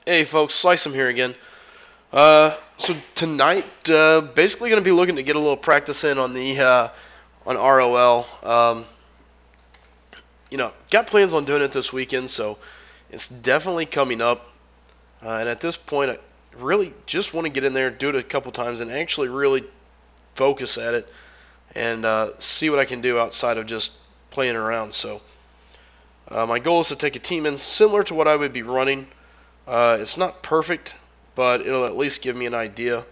Hey folks, Slice here again. So tonight, basically going to be looking to get a little practice in on the on ROL. Got plans on doing it this weekend, so it's definitely coming up. And at this point, I really just want to get in there, do it a couple times, and actually really focus at it and see what I can do outside of just playing around. So my goal is to take a team in similar to what I would be running. It's not perfect, but it'll at least give me an idea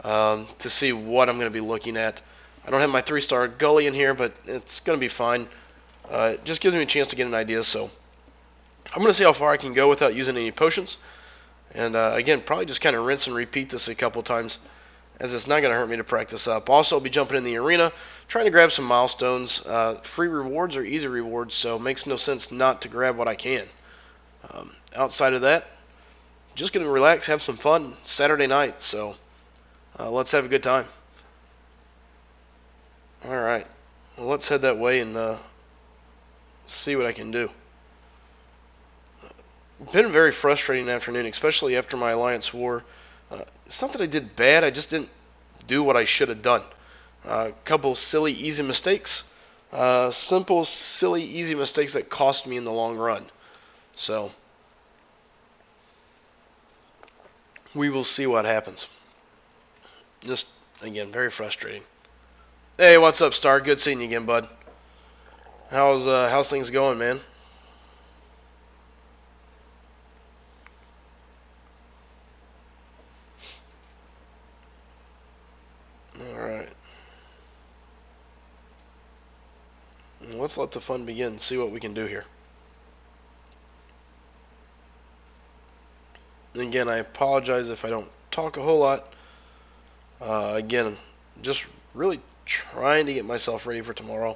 to see what I'm going to be looking at. I don't have my 3-star gully in here, but it's going to be fine. It just gives me a chance to get an idea, so I'm going to see how far I can go without using any potions. And again, probably just kind of rinse and repeat this a couple times, as it's not going to hurt me to practice up. Also, I'll be jumping in the arena, trying to grab some milestones. Free rewards or easy rewards, so it makes no sense not to grab what I can. Outside of that, just going to relax, have some fun. Saturday night, so let's have a good time. All right. Well, let's head that way and see what I can do. It's been a very frustrating afternoon, especially after my Alliance War. It's not that I did bad, I just didn't do what I should have done. A couple silly, easy mistakes. Simple, silly, easy mistakes that cost me in the long run. So, we will see what happens. Just, again, very frustrating. Hey, what's up, Star? Good seeing you again, bud. How's things going, man? All right. Let's let the fun begin and see what we can do here. And again, I apologize if I don't talk a whole lot. Again, just really trying to get myself ready for tomorrow.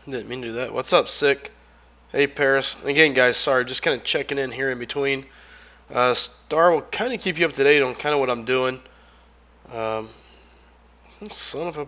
Didn't mean to do that. What's up, Sick? Hey, Paris. Again, guys, sorry, just kind of checking in here in between. Star will kind of keep you up to date on kind of what I'm doing. Um, son of a.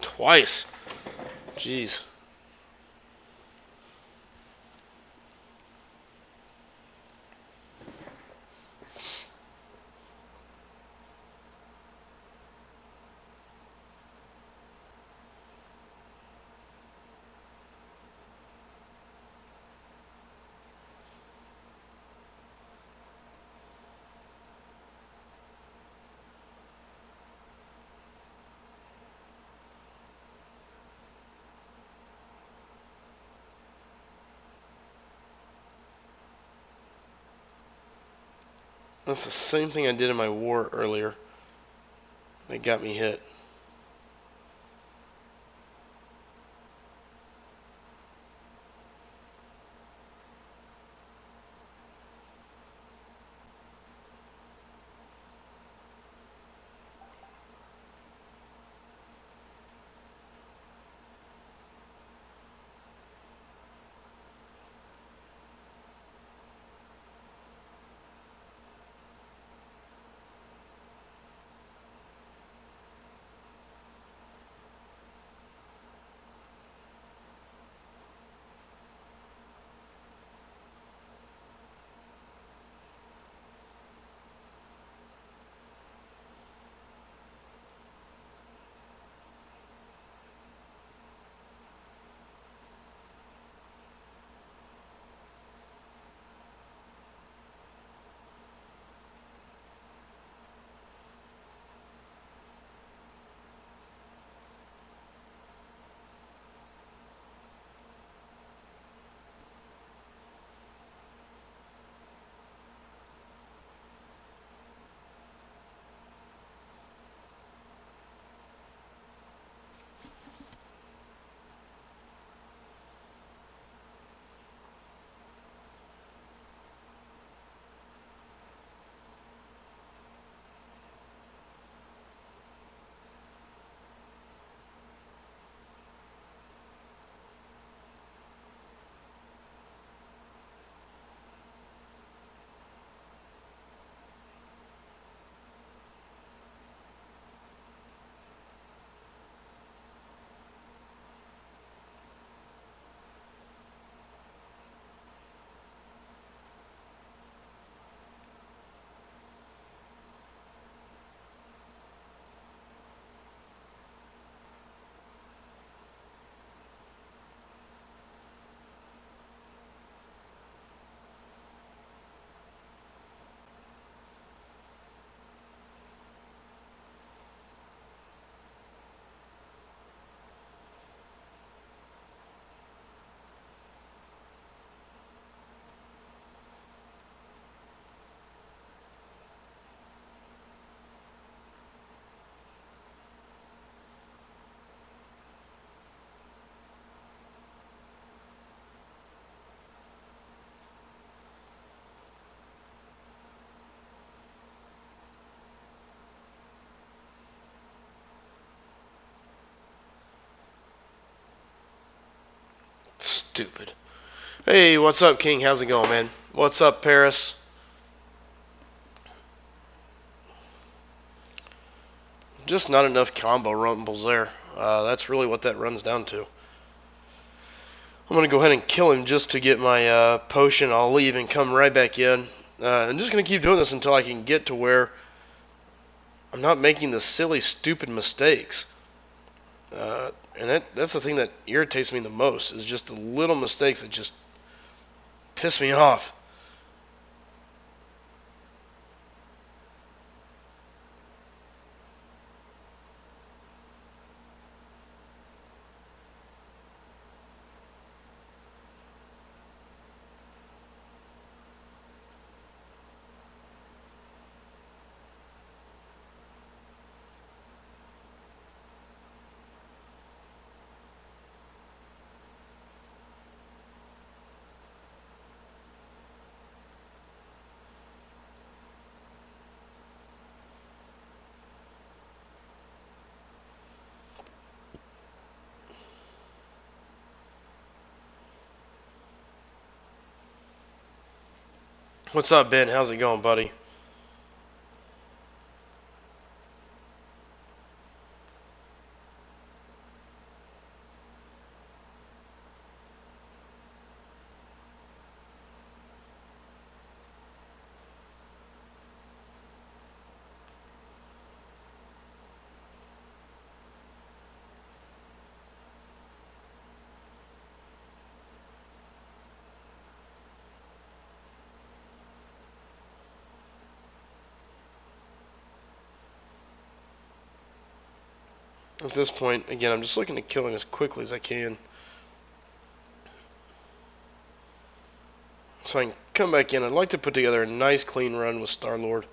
Twice. Jeez. That's the same thing I did in my war earlier. That got me hit. Stupid. Hey, what's up, King? How's it going, man? What's up, Paris? Just not enough combo rumbles there. That's really what that runs down to. I'm going to go ahead and kill him just to get my potion. I'll leave and come right back in. I'm just going to keep doing this until I can get to where I'm not making the silly, stupid mistakes. And that's the thing that irritates me the most, is just the little mistakes that just piss me off. What's up, Ben? How's it going, buddy? At this point, again, I'm just looking to kill him as quickly as I can, so I can come back in. I'd like to put together a nice clean run with Star-Lord.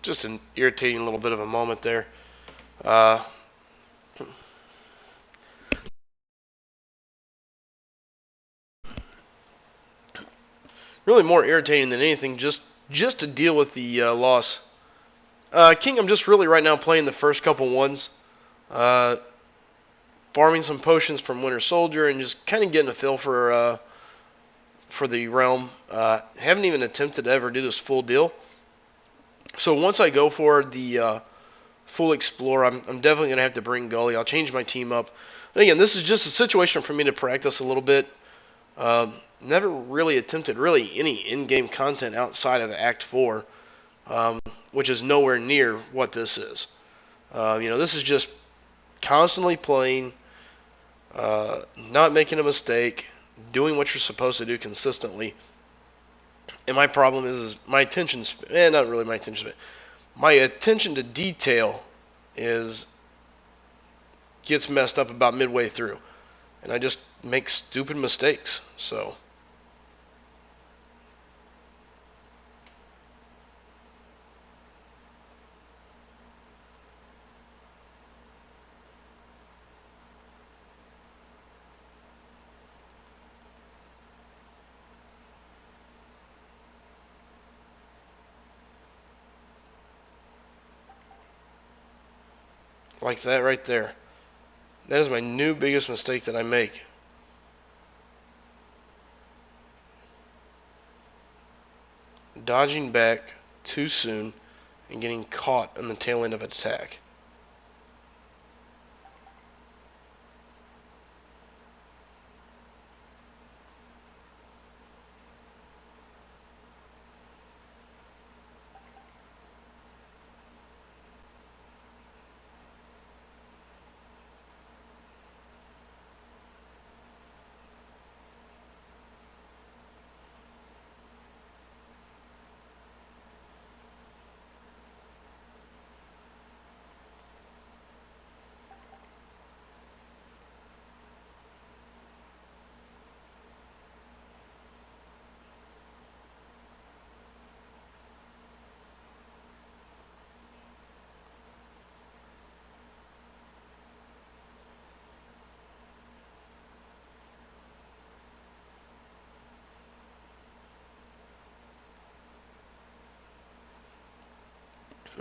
Just an irritating little bit of a moment there. Uh, really more irritating than anything, just to deal with the loss. King, I'm just really right now playing the first couple ones, uh, farming some potions from Winter Soldier, and just kind of getting a feel for the realm. Haven't even attempted to ever do this full deal. So once I go for the full Explorer, I'm definitely going to have to bring Gully. I'll change my team up. And again, this is just a situation for me to practice a little bit. Never really attempted really any in-game content outside of Act 4, which is nowhere near what this is. This is just constantly playing, not making a mistake, doing what you're supposed to do consistently. And my problem is my attention, not really my attention span. My attention to detail is gets messed up about midway through, and I just make stupid mistakes. So like that right there, that is my new biggest mistake that I make. Dodging back too soon and getting caught in the tail end of an attack.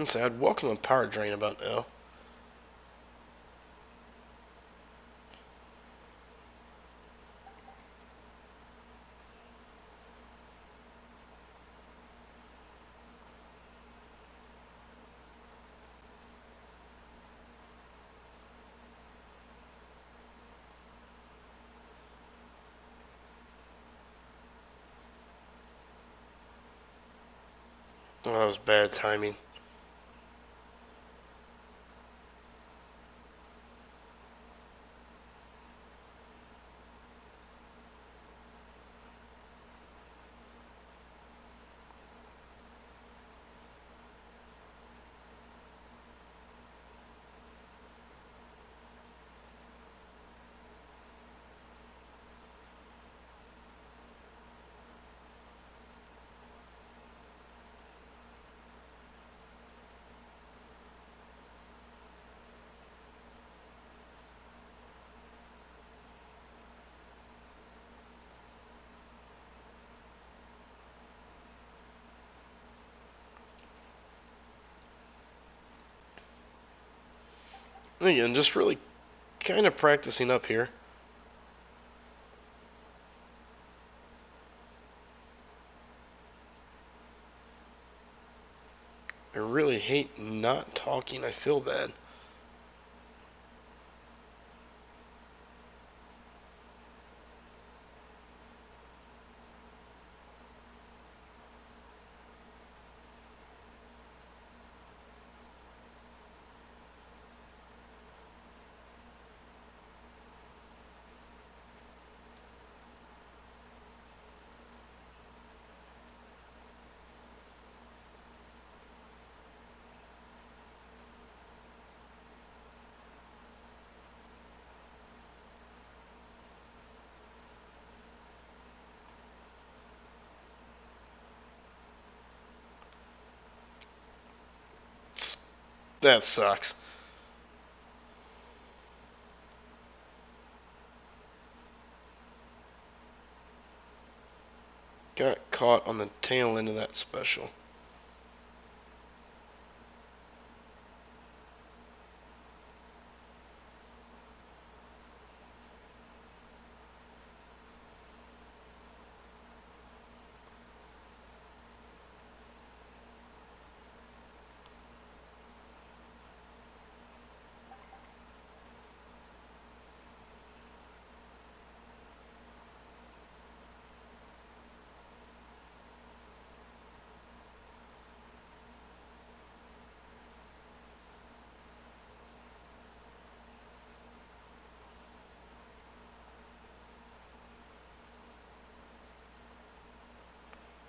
And so I'd welcome a power drain about now. Oh, that was bad timing. And again, just really kind of practicing up here. I really hate not talking. I feel bad. That sucks. Got caught on the tail end of that special.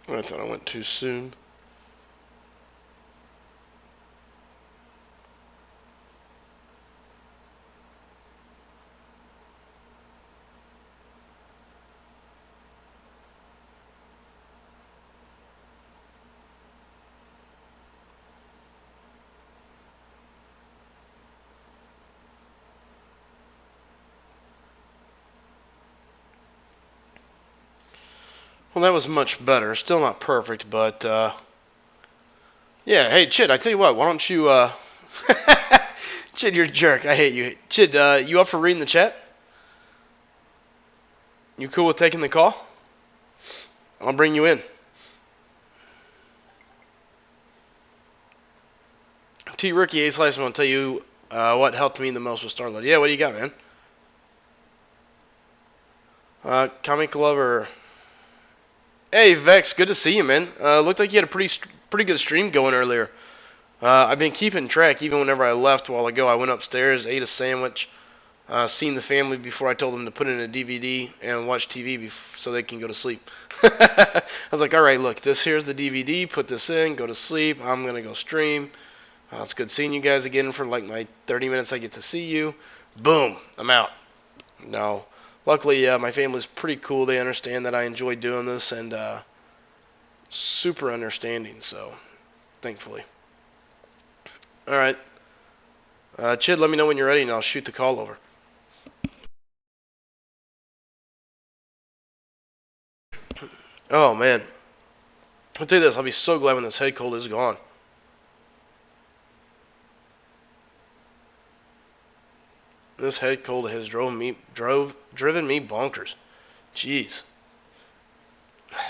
I thought I went too soon. Well, that was much better. Still not perfect, but yeah. Hey, Chid, I tell you what. Why don't you? Chid, you're a jerk. I hate you. Chid, you up for reading the chat? You cool with taking the call? I'll bring you in. T. Rookie Ace Slice, I want to tell you what helped me the most with Starlord. Yeah, what do you got, man? Comic Lover. Hey, Vex, good to see you, man. Looked like you had a pretty good stream going earlier. I've been keeping track. Even whenever I left a while ago, I went upstairs, ate a sandwich, seen the family before I told them to put in a DVD and watch TV so they can go to sleep. I was like, all right, look, this here's the DVD. Put this in, go to sleep. I'm gonna go stream. It's good seeing you guys again for like my 30 minutes I get to see you. Boom, I'm out. No. Luckily, my family's pretty cool. They understand that I enjoy doing this and super understanding, so thankfully. All right. Chid, let me know when you're ready and I'll shoot the call over. Oh, man. I'll tell you this. I'll be so glad when this head cold is gone. This head cold has driven me bonkers. Jeez.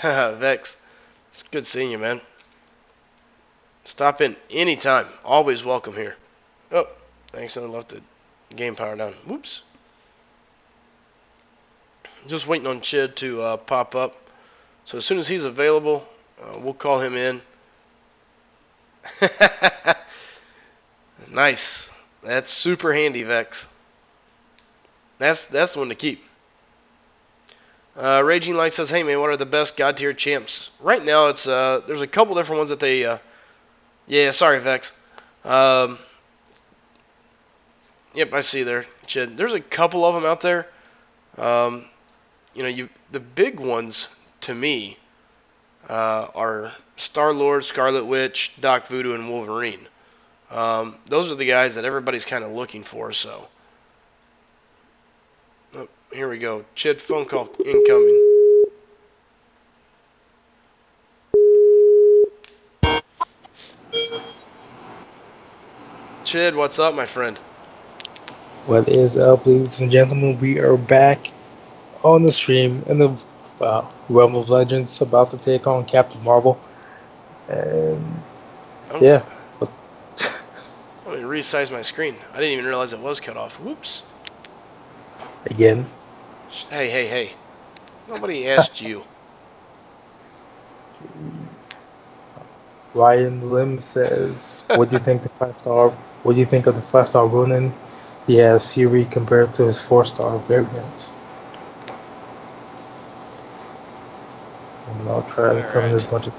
Vex, it's good seeing you, man. Stop in anytime. Always welcome here. Oh, I accidentally left the game power down. Whoops. Just waiting on Chid to pop up. So as soon as he's available, we'll call him in. Nice. That's super handy, Vex. That's the one to keep. Raging Light says, "Hey man, what are the best God tier champs?" Right now, it's there's a couple different ones that they. Yeah, sorry, Vex. Yep, I see there. Chid. There's a couple of them out there. The big ones to me are Star-Lord, Scarlet Witch, Doc Voodoo, and Wolverine. Those are the guys that everybody's kind of looking for. So, oh, here we go. Chid, phone call incoming. Chid, what's up, my friend? What is up, ladies and gentlemen? We are back on the stream in the Realm of Legends, about to take on Captain Marvel. And Oh, yeah, let me resize my screen. I didn't even realize it was cut off. Whoops. again, Hey. Nobody asked you. Ryan Lim says, "What do you think the 5 star? What do you think of the 5 star Ronin? He has Fury compared to his 4 star variants." And I'll try All to cover right. as much as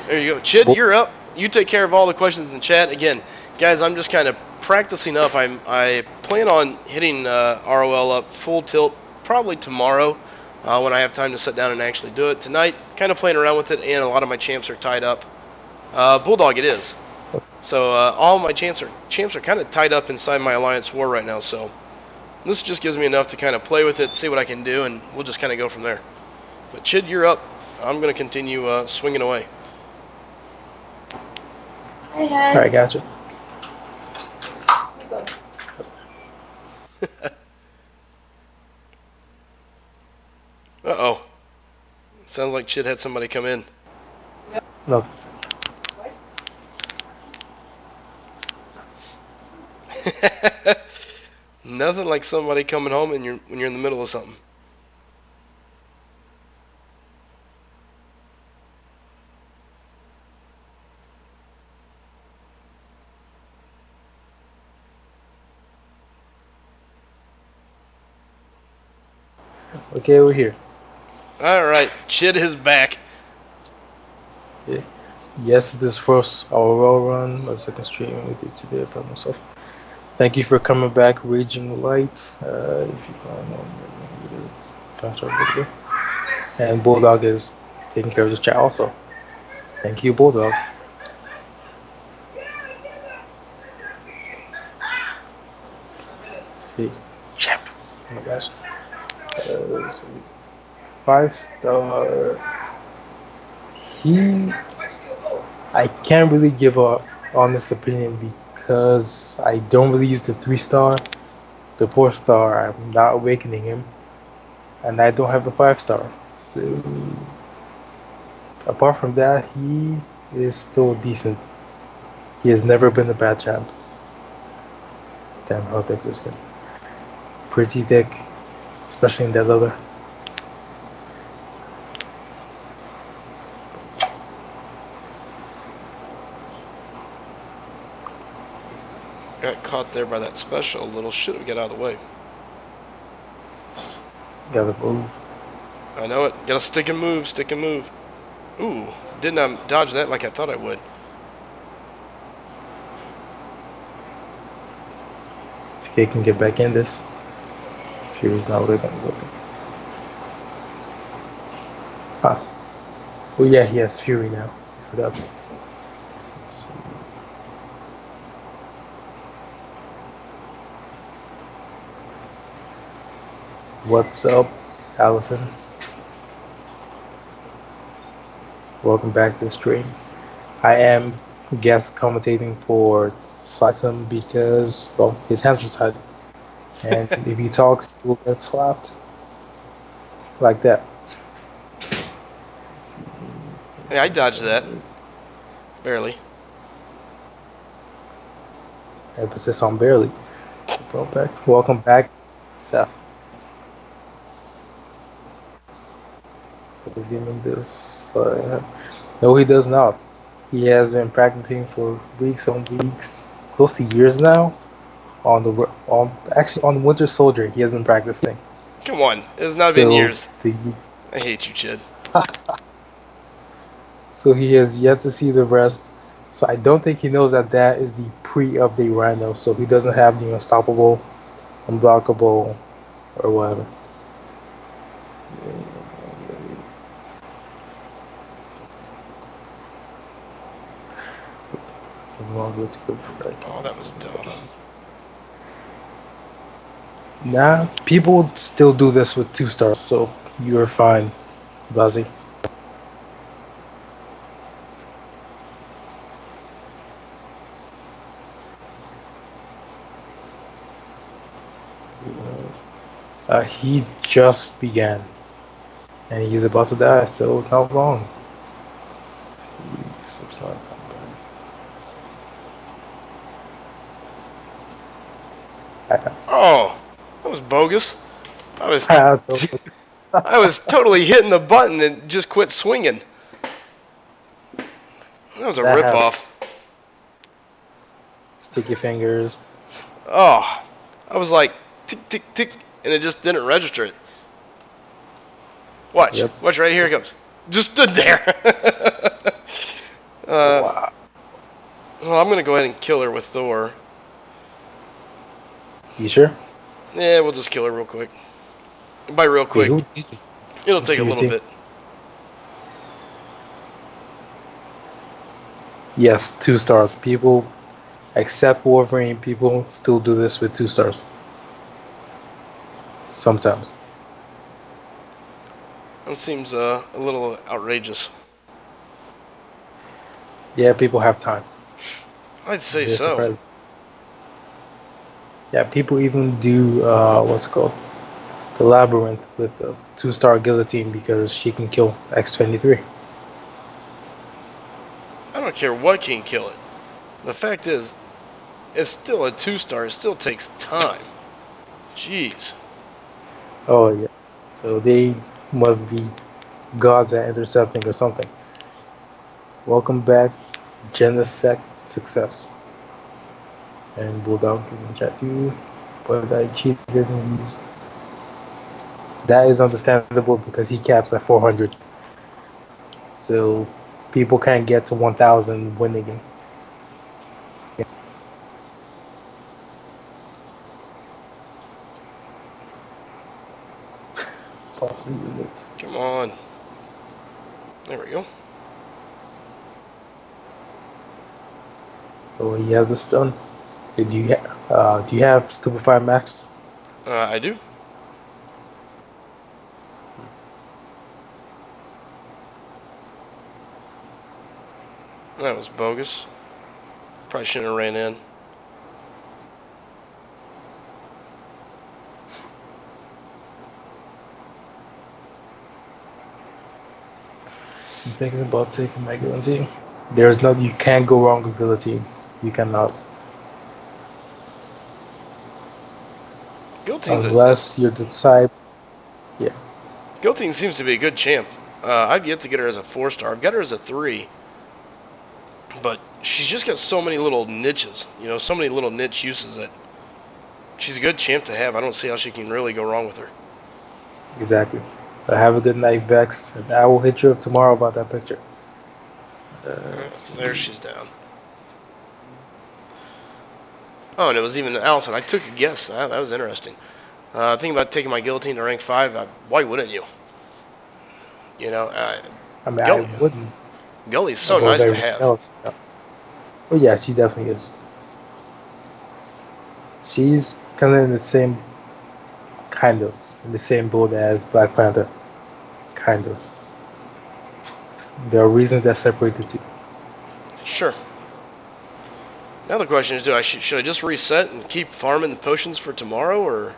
There you go. Chid, possible. you're up. You take care of all the questions in the chat. Again, guys, I'm just kind of practicing up. I plan on hitting ROL up full tilt probably tomorrow when I have time to sit down and actually do it. Tonight, kind of playing around with it, and a lot of my champs are tied up. Bulldog, it is. So all my champs are kind of tied up inside my alliance war right now. So this just gives me enough to kind of play with it, see what I can do, and we'll just kind of go from there. But Chid, you're up. I'm gonna continue swinging away. All right, gotcha. Uh-oh. Sounds like Chid had somebody come in. No, Nothing like somebody coming home and when you're in the middle of something. okay, we're here. All right, Chid is back. Yeah. Yes, this first our RoL run, my second stream we did today by myself. Thank you for coming back, Raging Light. If you find on either and Bulldog is taking care of this chat also. Thank you, Bulldog. Hey, champ. Oh my gosh. Let's see. 5-star. He, I can't really give a honest opinion because I don't really use the 3-star. The 4-star, I'm not awakening him, and I don't have the 5-star. So apart from that, he is still decent. He has never been a bad champ. Damn, how thick this skin. Pretty thick, especially in that leather. Got caught there by that special. Little shit. We get out of the way. Gotta move. I know it. Gotta stick and move. Stick and move. Ooh, didn't dodge that like I thought I would. CK can get back in this. Fury's not looking. Huh. Oh yeah, he has Fury now. I forgot. Let's see. What's up, Allison? Welcome back to the stream. I am guest commentating for Slicem because, well, his hands are tied. And if he talks, he will get slapped. Like that. Hey, I dodged that. Barely. Emphasis on barely. Welcome back, Seth. He's giving this. No, he does not. He has been practicing for weeks on weeks, close to years now. On Winter Soldier, he has been practicing. Come on. It's not been So years. the I hate you, Chid. so he has yet to see the rest. So I don't think he knows that that is the pre-update Rhino. So he doesn't have the unstoppable, unblockable, or whatever. Oh, that was dumb. Nah, people still do this with 2-stars, so you're fine, Buzzy. He just began, and he's about to die, so not long. Oh, that was bogus. I was That I was totally hitting the button and just quit swinging. That was a happened. ripoff. Sticky fingers. Oh, I was like tick tick tick, and it just didn't register it. Watch, Yep. watch right here it comes. Just stood there. Wow. Well, I'm gonna go ahead and kill her with Thor. You sure? Yeah, we'll just kill her real quick. By real Wait, quick, who did you? it'll take a See your little team? bit. Yes, 2 stars. People accept Wolverine. People still do this with 2 stars sometimes. That seems a little outrageous. Yeah, people have time. I'd say They're so. surprised. Yeah, people even do what's it called the labyrinth with the 2 star guillotine because she can kill X-23. I don't care what can kill it. The fact is, it's still a 2 star. It still takes time. Jeez. Oh yeah, so they must be gods at intercepting or something. Welcome back, Genesect success. And Bulldog is in chat too, but I cheated and used. That is understandable because he caps at 400. So people can't get to 1,000 winning. Pops and units. Come on. There we go. So he has the stun. Do you have Stupefy Max? I do. That was bogus. Probably shouldn't have ran in. I'm thinking about taking my guillotine. There's no, you can't go wrong with guillotine. You cannot, Guillotine's unless you're the type. Yeah, Guillotine seems to be a good champ. I've yet to get her as a 4 star. I've got her as a 3, but she's just got so many little niches. So many little niche uses that she's a good champ to have. I don't see how she can really go wrong with her. exactly. Have a good night, Vex, and I will hit you up tomorrow about that picture. Uh, There she's down. Oh, and it was even Allison. I took a guess. That was interesting. Thinking about taking my guillotine to rank 5. Why wouldn't you? You know, uh, I mean, I Gully. wouldn't Gully's so above nice to everything have. else. No. But yeah, she definitely is. She's kind of in the same kind of in the same boat as Black Panther, kind of. There are reasons that separate the two. Sure. Now the question is, should I just reset and keep farming the potions for tomorrow, or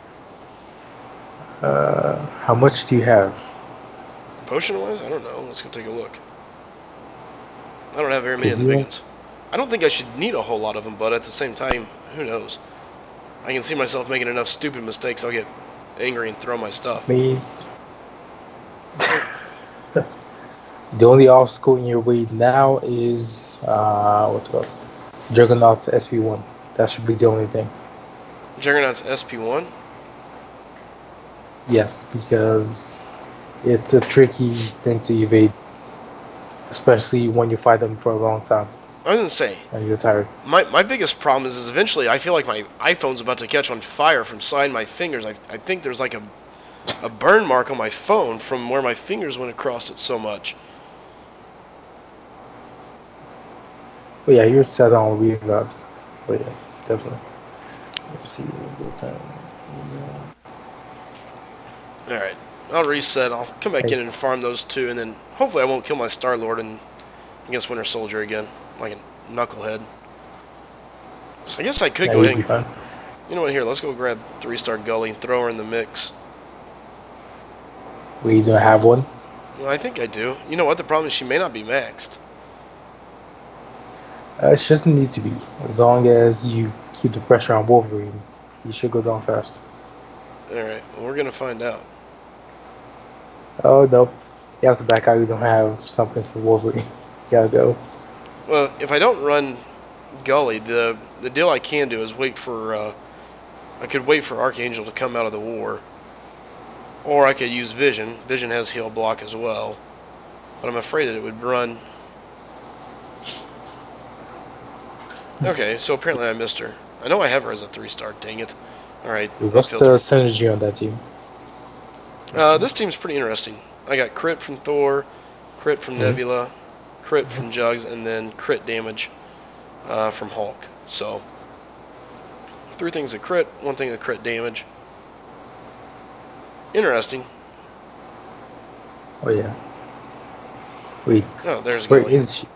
How much do you have? potion wise? I don't know. Let's go take a look. I don't have very many of Because the you big don't. ones. I don't think I should need a whole lot of them, but at the same time, who knows? I can see myself making enough stupid mistakes. I'll get angry and throw my stuff. Me, the only obstacle in your way now is what's it called? Juggernaut's SP1. That should be the only thing. Juggernaut's SP1. Yes, because it's a tricky thing to evade, especially when you fight them for a long time I was gonna say and you're tired. my biggest problem is eventually I feel like my iPhone's about to catch on fire from sliding my fingers. I think there's like a burn mark on my phone from where my fingers went across it so much. But yeah, you're set on revives. But yeah, definitely. Let's see. Good time. All right, I'll reset. I'll come back in and farm It's those two, and then hopefully I won't kill my Star Lord and against Winter Soldier again, like a knucklehead. I guess I could yeah, go you'll ahead be and, fine. you know what? Here, let's go grab 3 star Gully and throw her in the mix. We don't have one. Well, I think I do. You know what? The problem is she may not be maxed. It doesn't need to be. As long as you keep the pressure on Wolverine, he should go down fast. All right, well, we're gonna find out. Oh nope. You have to back out. You don't have something for Wolverine. You gotta go. Well, if I don't run Gully, the deal I can do is wait for I could wait for Archangel to come out of the war, or I could use Vision. Vision has heal block as well, but I'm afraid that it would run. Okay, so apparently I missed her. I know I have her as a 3 star. Dang it! All right, What's uphill to the her. synergy on that team? Let's see. This team's pretty interesting. I got crit from Thor, crit from Mhm. Nebula, crit from Jugs, and then crit damage from Hulk. So 3 things that crit, 1 thing that crit damage. Interesting. Oh yeah. Wait, Oh, there's where Gully. is she?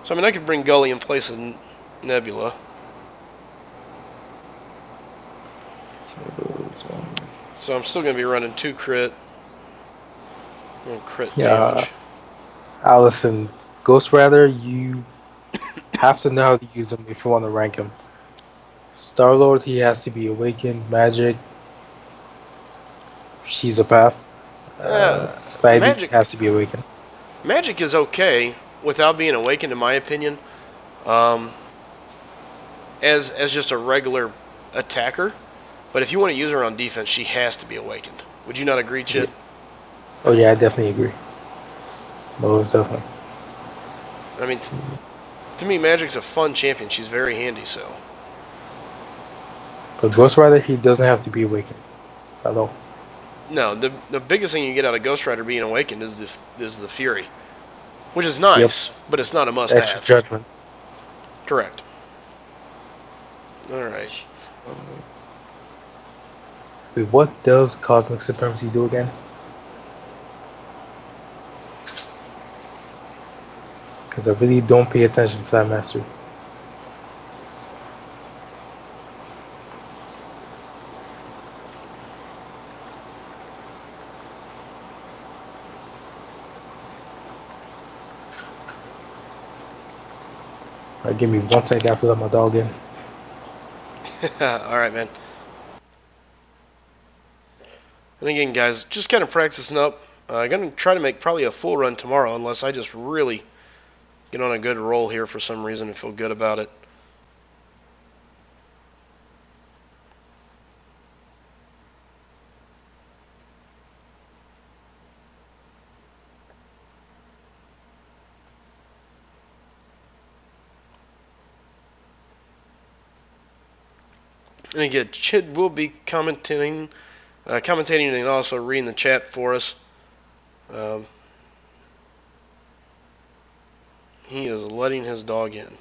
So I mean, I could bring Gully in place of Nebula. So I'm still going to be running 2 crit, 1 crit Yeah, damage. Allison, Ghost Rider, you have to know how to use him if you want to rank him. Star Lord, he has to be awakened. Magic, she's a pass. Spidey Magic has to be awakened. Magic is okay without being awakened, in my opinion. Um, as just a regular attacker. But if you want to use her on defense, she has to be awakened. Would you not agree, Yeah. Chid? Oh yeah, I definitely agree. Most definitely. I mean, to me, Magic's a fun champion. She's very handy. So But Ghost Rider, he doesn't have to be awakened at all. no, the biggest thing you get out of Ghost Rider being awakened is the Fury, which is Yep. nice, but it's not a Extra must-have. judgment. Correct. All right. Wait, what does Cosmic Supremacy do again? Because I really don't pay attention to that mastery. Alright, give me 1 second after let my dog in. All right, man. And again, guys, just kind of practicing up. I'm gonna try to make probably a full run tomorrow, unless I just really get on a good roll here for some reason and feel good about it. And again, Chid will be commentating and also reading the chat for us. Um, he is letting his dog in.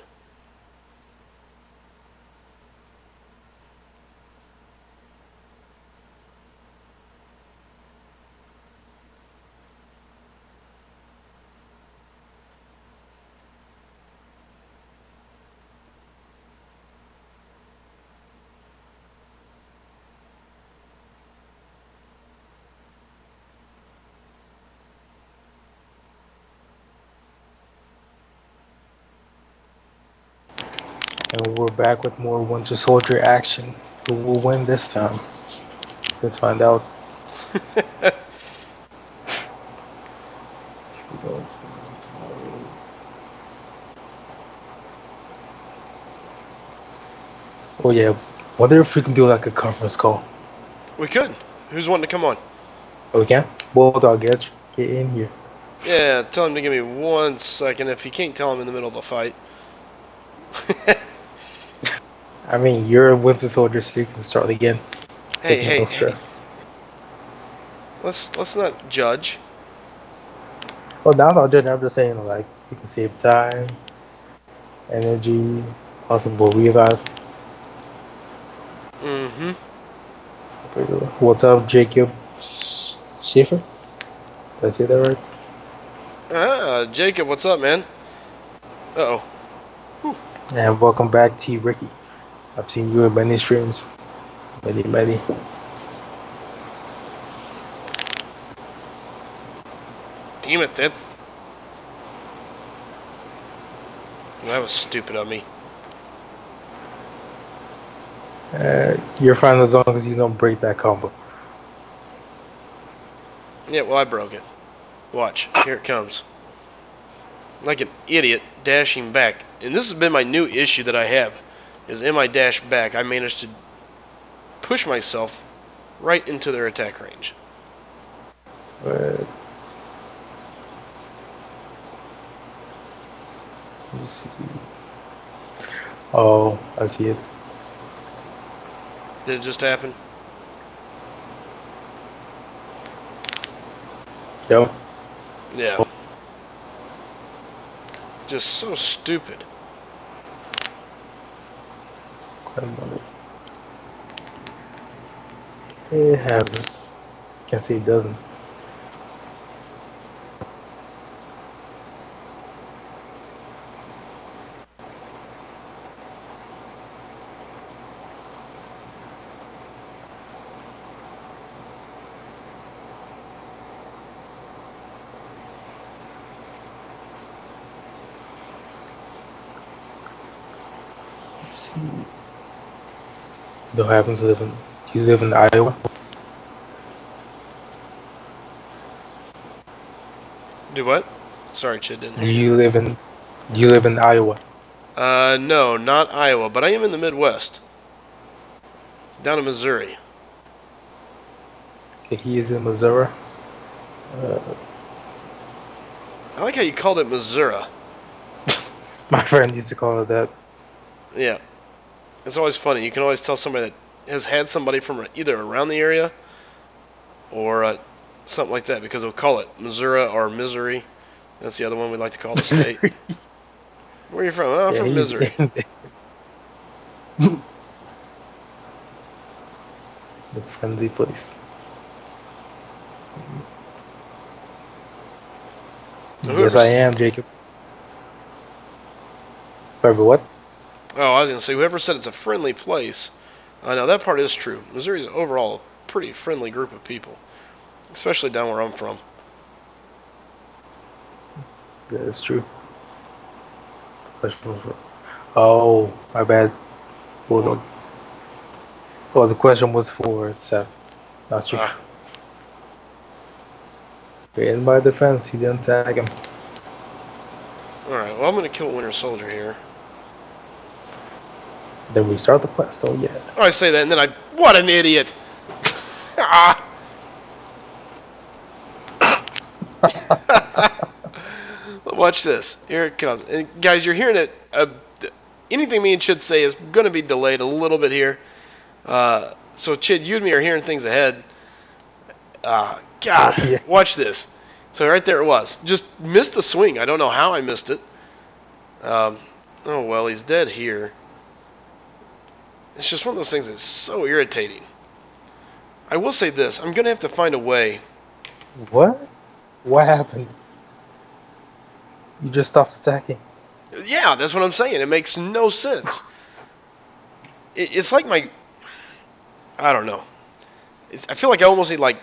And we're back with more Winter Soldier action. Who will win this time? Let's find out. Oh yeah, wonder if we can do like a conference call. We could. Who's wanting to come on? Oh, we can? Bulldog, get in here. Yeah, tell him to give me 1 second. If you can't tell him in the middle of the fight. I mean, you're a Winter Soldier, so you can start again. hey, Take hey, no hey. stress. Let's not judge. Oh, not judging. I'm just saying, like, you can save time, energy, possible revive. Mm-hmm. What's up, Jacob Schaefer? Did I say that right? Jacob, what's up, man? Uh-oh. And welcome back, T. Ricky. I've seen you in many streams. Many, many. Damn it, that was stupid of me. You're fine as long as you don't break that combo. Yeah, well, I broke it. Watch. Here it comes. Like an idiot, dashing back. And this has been my new issue that I have, is in my dash back, I managed to push myself right into their attack range. Let me see. Oh, I see it. Did it just happen? Yep. Yeah. just so stupid. Grandmother. It happens. Can't say it doesn't. Don't happen to live in. You live in Iowa? Do what? Sorry, Chid, didn't Do hear you. you live in? Do you live in Iowa? No, not Iowa, but I am in the Midwest, down in Missouri. Okay, he is in Missouri. Uh, I like how you called it Missouri. my friend used to call it that. Yeah, it's always funny. You can always tell somebody that has had somebody from either around the area or something like that because they'll call it Missouri or Missouri. That's the other one we like to call the state. Missouri. Where are you from? Oh, I'm Yeah, from he's Missouri. in the friendly place. Yes, I Whoever's am, Jacob. Forever what? Oh, I was gonna say whoever said it's a friendly place. Now that part is true. Missouri's overall a pretty friendly group of people, especially down where I'm from. That is true. Oh, my bad. Hold What? on. Oh, the question was for Seth, not you. Ah, In my defense, he didn't tag him. all right. Well, I'm gonna kill Winter Soldier here. Then we start the quest. Oh yeah. Oh, I say that, and then I. What an idiot! Ah! Watch this. Here it comes, and guys. You're hearing it. Anything me and Chid say is gonna be delayed a little bit here. So Chid, you and me are hearing things ahead. God, Yeah. watch this. So right there it was. Just missed the swing. I don't know how I missed it. Um, oh well, he's dead here. It's just one of those things that's so irritating. I will say this: I'm gonna have to find a way. What? What happened? You just stopped attacking. Yeah, that's what I'm saying. It makes no sense. It's like my. I don't know. I feel like I almost need like.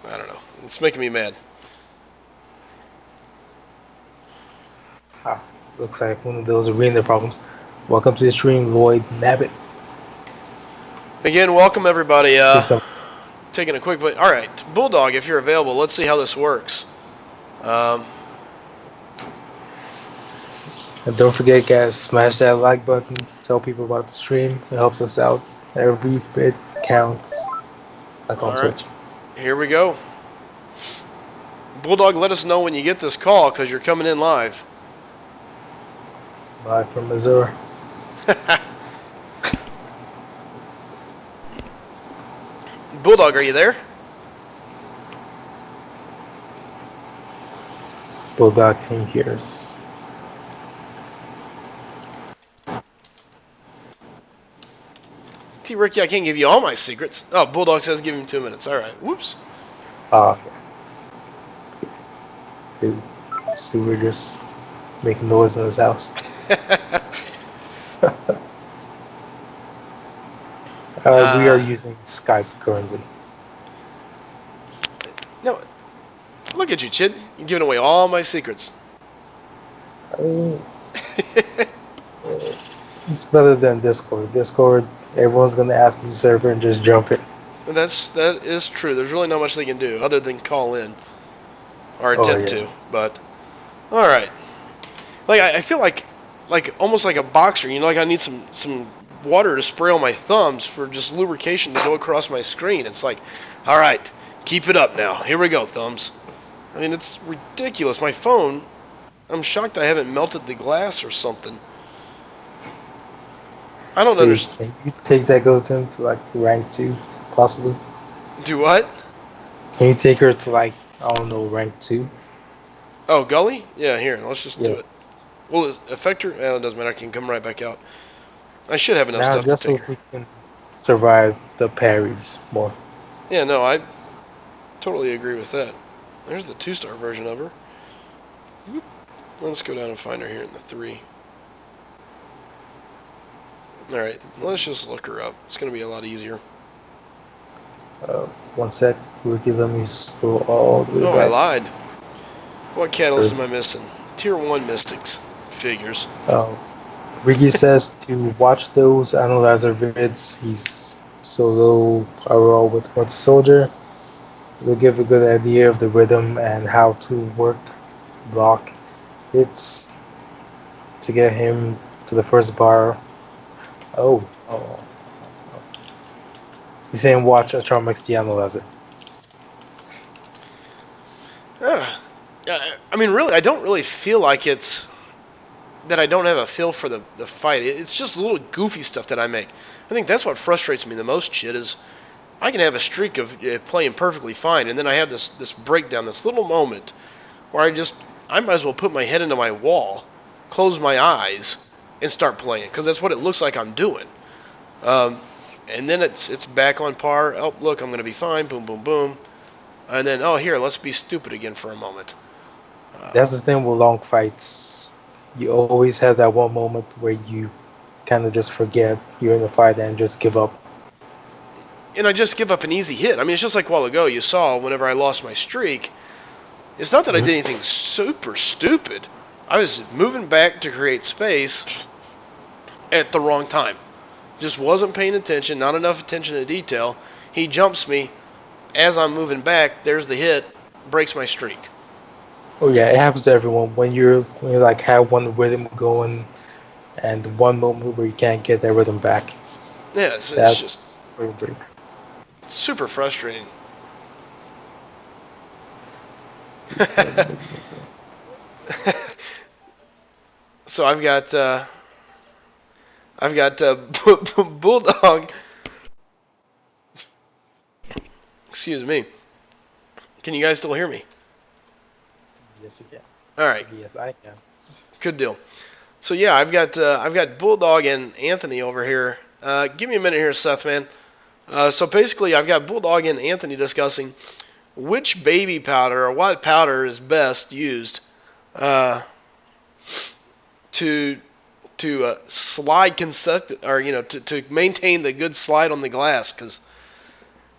I don't know. It's making me mad. Ah, looks like one of those arena problems. Welcome to the stream, Lloyd Nabbit. Again, welcome everybody. Just some. Taking a quick but all right, Bulldog, if you're available, let's see how this works. Um, And don't forget, guys, smash that like button. Tell people about the stream. It helps us out. Every bit counts. Like on all right, Twitch. here we go. Bulldog, let us know when you get this call because you're coming in live. Live from Missouri. Bulldog, are you there? Bulldog can hear us. T. Ricky, I can't give you all my secrets. Oh, Bulldog says give him 2 minutes. All right. Whoops. Ah, okay. See, we're just making noise in his house. We are using Skype currently. No, look at you, Chid. You're giving away all my secrets. I mean, it's better than Discord. Discord, everyone's gonna ask the server and just jump it. That is true. There's really not much they can do other than call in or Oh attempt yeah. to. But all right. Like I feel like almost like a boxer. You know, like I need some water to spray on my thumbs for just lubrication to go across my screen. It's like, all right, keep it up now. Here we go, thumbs. I mean, it's ridiculous. My phone. I'm shocked I haven't melted the glass or something. I don't Hey, understand. can you take that goes into like rank 2, possibly? Do what? Can you take her to like, I don't know, rank 2? Oh, Gully? Yeah, here. Let's just do Yeah. it. Well, Effector? Well, it doesn't matter. I can come right back out. I should have enough Now stuff to just take so her. we can survive the parries more. Yeah, no, I totally agree with that. There's the 2-star version of her. Let's go down and find her here in the 3. Alright, let's just look her up. It's going to be a lot easier. Uh, one sec, Ricky, let me scroll all the way Oh, I back. lied. What catalyst am First. I missing? Tier 1 Mystics. Figures. Um, Ricky says to watch those analyzer vids. He's solo RoL with Winter Soldier. They'll give a good idea of the rhythm and how to work block hits to get him to the first bar. Oh. He's saying watch Atomics the Analyzer. Uh, I mean, really, I don't really feel like it's that I don't have a feel for the fight. It's just little goofy stuff that I make. I think that's what frustrates me the most, shit, is I can have a streak of playing perfectly fine, and then I have this breakdown, this little moment where I might as well put my head into my wall, close my eyes, and start playing because that's what it looks like I'm doing. Um, and then it's back on par. Oh, look, I'm gonna be fine. Boom, boom, boom. And then here, let's be stupid again for a moment. That's the thing with long fights. You always have that one moment where you kind of just forget you're in the fight and just give up. And I just give up an easy hit. I mean, it's just like a while ago. You saw whenever I lost my streak. It's not that I Mhm. did anything super stupid. I was moving back to create space at the wrong time. Just wasn't paying attention, not enough attention to detail. He jumps me as I'm moving back. There's the hit, breaks my streak. Oh yeah, it happens to everyone when you like have one rhythm going and one moment where you can't get that rhythm back. Yeah, it's just That's pretty big. super frustrating. So I've got Bulldog. Excuse me. Can you guys still hear me? Yes, you can. All right, Yes, I can. good deal. So yeah, I've got Bulldog and Anthony over here. Give me a minute here, Seth, man. So basically, I've got Bulldog and Anthony discussing which baby powder or what powder is best used uh, to slide consistent or to maintain the good slide on the glass. Because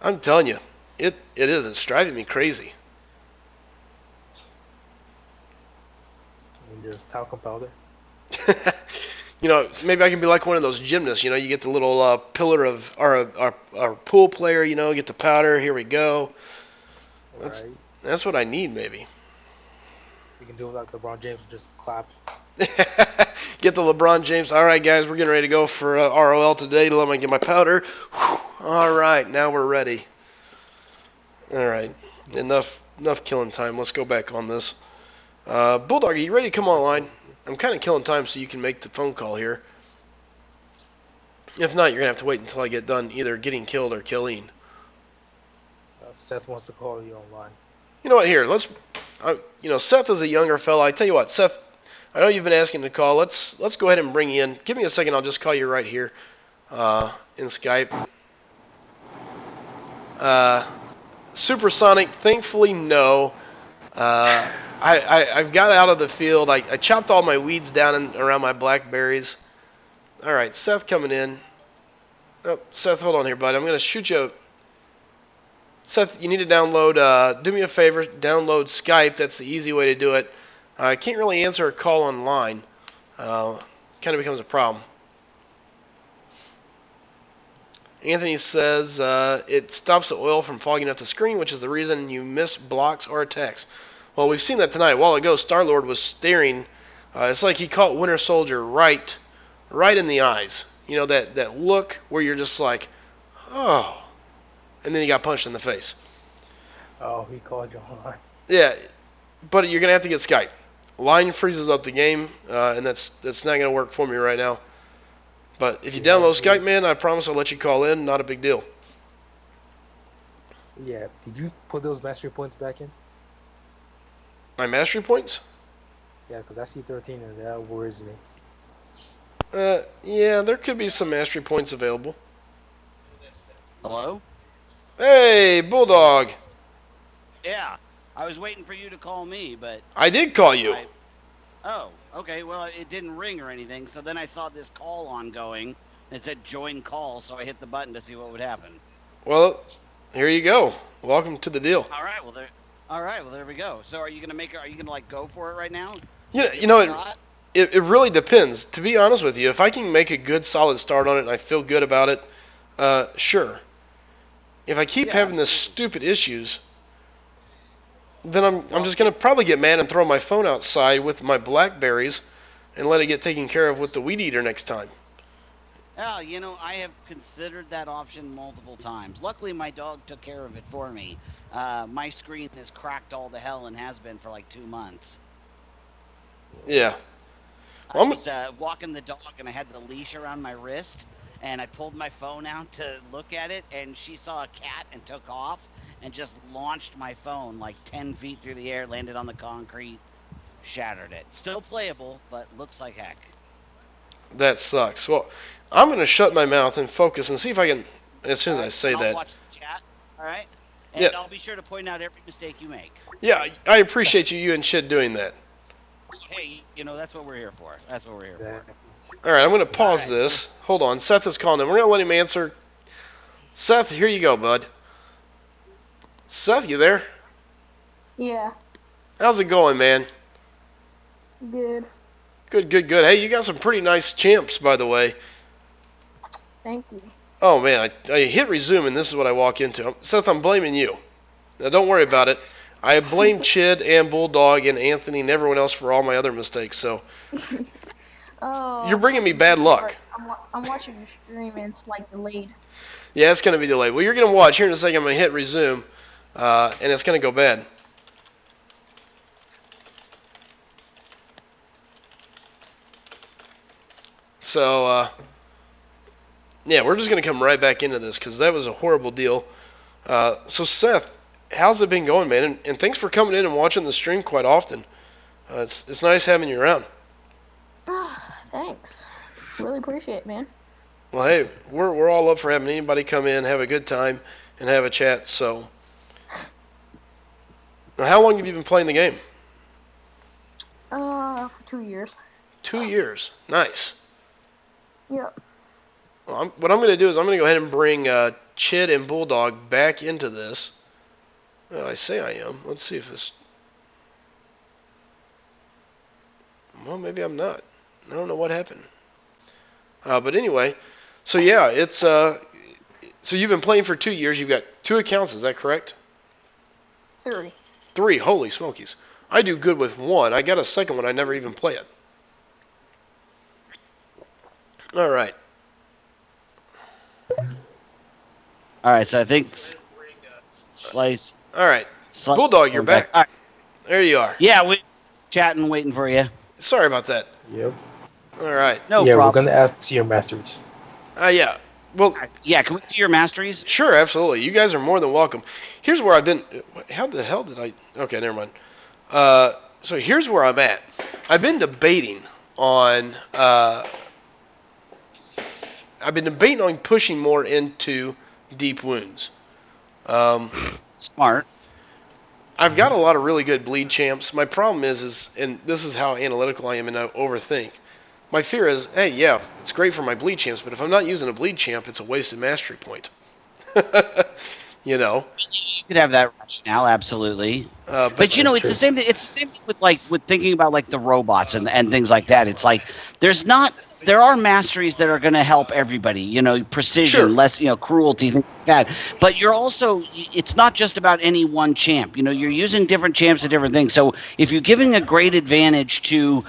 I'm telling you, it's driving me crazy. And there's talcum powder. Maybe I can be like one of those gymnasts. You get the little pillar of or pool player. Get the powder. Here we go. All That's right. that's what I need, maybe. We can do it like LeBron James, just clap. Get the LeBron James. All right, guys, we're getting ready to go for ROL today. Let me get my powder. Whew. All right, now we're ready. All right, enough killing time. Let's go back on this. Bulldog, are you ready to come online? Absolutely. I'm kind of killing time so you can make the phone call here. If not, you're gonna have to wait until I get done either getting killed or killing. Seth wants to call you online. You know what? Here, Seth is a younger fella. I tell you what, Seth. I know you've been asking to call. Let's go ahead and bring you in. Give me a second. I'll just call you right here in Skype. Uh, Supersonic, thankfully, no. I've got out of the field. I chopped all my weeds down around my blackberries. All right, Seth coming in. Oh, Seth, hold on here, bud. I'm going to shoot you. Seth, you need to download. Do me a favor, download Skype. That's the easy way to do it. I can't really answer a call online. Uh, kind of becomes a problem. Anthony says it stops the oil from fogging up the screen, which is the reason you miss blocks or attacks. Well, we've seen that tonight. A while ago, Star-Lord was staring. It's like he caught Winter Soldier right in the eyes. That look where you're just like, oh, and then he got punched in the face. Oh, he called you online. Yeah, but you're gonna have to get Skype. Line freezes up the game, and that's not gonna work for me right now. But if you You have download Skype, a man, I promise I'll let you call in. Not a big deal. Yeah. Did you put those mastery points back in? My mastery points? Yeah, because I see 13 and that worries me. Yeah, there could be some mastery points available. Hello? Hey, Bulldog. Yeah. I was waiting for you to call me, but I did call you. I. Oh, okay. Well, it didn't ring or anything. So then I saw this call ongoing. It said join call, so I hit the button to see what would happen. Well, here you go. Welcome to the deal. All right. Well, there. All right. Well, there we go. So are you gonna make it? Are you gonna like go for it right now? You know, Give you it a know it, shot. it, it really depends. To be honest with you, if I can make a good solid start on it and I feel good about it, sure. If I keep Yeah, having this absolutely. stupid issues, then I'm Well, just gonna probably get mad and throw my phone outside with my blackberries and let it get taken care of with the weed eater next time. I have considered that option multiple times. Luckily, my dog took care of it for me. My screen is cracked all to hell and has been for like 2 months. Yeah. I Well, was walking the dog and I had the leash around my wrist and I pulled my phone out to look at it and she saw a cat and took off and just launched my phone like 10 feet through the air, landed on the concrete, shattered it. Still playable, but looks like heck. that sucks. Well, I'm gonna shut my mouth and focus and see if I can. As soon All as I right. say I'll that, watch the chat. All right. yeah, And I'll be sure to point out every mistake you make. yeah, I appreciate you and shit doing that. Hey, that's what we're here for. That's what we're here for. Exactly. All right, I'm gonna All pause right. So, this. Hold on, Seth is calling in. We're gonna let him answer. Seth, here you go, bud. Seth, you there? Yeah, How's it going, man? good. Good, good, good. Hey, you got some pretty nice champs, by the way. Thank you. Oh man, I hit resume and this is what I walk into. Seth, I'm blaming you. Now don't worry about it. I blame Chid and Bulldog and Anthony and everyone else for all my other mistakes. So Oh, you're I'm bringing me fucking bad sorry. luck. I'm watching your stream and it's like delayed. Yeah, it's gonna be delayed. Well, you're gonna watch here in a second. I'm gonna hit resume, and it's gonna go bad. So yeah, we're just gonna come right back into this because that was a horrible deal. So Seth, how's it been going, man? And thanks for coming in and watching the stream quite often. It's nice having you around. Thanks. Really appreciate it, man. Well, hey, we're all up for having anybody come in, have a good time, and have a chat. So, now how long have you been playing the game? For 2 years. 2 years. Nice. Yep. Well, what I'm going to do is I'm going to go ahead and bring Chid and Bulldog back into this. Well, I say I am. Let's see if this. Well, maybe I'm not. I don't know what happened. But anyway, so yeah, it's so you've been playing for 2 years. You've got two accounts. Is that correct? 3. Three. Holy smokies! I do good with one. I got a second one. I never even play it. All right. all right. So I think slice, All right. slice. Bulldog, you're Going back. back. All right. There you are. Yeah, we chatting, waiting for you. Sorry about that. Yep. All right. No Yeah, we're problem. gonna ask to see your masteries. Yeah. Well, Yeah, can we see your masteries? sure, absolutely. You guys are more than welcome. Here's where I've been. How the hell did I? Okay, never mind. So here's where I'm at. I've been debating on. I've been debating on pushing more into deep wounds. Um, Smart. I've got a lot of really good bleed champs. My problem is, and this is how analytical I am and I overthink. My fear is, hey, yeah, it's great for my bleed champs, but if I'm not using a bleed champ, it's a wasted mastery point. you know. You could have that rationale, absolutely. But But That's it's the true. same. It's the same thing with thinking about like the robots and things like that. It's like there's not there are masteries that are going to help everybody. sure, Precision, less cruelty, things like that. But you're also it's not just about any one champ. You're using different champs to different things. So if you're giving a great advantage to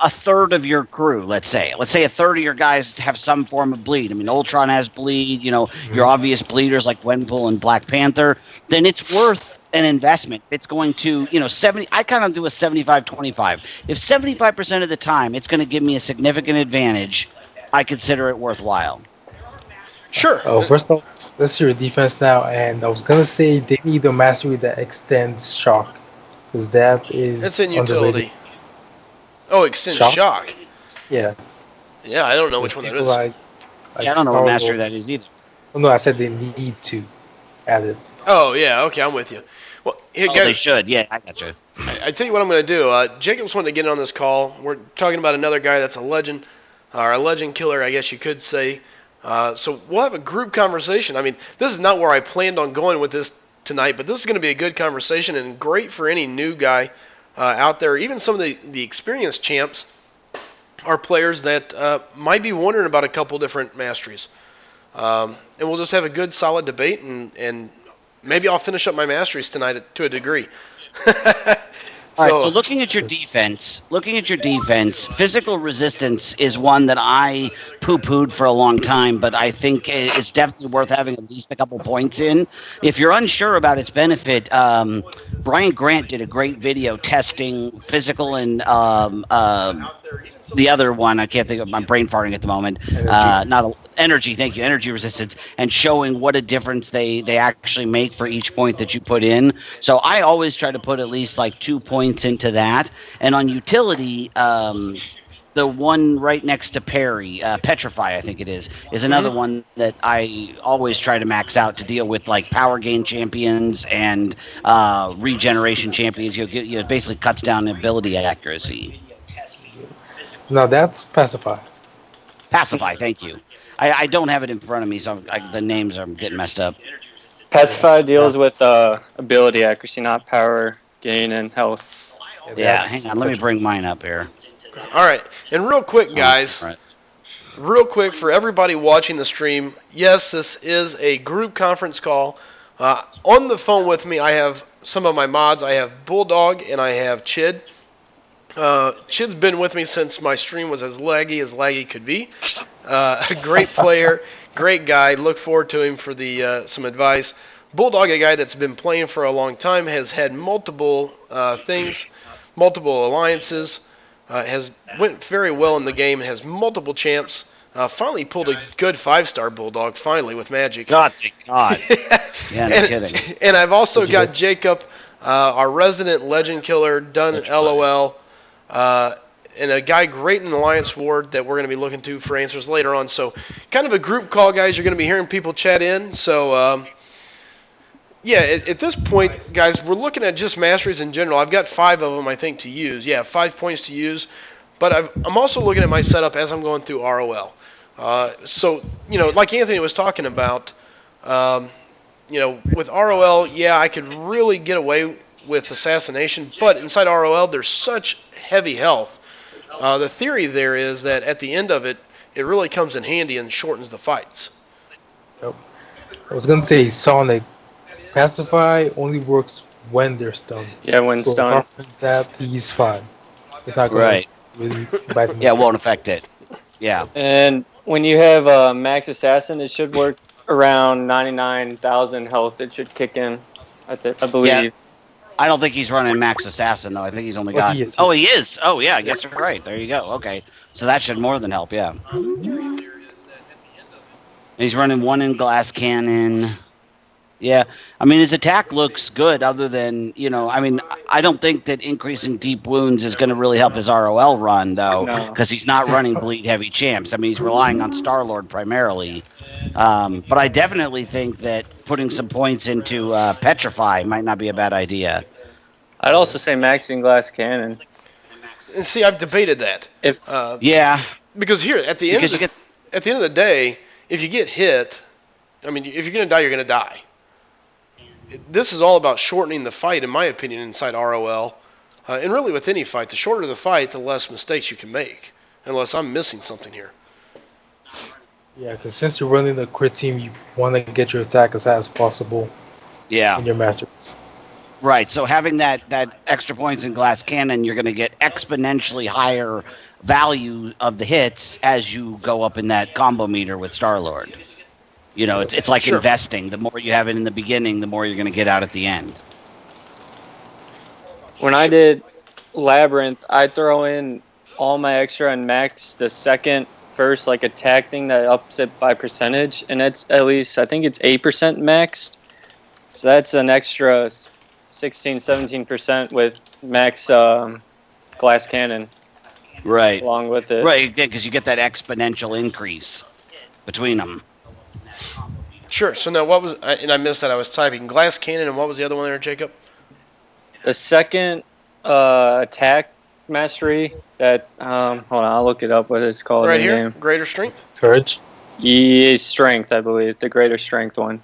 a third of your crew, let's say a third of your guys have some form of bleed. I mean, Ultron has bleed. Your Mhm. obvious bleeders like Gwenpool and Black Panther. Then it's worth an investment. It's going to, 70. I kind of do a 75-25. If 75% of the time it's going to give me a significant advantage, I consider it worthwhile. sure. First off, let's see your defense now. And I was gonna say they need a mastery that extends shock. because that It's is in underrated. utility. Oh, extend Shock. shock. Yeah, Yeah, I don't know because which one that people is. Yeah, like I don't know what Star mastery Lord. that is either. Oh no, I said they need to add it. Oh yeah, okay, I'm with you. Well, hey Oh, they guys, should. Yeah, I got you. I tell you what I'm going to do. Jacob's wanted to get in on this call. We're talking about another guy that's a legend, or a legend killer, I guess you could say. So we'll have a group conversation. I mean, this is not where I planned on going with this tonight, but this is going to be a good conversation and great for any new guy out there. Even some of the experienced champs are players that might be wondering about a couple different masteries. And we'll just have a good, solid debate, and maybe I'll finish up my masteries tonight to a degree. All right, so So, looking at your defense, physical resistance is one that I poo-pooed for a long time, but I think it's definitely worth having at least a couple points in. If you're unsure about its benefit, Brian Grant did a great video testing physical and the other one. I can't think of. I'm brain farting at the moment. Energy. Not a, energy. Thank you. Energy resistance, and showing what a difference they actually make for each point that you put in. So I always try to put at least like 2 points into that. And on utility, the one right next to parry, petrify, I think it is another one that I always try to max out to deal with like power gain champions and regeneration champions. It basically cuts down ability accuracy. Now that's pacify. Pacify, thank you. I don't have it in front of me, so the names are getting messed up. Pacify deals with ability accuracy, not power gain and health. Yeah, That's hang on. Let me bring mine up here. all right, and real quick, guys, Right. real quick for everybody watching the stream. Yes, this is a group conference call. On the phone with me, I have some of my mods. I have Bulldog and I have Chid. Chid's been with me since my stream was as laggy could be. A great player, great guy. Look forward to him for the some advice. Bulldog, a guy that's been playing for a long time, has had multiple things, multiple alliances, has went very well in the game, has multiple champs. Finally pulled a good 5-star Bulldog, finally, with Magic. God, thank God. Yeah, no kidding. And I've also got Jacob, our resident legend killer, done LOL. And a guy great in Alliance Ward that we're going to be looking to for answers later on. So kind of a group call, guys. You're going to be hearing people chat in. So, yeah, at this point, guys, we're looking at just masteries in general. I've got 5 of them, I think, to use. Yeah, 5 points to use. But I'm also looking at my setup as I'm going through ROL. So, like Anthony was talking about, with ROL, yeah, I could really get away with assassination. But inside ROL, there's such heavy health. The theory there is that at the end of it, it really comes in handy and shortens the fights. Yep. I was gonna say Sonic. Pacify only works when they're stunned. Yeah, when So stunned. apart from that, he's fine. It's not gonna Right. really bite him. Yeah, it won't affect it. Yeah. And when you have Max Assassin, it should work around 99,000 health. It should kick in, I believe. I don't think he's running Max Assassin, though. I think he's only got... He is. Oh, he is. Oh, yeah, I guess you're right. There you go. Okay. So that should more than help, yeah. He's running 1 in glass cannon. Yeah. I mean, his attack looks good other than, I don't think that increasing deep wounds is going to really help his ROL run, though, because he's not running bleed heavy champs. I mean, he's relying on Star-Lord primarily. But I definitely think that putting some points into Petrify might not be a bad idea. I'd also say maxing glass cannon. And see, I've debated that. Yeah. Because here, at the end of the day, if you get hit, I mean, if you're going to die, you're going to die. This is all about shortening the fight, in my opinion, inside ROL. And really with any fight, the shorter the fight, the less mistakes you can make. Unless I'm missing something here. Yeah, because since you're running a crit team, you want to get your attack as high as possible. Yeah. In your masters. Right. So having that extra points in glass cannon, you're going to get exponentially higher value of the hits as you go up in that combo meter with Star-Lord. It's like investing. The more you have it in the beginning, the more you're going to get out at the end. When I did Labyrinth, I throw in all my extra and max the first attack thing that ups it by percentage, and that's at least, I think it's 8% maxed. So that's an extra 16, 17% with max glass cannon Right. along with it. Right, because you get that exponential increase between them. Sure. So now what was, and I missed that. I was typing glass cannon, and what was the other one there, Jacob? The second attack mastery that hold on, I'll look it up what it's called Right in here, game. greater strength. Courage. Yeah, strength, I believe, the greater strength one.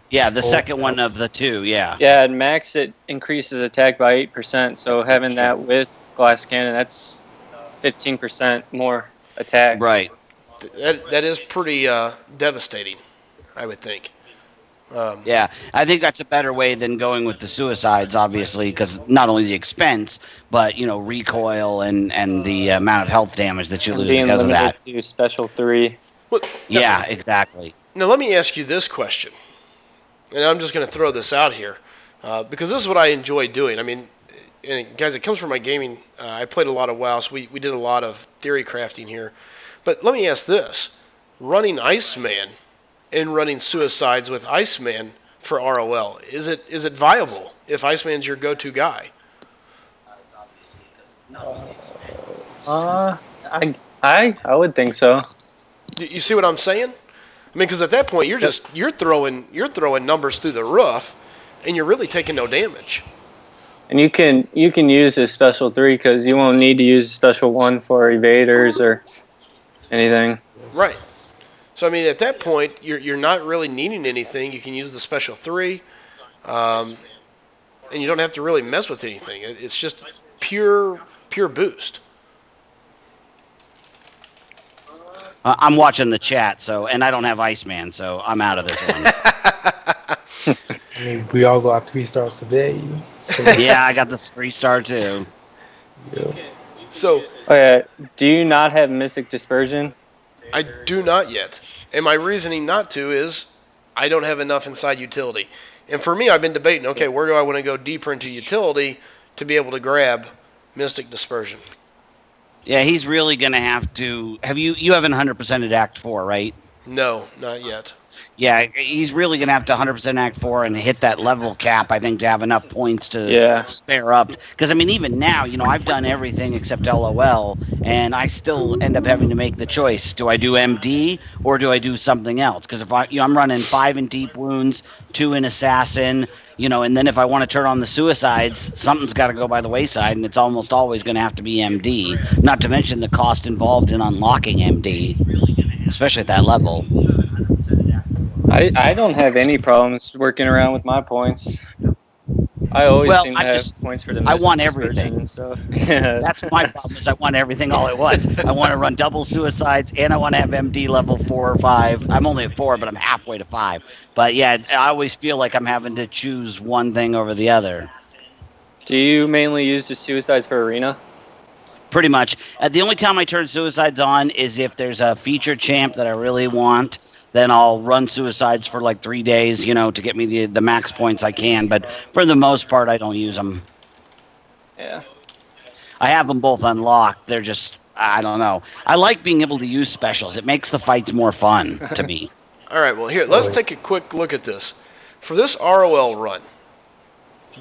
Yeah, the Oh, second one of the two, yeah. Yeah, and max it increases attack by 8%. So having that with glass cannon, that's 15% more attack. Right. That is pretty devastating, I would think. Yeah, I think that's a better way than going with the suicides, obviously, because not only the expense, but recoil and the amount of health damage that you And lose being because of limited that. to special 3. Well, Yeah, exactly. Now let me ask you this question, and I'm just going to throw this out here because this is what I enjoy doing. I mean, and guys, it comes from my gaming. I played a lot of WoW, so we did a lot of theory crafting here. But let me ask this: running Iceman and running suicides with Iceman for ROL, is it viable if Iceman's your go-to guy? I would think so. You see what I'm saying? I mean, because at that point you're throwing numbers through the roof, and you're really taking no damage. And you can use a special 3 because you won't need to use a special 1 for evaders or anything. Right. So I mean, at that point you're not really needing anything. You can use the special 3, and you don't have to really mess with anything. It's just pure boost. I'm watching the chat, and I don't have Iceman, so I'm out of this one. I mean, we all got 3 stars today. So, Yeah, I got this 3-star too. yeah. So Okay, do you not have Mystic Dispersion? I do not yet. And my reasoning not to is I don't have enough inside utility. And for me, I've been debating, okay, where do I want to go deeper into utility to be able to grab Mystic Dispersion? Yeah, he's really going to have to... You haven't 100%ed Act 4, right? No, not yet. Yeah, he's really going to have to 100% Act 4 and hit that level cap, I think, to have enough points to spare up. Because, I mean, even now, I've done everything except LOL, and I still end up having to make the choice. Do I do MD, or do I do something else? Because if I'm running 5 in Deep Wounds, 2 in Assassin, and then if I want to turn on the suicides, something's got to go by the wayside, and it's almost always going to have to be MD. Not to mention the cost involved in unlocking MD, especially at that level. I don't have any problems working around with my points. I always seem to have points for the I Mystic want Dispersion everything and stuff. That's my problem. Is I want everything all at once. I want to run double suicides, and I want to have MD level 4 or 5. I'm only at 4, but I'm halfway to 5. But yeah, I always feel like I'm having to choose one thing over the other. Do you mainly use the suicides for arena? Pretty much. The only time I turn suicides on is if there's a feature champ that I really want. Then I'll run suicides for like 3 days, to get me the max points I can. But for the most part, I don't use them. Yeah. I have them both unlocked. They're just, I don't know. I like being able to use specials. It makes the fights more fun to me. All right, well, here, let's take a quick look at this. For this ROL run,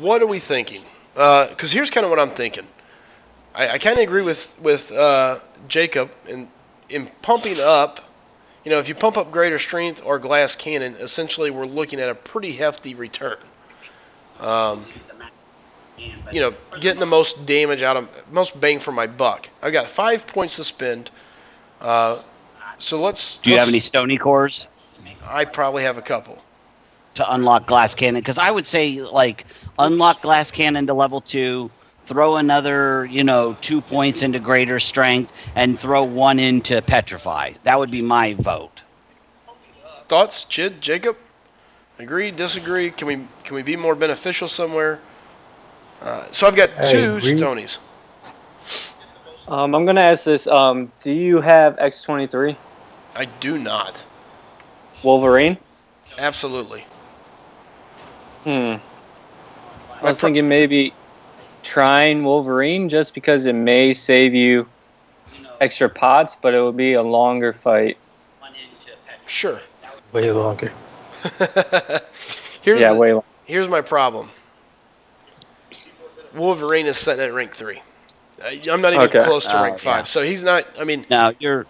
what are we thinking? Because here's kind of what I'm thinking. I kind of agree with Jacob in pumping up. If you pump up greater strength or glass cannon, essentially we're looking at a pretty hefty return. Getting the most damage most bang for my buck. I've got 5 points to spend. So let's. Do you have any Stony Cores? I probably have a couple. To unlock glass cannon, because I would say unlock glass cannon to level 2. Throw another, 2 points into greater strength, and throw 1 into petrify. That would be my vote. Thoughts, Chid, Jacob? Agree, disagree? Can we be more beneficial somewhere? So I've got 2 Stonies. I'm gonna ask this. Do you have X-23? I do not. Wolverine? Absolutely. I was thinking maybe trying Wolverine just because it may save you extra pots, but it would be a longer fight. Sure. Way longer. Here's way longer. Here's my problem. Wolverine is sitting at rank 3. I'm not even Okay. close to rank 5. Yeah. So he's not. I mean, No, you're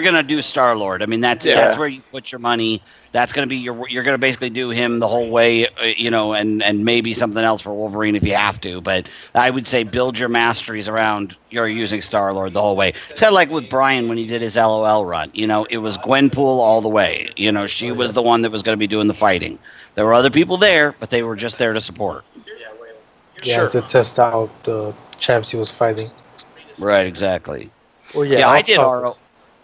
gonna do Star Lord. I mean, that's Yeah. where you put your money. That's gonna be you're gonna basically do him the whole way, and maybe something else for Wolverine if you have to. But I would say build your masteries around you're using Star Lord the whole way. It's kind of like with Brian when he did his LOL run. It was Gwenpool all the way. She was the one that was gonna be doing the fighting. There were other people there, but they were just there to support. Yeah, Sure. to test out the champs he was fighting. Right, exactly. Oh Yeah, I off did topic.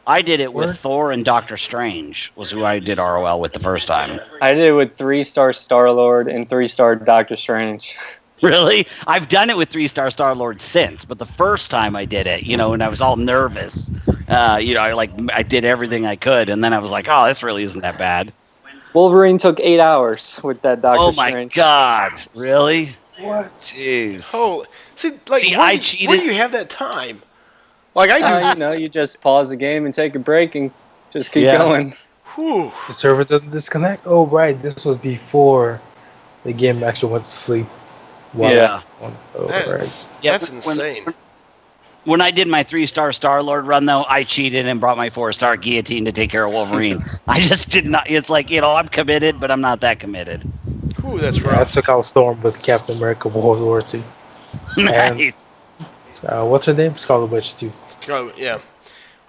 I did it with Word? Thor and Doctor Strange was who I did ROL with the first time. I did it with 3-star Star-Lord and 3-star Doctor Strange. Really? I've done it with 3-star Star-Lord since, but the first time I did it, and I was all nervous. I did everything I could, and then I was like, oh, this really isn't that bad. Wolverine took 8 hours with that Doctor Oh my Strange. God. Really? What? Jeez. oh, see, See, where I do cheated. you have that time? Like I do. You just pause the game and take a break and just keep Yeah. going. Whew. The server doesn't disconnect? Oh, right. This was before the game actually went to sleep. Yeah. Oh, That's right. Yeah, that's when- insane. When I did my 3-star Star-Lord run, though, I cheated and brought my 4-star Guillotine to take care of Wolverine. I just did not. It's like, I'm committed, but I'm not that committed. Whew, that's Yeah, I rough. took out Storm with Captain America World War II. Nice. What's her name? Scarlet Witch, too. Yeah.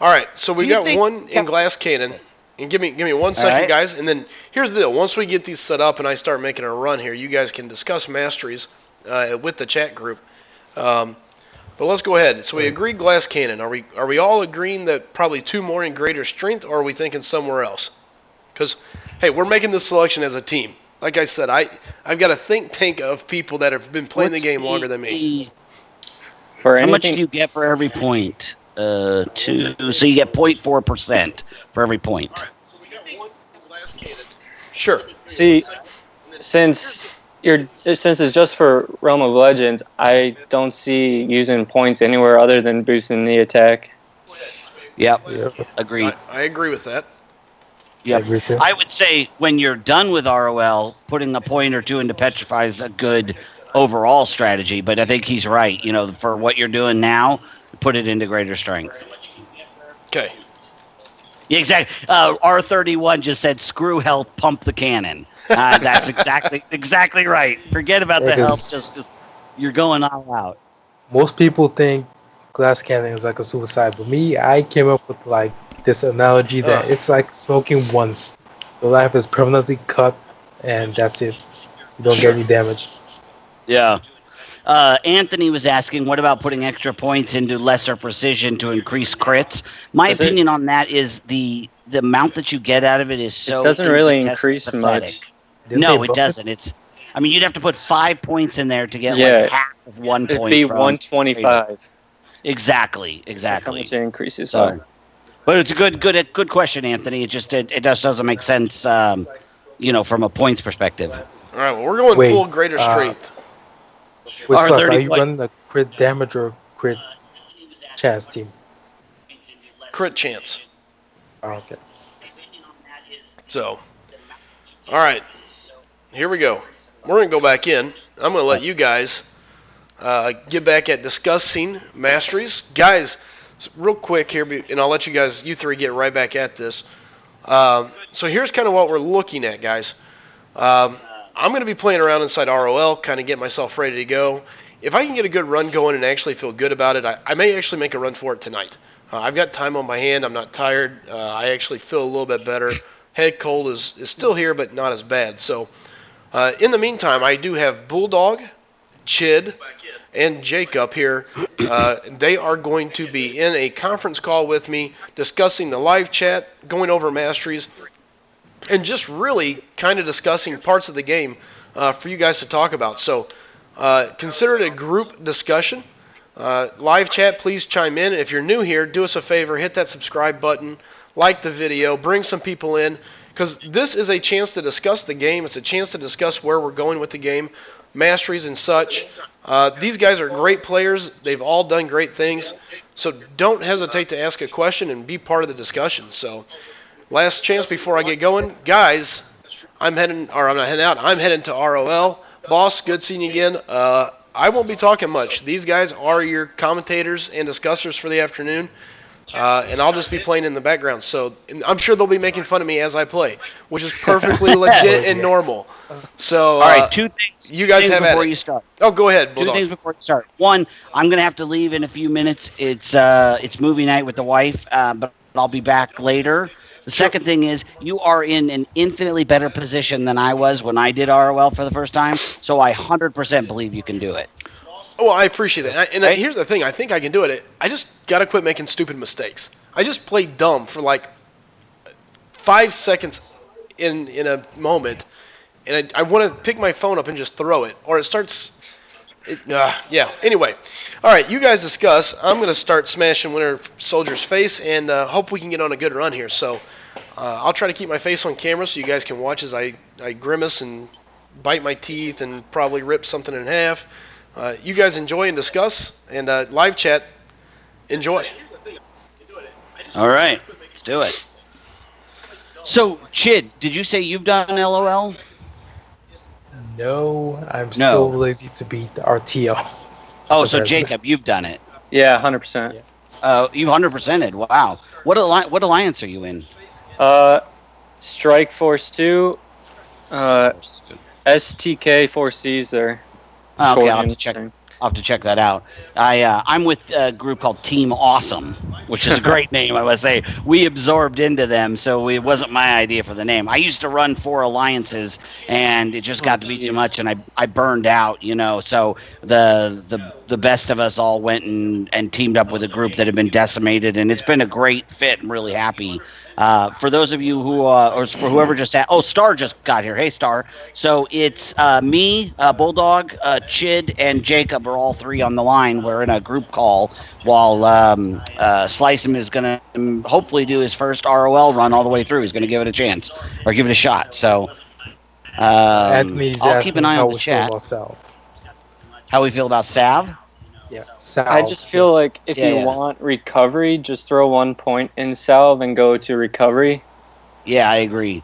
All right. So we Do you got think- one in glass cannon. And give me 1 second, right. guys. And then here's the deal. Once we get these set up and I start making a run here, you guys can discuss masteries with the chat group. But let's go ahead. So we agreed glass cannon. Are we all agreeing that probably 2 more in greater strength, or are we thinking somewhere else? Because hey, we're making this selection as a team. Like I said, I've got a think tank of people that have been playing the game longer than me. For How much anything, do you get for every point? 2. So you get 0.4% for every point. Sure. see, since it's just for Realm of Legends, I don't see using points anywhere other than boosting the attack. Yep. Yep. Agreed. I agree with that. I Yep. agree, too. I would say when you're done with ROL, putting a point or two into Petrify is a good overall strategy. But I think he's right. For what you're doing now, put it into greater strength. Okay. Yeah, exactly. R31 just said, "Screw health, pump the cannon." That's exactly right. Forget about Yeah, the health. 'cause- Just you're going all out. Most people think glass cannon is like a suicide, but me, I came up with like this analogy that it's like smoking once. Your life is permanently cut, and that's it. You don't get any damage. Yeah. Anthony was asking, what about putting extra points into lesser precision to increase crits? My Does it- opinion on that is the amount that you get out of it is so. It doesn't really infinitesimally increase pathetic. much. Didn't No, they it buff doesn't. You'd have to put 5 points in there to get Yeah. like half of 1 It'd point. be from 125. Exactly. That's how much it increases by. So, but it's a good question, Anthony. It just doesn't make sense, from a points perspective. All right. Well, we're going Wait, full greater strength. Wait, Are Flush, 30 are you point- running a crit damage or crit chance team? Crit chance. Oh, okay. So, all right. Here we go. We're going to go back in. I'm going to let you guys get back at discussing masteries. Guys, real quick here, and I'll let you 3 get right back at this. So here's kind of what we're looking at, guys. I'm going to be playing around inside ROL, kind of get myself ready to go. If I can get a good run going and actually feel good about it, I may actually make a run for it tonight. I've got time on my hand. I'm not tired. I actually feel a little bit better. Head cold is still here, but not as bad. So in the meantime, I do have Bulldog, Chid, and Jacob here. They are going to be in a conference call with me discussing the live chat, going over masteries, and just really kind of discussing parts of the game for you guys to talk about. So consider it a group discussion. Live chat, please chime in. If you're new here, do us a favor, hit that subscribe button, like the video, bring some people in, because this is a chance to discuss the game. It's a chance to discuss where we're going with the game, masteries and such. These guys are great players. They've all done great things. So don't hesitate to ask a question and be part of the discussion. So last chance before I get going. Guys, I'm not heading out. I'm heading to ROL. Boss, good seeing you again. I won't be talking much. These guys are your commentators and discussers for the afternoon, and I'll just be playing in the background. So I'm sure they'll be making fun of me as I play, which is perfectly legit and normal. So All right, two things. you guys have at before it. you start. Oh, go ahead, Two Bulldog. things before you start. One, I'm gonna have to leave in a few minutes. It's movie night with the wife, but I'll be back later. The second thing is you are in an infinitely better position than I was when I did ROL for the first time. So I 100% believe you can do it. Well, I appreciate that. And here's the thing. I think I can do it. I just got to quit making stupid mistakes. I just play dumb for like 5 seconds in a moment, and I want to pick my phone up and just throw it. Or it starts... yeah. Anyway. All right, you guys discuss. I'm going to start smashing Winter Soldier's face and hope we can get on a good run here. So I'll try to keep my face on camera so you guys can watch as I grimace and bite my teeth and probably rip something in half. You guys enjoy and discuss, and live chat, enjoy. All right, let's do it. So, Chid, did you say you've done LOL? No, I'm still lazy to beat the RTO. Oh, so Jacob, you've done it. Yeah, 100%. You 100%ed. Wow. What alliance are you in? Strike Force 2, STK 4Cs there. Oh, okay, I'll have to check that out. I'm with a group called Team Awesome, which is a great name, I must say. We absorbed into them, so it wasn't my idea for the name. I used to run 4 alliances, and it just got to be too much, and I burned out, So the best of us all went and teamed up with a group that had been decimated, and it's been a great fit. I'm really happy. For those of you who, or for whoever just had, Star just got here. Hey, Star. So it's me, Bulldog, Chid, and Jacob are all 3 on the line. We're in a group call while Slice'em is going to hopefully do his first ROL run all the way through. He's going to give it a chance or give it a shot. So I'll keep an eye on the chat. How we feel about Sav? Yeah, salve. I just feel like if you want recovery, just throw 1 point in salve and go to recovery. Yeah, I agree.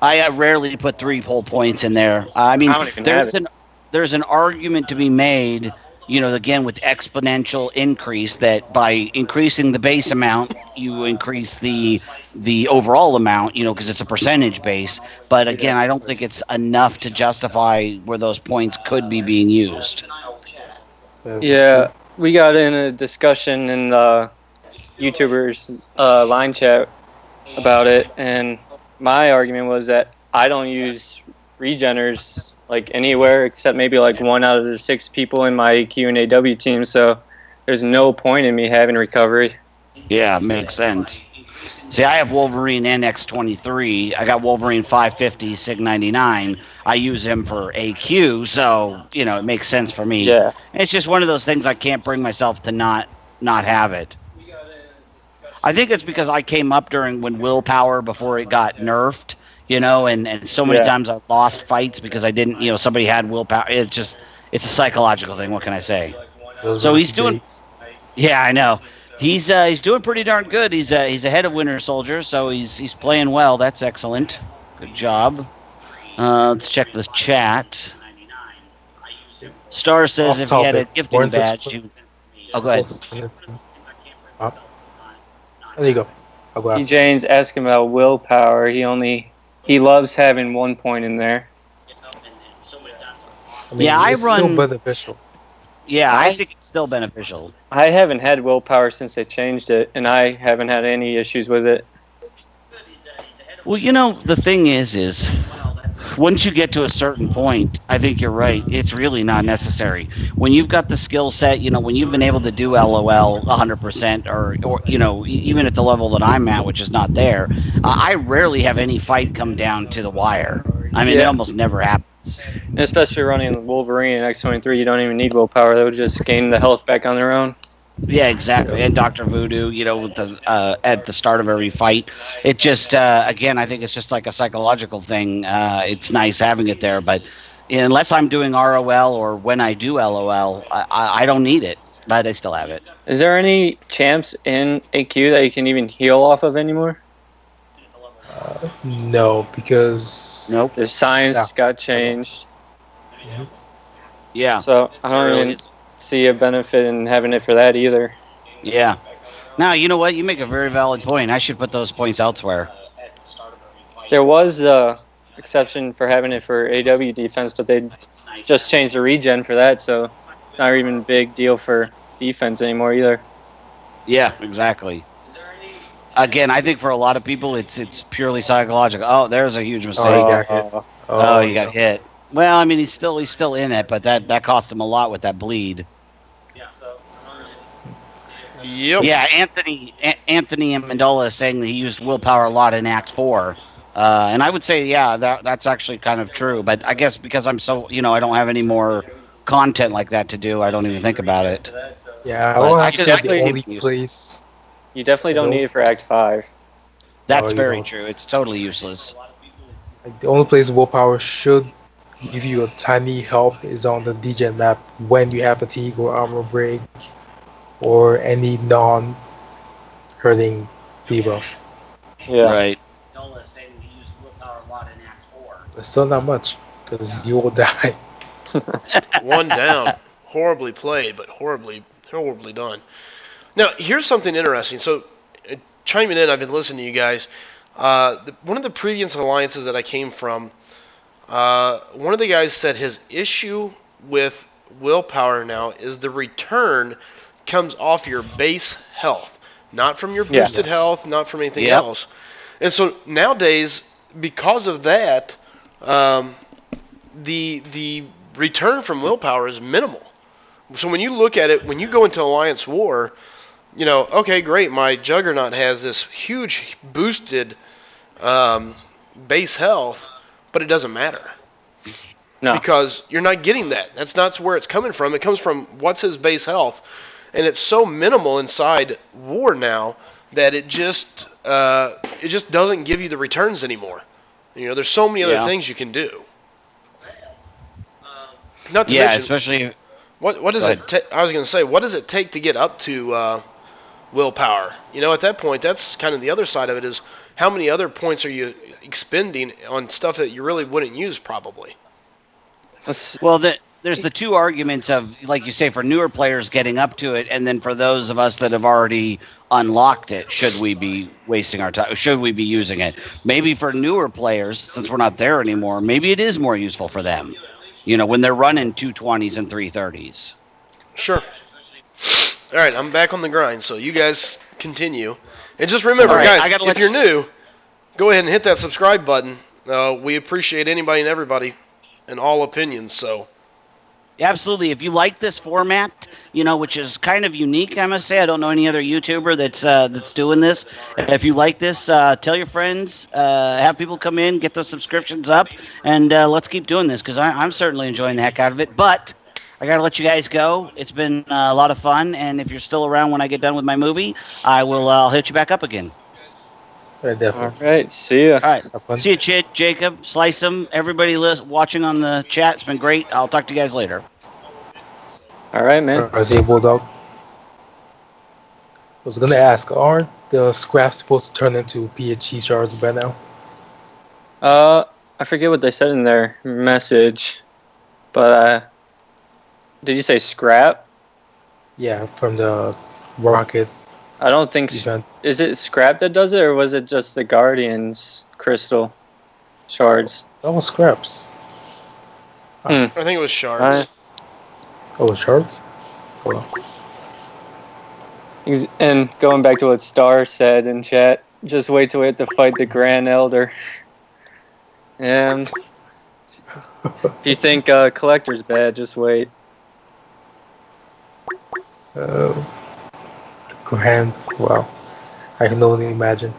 I rarely put 3 whole points in there. I mean, there's an argument to be made, again with exponential increase, that by increasing the base amount, you increase the overall amount, because it's a percentage base. But again, I don't think it's enough to justify where those points could be being used. Yeah, we got in a discussion in the YouTubers line chat about it, and my argument was that I don't use regeners like anywhere except maybe like 1 out of the 6 people in my AQ and AW team, so there's no point in me having recovery. Yeah, makes sense. See, I have Wolverine NX23. I got Wolverine 550, Sig 99. I use him for AQ, so, it makes sense for me. Yeah. It's just one of those things I can't bring myself to not have it. I think it's because I came up when willpower, before it got nerfed, and so many times I lost fights because I didn't, somebody had willpower. It's a psychological thing. What can I say? So he's doing... Yeah, I know. He's doing pretty darn good. He's ahead of Winter Soldier, so he's playing well. That's excellent. Good job. Let's check the chat. Star says if he had a gifting badge, go ahead. There you go. I'll go out. Jane's asking about willpower. He loves having 1 point in there. I run. Still beneficial. Yeah, I think it's still beneficial. I haven't had willpower since they changed it, and I haven't had any issues with it. Well, the thing is once you get to a certain point, I think you're right. It's really not necessary. When you've got the skill set, when you've been able to do LOL 100%, or even at the level that I'm at, which is not there, I rarely have any fight come down to the wire. I mean, it almost never happens. And especially running Wolverine and X23, you don't even need willpower. They'll just gain the health back on their own. Yeah, exactly. And Dr. Voodoo, with at the start of every fight. It just, again, I think it's just like a psychological thing. It's nice having it there, but unless I'm doing ROL or when I do LOL, I don't need it, but I still have it. Is there any champs in AQ that you can even heal off of anymore? No, because... Nope. The science got changed. Mm-hmm. Yeah. So I don't Really even is. see a benefit in having it for that either. Yeah. Now, you know what? You make a very valid point. I should put those points elsewhere. There was a exception for having it for AW defense, but they just changed the regen for that, so it's not even a big deal for defense anymore either. Yeah, exactly. Again, I think for a lot of people, it's purely psychological. Oh, there's a huge Oh, he mistake. got hit. Uh, Oh, Oh, he got hit. Well, I mean, he's still in it, but that cost him a lot with that bleed. Yep. Yeah, Anthony Amendola is saying that he used willpower a lot in Act 4. And I would say, yeah, that's actually kind of true. But I guess because I'm so, I don't have any more content like that to do, I don't even think about it. yeah. I But will I have to could, say I the could see only it used. place. you definitely don't need it for Act 5. No, That's you very don't. true. It's totally useless. Like, the only place willpower should give you a tiny help is on the DGen map when you have fatigue or armor break or any non-hurting debuff. Yeah. Right. But still not much because you will die. One down. Horribly played, but horribly done. Now, here's something interesting. So, chiming in, I've been listening to you guys. One of the previous alliances that I came from, one of the guys said his issue with willpower now is the return comes off your base health, not from your Yeah. boosted Yes. health, not from anything Yep. else. And so nowadays, because of that, um, the return from willpower is minimal. So when you look at it, when you go into Alliance War, okay, great, my Juggernaut has this huge boosted um, base health, but it doesn't matter No. because you're not getting that. That's not where it's coming from. It comes from what's his base health, and it's so minimal inside War now that it just doesn't give you the returns anymore. There's so many other Yeah. things you can do. Not to Yeah, mention, especially. what does Go it? I was going to say, what does it take to get up to willpower? At that point, that's kind of the other side of it. Is how many other points are you expending on stuff that you really wouldn't use probably? Well, there's the two arguments of, like you say, for newer players getting up to it, and then for those of us that have already unlocked it, should we be wasting our time? Should we be using it? Maybe for newer players, since we're not there anymore, maybe it is more useful for them. When they're running 220s and 330s. Sure. All right, I'm back on the grind, so you guys continue. And just remember, All right, I guys, gotta if let you're new, go ahead and hit that subscribe button. We appreciate anybody and everybody and all opinions. So, Absolutely. If you like this format, which is kind of unique, I must say. I don't know any other YouTuber that's doing this. If you like this, tell your friends, have people come in, get those subscriptions up, and let's keep doing this because I'm certainly enjoying the heck out of it. But I got to let you guys go. It's been a lot of fun, and if you're still around when I get done with my movie, I'll hit you back up again. Yeah, All definitely. right. See ya. All right. Have fun. See you, Chid, Jacob, Slice 'em, everybody watching on the chat. It's been great. I'll talk to you guys later. All right, man. RZ Bulldog. I was gonna ask, aren't the scraps supposed to turn into PhD shards by now? I forget what they said in their message, but did you say scrap? Yeah, from the rocket I don't think. event. Is it scrap that does it, or was it just the Guardian's crystal shards? That was scraps. I think it was shards. Oh, shards? Hold on. And going back to what Star said in chat, just wait till we have to fight the Grand Elder. And if you think Collector's bad, just wait. The grand. Wow. I can only imagine.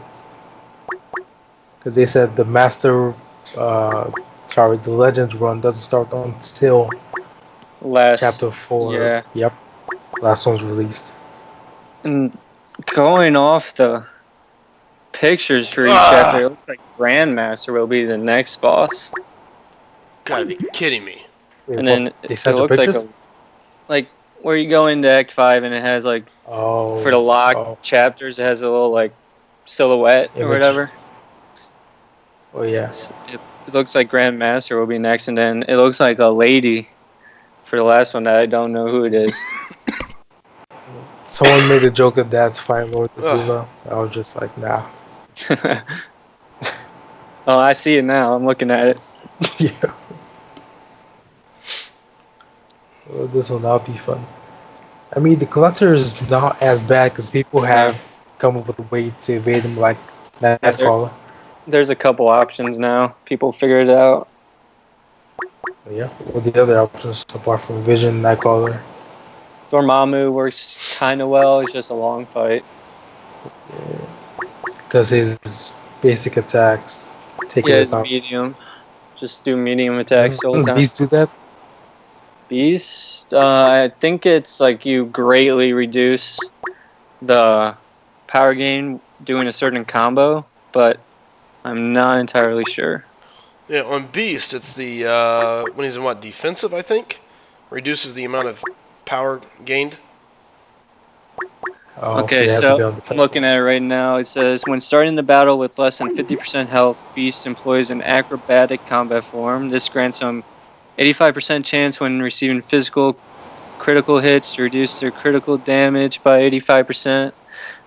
Because they said the master. The Legends run doesn't start until Last chapter 4. yeah. Yep. Last one's released. And going off the pictures for each chapter, it looks like Grandmaster will be the next boss. Gotta be kidding me. Wait, And what? then They it sent the looks pictures? like where you go into Act 5 and it has like Oh. for the locked Oh, chapters, it has a little like silhouette or Image. whatever. oh yes. It looks like Grandmaster will be next, and then it looks like a lady for the last one that I don't know who it is. Someone made a joke of that's Fire Lord Ugh. Azula. I was just like, nah. Oh, I see it now. I'm looking at it. Yeah. Well, this will not be fun. I mean, the collector is not as bad because people have come up with a way to evade him, like Nightcaller. There's a couple options now. People figured it out. Yeah. What the other options apart from Vision, Nightcaller? Dormammu works kind of well. It's just a long fight. Because his basic attacks take Yeah, it it's out. medium. Just do medium attacks all the Doesn't time. Beast do that? Beast, I think it's like you greatly reduce the power gain doing a certain combo, but I'm not entirely sure. Yeah, on Beast, it's the when he's in what, defensive, I think, reduces the amount of power gained. Oh, Okay, you have to be so on the I'm looking at it right now. It says, when starting the battle with less than 50% health, Beast employs an acrobatic combat form. This grants him 85% chance when receiving physical critical hits to reduce their critical damage by 85%.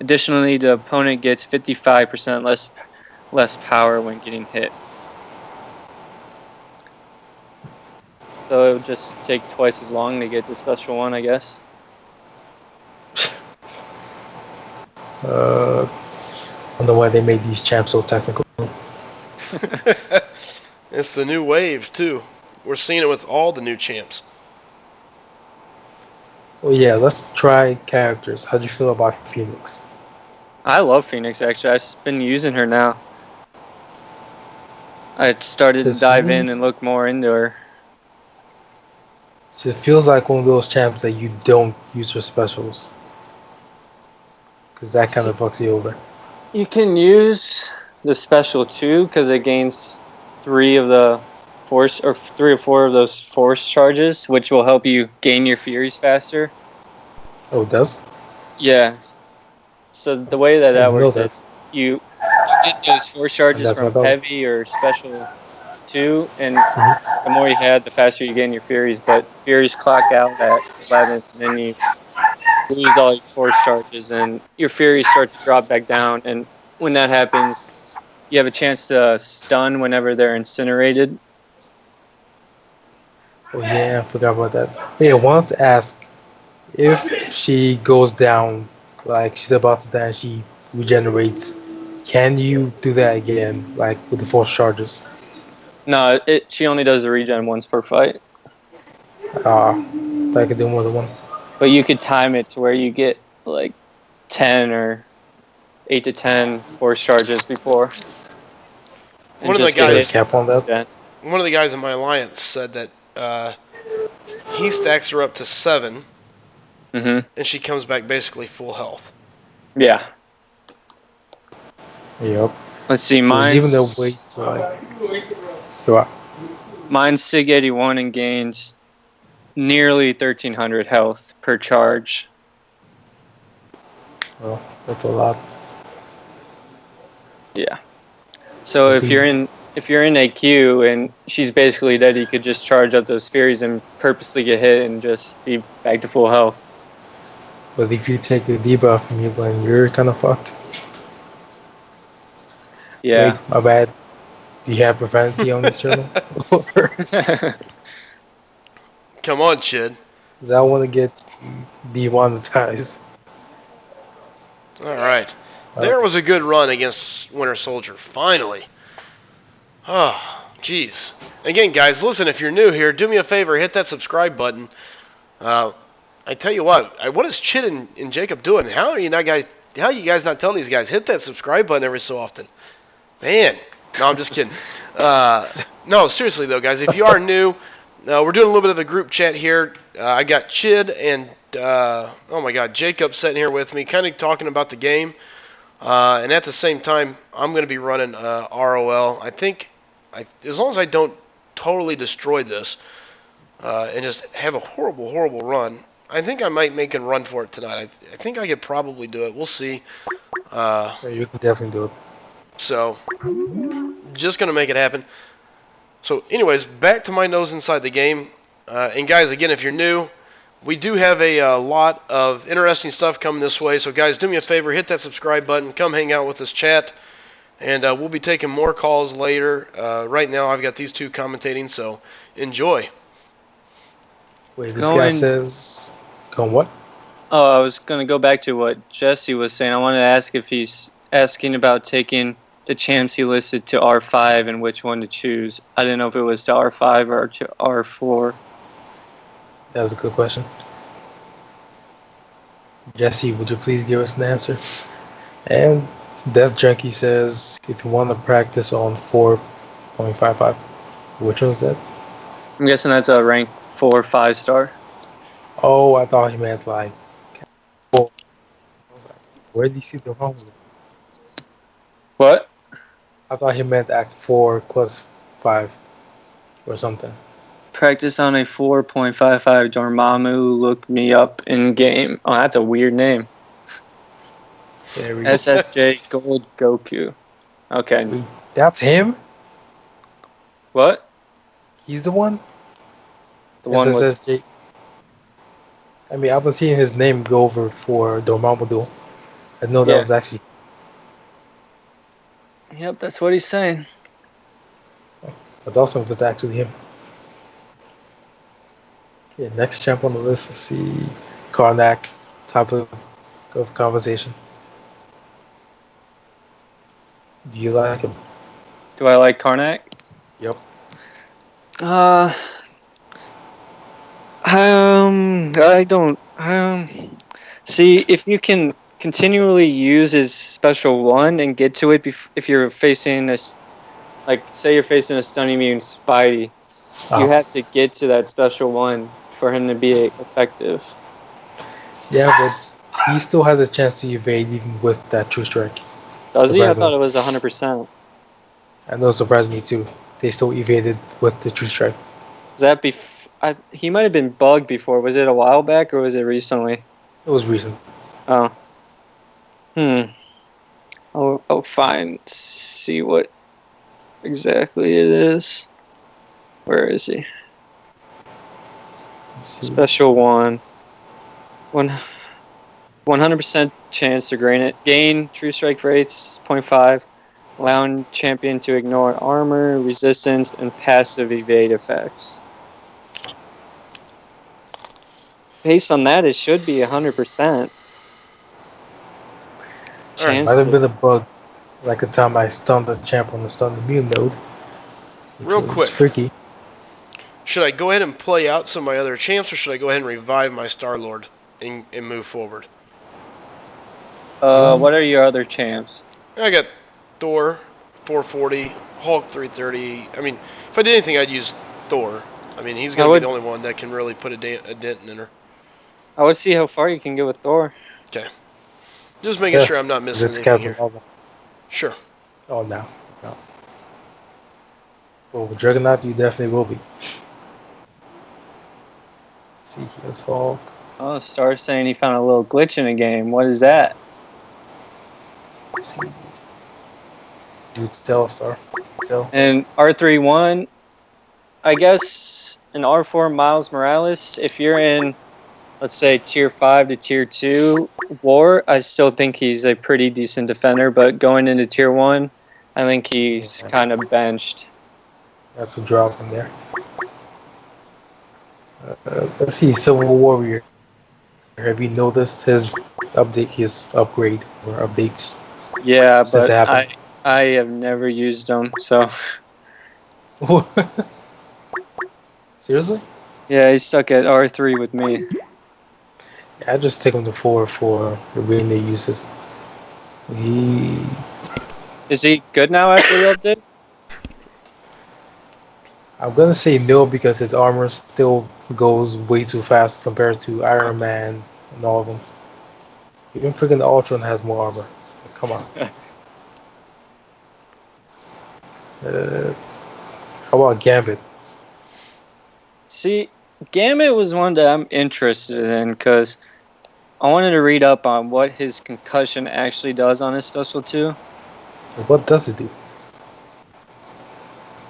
Additionally, the opponent gets 55% less power when getting hit. So it would just take twice as long to get the special one, I guess. I don't know why they made these champs so technical. It's the new wave too. We're seeing it with all the new champs. Well, yeah, let's try characters. How do you feel about Phoenix? I love Phoenix, actually. I've been using her now. I started to dive in and look more into her. She feels like one of those champs that you don't use her specials. Because that kind of fucks you over. You can use the special too, because it gains 3 or 4 of those force charges, which will help you gain your Furies faster. Oh, it does? Yeah. So the way that didn't know works that. is you get those force charges That's from what I thought. heavy or special 2, and the more you had, the faster you gain your Furies. But Furies clock out at 11, and then you lose all your force charges, and your Furies start to drop back down. And when that happens, you have a chance to stun whenever they're incinerated. Oh, yeah, I forgot about that. Hey, I wanted to ask if she goes down, like she's about to die and she regenerates, can you do that again, like with the force charges? No, she only does the regen once per fight. I could do more than one. But you could time it to where you get like 10 or 8 to 10 force charges before. One of the guys, cap on that. Yeah. one of the guys in my alliance said that he stacks her up to 7, and she comes back basically full health. Yeah. Yep. Let's see, Even the weight, so like, mine's Sig 81 and gains nearly 1,300 health per charge. well, that's a lot. Yeah. So if you're in a queue and she's basically dead, you could just charge up those Furies and purposely get hit and just be back to full health. But if you take the debuff from you, then you're kind of fucked. Yeah. Wait, my bad. Do you have profanity on this channel? Come on, Chid. Because I want to get demonetized. All right. There was a good run against Winter Soldier. Finally. Oh, jeez. Again, guys, listen, if you're new here, do me a favor, hit that subscribe button. I tell you what is Chid and Jacob doing? How are you guys not telling these guys, hit that subscribe button every so often? Man. No, I'm just kidding. No, seriously, though, guys, if you are new, we're doing a little bit of a group chat here. I got Chid and, oh my God, Jacob sitting here with me, kind of talking about the game. And at the same time, I'm going to be running RoL. I think, as long as I don't totally destroy this and just have a horrible, horrible run, I think I might make a run for it tonight. I think I could probably do it. We'll see. Yeah, you can definitely do it. So, just going to make it happen. So, anyways, back to my nose inside the game. And guys, again, if you're new, we do have a lot of interesting stuff coming this way. So guys, do me a favor, hit that subscribe button, come hang out with us, chat, and we'll be taking more calls later. Right now, I've got these two commentating, so enjoy. Wait, this guy Going. says, "Going what?" Oh, I was going to go back to what Jesse was saying. I wanted to ask if he's asking about taking the champs he listed to R5 and which one to choose. I didn't know if it was to R5 or to R4. That's a good question. Jesse, would you please give us an answer? And Death Junkie says, if you want to practice on 4.55, which one is that? I'm guessing that's a rank 4 5-star. Oh, I thought he meant like 4. Where did he see the wrong one? What? I thought he meant Act 4 plus 5 or something. Practice on a 4.55 Dormammu. Look me up in game. Oh, that's a weird name. There we go. SSJ Gold Goku. Okay. Wait, that's him? What? He's the one? The one with. SSJ. I mean, I've been seeing his name go over for Dormammu duel. I know that Yeah. was actually. Yep, that's what he's saying. But also if it's actually him. Okay, next champ on the list, let's see. Karnak, topic of conversation. Do you like him? Do I like Karnak? Yep. I don't. See, if you can continually use his special one and get to it, if you're facing a, like, say you're facing a stun immune Spidey, you have to get to that special one for him to be effective. Yeah, but he still has a chance to evade even with that true strike. Does he? I Surprisingly. thought it was 100%. I know it surprised me too. They still evaded with the true strike. Is that he might have been bugged before. Was it a while back or was it recently? It was recent. Oh. I'll see what exactly it is. Where is he? Let's see. Special one. 100% chance to gain true strike rates 0.5, allowing champion to ignore armor, resistance, and passive evade effects. Based on that, it should be 100%. It might have been a bug, like the time I stunned the champ on the stun immune node. Real quick. Freaky. Should I go ahead and play out some of my other champs, or should I go ahead and revive my Star-Lord and move forward? What are your other champs? I got Thor, 440, Hulk, 330. I mean, if I did anything, I'd use Thor. I mean, he's going to be the only one that can really put a dent in her. I would see how far you can get with Thor. Okay. Just making sure I'm not missing anything here. Sure. Oh, no. Well, with Juggernaut, you definitely will be. See, here's Hulk. Oh, Star's saying he found a little glitch in the game. What is that? See. You tell, Star. Tell. And R31, I guess in R4 Miles Morales, if you're in, let's say, Tier 5 to Tier 2 War, I still think he's a pretty decent defender, but going into Tier 1, I think he's kind of benched. That's a drop in there. Let's see, Civil Warrior. Have you noticed his upgrade or updates? Yeah, since but I have never used them, so. Seriously? Yeah, he's stuck at R3 with me. Yeah, I just take him to 4 for the arena uses. Is he good now after the update? I'm gonna say no because his armor still goes way too fast compared to Iron Man and all of them. Even freaking Ultron has more armor. Come on. How about Gambit? See, Gambit was one that I'm interested in because I wanted to read up on what his concussion actually does on his special 2. What does it do?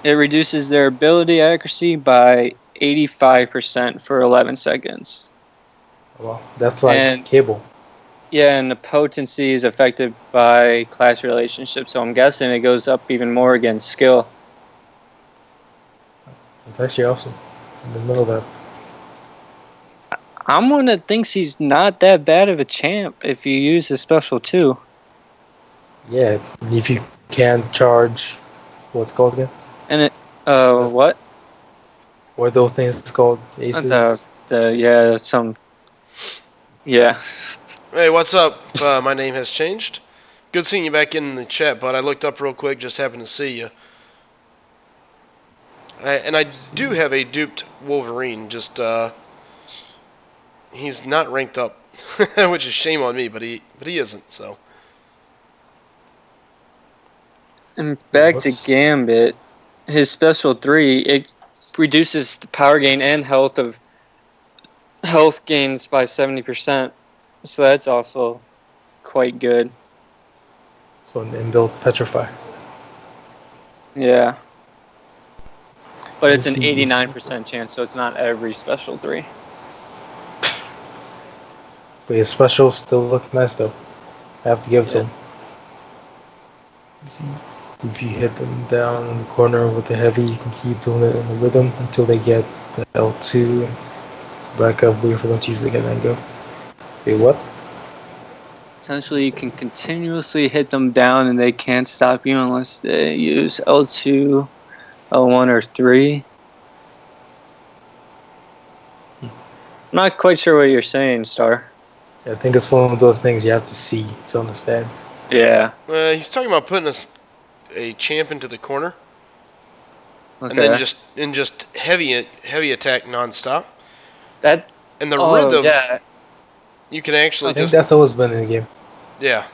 It reduces their ability accuracy by 85% for 11 seconds. Well, that's like And cable. yeah, and the potency is affected by class relationships, so I'm guessing it goes up even more against skill. It's actually awesome. In the middle of that. I'm one that thinks he's not that bad of a champ if you use his special too. Yeah, if you can charge, what's it called again? And it, The- what? What are those things called? The Aces? yeah. Hey, what's up? My name has changed. Good seeing you back in the chat, bud. I looked up real quick, just happened to see you. And I do have a duped Wolverine, just, he's not ranked up, which is shame on me, but he isn't, so. And back to What's Gambit, his special 3, it reduces the power gain and health gains by 70%. So that's also quite good. so an inbuilt petrify? Yeah. But it's Let's an see if- 89% chance, so it's not every special 3. But his specials still look nice though. I have to give it to Yeah. him. You see, if you hit them down in the corner with the heavy, you can keep doing it in the rhythm until they get the L2 and back up, wait for them to use it again and go. Wait, what? Essentially, you can continuously hit them down and they can't stop you unless they use L2, L1, or 3. I'm not quite sure what you're saying, Star. I think it's one of those things you have to see to understand. Yeah. He's talking about putting a champ into the corner, Okay. and then just heavy attack nonstop. that. And the Oh rhythm, yeah, you can actually I think just, that's always been in the game. yeah.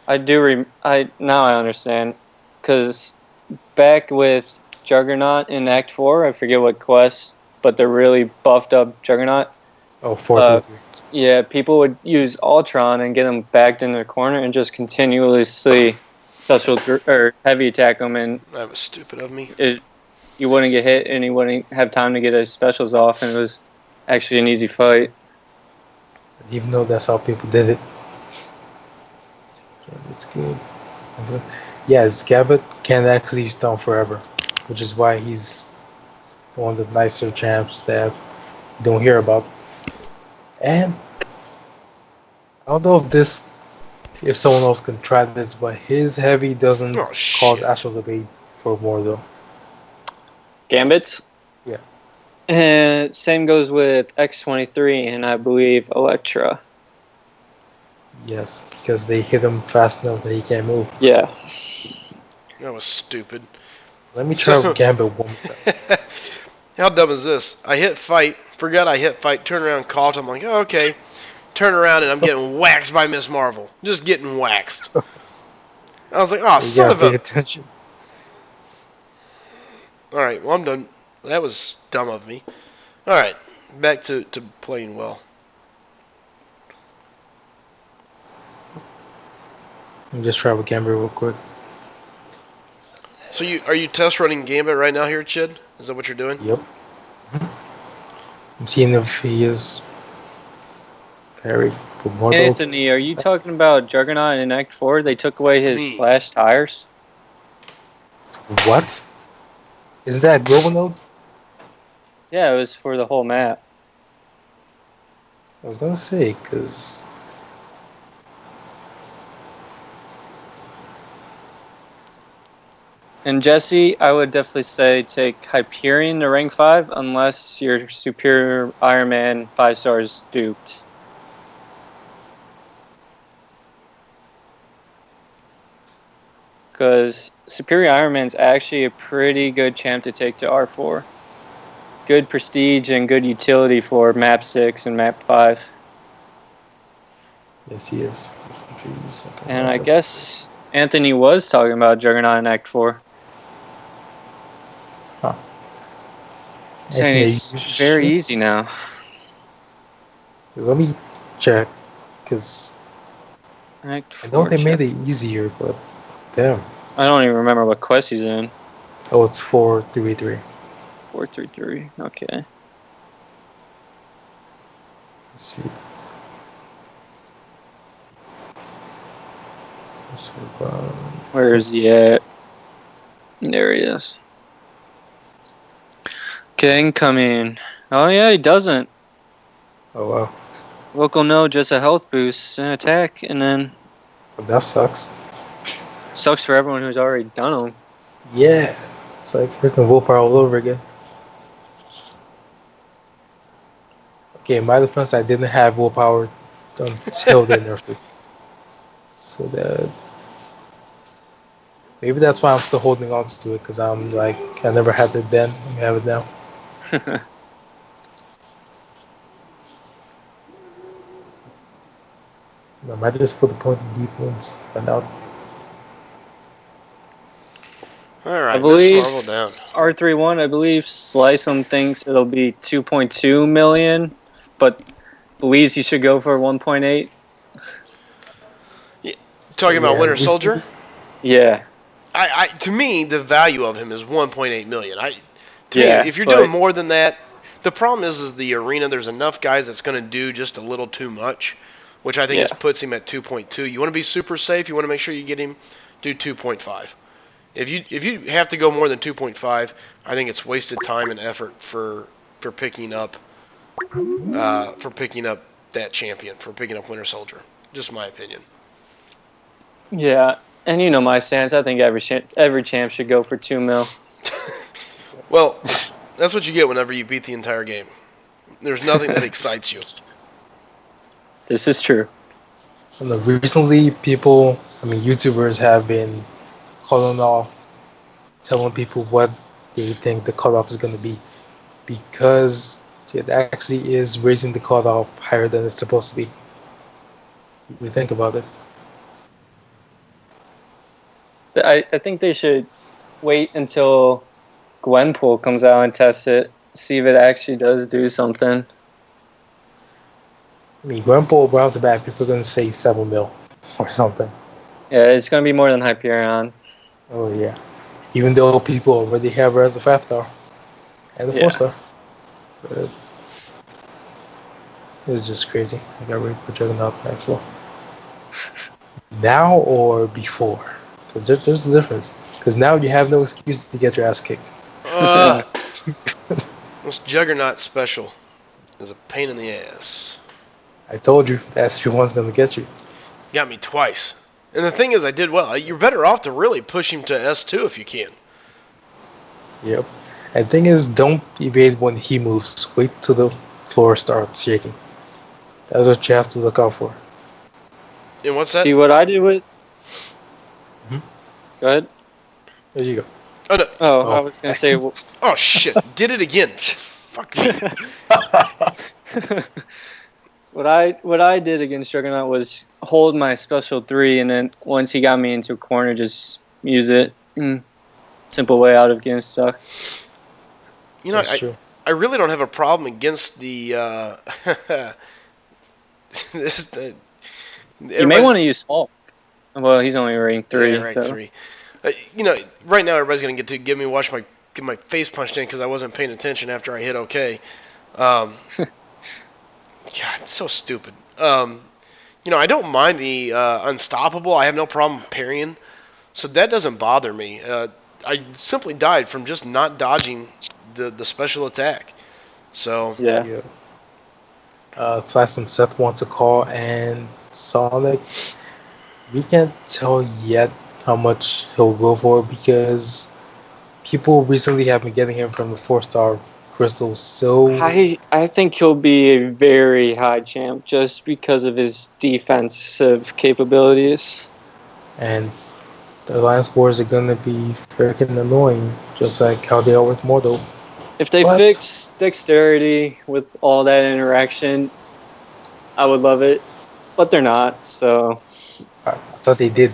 I do. Now I understand, because back with Juggernaut in Act 4, I forget what quest, but the really buffed up Juggernaut. Oh, 4-3-3. Yeah, people would use Ultron and get them backed in the corner and just continuously or heavy attack them, and That was stupid of me. you wouldn't get hit and you wouldn't have time to get his specials off, and it was actually an easy fight. Even though that's how people did it. It's good. Yes, Gambit can actually stun forever, which is why he's one of the nicer champs that you don't hear about. And I don't know if someone else can try this, but his heavy doesn't Oh, cause shit. astral evade for more though. Gambits? Yeah. And same goes with X-23 and I believe Electra. Yes, because they hit him fast enough that he can't move. Yeah. That was stupid. Let me try So- Gambit one more time. How dumb is this? I hit fight, forgot I hit fight, turn around, caught. I'm like, oh, okay. Turn around and I'm getting waxed by Miss Marvel. Just getting waxed. I was like, oh, You son gotta of pay a. attention. Alright, well, I'm done. That was dumb of me. Alright, back to playing well. Let me just try with Gambit real quick. So are you test running Gambit right now here, Chid? Is that what you're doing? Yep. I'm seeing if he is carried for more though. Anthony, are you talking about Juggernaut in Act 4? They took away his Me. slash tires? What? Isn't that global node? Yeah, it was for the whole map. I was gonna say, cause And Jesse, I would definitely say take Hyperion to rank 5 unless your superior Iron Man 5 stars duped. Because Superior Iron Man's actually a pretty good champ to take to R4. Good prestige and good utility for map 6 and map 5. yes, he is. And I guess Anthony was talking about Juggernaut in Act 4. Huh. Saying Anthony, it's you very sure? easy now. Let me check, cause Act I know 4 they check. made it easier, but damn. I don't even remember what quest he's in. Oh, it's 4-3-3. 4-3-3. Okay. Let's see. So, Where is he at? There he is. Okay, incoming. Oh yeah, he doesn't. oh wow, Local no, just a health boost and attack, and then that sucks. sucks for everyone who's already done them. Yeah, it's like freaking willpower all over again. Okay, in my defense, I didn't have willpower until they nerfed it. So that maybe that's why I'm still holding on to it, because I'm like, I never had it then. I have it now. I might just put the point in deep ones. Find out. All I right, Mr. believe Marvel down. R31. I believe Sliceum thinks it'll be 2.2 million, but believes he should go for 1.8. Talking about Yeah, Winter recently. Soldier. Yeah, To me, the value of him is 1.8 million. To me, yeah, if you're doing but more than that, the problem is the arena. There's enough guys that's going to do just a little too much, which I think yeah, puts him at 2.2. You want to be super safe. You want to make sure you get him. Do 2.5. If you have to go more than 2.5, I think it's wasted time and effort for picking up that champion, for picking up Winter Soldier. Just my opinion. yeah. And you know my stance. I think every champ should go for 2 mil. Well, that's what you get whenever you beat the entire game. There's nothing that excites you. This is true. And recently, people, YouTubers have been calling off, telling people what they think the cutoff is going to be, because it actually is raising the cutoff higher than it's supposed to be. We think about it. I think they should wait until Gwenpool comes out and test it, see if it actually does do something. Grandpa right off the bat, people are going to say 7 mil or something. Yeah, it's gonna be more than Hyperion. Oh, yeah. Even though people already have her as a 5-star and a Yeah. 4-star. But it's just crazy. I got ready for Juggernaut as well. Now or before? Because there's a difference. Because now you have no excuse to get your ass kicked. This Juggernaut special is a pain in the ass. I told you, the SP1's going to get you. Got me twice. And the thing is, I did well. You're better off to really push him to S2 if you can. Yep. And the thing is, don't evade when he moves. Wait till the floor starts shaking. That's what you have to look out for. And what's that? See what I did with. Mhm. Go ahead. There you go. Oh, no. Oh, I was gonna say. Oh, shit. Did it again. Fuck me. What I did against Juggernaut was hold my special 3, and then once he got me into a corner, just use it. Simple way out of getting stuck. You know, That's true. I really don't have a problem against the. You may want to use Hulk. Well, he's only rating 3. Yeah, right, so. 3. Right now everybody's gonna get me get my face punched in because I wasn't paying attention after I hit OK. God, it's so stupid. I don't mind the unstoppable. I have no problem parrying, so that doesn't bother me. I simply died from just not dodging the special attack. So Yeah. Slash some Seth wants a call, and Sonic, we can't tell yet how much he'll go for, because people recently have been getting him from the 4-star crystals. So I think he'll be a very high champ just because of his defensive capabilities. and the Alliance Wars are gonna be freaking annoying, just like how they are with Mortal. If they But- fix dexterity with all that interaction, I would love it. But they're not, so I thought they did.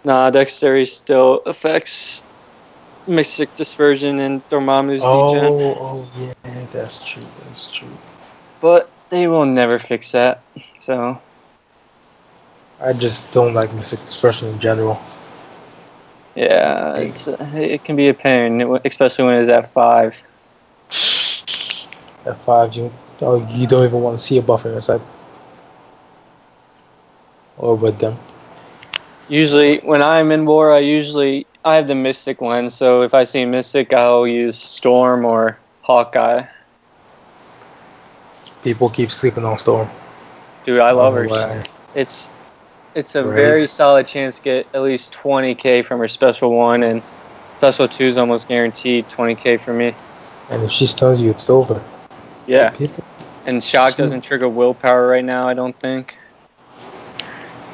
nah, dexterity still affects Mystic Dispersion and Dormammu's degen. Oh yeah, that's true. That's true. But they will never fix that. So I just don't like Mystic Dispersion in general. Yeah, it can be a pain, especially when it's at 5. At 5, you don't even want to see a buff on your side or with them. Usually, when I'm in war, I have the Mystic lens, so if I see Mystic, I'll use Storm or Hawkeye. People keep sleeping on Storm. Dude, I I love don't her. know why. It's a Right. very solid chance to get at least 20k from her special 1, and special 2 is almost guaranteed 20k for me. And if she stuns you, it's over. Yeah. People, And Shock doesn't trigger willpower right now, I don't think.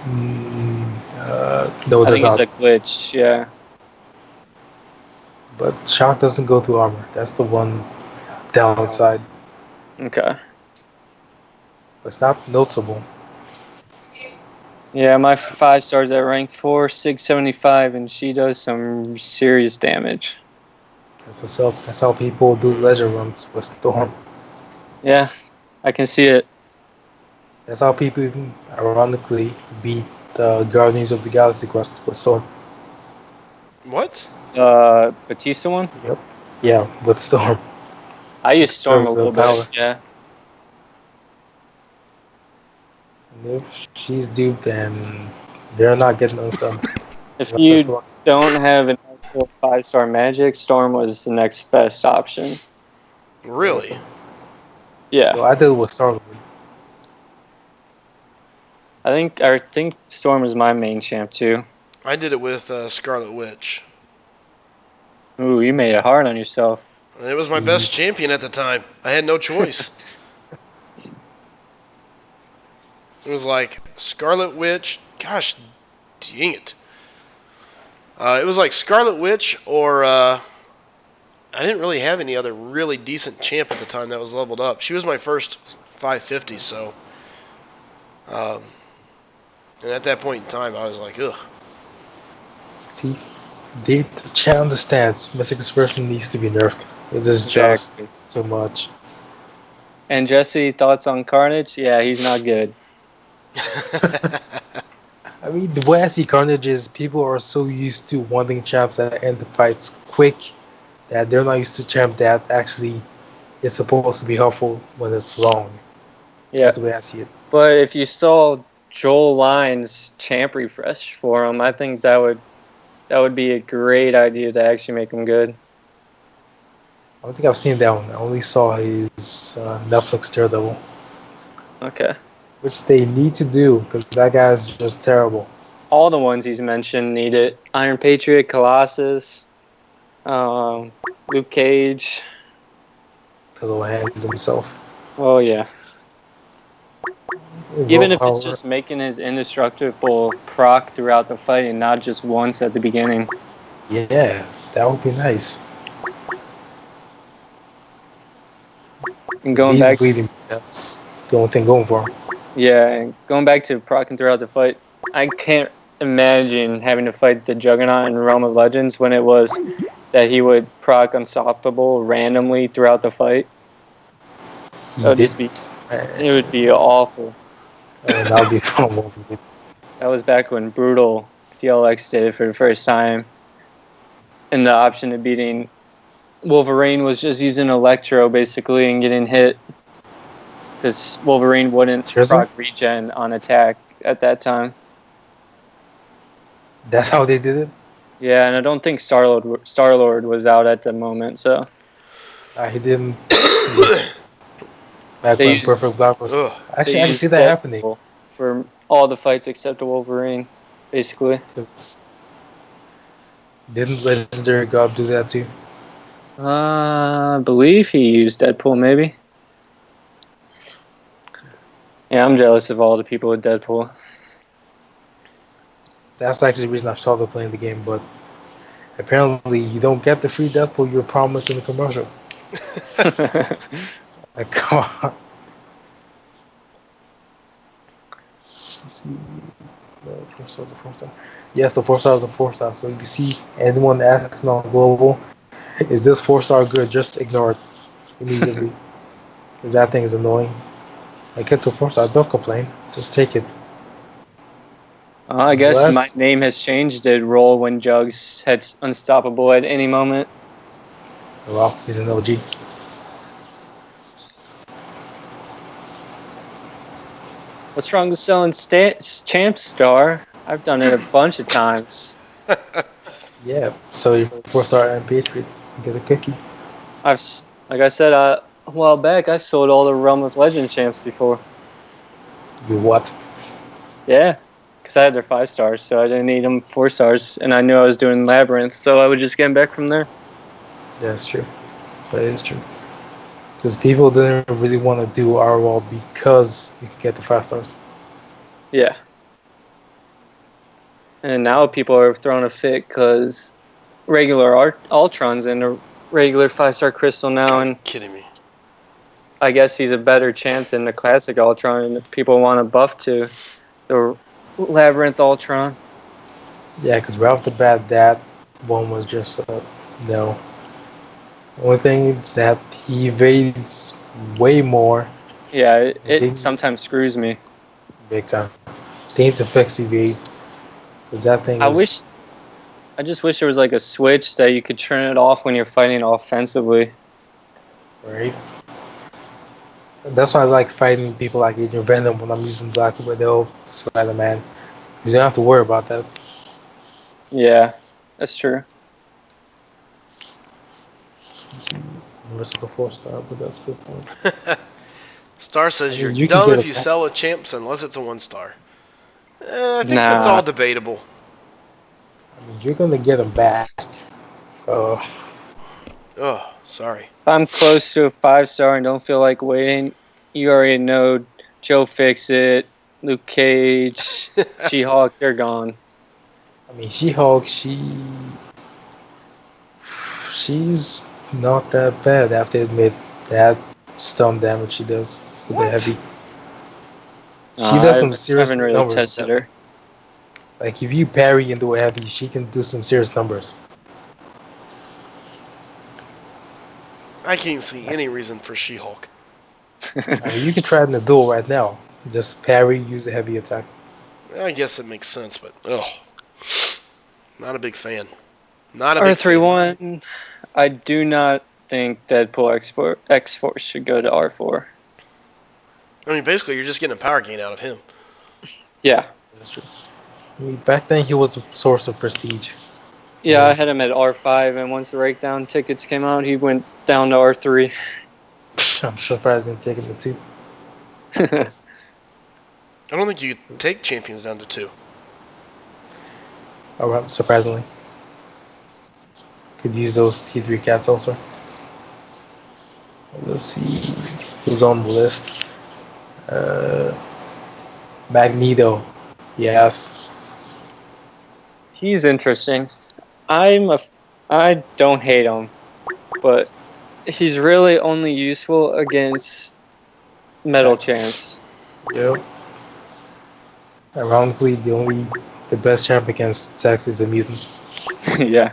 no, it I does think it's not. a glitch, yeah. But shock doesn't go through armor. That's the one downside. Okay. But it's not noticeable. Yeah, my 5 stars at rank 4, 675, and she does some serious damage. That's how people do legend runs with Storm. Yeah, I can see it. That's how people even ironically beat the Guardians of the Galaxy quest with Storm. What? Batista one? Yep. Yeah, with Storm. I use Storm a Because little of power. bit, yeah. And if she's duped, then they're not getting unstunned. If Unless it's you luck. don't have an actual 5-star magic, Storm was the next best option. Really? Yeah. Well, I did it with Star-Lord. I think Storm is my main champ too. I did it with Scarlet Witch. Ooh, you made it hard on yourself. It was my best Jeez. champion at the time. I had no choice. It was like Scarlet Witch. Gosh, dang it. It was like Scarlet Witch or I didn't really have any other really decent champ at the time that was leveled up. She was my first 550, so. And at that point in time, I was like, ugh. See, the chat understands Mystic Expression needs to be nerfed. It is just Exactly. too much. And Jesse, thoughts on Carnage? Yeah, he's not good. I mean, the way I see Carnage is people are so used to wanting champs that end the fights quick that they're not used to champ that actually is supposed to be helpful when it's long. Yeah. That's the way I see it. But if you saw Joel Lyon's champ refresh for him, I think that would be a great idea to actually make him good. I don't think I've seen that one. I only saw his Netflix Daredevil, Okay. which they need to do because that guy's just terrible. All the ones he's mentioned need it. Iron Patriot, Colossus, Luke Cage. Pillow hands himself. Oh yeah. Even if it's Willpower. just making his indestructible proc throughout the fight and not just once at the beginning. Yeah, that would be nice. And going He's back, bleeding. That's the only thing going for him. yeah, and going back to procking throughout the fight, I can't imagine having to fight the Juggernaut in Realm of Legends when it was that he would proc Unstoppable randomly throughout the fight. He That would did. just be, it would be awful. That would be fun. That was back when Brutal DLX did it for the first time. And the option of beating Wolverine was just using Electro basically and getting hit. Because Wolverine wouldn't Seriously? proc regen on attack at that time. That's how they did it. Yeah, and I don't think Star-Lord was out at the moment, so He didn't. Back They when used- Perfect Black was. Ugh. Actually, they I can used see that happening. Deadpool for all the fights except the Wolverine, basically. 'Cause didn't Legendary God do that too? I believe he used Deadpool, maybe. Yeah, I'm jealous of all the people with Deadpool. That's actually the reason I started playing the game, but apparently you don't get the free Deadpool you're promised in the commercial. Like, come on. Let's see. The 4 stars, the 4 star. Yes, the 4 stars, the 4 star. So you can see anyone asking on Global, is this 4 star good? Just ignore it immediately. Because that thing is annoying. Like, it's a 4 star, don't complain. Just take it. I guess my Unless- name has changed. Did RoL when Jugs had unstoppable at any moment? Well, he's an OG. What's wrong with selling Champ Star? I've done it a bunch of times. Yeah, so your 4-star and Patriot, get a cookie. Like I said a while back, I've sold all the Realm of Legend champs before. You what? Yeah, because I had their 5 stars, so I didn't need them 4 stars, and I knew I was doing Labyrinth, so I would just get them back from there. Yeah, that's true. That is true. Because people didn't really want to do ROL because you could get the 5 stars. Yeah. And now people are throwing a fit because regular Ultron's in a regular 5-star crystal now, and Kidding me. I guess he's a better champ than the classic Ultron, and people want to buff to the Labyrinth Ultron. Yeah, because right off the bat, that one was just no. Only thing is that he evades way more. Yeah, I it think- sometimes screws me. Big time. They need to fix evade. Because that thing is. I just wish there was like a switch that you could turn it off when you're fighting offensively. Right? That's why I like fighting people like Agent Venom when I'm using Black Widow, Spider-Man. Because you don't have to worry about that. Yeah, that's true. Merciful 4-star, but that's a good point. Star says I mean, you're you can dumb get if a you pa- sell a champs unless it's a 1-star. I think that's Nah. all debatable. I mean, you're going to get them back. Oh, Oh, sorry. If I'm close to a 5-star and don't feel like waiting, you already know Joe Fixit, Luke Cage, She-Hulk, they're gone. I mean, She-Hulk, she's not that bad. I have to admit that stun damage she does with the What? heavy. She does some I serious haven't really numbers. tested her. Like if you parry into a heavy, she can do some serious numbers. I can't see any reason for She-Hulk. I mean, you can try it in a duel right now. Just parry, use a heavy attack. I guess it makes sense, but not a big fan. Not a big fan. R31, I do not think Deadpool X-Force should go to R4. I mean, basically, you're just getting a power gain out of him. Yeah. That's true. I mean, back then, he was a source of prestige. Yeah, I had him at R5, and once the breakdown tickets came out, he went down to R3. I'm surprised they didn't take it to 2. I don't think you could take champions down to 2. Oh, well, surprisingly. Could use those T3 cats also. Let's see who's on the list. Magneto. Yes. He's interesting. I don't hate him, but he's really only useful against metal champs. Yep. Ironically, the best champ against Sex is a mutant. Yeah.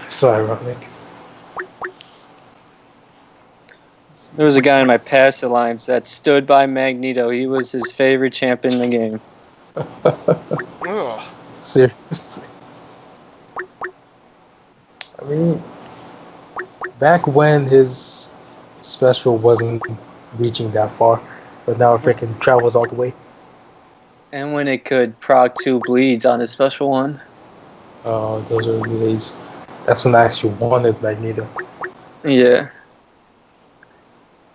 So ironic. There was a guy in my past alliance that stood by Magneto. He was his favorite champ in the game. Ugh. Seriously. I mean, back when his special wasn't reaching that far, but now it freaking travels all the way. And when it could proc 2 bleeds on his special one. Those are the days. That's when I actually wanted Magneto. Yeah.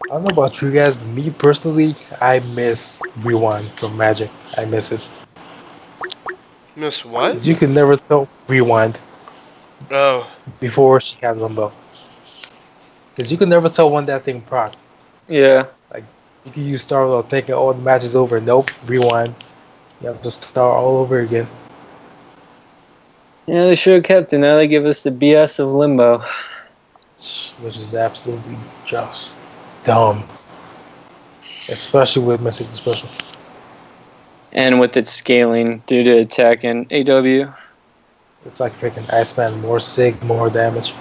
I don't know about you guys, but me personally, I miss Rewind from Magic. I miss it. Miss what? 'Cause you could never tell Rewind Oh, before she had Lumbo. Because you could never tell when that thing proc. Yeah. You could use Star Wars thinking, oh, the match is over. Nope, Rewind. You have to start all over again. Yeah, they should have kept it. Now they give us the BS of Limbo. Which is absolutely just dumb. Especially with Message Special. And with its scaling due to attack and AW. It's like freaking Iceman, more sig, more damage.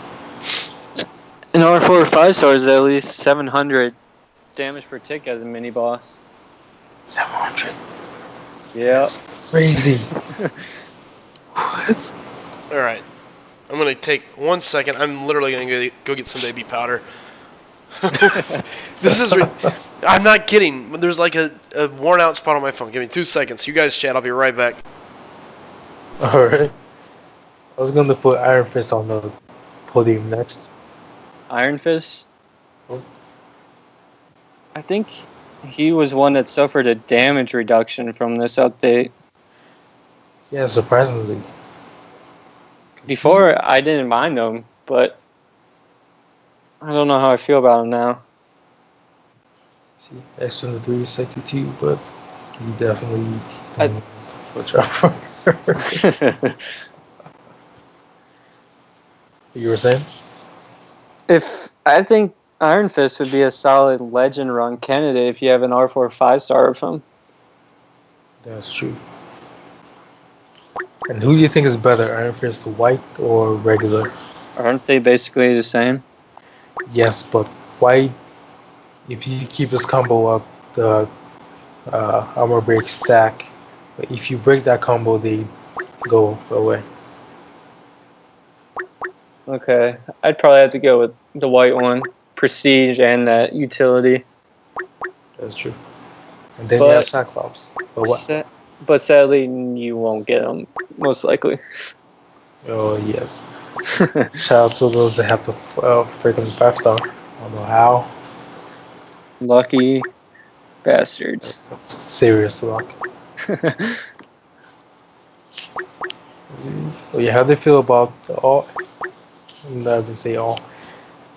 In R4 5 stars, at least 700 damage per tick as a mini boss. 700. Yeah. That's crazy. What? All right. I'm going to take 1 second. I'm literally going to go get some baby powder. This is. I'm not kidding. There's like a worn out spot on my phone. Give me 2 seconds. You guys chat. I'll be right back. All right. I was gonna put Iron Fist on the podium next. Iron Fist. Oh. I think he was one that suffered a damage reduction from this update. Yeah, surprisingly. Before, I didn't mind him, but I don't know how I feel about him now. See, extra in the 362, but you definitely I- switch out. You were saying? If I think Iron Fist would be a solid legend run candidate if you have an R4 5-star of him. That's true. And who do you think is better, Iron Fist white or regular? Aren't they basically the same? Yes, but white, if you keep his combo up, the armor break stack. But if you break that combo, they go away. Okay, I'd probably have to go with the white one, prestige and that utility. That's true. And then But- you have Cyclops. But what? But sadly, you won't get them, most likely. Oh, yes. Shout out to those that have the freaking 5-star. I don't know how. Lucky bastards. Some serious luck. Oh, yeah, how do they feel about all? I'm not gonna say all.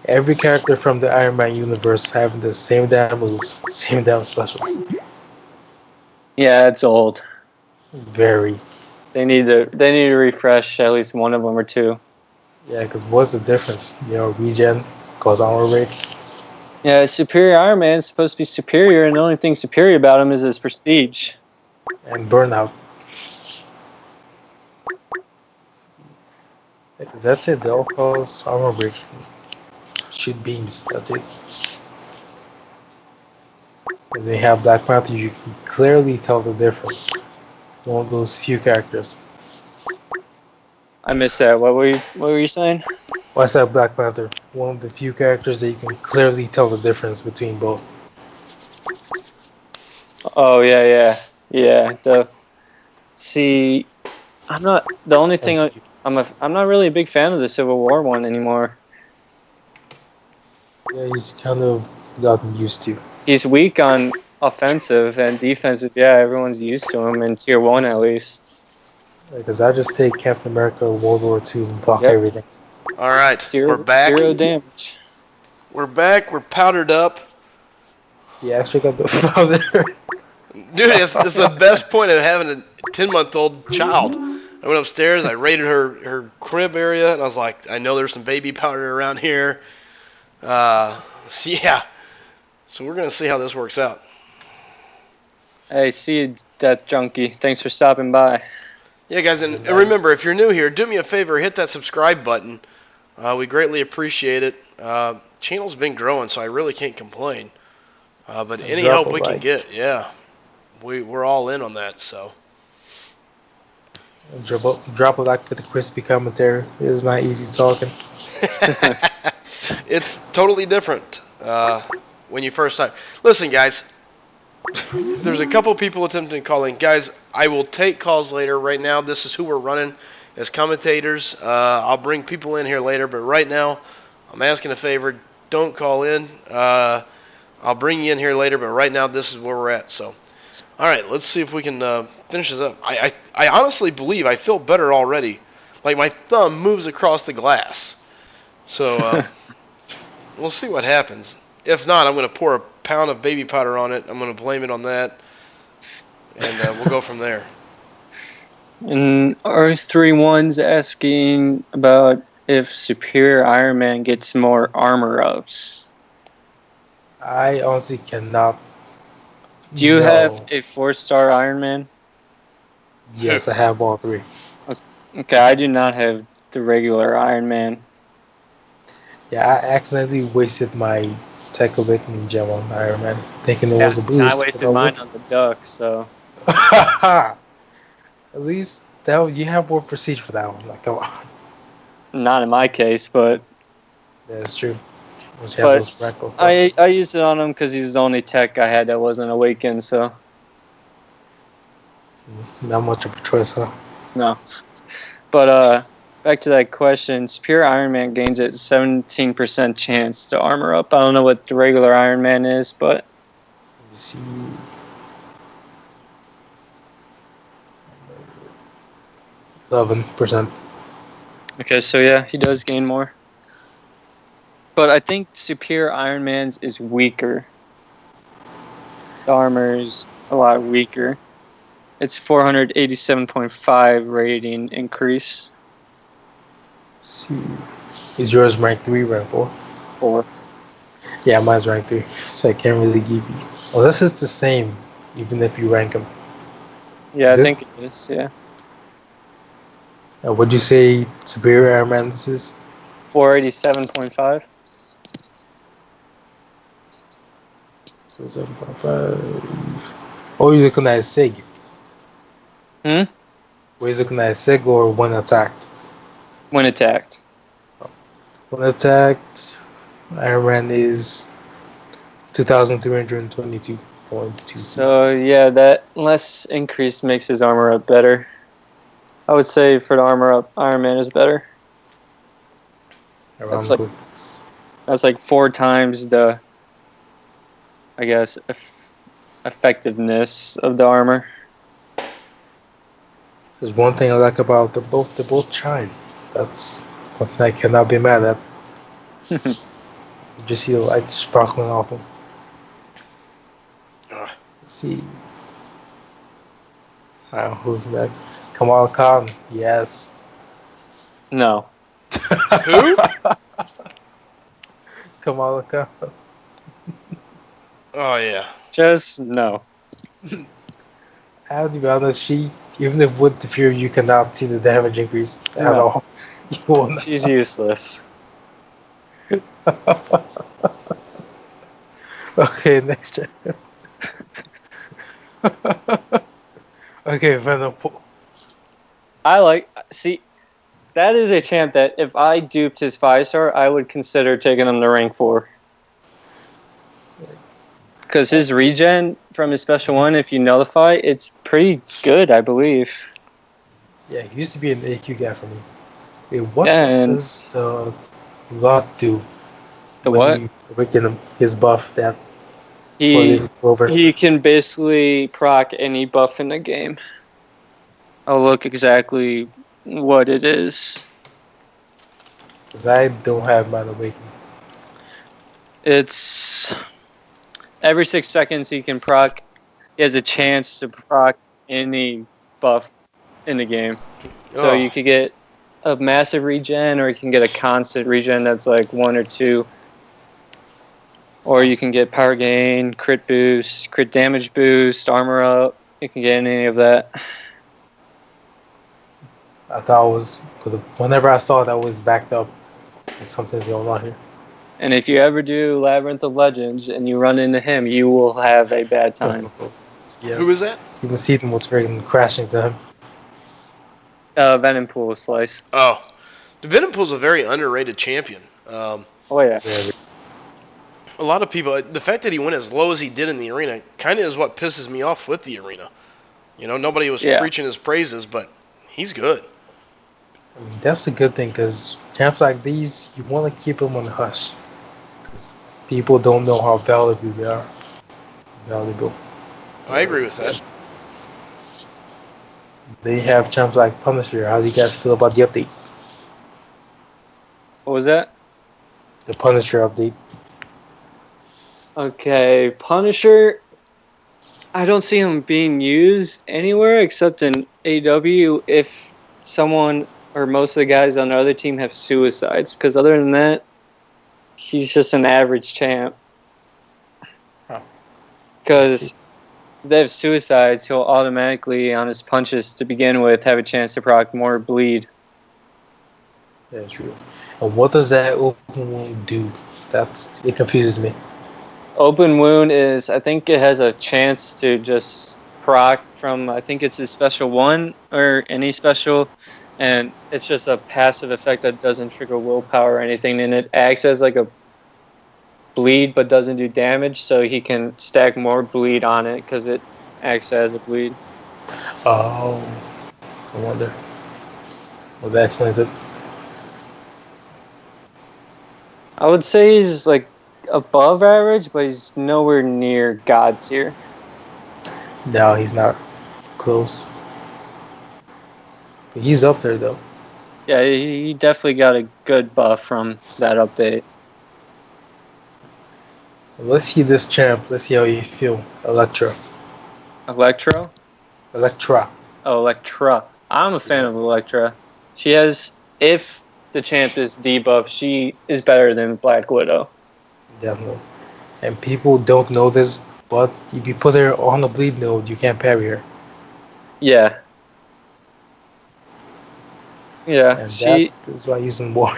Every character from the Iron Man universe having the same damn moves, same damn specials. Yeah, it's old. Very. They need to refresh at least one of them or two. Yeah, because what's the difference? You know, regen cause armor break. Yeah, Superior Iron Man is supposed to be superior, and the only thing superior about him is his prestige. And burnout. That's it. They'll cause armor break. Shoot beams. That's it. And they have Black Panther. You can clearly tell the difference. One of those few characters. I missed that. What were you saying? Well, I said Black Panther. One of the few characters that you can clearly tell the difference between both. Oh yeah. I'm not the only thing. I'm not really a big fan of the Civil War one anymore. Yeah, he's kind of gotten used to. He's weak on offensive and defensive. Yeah, everyone's used to him in tier 1 at least. Because I just take Captain America World War II and talk Yep. everything. All right. Zero, We're back. 0 damage. We're back. We're powdered up. He actually got the father. Dude, it's the best point of having a 10-month-old child. I went upstairs, I raided her crib area, and I was like, I know there's some baby powder around here. So yeah. So we're going to see how this works out. Hey, see you, Death Junkie. Thanks for stopping by. Yeah, guys, and remember, if you're new here, do me a favor, hit that subscribe button. We greatly appreciate it. Channel's been growing, so I really can't complain. But any Drop help a we can like. get, yeah. We're all in on that, so. Drop a like for the crispy commentary. It is not easy talking. It's totally different when you first time. Listen, guys. There's a couple people attempting calling. Guys, I will take calls later. Right now, this is who we're running as commentators. I'll bring people in here later, but right now, I'm asking a favor. Don't call in. I'll bring you in here later, but right now, this is where we're at. So, all right, let's see if we can finish this up. I honestly believe I feel better already. Like my thumb moves across the glass. So, we'll see what happens. If not, I'm going to pour a pound of baby powder on it. I'm going to blame it on that, and we'll go from there. And R31's asking about if Superior Iron Man gets more armor ups. I honestly cannot. Do you know. have a 4-star Iron Man? Yes, I have all three. Okay, I do not have the regular Iron Man. Yeah, I accidentally wasted my Tech Awakening gem on Iron Man, thinking it was a boost. I wasted mine on the Duck, so. At least you have more prestige for that one. Like, come on. Not in my case, but That's true. Once you have those rank up. I used it on him because he's the only tech I had that wasn't awakened. So Not much of a choice, huh? no. But back to that question, Superior Iron Man gains a 17% chance to armor up. I don't know what the regular Iron Man is, but Let me see. 11%. okay, so yeah, he does gain more. But I think Superior Iron Man's is weaker. The armor is a lot weaker. It's 487.5 rating increase. See. Is yours rank 3, rank 4? 4. Yeah, mine's rank 3. So I can't really give you. Unless it's the same, even if you rank them. Yeah, Is I it? think it is, yeah. Would you say Superior Iron Man's is? 487.5. So 7.5. Oh, you're looking at Sig. Hmm? Were you looking at Sig or when attacked? When attacked. When attacked, Iron Man is 2,322.22. So yeah, that less increase makes his armor up better. I would say for the armor up, Iron Man is better. Around good. That's like 4 times the, I guess, effectiveness of the armor. There's one thing I like about them both. They both shine. That's one thing I cannot be mad at. You just see the light sparkling off them. Ugh. Let's see. Who's next? Kamal Khan. Yes. No. Who? Kamal Khan. Oh yeah. Just no. I have to be honest, even if with the Fury, you cannot see the damage increase at No. all. You won't. She's useless. Okay, next check. Okay, Venom. See, that is a champ that if I duped his 5-star, I would consider taking him to rank 4. Because his regen from his special one, if you nullify, it's pretty good, I believe. Yeah, he used to be an AQ guy for me. Wait, what Yeah, does the lot do? The when what? you weaken him? His buff that He over. he can basically proc any buff in the game. I'll look exactly what it is. Because I don't have mine awakened. It's every 6 seconds he can proc. He has a chance to proc any buff in the game. So Oh. you could get a massive regen, or you can get a constant regen that's like 1 or 2. Or you can get power gain, crit boost, crit damage boost, armor up. You can get any of that. I thought it was because whenever I saw that was backed up, something's going on here. And if you ever do Labyrinth of Legends and you run into him, you will have a bad time. Yes. Who is that? You can see them what's freaking crashing to him. Venom Pool Slice. Oh, the Venom Pool's a very underrated champion. Oh yeah. A lot of people, the fact that he went as low as he did in the arena kind of is what pisses me off with the arena. You know, nobody was preaching his praises, but he's good. I mean, that's a good thing because champs like these, you want to keep them on the hush. Because people don't know how valuable they are. Valuable. I agree with that. They have champs like Punisher. How do you guys feel about the update? What was that? The Punisher update. Okay, Punisher. I don't see him being used anywhere except in AW if someone or most of the guys on the other team have suicides. Because other than that, he's just an average champ. Because if they have suicides, he'll automatically, on his punches to begin with, have a chance to proc more bleed. That's true. And what does that open wound do? It confuses me. Open wound is, I think it has a chance to just proc from, I think it's a special 1 or any special, and it's just a passive effect that doesn't trigger willpower or anything, and it acts as like a bleed but doesn't do damage, so he can stack more bleed on it because it acts as a bleed. Oh, I wonder. Well, that explains it. I would say he's like above average, but he's nowhere near God tier. No, he's not close. But he's up there though. Yeah, he definitely got a good buff from that update. Let's see this champ. Let's see how you feel. Electra. Electro? Electra. Oh, Electra. I'm a fan of Electra. She has, if the champ is debuff, she is better than Black Widow. Definitely. And people don't know this, but if you put her on the bleed node, you can't parry her. Yeah. Yeah, And that is why using war.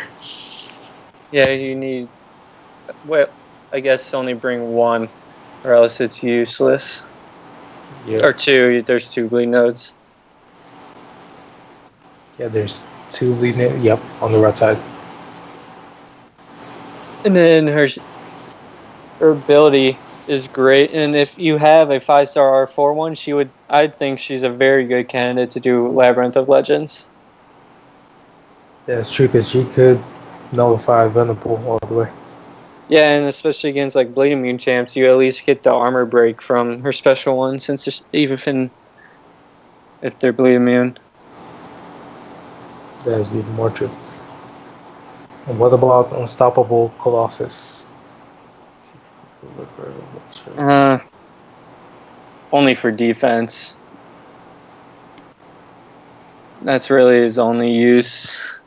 Yeah, you need, well, I guess only bring 1, or else it's useless. Yeah. Or 2, there's 2 bleed nodes. Yeah, there's 2 bleed nodes. Yep, on the right side. And then her ability is great, and if you have a 5-star R4 one, I think she's a very good candidate to do Labyrinth of Legends. That's true, because she could nullify Venerable all the way. Yeah, and especially against like Bleed Immune champs, you at least get the armor break from her special one, since even if they're Bleed Immune. That is even more true. And what about Unstoppable Colossus? Only for defense. That's really his only use.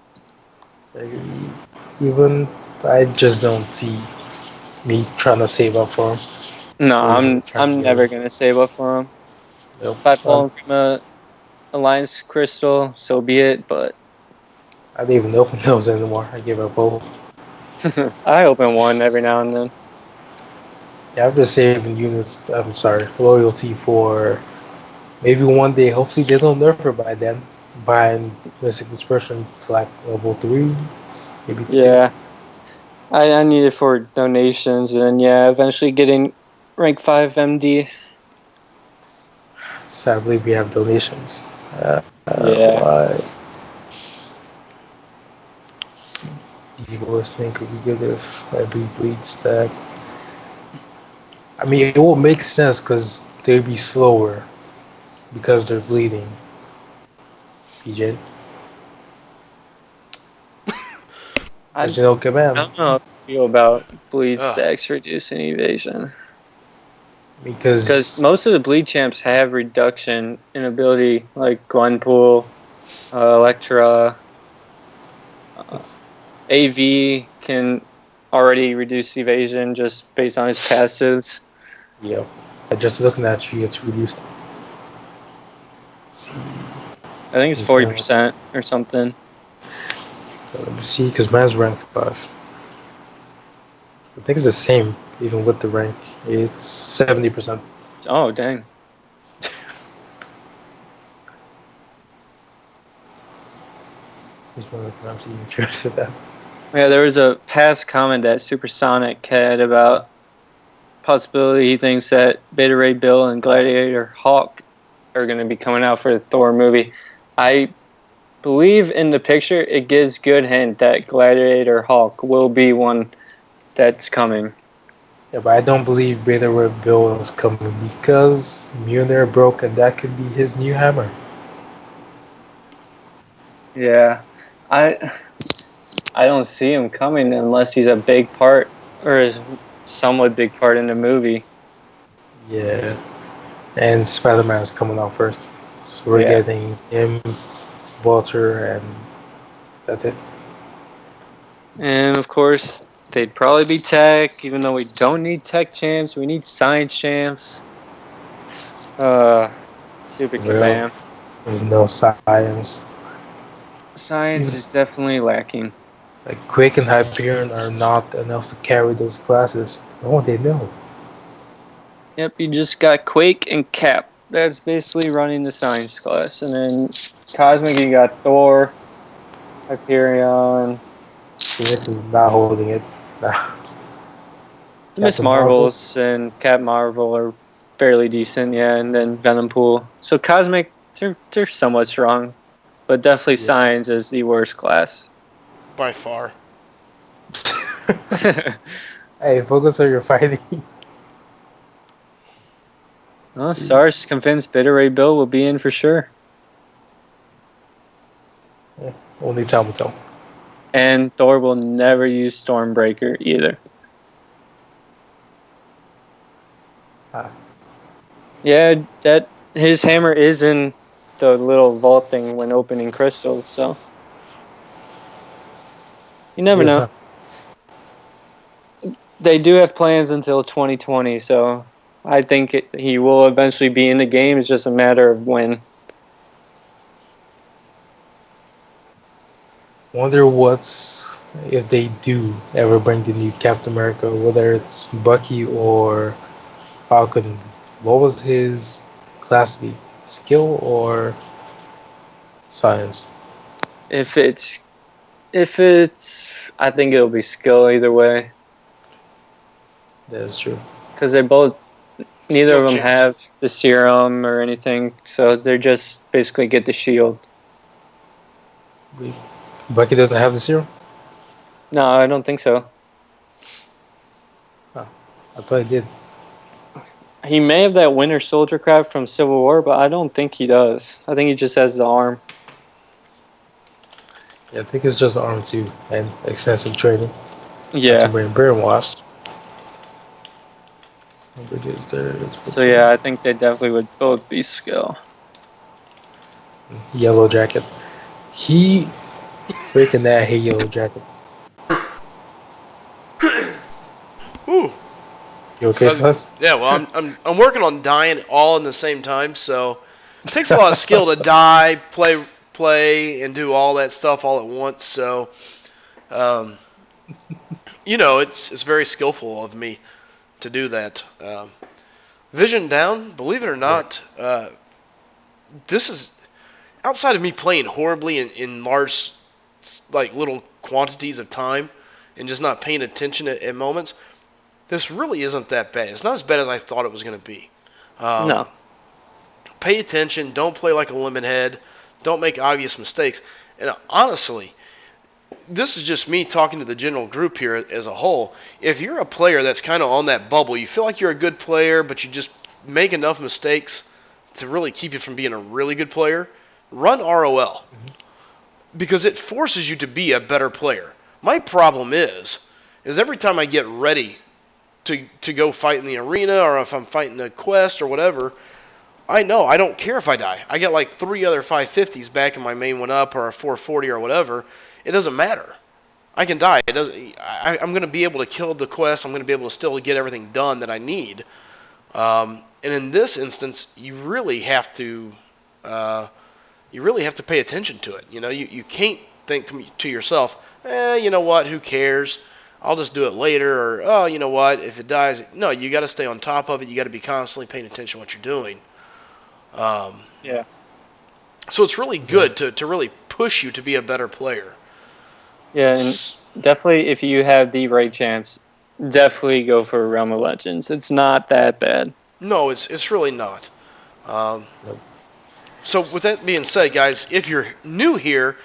Even I just don't see me trying to save up for him. No, I'm never gonna save up for him. Nope. If I pull him from a Alliance Crystal, so be it. But I don't even open those anymore. I give up both. I open one every now and then. Yeah, I'm just saving units. I'm sorry, loyalty for maybe one day. Hopefully they don't nerf her by then. Buying Mystic Dispersion to like level 3, maybe 2. Yeah, I need it for donations, and yeah, eventually getting rank 5 MD. Sadly, we have donations. Yeah. Why? Eagles think would be good if every bleed stack. I mean, it will make sense because they'd be slower because they're bleeding. PJ. I Original command. don't know how I feel about bleed stacks reducing evasion. Because most of the bleed champs have reduction in ability, like Gwenpool, Electra. AV can already reduce evasion just based on his passives. Yep. Just looking at you, it's reduced. I think it's 40% or something. Let me see, because mine's rank 5. I think it's the same, even with the rank. It's 70%. Oh, dang. I'm even curious of that. Yeah, there was a past comment that Supersonic had about possibility he thinks that Beta Ray Bill and Gladiator Hawk are going to be coming out for the Thor movie. I believe in the picture it gives good hint that Gladiator Hawk will be one that's coming. Yeah, but I don't believe Beta Ray Bill is coming because Mjolnir broke and that could be his new hammer. Yeah. I don't see him coming unless he's a big part or a somewhat big part in the movie. Yeah. And Spider-Man is coming out first. So we're getting him, Walter, and that's it. And of course, they'd probably be tech, even though we don't need tech champs. We need science champs. Super Kabam. There's no science. Science is definitely lacking. Like Quake and Hyperion are not enough to carry those classes. No, they know. Yep, you just got Quake and Cap. that's basically running the science class. And then Cosmic, you got Thor, Hyperion, Phoenix is not holding it. Miss Captain Marvel. Marvels, and Cap Marvel are fairly decent, yeah. And then Venom Pool. So Cosmic, they're somewhat strong, but definitely Yeah. Science is the worst class. By far. Hey, focus on your fighting. Well, Stars convinced Bitter Ray Bill will be in for sure. Yeah, only time will tell. And Thor will never use Stormbreaker either. Ah. Yeah, that his hammer is in the little vault thing when opening crystals, so you never Yes, know. They do have plans until 2020, so I think he will eventually be in the game. It's just a matter of when. Wonder what's if they do ever bring the new Captain America, whether it's Bucky or Falcon. What was his class be? Skill or science? If it's, I think it'll be skill either way, That is true. because neither Skill of them champs. have the serum or anything, so they're just basically get the shield. Bucky doesn't have the serum? No, I don't think so. Oh, I thought he did. He may have that Winter Soldier crap from Civil War, but I don't think he does. I think he just has the arm. Yeah, I think it's just arm too and extensive training. Yeah. To bring brainwashed. So yeah, I think they definitely would both be skill. Yellow Jacket. He freaking that hate Yellow Jacket. Ooh. You okay, Celeste? Yeah, well, I'm working on dying all in the same time, so it takes a lot of skill to die, play, and do all that stuff all at once. So, it's very skillful of me to do that. Vision down, believe it or not, this is outside of me playing horribly in large, like little quantities of time, and just not paying attention at moments. This really isn't that bad. It's not as bad as I thought it was going to be. No. Pay attention. Don't play like a lemon head. Don't make obvious mistakes. And honestly, this is just me talking to the general group here as a whole. If you're a player that's kind of on that bubble, you feel like you're a good player, but you just make enough mistakes to really keep you from being a really good player, run ROL. Because it forces you to be a better player. My problem is every time I get ready to go fight in the arena, or if I'm fighting a quest or whatever, I know I don't care if I die. I get like 3 other 550s back in my main one up, or a 440 or whatever. It doesn't matter. I can die. It doesn't. I'm going to be able to kill the quest. I'm going to be able to still get everything done that I need. And in this instance, you really have to pay attention to it. You can't think to yourself, you know what? Who cares? I'll just do it later, or, oh, you know what, if it dies. No, you got to stay on top of it. You got to be constantly paying attention to what you're doing. Yeah. So it's really good to really push you to be a better player. Yeah, and definitely if you have the right champs, definitely go for Realm of Legends. It's not that bad. No, it's really not. So with that being said, guys, if you're new here,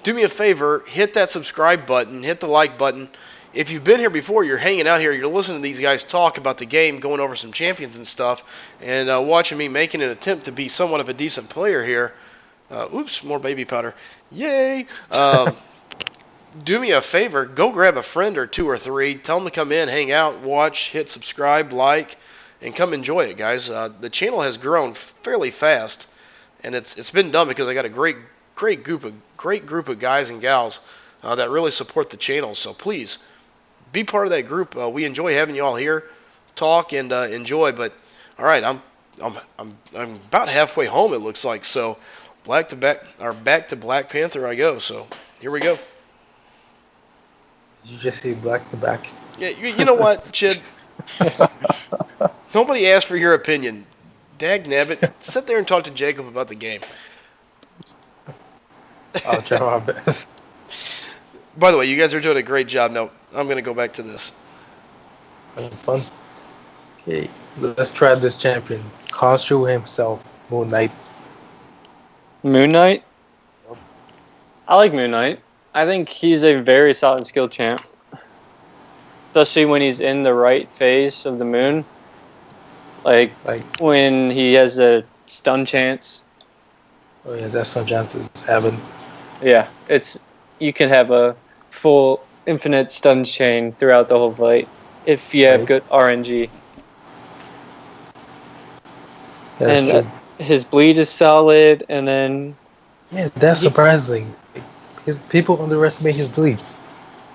do me a favor, hit that subscribe button, hit the like button. If you've been here before, you're hanging out here, you're listening to these guys talk about the game, going over some champions and stuff, and watching me making an attempt to be somewhat of a decent player here. Oops, more baby powder. Yay! Do me a favor, go grab a friend or 2 or 3, tell them to come in, hang out, watch, hit subscribe, like, and come enjoy it, guys. The channel has grown fairly fast, and it's been done because I got a great group of guys and gals that really support the channel. So please be part of that group. We enjoy having you all here, talk and enjoy. But all right, I'm about halfway home. It looks like so. Back to Black Panther I go. So here we go. Did you just say back to back? Yeah, you know what, Chid? Nobody asked for your opinion. Dag nabbit, sit there and talk to Jacob about the game. I'll try my best. By the way, you guys are doing a great job. Now, I'm going to go back to this. Having fun. Okay, let's try this champion. Khonshu himself, Moon Knight. Moon Knight. I like Moon Knight. I think he's a very solid skill champ, especially when he's in the right phase of the moon. Like when he has a stun chance. Oh yeah, that's some chances having. Yeah, you can have a full infinite stun chain throughout the whole fight if you have good RNG. That's and true. His bleed is solid, and then yeah, that's surprising. His people underestimate his bleed.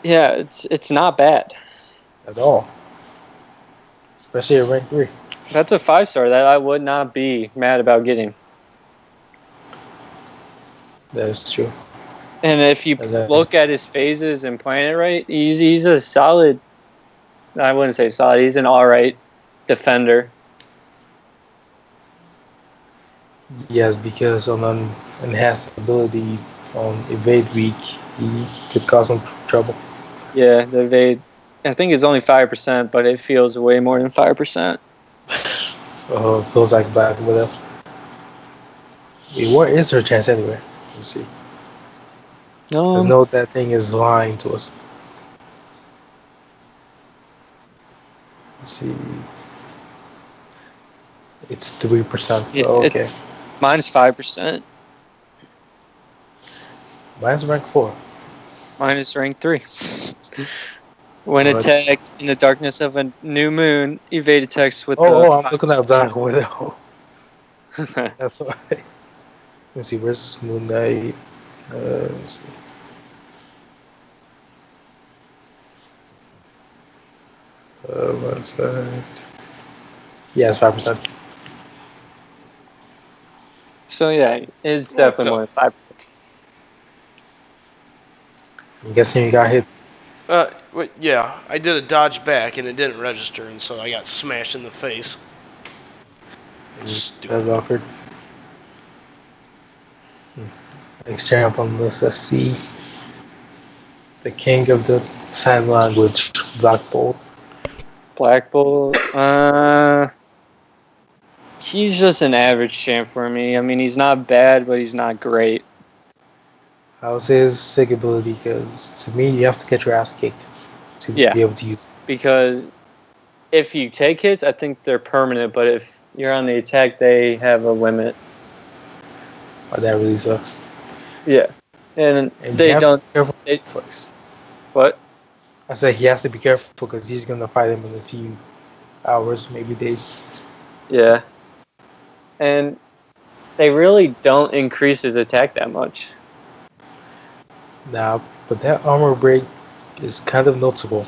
Yeah, it's not bad At all, especially at rank 3. That's a 5-star that I would not be mad about getting. That is true. And if you look at his phases and plan it right, he's a solid. I wouldn't say solid. He's an all right defender. Yes, because on an enhanced ability on evade weak, he could cause some trouble. Yeah, the evade. I think it's only 5%, but it feels way more than 5%. Oh, it feels like Black Widow. Wait, what is her chance anyway? Let's see. I know that thing is lying to us. Let's see. It's 3%. Yeah, oh, okay. Mine's 5%. Mine's rank 4. Mine is rank 3. When attacked in the darkness of a new moon, evade attacks with I'm looking at Black Widow. That's why. Let's see, where's Moon Knight? Let's see. What's that? Yeah, it's 5%. So yeah, it's definitely more than 5%. I'm guessing you got hit. Yeah, I did a dodge back and it didn't register, and so I got smashed in the face. That's awkward. Next champ on the list, let's see. The king of the sign language, Black Bolt. Black Bolt, he's just an average champ for me. I mean, he's not bad, but he's not great. How's his sig ability? Because to me, you have to get your ass kicked to be able to use it. Because if you take hits, I think they're permanent, but if you're on the attack, they have a limit. Oh, that really sucks. Yeah. And they you have don't. To be careful what? I said he has to be careful because he's going to fight him in a few hours, maybe days. Yeah. And they really don't increase his attack that much. Nah, but that armor break is kind of noticeable.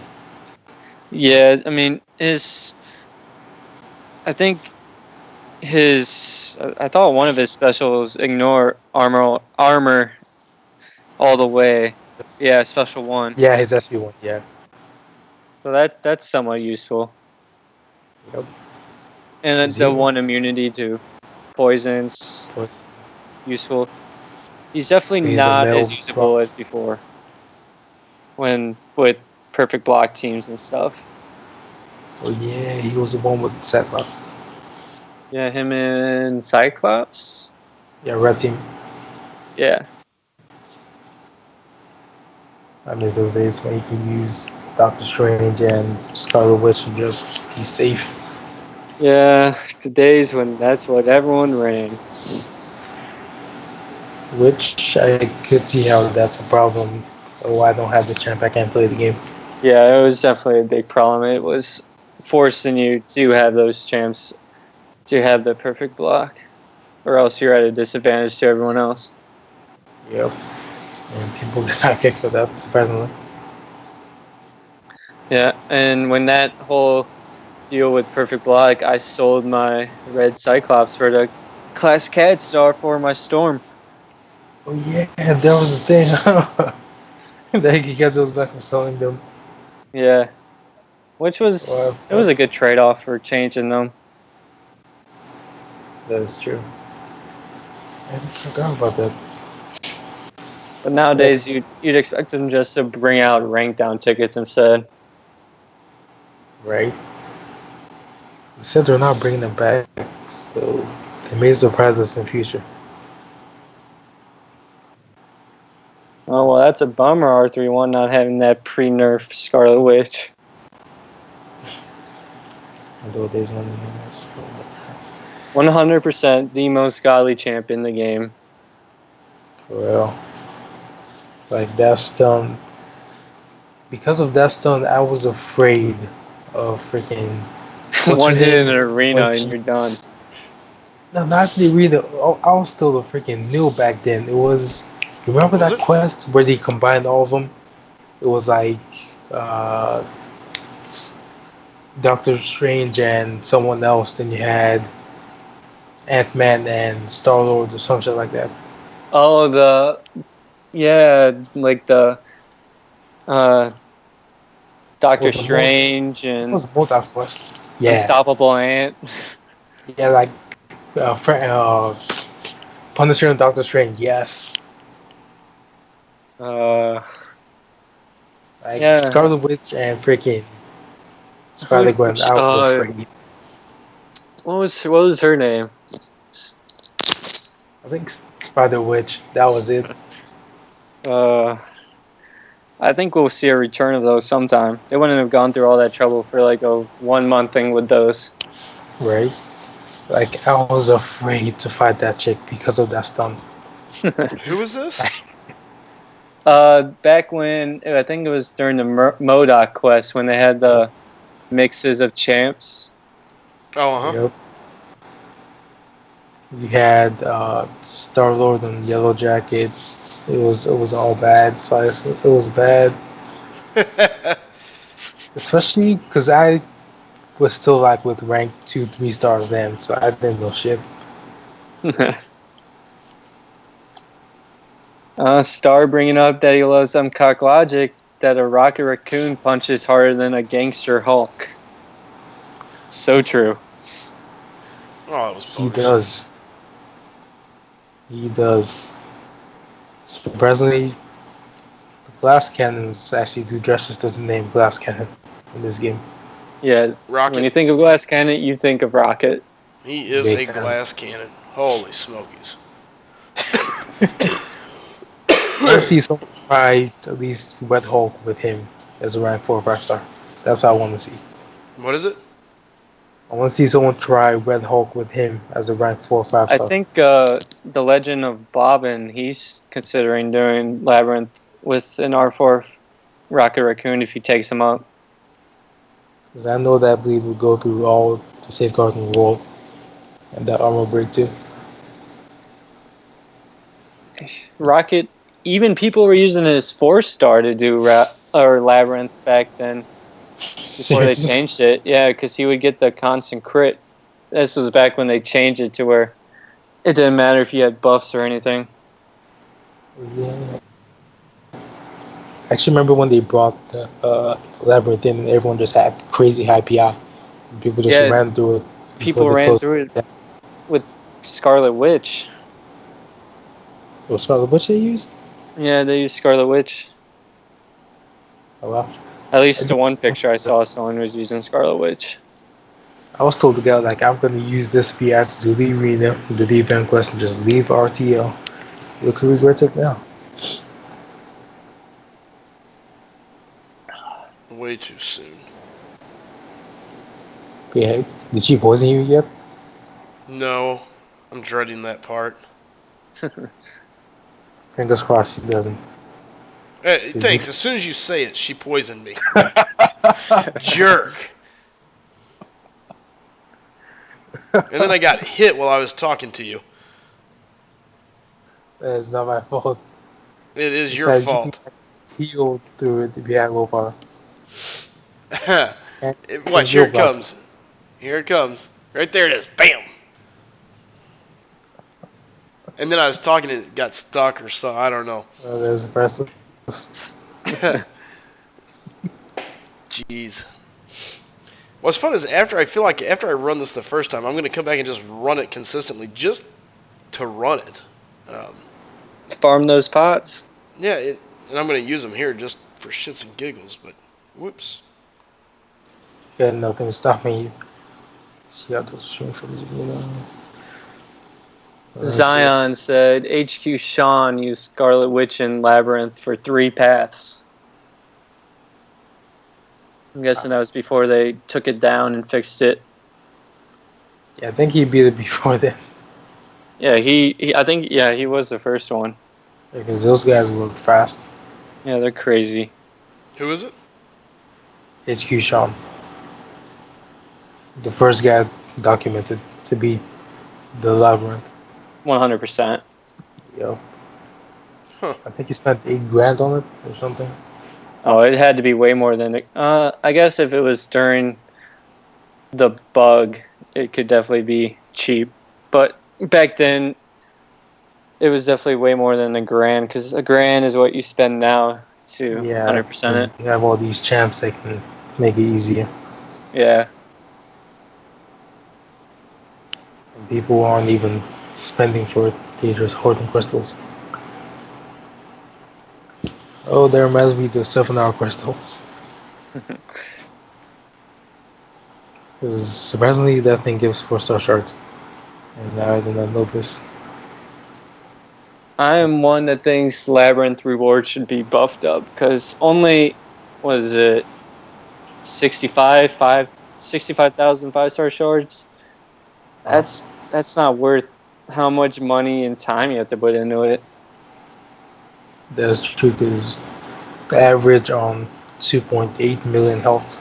Yeah, I mean, I thought one of his specials ignore armor all the way. Yeah, special 1. Yeah, his SP1, yeah. So that's somewhat useful. Yep. And the 1 immunity to poisons, useful. He's definitely not as usable as before. When with perfect block teams and stuff. Oh yeah, he was the one with Cyclops. Yeah, him and Cyclops. Yeah, red team. Yeah. I miss those days when you can use Doctor Strange and Scarlet Witch and just be safe. Yeah, the days when that's what everyone ran. Which I could see how that's a problem. Oh, I don't have this champ, I can't play the game. Yeah, it was definitely a big problem. It was forcing you to have those champs to have the perfect block, or else you're at a disadvantage to everyone else. Yep. And people got kicked for that, surprisingly. Yeah, and when that whole deal with perfect block, I sold my red Cyclops for the Class CAD star for my Storm. Oh yeah, that was the thing. That you get those back from selling them. Yeah, which was it was a good trade-off for changing them. That is true. I forgot about that. But nowadays, you'd expect them just to bring out rank down tickets instead. Right? They said they're not bringing them back, so they may surprise us in future. Oh well, that's a bummer. R31 not having that pre-nerf Scarlet Witch. Although there's one else. 100% the most godly champ in the game. For real. Like that stone. Because of that stone, I was afraid of freaking. What's One her hit in name? an arena When and you're done. No, not the arena. I was still a freaking new back then. It was. Remember Was that it? quest where they combined all of them? It was like uh, Doctor Strange and someone else. Then you had Ant-Man and Star-Lord or something like that. Oh, like the uh, It Doctor was a multi. Strange It and was a multi-quest. Yeah, Unstoppable Ant. yeah, like Punisher and Doctor Strange. Yes, Uh, like yeah. Scarlet Witch and freaking Who? Spider-Gwen. I was afraid. What was her name? I think Spider-Witch. That was it. Uh, I think we'll see a return of those sometime. They wouldn't have gone through all that trouble for like a 1 month thing with those. Right? Like I was afraid to fight that chick because of that stunt. Who is this? Back when I think it was during the Modoc quest when they had the mixes of champs. Oh, huh. Yep. We had Star Lord and Yellow Jacket. It was all bad. So it was bad, especially because I was still like with rank 2, 3 stars then, so I didn't know shit. Star bringing up that he loves some cock logic that a Rocket Raccoon punches harder than a gangster Hulk. So true. Oh, that was He bogus. does. He does. Surprisingly, the glass cannons actually do justice to the name glass cannon in this game. Yeah. Rocket. When you think of Glass Cannon, you think of Rocket. He is Big a time. glass cannon. Holy smokies. I want to see someone try at least Red Hulk with him as a rank 4 or 5 star. That's what I want to see. What is it? I want to see someone try Red Hulk with him as a rank 4 or 5 I star. think the Legend of Bobbin, he's considering doing Labyrinth with an R4 Rocket Raccoon if he takes him up. Because I know that bleed will go through all the safeguarding wall and that armor break too. Rocket, even people were using his 4-star to do Labyrinth back then before they Seriously? changed it. Yeah, because he would get the constant crit. This was back when they changed it to where it didn't matter if you had buffs or anything. Yeah. I actually remember when they brought the Labyrinth in and everyone just had crazy high PI. People just Yeah, ran through it before people they ran closed through it it. with Scarlet Witch. It was Scarlet Witch they used? Yeah, they used Scarlet Witch. Oh wow. At least the one picture I saw, someone was using Scarlet Witch. I was told to go like I'm gonna use this PS to do the arena, do the event quest, and just leave RTL. You could regret it now. Way too soon. Yeah. Did she poison you yet? No, I'm dreading that part. Fingers crossed she doesn't. Hey, Did thanks. you- As soon as you say it, she poisoned me. Jerk. And then I got hit while I was talking to you. That is not my fault. It is your Besides, you can fault. heal through it if you have low power. And Watch, here heal it block. comes. Here it comes. Right there it is. Bam. And then I was talking and it got stuck or so. I don't know. That's impressive. Jeez. What's fun is after I run this the first time, I'm going to come back and just run it consistently, just to run it. Um, Farm those pots. yeah, and I'm going to use them here just for shits and giggles. But whoops. Yeah, nothing stopping you. See how to stream for this video. Zion said HQ Sean used Scarlet Witch and Labyrinth for 3 paths. I'm guessing that was before they took it down and fixed it. Yeah, I think he beat it before then. Yeah, I think he was the first one. Because those guys work fast. Yeah, they're crazy. Who is it? HQ Sean. The first guy documented to be the Labyrinth. 100%. Yo. Huh. I think he spent $8,000 on it or something. Oh, it had to be way more than I guess if it was during the bug, it could definitely be cheap. But back then, it was definitely way more than $1,000 because $1,000 is what you spend now to 100% it. You have all these champs that can make it easier. Yeah. And people aren't even spending for it. They're just hoarding crystals. Oh, there must be the 7-hour crystal. Because surprisingly, that thing gives 4-star shards. And I did not know this. I am one that thinks Labyrinth rewards should be buffed up because only, what is it, 65,000 5-star shards? That's not worth how much money and time you have to put into it. That's true because the average on 2.8 million health.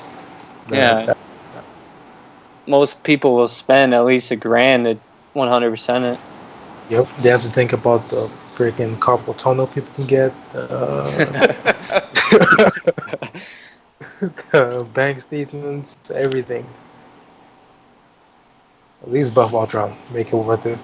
Yeah. Most people will spend at least $1,000 to 100% it. Yep, they have to think about the freaking carpal tunnel people can get. Bank statements, everything. At least buff Ultron, make it worth it.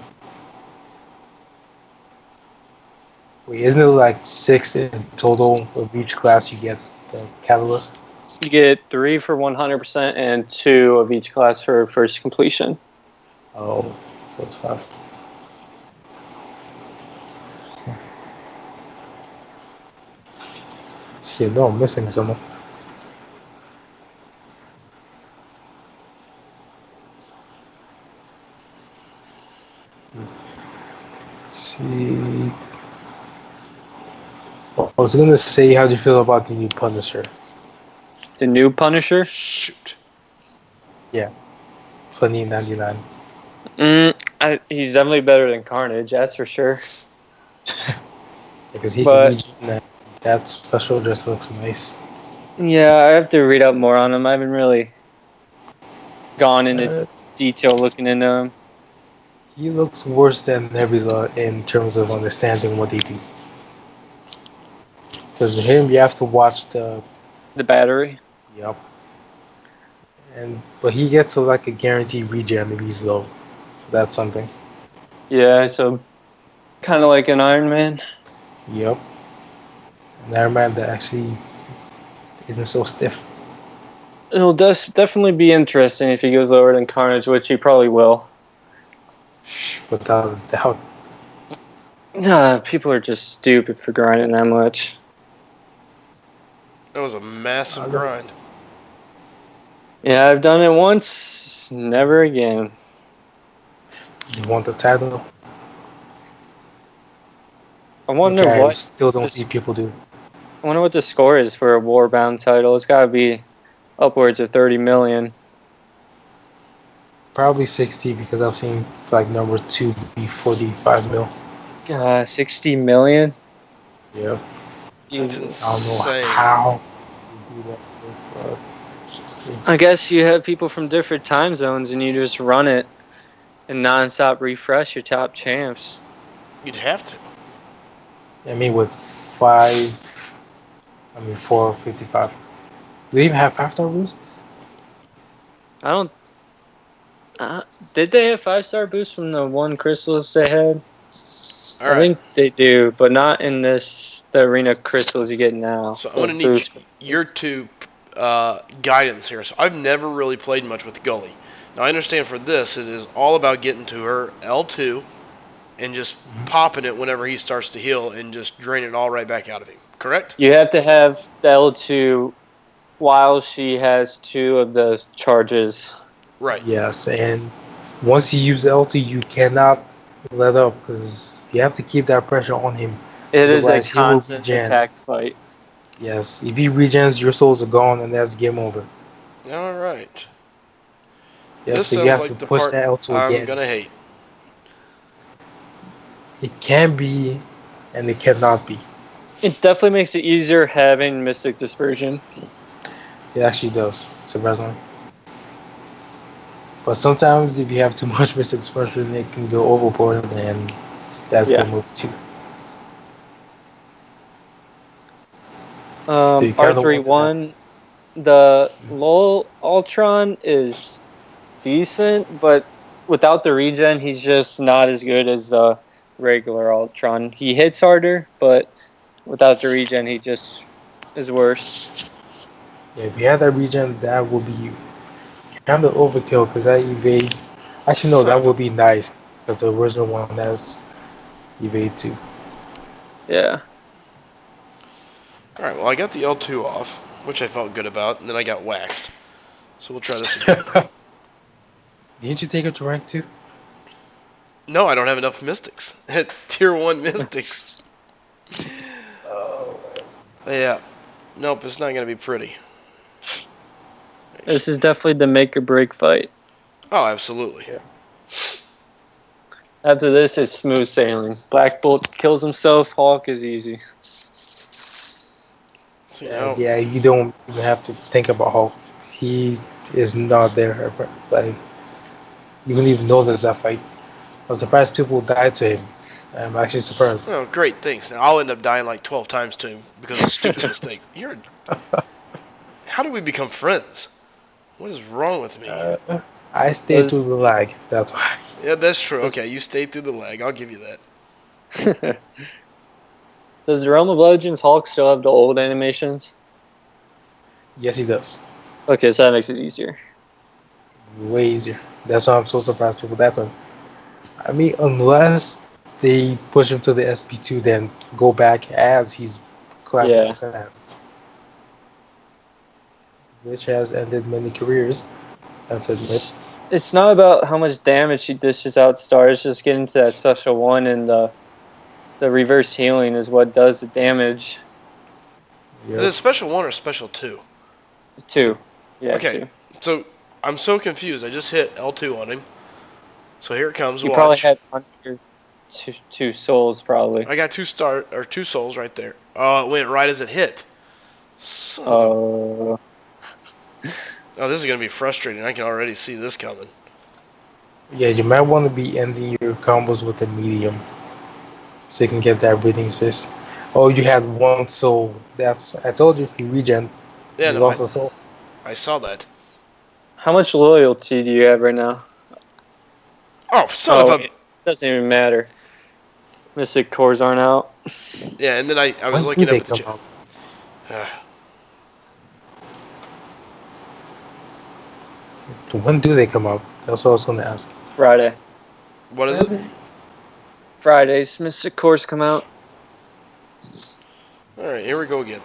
Wait, isn't it like 6 in total of each class you get the catalyst? You get 3 for 100% and 2 of each class for first completion. Oh, so it's 5. See, no, I'm missing someone. Let's see. I was gonna say, how do you feel about the new Punisher? The new Punisher? Shoot. Yeah, 2099. He's definitely better than Carnage, that's for sure. Because he But- can regen that special just looks nice. Yeah, I have to read up more on him. I haven't really gone into detail looking into him. He looks worse than Nebula in terms of understanding what they do. Because with him, you have to watch the. The battery. Yep. But he gets like a guaranteed regen if he's low. So that's something. Yeah, so kind of like an Iron Man. Yep. An Iron Man that actually isn't so stiff. It'll definitely be interesting if he goes lower than Carnage, which he probably will. Without a doubt. Nah, people are just stupid for grinding that much. That was a massive grind. Yeah, I've done it once, never again. You want the title? I wonder Okay, I what still don't see people do. I wonder what the score is for a Warbound title. It's got to be upwards of 30 million. Probably 60 because I've seen like number 2 be 45 mil. 60 million? Yeah. That's I don't know insane. how you do that. But I guess you have people from different time zones and you just run it and non-stop refresh your top champs. You'd have to. I mean, with 455. Do they even have 5-star boosts? I don't... did they have 5-star boosts from the one crystals they had? All right. I think they do, but not in the arena crystals you get now. So I'm going to need your two guidance here. So I've never really played much with Gully. Now I understand for this, it is all about getting to her L2 and just popping it whenever he starts to heal and just drain it all right back out of him. Correct? You have to have the L2 while she has 2 of the charges. Right. Yes, and once you use LT, you cannot let up because you have to keep that pressure on him. It is a Otherwise, he will constant regen. attack fight. Yes, if he regens, your souls are gone, and that's game over. All right. Yep, This so you sounds have to like the push part that L2 I'm again. gonna hate. It can be, and it cannot be. It definitely makes it easier having Mystic Dispersion. It actually does, surprisingly. But sometimes if you have too much Mystic Expression, it can go overboard, and that's Yeah. game over too. So you kind of want R31, the LOL Ultron is decent, but without the regen, he's just not as good as the regular Ultron. He hits harder, but without the regen, he just is worse. Yeah, if you have that regen, that will be kind of overkill because that evade. Actually, no, Son that of a- would be nice because the original one has evade too. Yeah. All right. Well, I got the L2 off, which I felt good about, and then I got waxed. So we'll try this again. Didn't you take it to rank 2? No, I don't have enough mystics. Tier 1 mystics. Oh. Yeah. Nope, it's not going to be pretty. This is definitely the make or break fight. Oh, absolutely. Yeah. After this, it's smooth sailing. Black Bolt kills himself, Hawk is easy. See now. Yeah, you don't even have to think about Hulk. He is not there. Like, you wouldn't even notice that fight. I was surprised people died to him. I'm actually surprised. Oh, great, thanks. Now I'll end up dying like 12 times to him because of a stupid mistake. How did we become friends? What is wrong with me? I stayed through the lag. That's why. Yeah, that's true. Okay, you stayed through the lag. I'll give you that. Does the Realm of Legends Hulk still have the old animations? Yes, he does. Okay, so that makes it easier. Way easier. That's why I'm so surprised people that time. I mean, unless they push him to the SP2, then go back as he's clapping Yeah. his hands. Which has ended many careers, I have to admit. It's not about how much damage he dishes out stars, just getting to that special one, and the reverse healing is what does the damage. Is it special 1 or special 2? 2. Yeah, Okay, 2. so I'm so confused. I just hit L2 on him. So here it comes. You probably Watch. had under two souls, probably. I got 2 souls right there. Oh, it went right as it hit. Son of a- Oh. Oh, this is gonna be frustrating. I can already see this coming. Yeah, you might want to be ending your combos with a medium. So you can get that breathing space. Oh, you had 1 soul. That's, I told you, you regen. Yeah, You no, lost a soul. I saw that. How much loyalty do you have right now? Oh, son of a. It doesn't even matter. Mystic cores aren't out. Yeah, and then I was When do looking they up at the come chat. out? When do they come out? That's what I was going to ask. Friday. What is it? Fridays, Mystic cores come out. Alright, here we go again.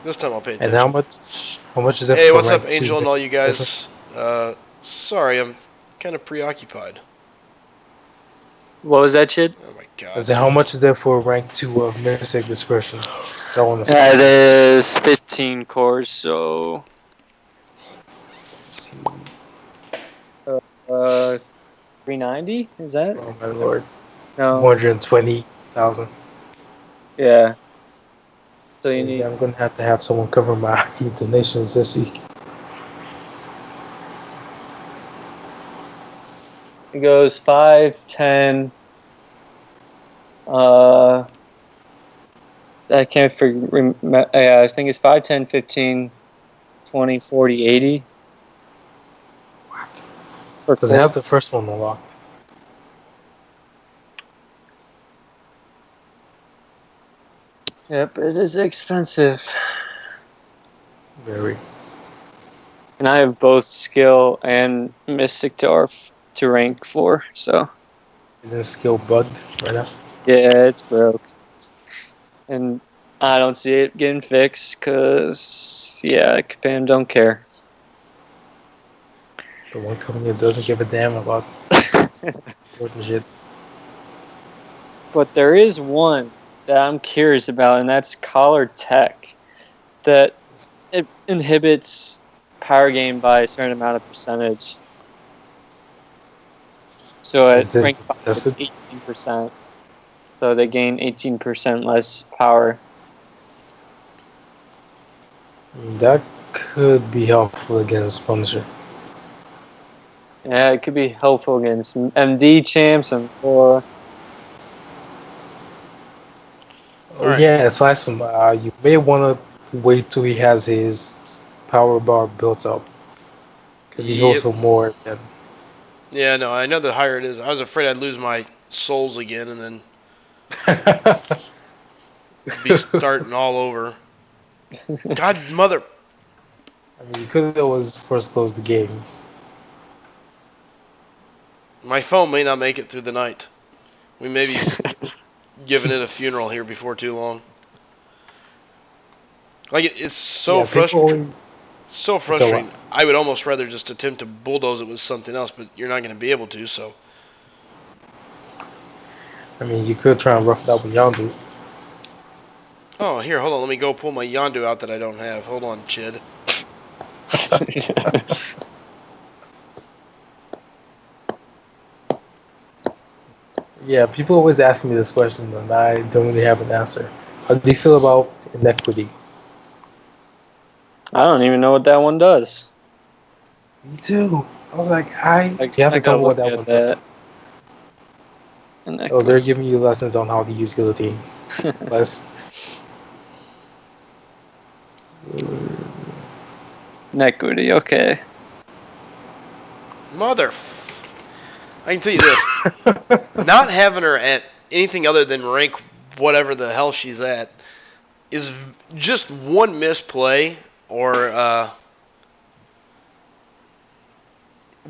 This time I'll pay And attention. how much is that Hey, for what's rank up, 2 Angel and all Mystic you Expression? guys? Sorry, I'm kind of preoccupied. What was that, Chid? Oh my I god. said, how much is that for rank 2 of Mystic Dispersion? I want to That is 15 cores, so see. 390? Is that? Oh my lord. No. 120,000. Yeah. So you need. I'm going to have someone cover my donations this week. It goes 5, 10. I can't figure. Yeah, I think it's 5, 10, 15, 20, 40, 80. What? Per Because I have core. the first one unlocked. Yep, it is expensive. Very. And I have both skill and mystic to rank 4, so Isn't skill bugged right now? yeah, it's broke. And I don't see it getting fixed because, yeah, Kabam don't care. The one company that doesn't give a damn about important shit. But there is one that I'm curious about, and that's Collar Tech, that it inhibits power gain by a certain amount of percentage. So at Is this rank 5, it's tested? 18%. So they gain 18% less power. That could be helpful against Punisher. Yeah, it could be helpful against MD champs and or Oh All right. yeah, so you may want to wait till he has his power bar built up, because he holds Yep. for more than. Yeah, no, I know the higher it is. I was afraid I'd lose my souls again and then be starting all over. God, mother. I mean, you could always first close the game. My phone may not make it through the night. We may be giving it a funeral here before too long. Like, it's so Yeah, people frustrating. always. So So frustrating. I would almost rather just attempt to bulldoze it with something else, but you're not going to be able to, so. I mean, you could try and rough it out with Yondu. Oh, here, hold on. Let me go pull my Yondu out that I don't have. Hold on, Chid. Yeah, people always ask me this question, and I don't really have an answer. How do you feel about inequity? I don't even know what that one does. Me too. I was like, you have I to tell gotta me what look that at one does. that. And Oh, they're giving you lessons on how to use guillotine. Less. Inequity, okay. Mother. I can tell you this. Not having her at anything other than rank whatever the hell she's at is just one misplay or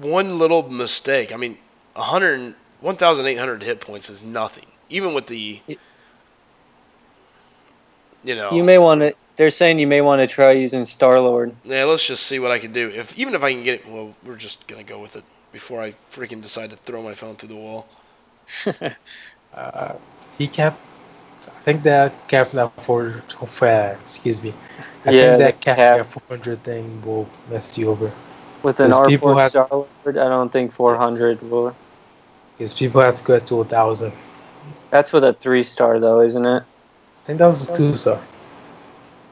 one little mistake. I mean, 100, 1,800 hit points is nothing. Even with the, you You know, may want to. They're saying you may want to try using Star Lord. yeah, let's just see what I can do. Even if I can get it, well, we're just going to go with it before I freaking decide to throw my phone through the wall. Uh, he kept. I think that capping that excuse me. I think Yeah, the that capping cap at 400 thing will mess you over. with an Because people R4 have Star Lord. I don't think yes. 400 will. Because people have to go to 1,000. That's with a 3-star though, isn't it? I think that was a 2-star.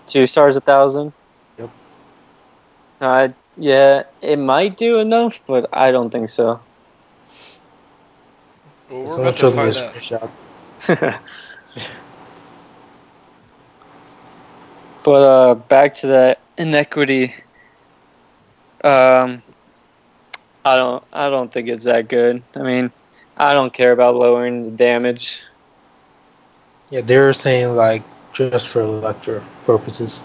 2 stars 1,000. Yep. Yeah, it might do enough, but I don't think so. Well, we're Someone about to showed me a find out. screenshot. But back to that inequity. Um, I don't think it's that good. I mean, I don't care about lowering the damage. Yeah, they're saying like just for lecture purposes.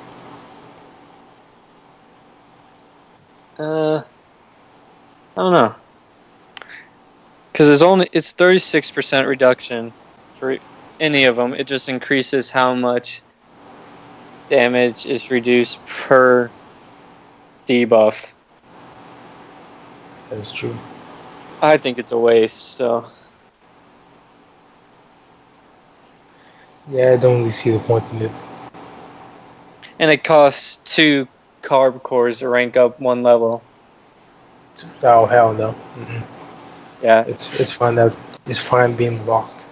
I don't know, because it's 36% reduction for any of them. It just increases how much damage is reduced per debuff. That is true. I think it's a waste. So Yeah, I don't really see the point in it. and it costs 2 carb cores to rank up 1 level. Oh hell no. Yeah. It's fine that it's fine being locked.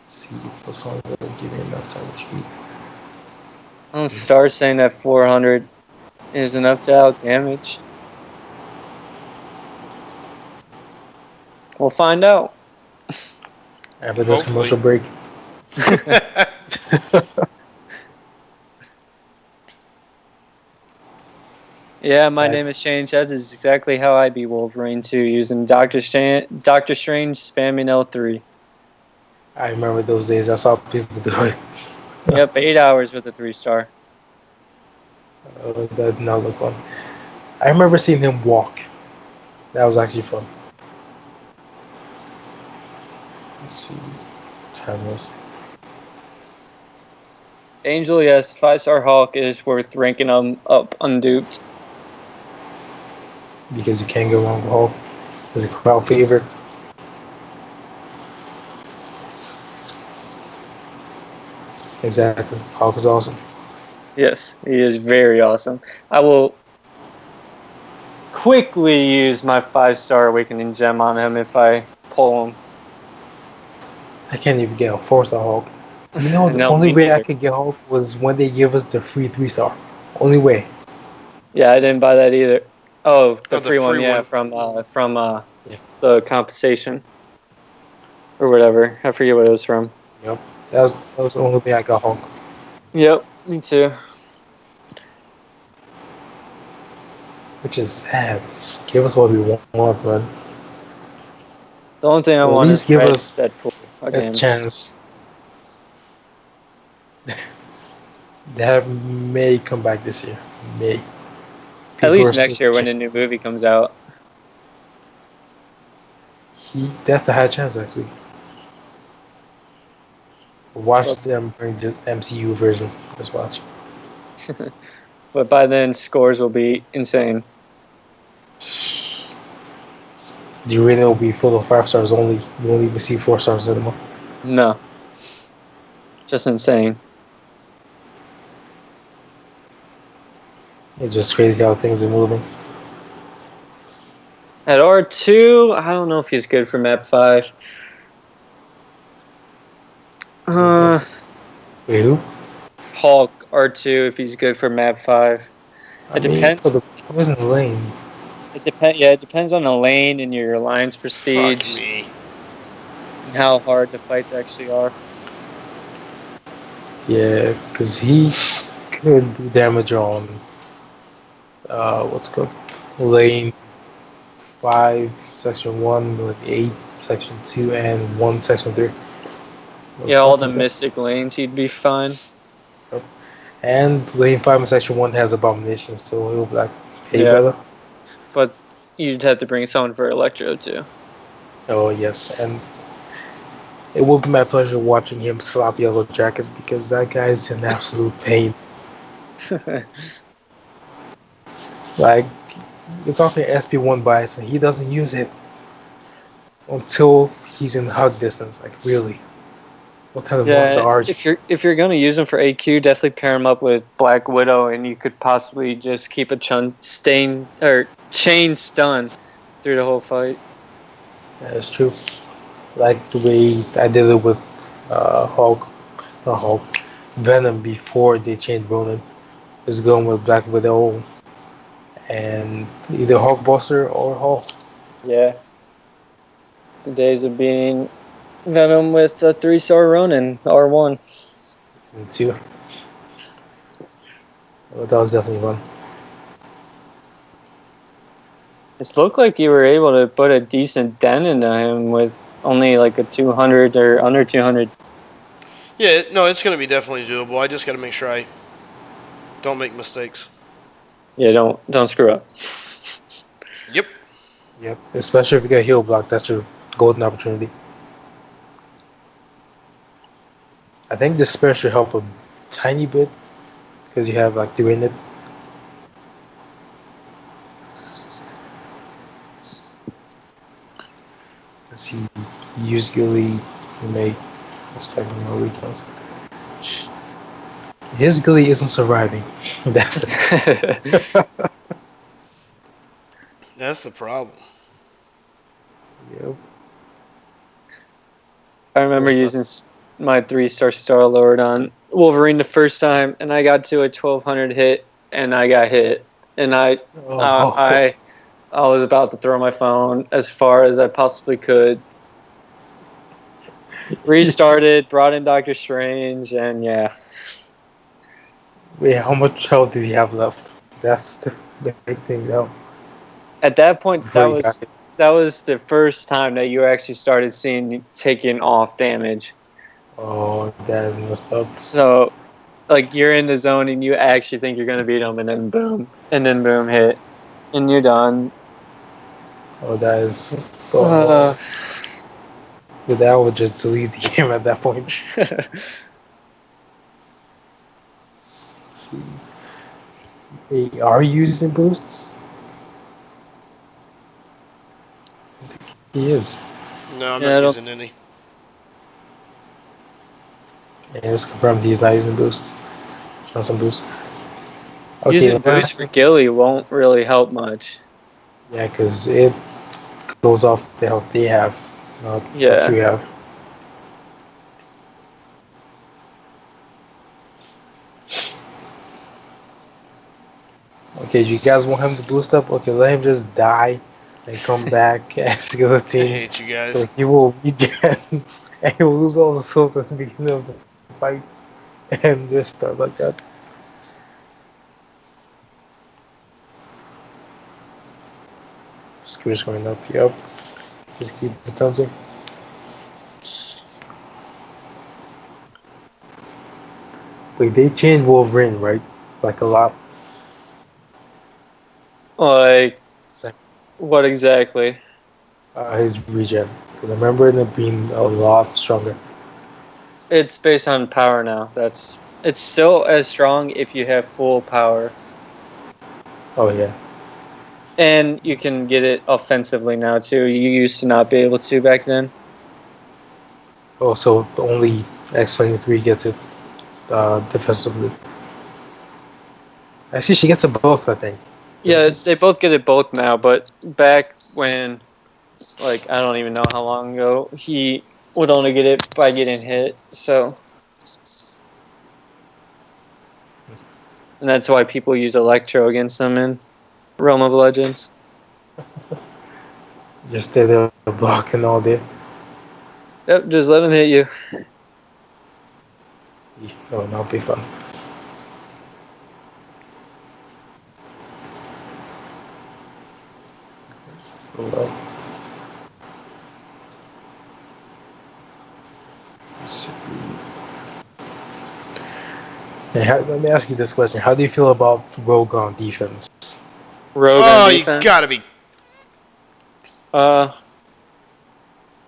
Let's see what's on there. Give me enough time to shoot. Star saying that 400 is enough to out damage. We'll find out. After this Hopefully. commercial break. Yeah, my Yeah, name has changed. That is exactly how I beat Wolverine too, using Doctor Strange spamming L3. I remember those days. I saw people do it. Yep, 8 hours with a 3-star. That did not look fun. I remember seeing him walk. That was actually fun. Let's see. Timeless. Angel, yes, 5-star Hulk is worth ranking him up unduped. Because you can't go wrong with Hulk. He's a crowd favorite. Exactly. Hulk is awesome. Yes, he is very awesome. I will quickly use my 5-star Awakening Gem on him if I pull him. I can't even get a 4-star Hulk. You know, the No, only me way I neither. could get Hulk was when they give us the free 3-star. Only way. Yeah, I didn't buy that either. Oh, the Oh, the free one, free yeah, one. from Yeah. the compensation or whatever. I forget what it was from. Yep. That was the only way I got Hulk. Yep, me too. Which is sad. Give us what we want, man. The only thing I Or at want least is give Red us Deadpool a again. chance. That may come back this year. May. At People are least still next year when pushing. the new movie comes out. That's a high chance, actually. Watch But them bring the MCU version. Let's watch. but by then scores will be insane. The arena will be full of 5-stars only. You won't even see 4-stars anymore. No, just insane. It's just crazy how things are moving. At R2, I don't know if he's good for map 5. Uh, Wait, who? Hulk R2 if he's good for map 5. I It mean, for depends. the poison lane. Yeah, it depends on the lane and your alliance Fuck prestige me. and how hard the fights actually are. Yeah, because he could do damage on what's it called lane 5, section 1, like 8, section 2, and 1, section 3. Yeah, Stuff all the like that. mystic lanes, he'd be fine. Yep. And lane 5 and section 1 has abomination, so he'll like pay Yeah, better. but you'd have to bring someone for Electro too. Oh, yes, and it will be my pleasure watching him slap Yellow Jacket because that guy's an absolute pain. Like, you're talking SP1 bias, and he doesn't use it until he's in hug distance. Like, really? What kind of monster Yeah, are you? if you're gonna use him for AQ, definitely pair him up with Black Widow, and you could possibly just keep a chain stun through the whole fight. That's true. Like the way I did it with Hulk, not Hulk, Venom before they changed Ronan. Just going with Black Widow and either Hulkbuster or Hulk. Yeah, the days of being Venom with a 3-star Ronin R1. Me too. Well, that was definitely fun. It looked like you were able to put a decent dent into him with only like a 200 or under 200. Yeah, no, it's going to be definitely doable. I just got to make sure I don't make mistakes. Yeah, don't screw up. Yep. Yep. Especially if you get heal block, that's your golden opportunity. I think this spell should help a tiny bit because you have like doing it. Let's see, use Gilly to make what's that more weakness. His Gilly isn't surviving. That's it. That's the problem. Yep. I remember using my 3-star Star Lord on Wolverine the first time, and I got to a 1200 hit, and I got hit, and Oh, I was about to throw my phone as far as I possibly could. Restarted, brought in Doctor Strange, and yeah. wait, how much health did he have left? That's the big thing now. At that point, Before he got it. that was the first time that you actually started seeing taking off damage. Oh, that is messed up. So like you're in the zone and you actually think you're gonna beat them, and then boom, hit, and you're done. Oh, that is. Uh, With that, I would just delete the game at that point. Let's see. Hey, are you using boosts? I think he is. No, I'm Yeah, I not don't- using any. Yeah, it's confirmed he's not using boosts. Not some boosts. Okay, Using boost for Gilly won't really help much. yeah, because it goes off the health they have, not Yeah. what you have. Okay, you guys want him to boost up? Okay, let him just die and come back as I guillotine. hate you guys. So he will regen and he will lose all the souls at the beginning of the fight and just start like that. Screw's going up, yep. Just keep attempting. Wait, they changed Wolverine, right? Like a lot. Like, what exactly? His regen. Because I remember it being a lot stronger. It's based on power now. It's still as strong if you have full power, Oh yeah. and you can get it offensively now too. You used to not be able to back then. Oh, so only X-23 gets it defensively. Actually, she gets it both, I think. Yeah, they both get it both now, but back when, like, I don't even know how long ago, he would only get it by getting hit. So, and that's why people use Electro against them in Realm of Legends. Just stay there blocking all day. Yep, just let him hit you. Oh, not be fun. Let's see. Hey, let me ask you this question: how do you feel about Rogue on defense? Rogue Oh, on you defense. gotta be. I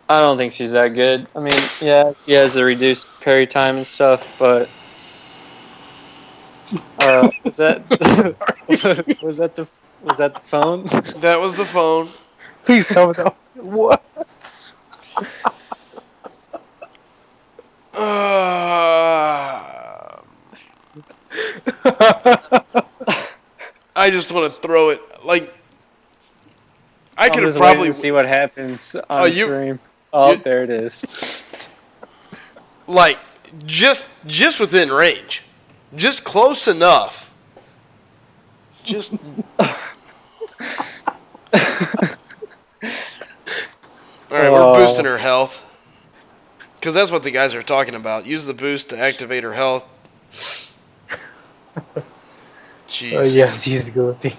don't think she's that good. I mean, yeah, she has a reduced parry time and stuff, but is that was that the phone? That was the phone. Please tell me that. What? I just want to throw it. Like, I I'm could have just waiting probably. to see what happens Oh, on stream. Oh, you- there it is. Like, just within range. Just close enough. Just. Alright, we're boosting her health. Because that's what the guys are talking about. Use the boost to activate her health. Jeez. Yes, he's guilty.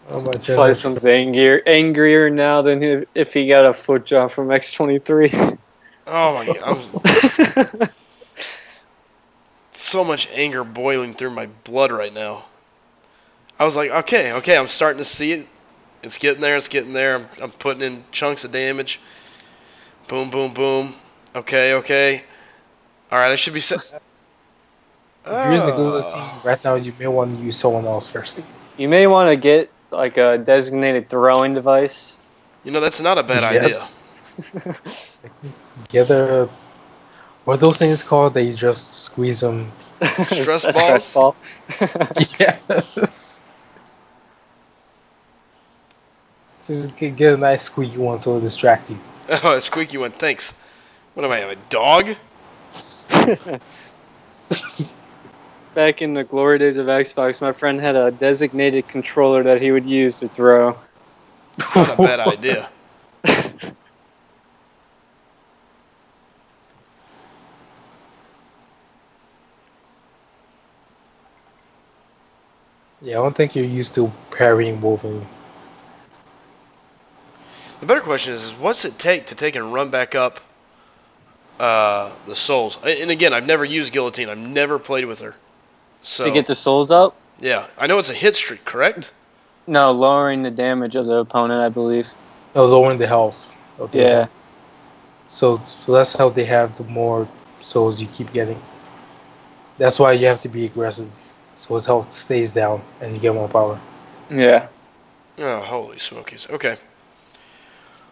Oh my Slison's angrier now than if he got a foot job from X23. Oh my god. So much anger boiling through my blood right now. I was like, okay, I'm starting to see it. It's getting there. I'm putting in chunks of damage. Boom, boom, boom. Okay. Alright, I should be set. If you're using the guillotine right now, you may want to use someone else first. You may want to get like a designated throwing device. You know, that's not a bad Yes. Get a. What are those things called? They just squeeze them. Stress A balls? stress ball. Yes. Just get a nice squeaky one so it'll distract you. idea. Oh, a squeaky one, thanks. What am I, a dog? Back in the glory days of Xbox, my friend had a designated controller that he would use to throw. It's not a bad idea. Yeah, I don't think you're used to parrying Wolverine. The better question is what's it take to take and run back up the souls. And again, I've never used guillotine. I've never played with her. So To get the souls up? yeah, I know it's a hit streak, correct? No, lowering the damage of the opponent, I believe. No, lowering the health of the Yeah. opponent. So that's how they have the more souls you keep getting. That's why you have to be aggressive, so his health stays down and you get more power. Yeah. Oh, holy smokies. Okay.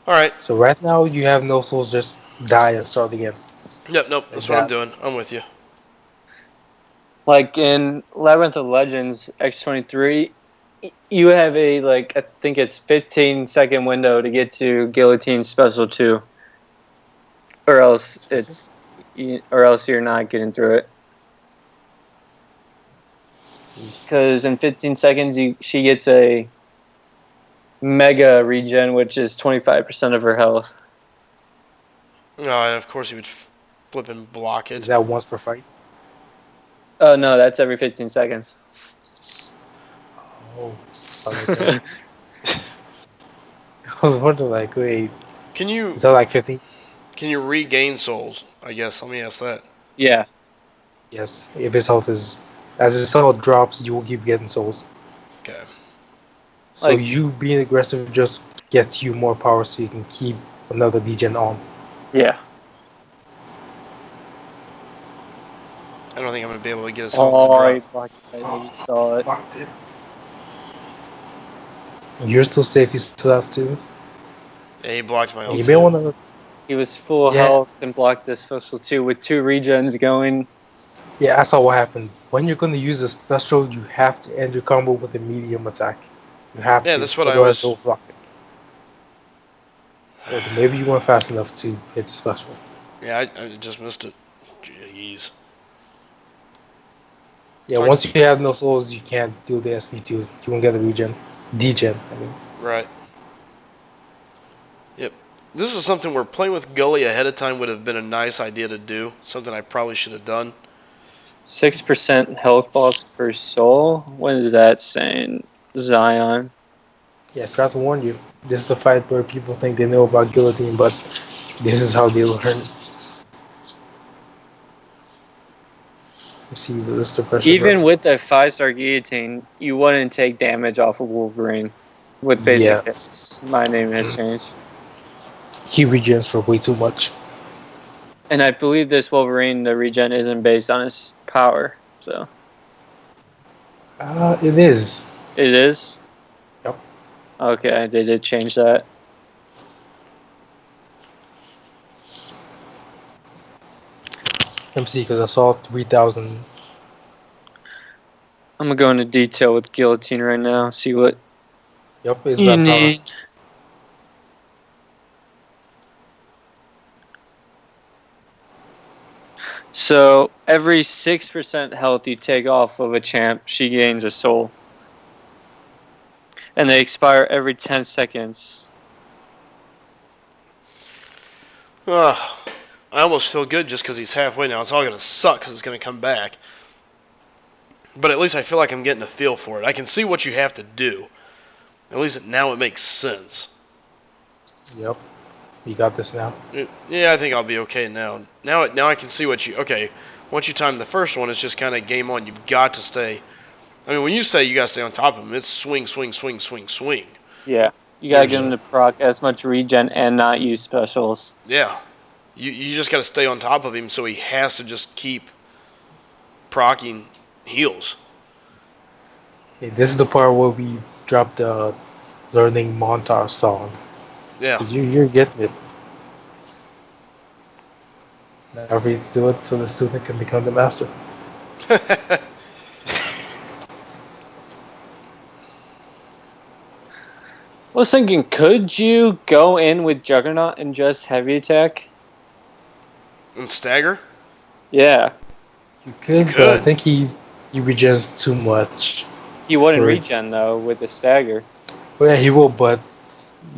All right. So right now you have no souls, just die and start again. Yep. Nope. Like That's what I'm that. doing. I'm with you. Like in Labyrinth of Legends X23, you have a I think it's 15-second window to get to Guillotine Special 2, or else you're not getting through it. Because in 15 seconds she gets a mega regen, which is 25% of her health. Oh, and of course he would flip and block Is it. that once per fight? Oh no, that's every 15 seconds. Oh, I was wondering, like, wait, Can you is that like 15? regain souls? I guess. Let me ask that. Yeah. Yes. If his health is, as his health drops, you will keep getting souls. Okay. So Like- you being aggressive just gets you more power, so you can keep another degen on. Yeah. I don't think I'm gonna be able to get his health Oh, to I drop. blocked it. I just saw it. Blocked it. You're still safe. You still have to. Yeah, he blocked my And ult. you may want to. He was full Yeah. health and blocked this special 2 with 2 regens going. Yeah, I saw what happened. When you're going to use a special, you have to end your combo with a medium attack. You have Yeah, to. that's what I Otherwise, was. they'll block it. Or maybe you weren't fast enough to hit the special. Yeah, I just missed it. Jeez. Yeah, So I- once you have no souls, you can't do the SP2. You won't get the regen. Degen, I mean. Right. Yep. This is something where playing with Gully ahead of time would have been a nice idea to do. Something I probably should have done. 6% health loss per soul. What is that saying? Zion. Yeah, try to warn you. This is a fight where people think they know about guillotine, but this is how they learn. You see the list of pressure. Even with a 5-star guillotine, you wouldn't take damage off of Wolverine with basic hits. Yes. My name has changed. He regens for way too much. And I believe this Wolverine, the regen isn't based on his power. So It is. it is? Yep. Okay, they did change that. Let me see, because I saw 3,000. I'm gonna go into detail with guillotine right now. See what Yep, it's you about need. So every 6% health you take off of a champ, she gains a soul. And they expire every 10 seconds. I almost feel good just because he's halfway now. It's all going to suck because it's going to come back. But at least I feel like I'm getting a feel for it. I can see what you have to do. At least now it makes sense. Yep. You got this now. Yeah, I think I'll be okay now. Now I can see what you... Okay, once you time the first one, it's just kind of game on. You've got to stay... I mean, when you say you got to stay on top of him, it's swing, swing, swing, swing, swing. Yeah. You gotta There's get him to proc as much regen and not use specials. Yeah. You just got to stay on top of him, so he has to just keep proccing heals. Okay, this is the part where we drop the learning montage song. Yeah. Because you're getting it. Now we need to do it so the student can become the master. I was thinking, could you go in with Juggernaut and just heavy attack? And stagger? Yeah. You could, You but I could. think he regens too much. He wouldn't For- regen, though, with the stagger. Well, yeah, he will, but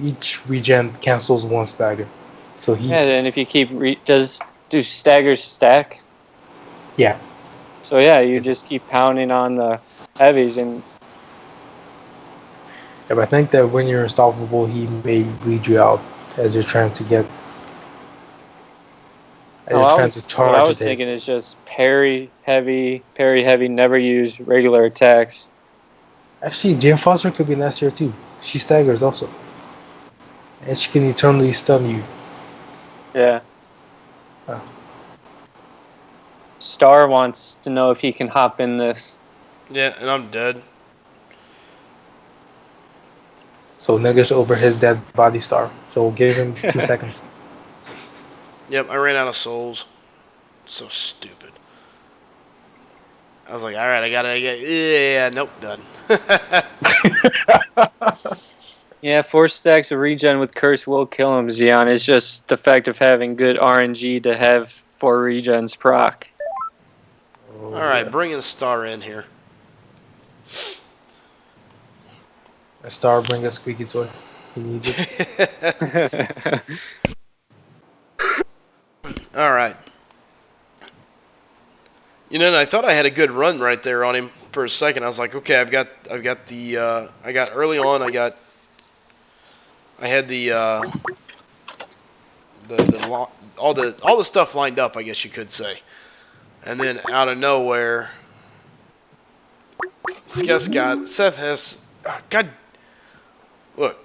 each regen cancels one stagger. So he, Yeah, and if you keep... do staggers stack? yeah. So, yeah, you just keep pounding on the heavies and... Yeah, but I think that when you're unstoppable, he may bleed you out as you're trying to get. You're trying to What charge I was it. thinking is just parry heavy, never use regular attacks. Actually, Jane Foster could be nice here too. She staggers also. And she can eternally stun you. Yeah. Oh. Star wants to know if he can hop in this. Yeah, and I'm dead. So Nigga over his dead body star. So we'll give him 2 seconds. Yep, I ran out of souls. So stupid. I was like, all right, I got it. Yeah, nope, done. Yeah, 4 stacks of regen with curse will kill him, Xeon. It's just the fact of having good RNG to have 4 regens proc. Oh, All right, yes. bringing Star in here. A star bring a squeaky toy. He needs it. All right. You know, and I thought I had a good run right there on him for a second. I was like, okay, I got early on. I had all the stuff lined up, I guess you could say. And then out of nowhere, Seth has, God, look,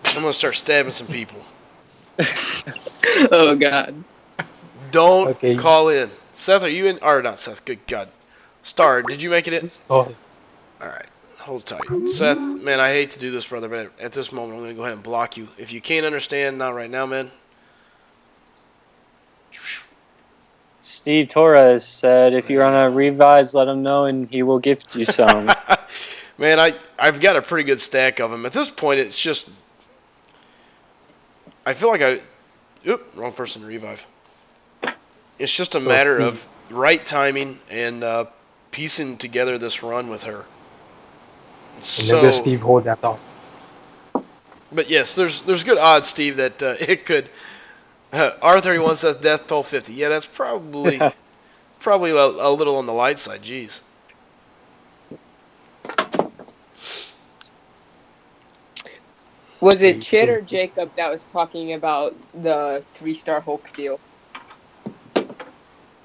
I'm gonna start stabbing some people. Oh God. Don't Okay. call in. Seth, are you in? Or not Seth, good God. Star, did you make it in? Oh, Alright, hold tight. Seth, man, I hate to do this, brother, but at this moment, I'm going to go ahead and block you. If you can't understand, not right now, man. Steve Torres said if you're on a revives, let him know and he will gift you some. Man, I've got a pretty good stack of them. At this point, it's just... I feel like Oop, wrong person to revive. It's just a matter of right timing and piecing together this run with her. Nigga Steve, hold that thought. But yes, there's good odds, Steve, that it could... R31 says death toll 50. Yeah, that's probably a little on the light side. Jeez. Was it Chid or Jacob that was talking about the 3-star Hulk deal?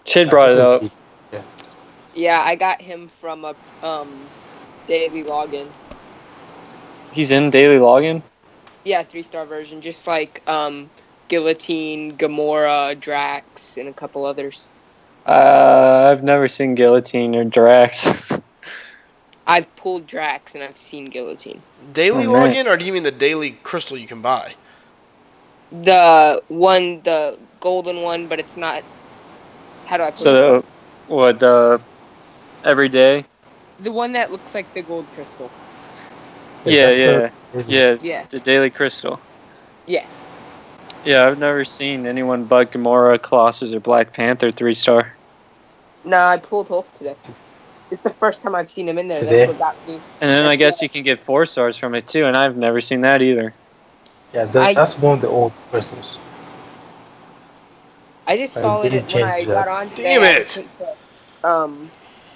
Chid brought it up. Yeah, I got him from a daily login. He's in daily login? Yeah, 3-star version, just like Guillotine, Gamora, Drax, and a couple others. I've never seen Guillotine or Drax. I've pulled Drax and I've seen Guillotine. Daily login, or do you mean the daily crystal you can buy? The golden one, but it's not. How do I put it? So, what, every day? The one that looks like the gold crystal. Yeah, Yeah. the daily crystal. Yeah. Yeah, I've never seen anyone but Gamora, Colossus, or Black Panther 3-star. No, I pulled Hulk today. It's the first time I've seen him in there. Today? That's what got me. And then I guess you can get 4 stars from it too, and I've never seen that either. Yeah, that's one of the old crystals. I just saw it when I got on today. Damn it!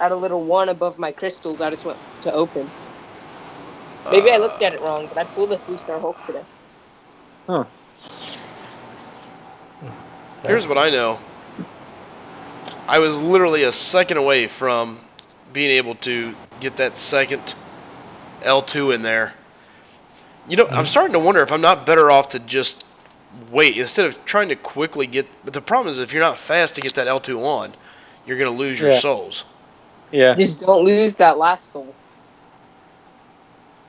At a little one above my crystals, I just went to open. Maybe I looked at it wrong, but I pulled a 3-star Hulk today. Huh. Here's what I know. I was literally a second away from being able to get that second L2 in there. You know, I'm starting to wonder if I'm not better off to just wait instead of trying to quickly get... But the problem is if you're not fast to get that L2 on, you're going to lose your souls. Yeah. Just don't lose that last soul.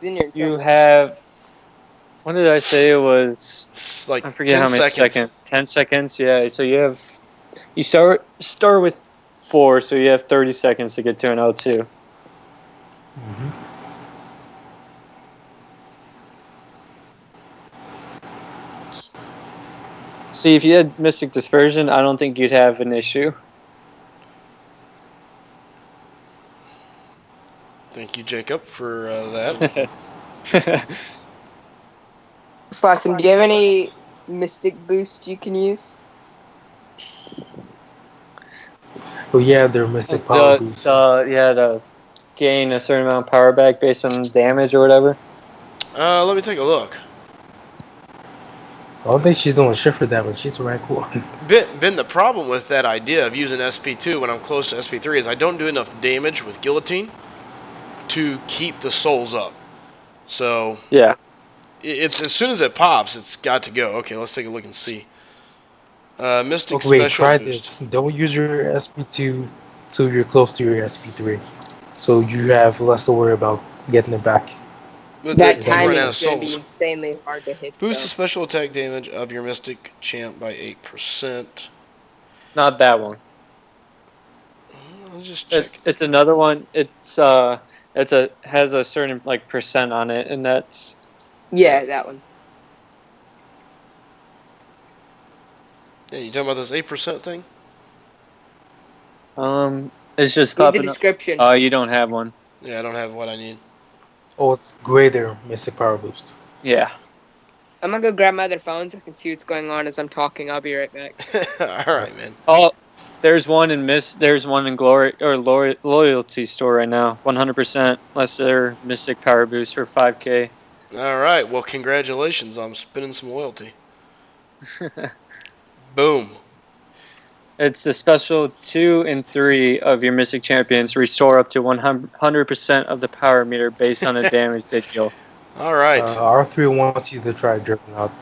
Then You have... What did I say it was? It's like I forget 10 how many seconds. 10 seconds, yeah. So you have... You start with 4, so you have 30 seconds to get to an L2. Mm-hmm. See, if you had Mystic Dispersion, I don't think you'd have an issue. Thank you, Jacob, for that. Slashim, do you have any Mystic boost you can use? Oh yeah, they're Mystic Power Boost. To gain a certain amount of power back based on damage or whatever. Let me take a look. I don't think she's doing shit for damage. She's rank 1. Been the problem with that idea of using SP2 when I'm close to SP3 is I don't do enough damage with guillotine to keep the souls up. So Yeah. it's as soon as it pops, it's got to go. Okay, let's take a look and see. Mystic Okay, wait, special try boost. this. Don't use your SP2 till you're close to your SP3. So you have less to worry about getting it back. But That you run Makes out timing of is going to sense. be souls. insanely hard to hit, Boost though. the special attack damage of your Mystic champ by 8%. Not that one. Let's just check. It's another one. Has a certain like percent on it, and that's Yeah, that one. Yeah, you talking about this 8% thing? it's just Read the popping up. description. Oh, you don't have one. Yeah, I don't have what I need. Oh, it's greater Mystic Power Boost. Yeah. I'm going to go grab my other phone so I can see what's going on as I'm talking. I'll be right back. All right, man. Oh, there's one in Glory or Loyalty store right now. 100% lesser Mystic Power Boost for 5K. All right. Well, congratulations on spending some loyalty. Boom. It's the special 2 and 3 of your Mystic Champions restore up to 100% of the power meter based on the damage they deal. All right. R3 wants you to try dripping out.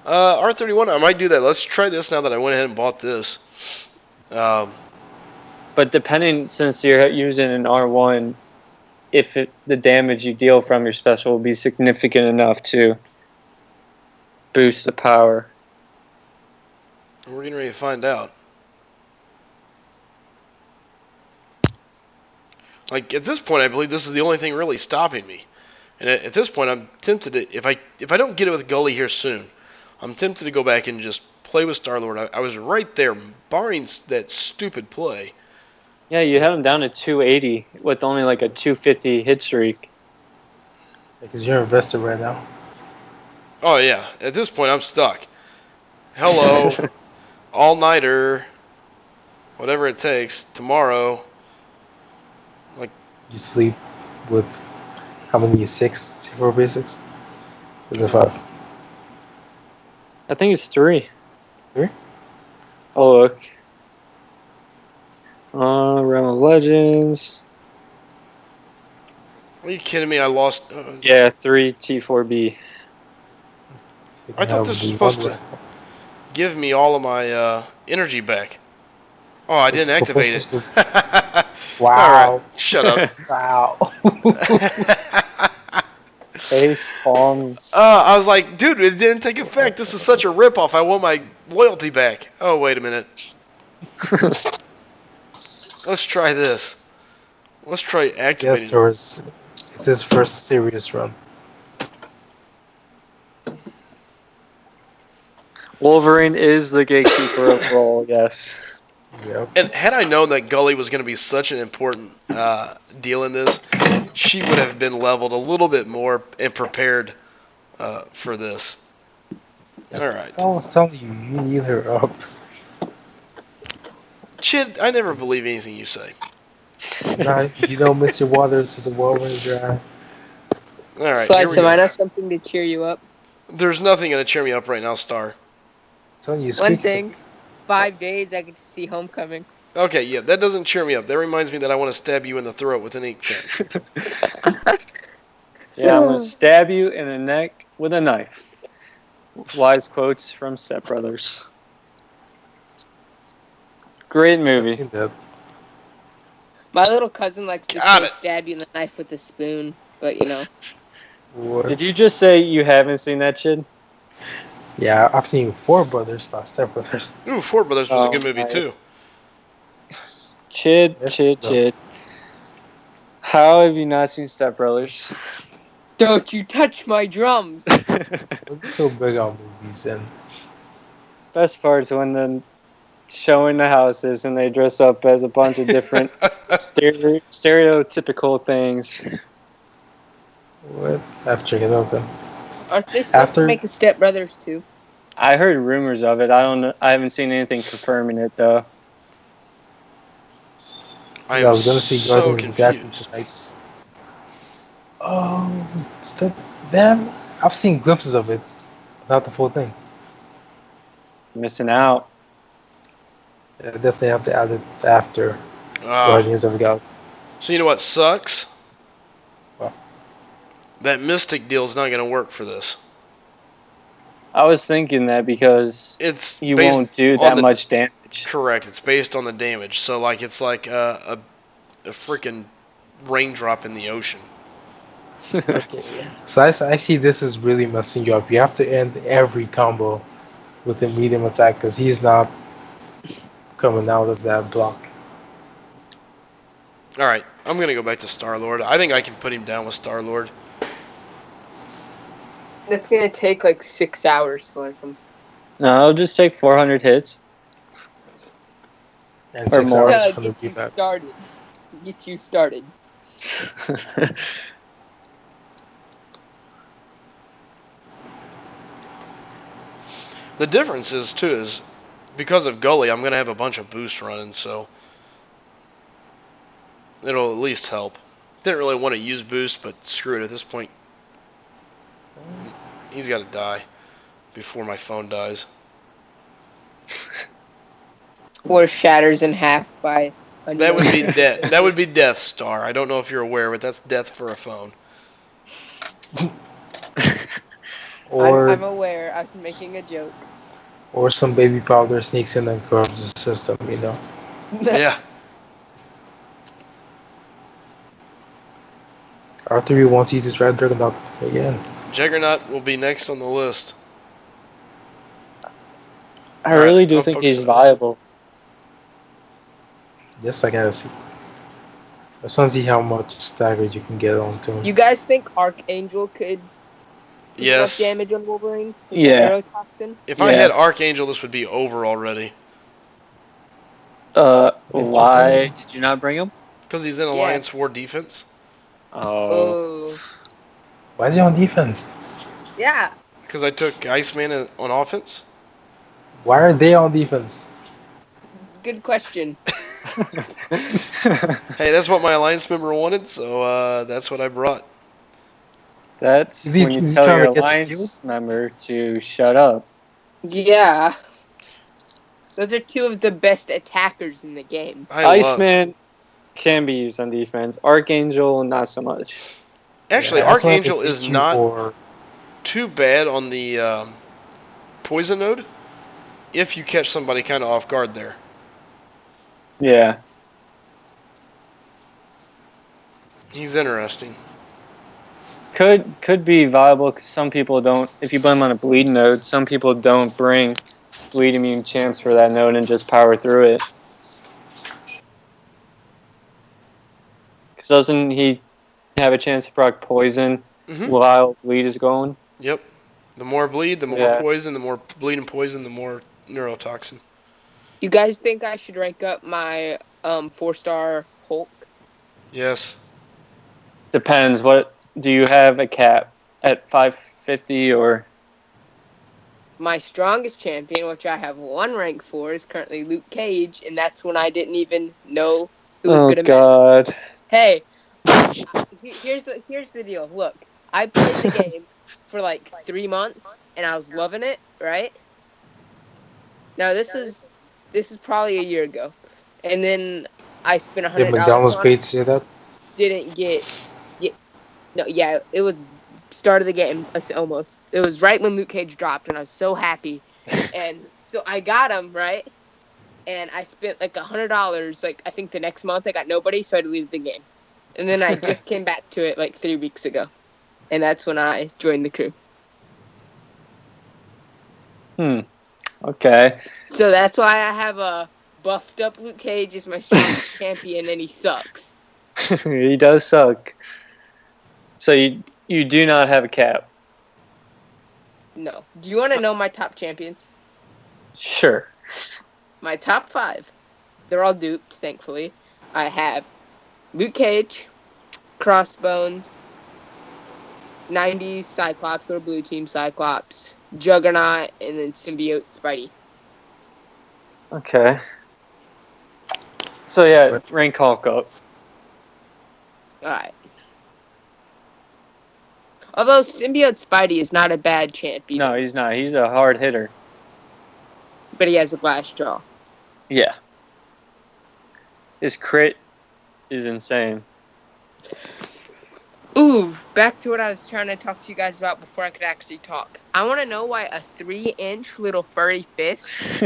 R31. I might do that. Let's try this now that I went ahead and bought this. But depending, since you're using an R1, the damage you deal from your special will be significant enough to boost the power. We're getting ready to find out. Like at this point, I believe this is the only thing really stopping me. And at this point, I'm tempted to if I don't get it with Gully here soon, I'm tempted to go back and just play with Star-Lord. I was right there, barring that stupid play. Yeah, you had him down to 280 with only like a 250 hit streak. Because you're invested right now. Oh yeah, at this point, I'm stuck. Hello, all-nighter, whatever it takes, tomorrow. You sleep with how many? 4 basics? Is it 5? I think it's 3. 3? Oh, look. Realm of Legends. Are you kidding me? I lost. Yeah, 3 T4B. I thought this was supposed to give me all of my energy back. Oh, I didn't activate it. Wow. All right, shut up. Wow. Face palms. I was like, dude, it didn't take effect. This is such a ripoff. I want my loyalty back. Oh, wait a minute. Let's try this. Let's try activating. Yes, Taurus. It's his first serious run. Wolverine is the gatekeeper of RoL, yes. Yep. And had I known that Gully was going to be such an important deal in this, she would have been leveled a little bit more and prepared for this. All right. I was telling you, you need her up. Chid, I never believe anything you say. Nah, you don't miss your water to the well when it's dry. All right, here Slice, we am I go. not something to cheer you up? There's nothing going to cheer me up right now, Star. I'm telling you, One squeaky thing, 5 days I get to see Homecoming. Okay, yeah, that doesn't cheer me up. That reminds me that I want to stab you in the throat with an ink pen. Yeah, I'm going to stab you in the neck with a knife. Wise quotes from Step Brothers. Great I've movie. seen that. My little cousin likes to Got say it. stab you in the knife with a spoon, but you know. What? Did you just say you haven't seen that shit? Yeah, I've seen 4 Brothers, not Step Brothers. Ooh, Four Brothers was a Oh, good movie, nice. too. Yes, no. Chid. How have you not seen Step Brothers? Don't you touch my drums! What's so big on movies then? Best part is when they're showing the houses and they dress up as a bunch of different stereotypical things. What? I have to check it out then. Aren't they supposed After- to make a Step Brothers too? I heard rumors of it. I don't know. I haven't seen anything confirming it though. I Yeah, am I was gonna see so Guardians of the Galaxy confused. tonight. Oh, Step. Damn, I've seen glimpses of it. not the full thing. Missing out. Yeah, definitely have to add it after Ah, Guardians of the Galaxy. so you know what sucks? Well, That Mystic deal is not going to work for this. I was thinking that because It's you based won't do on that the much damage. correct. It's based on the damage. So like it's like a freaking raindrop in the ocean. okay. So I see this is really messing you up. You have to end every combo with a medium attack because he's not coming out of that block. All right, I'm gonna go back to Star Lord. I think I can put him down with Star Lord. That's gonna take like 6 hours to learn from. No, I'll just take 400 hits. And Or 6 more. hours To from the get you defense. started. Get you started. The difference is too is because of Gully, I'm gonna have a bunch of boosts running, so it'll at least help. Didn't really want to use boost, but screw it at this point. He's got to die before my phone dies. Or shatters in half by That would be unknown death. That would forces. be Death Star. I don't know if you're aware, but that's death for a phone. Or I'm aware. I was making a joke. or some baby powder sneaks in and corrupts the system, you know. Yeah. R3 wants you to try Dragonot again. Juggernaut will be next on the list. I All right, really do I'm think he's focusing. viable. Yes, I gotta see. I just want to see how much staggered you can get onto him. You guys think Archangel could do enough Yes. damage on Wolverine with Yeah. that neurotoxin? If I Yeah. had Archangel, this would be over already. Why did you not bring him? Because he's in Yeah. Alliance War defense. Oh. Oh. Why is he on defense? Yeah. Because I took Iceman on offense. Why are they on defense? Good question. Hey, that's what my Alliance member wanted, so that's what I brought. That's Is he, when you is he tell trying your to get you killed? alliance member to shut up. Yeah. Those are two of the best attackers in the game. I love. Iceman can be used on defense. Archangel, not so much. Actually, Yeah, that's why they Archangel is make you not for too bad on the poison node if you catch somebody kind of off guard there. Yeah. He's interesting. Could be viable because some people don't. If you put him on a bleed node, some people don't bring bleed immune champs for that node and just power through it. Because doesn't he have a chance to proc poison while bleed is going? Yep. The more bleed, the more Yeah. poison. The more bleed and poison, the more neurotoxin. You guys think I should rank up my 4-star Hulk? Yes. Depends. What do you have a cap at 550 or? My strongest champion, which I have 1 rank for, is currently Luke Cage, and that's when I didn't even know who was Oh going to God. Hey, here's the deal. Look, I played the game for like 3 months, and I was loving it. Right now, this is probably a year ago, and then I spent did $100 McDonald's on pay it. to say that? Didn't get. No, yeah, it was start of the game almost. It was right when Luke Cage dropped, and I was so happy, and so I got him right. And I spent like $100. Like I think the next month I got nobody, so I deleted the game. And then I just came back to it like 3 weeks ago, and that's when I joined the crew. Okay. So that's why I have a buffed up Luke Cage as my strongest champion, and he sucks. He does suck. So you do not have a cap. No. Do you want to know my top champions? Sure. My top 5. They're all duped, thankfully. I have Luke Cage, Crossbones, 90s Cyclops or Blue Team Cyclops, Juggernaut, and then Symbiote Spidey. Okay. So yeah, But- rank Hulk up. Alright. Although Symbiote Spidey is not a bad champ either, No, he's not. He's a hard hitter. but he has a glass jaw. Yeah. His crit is insane. Ooh, back to what I was trying to talk to you guys about before I could actually talk. I want to know why a 3-inch little furry fist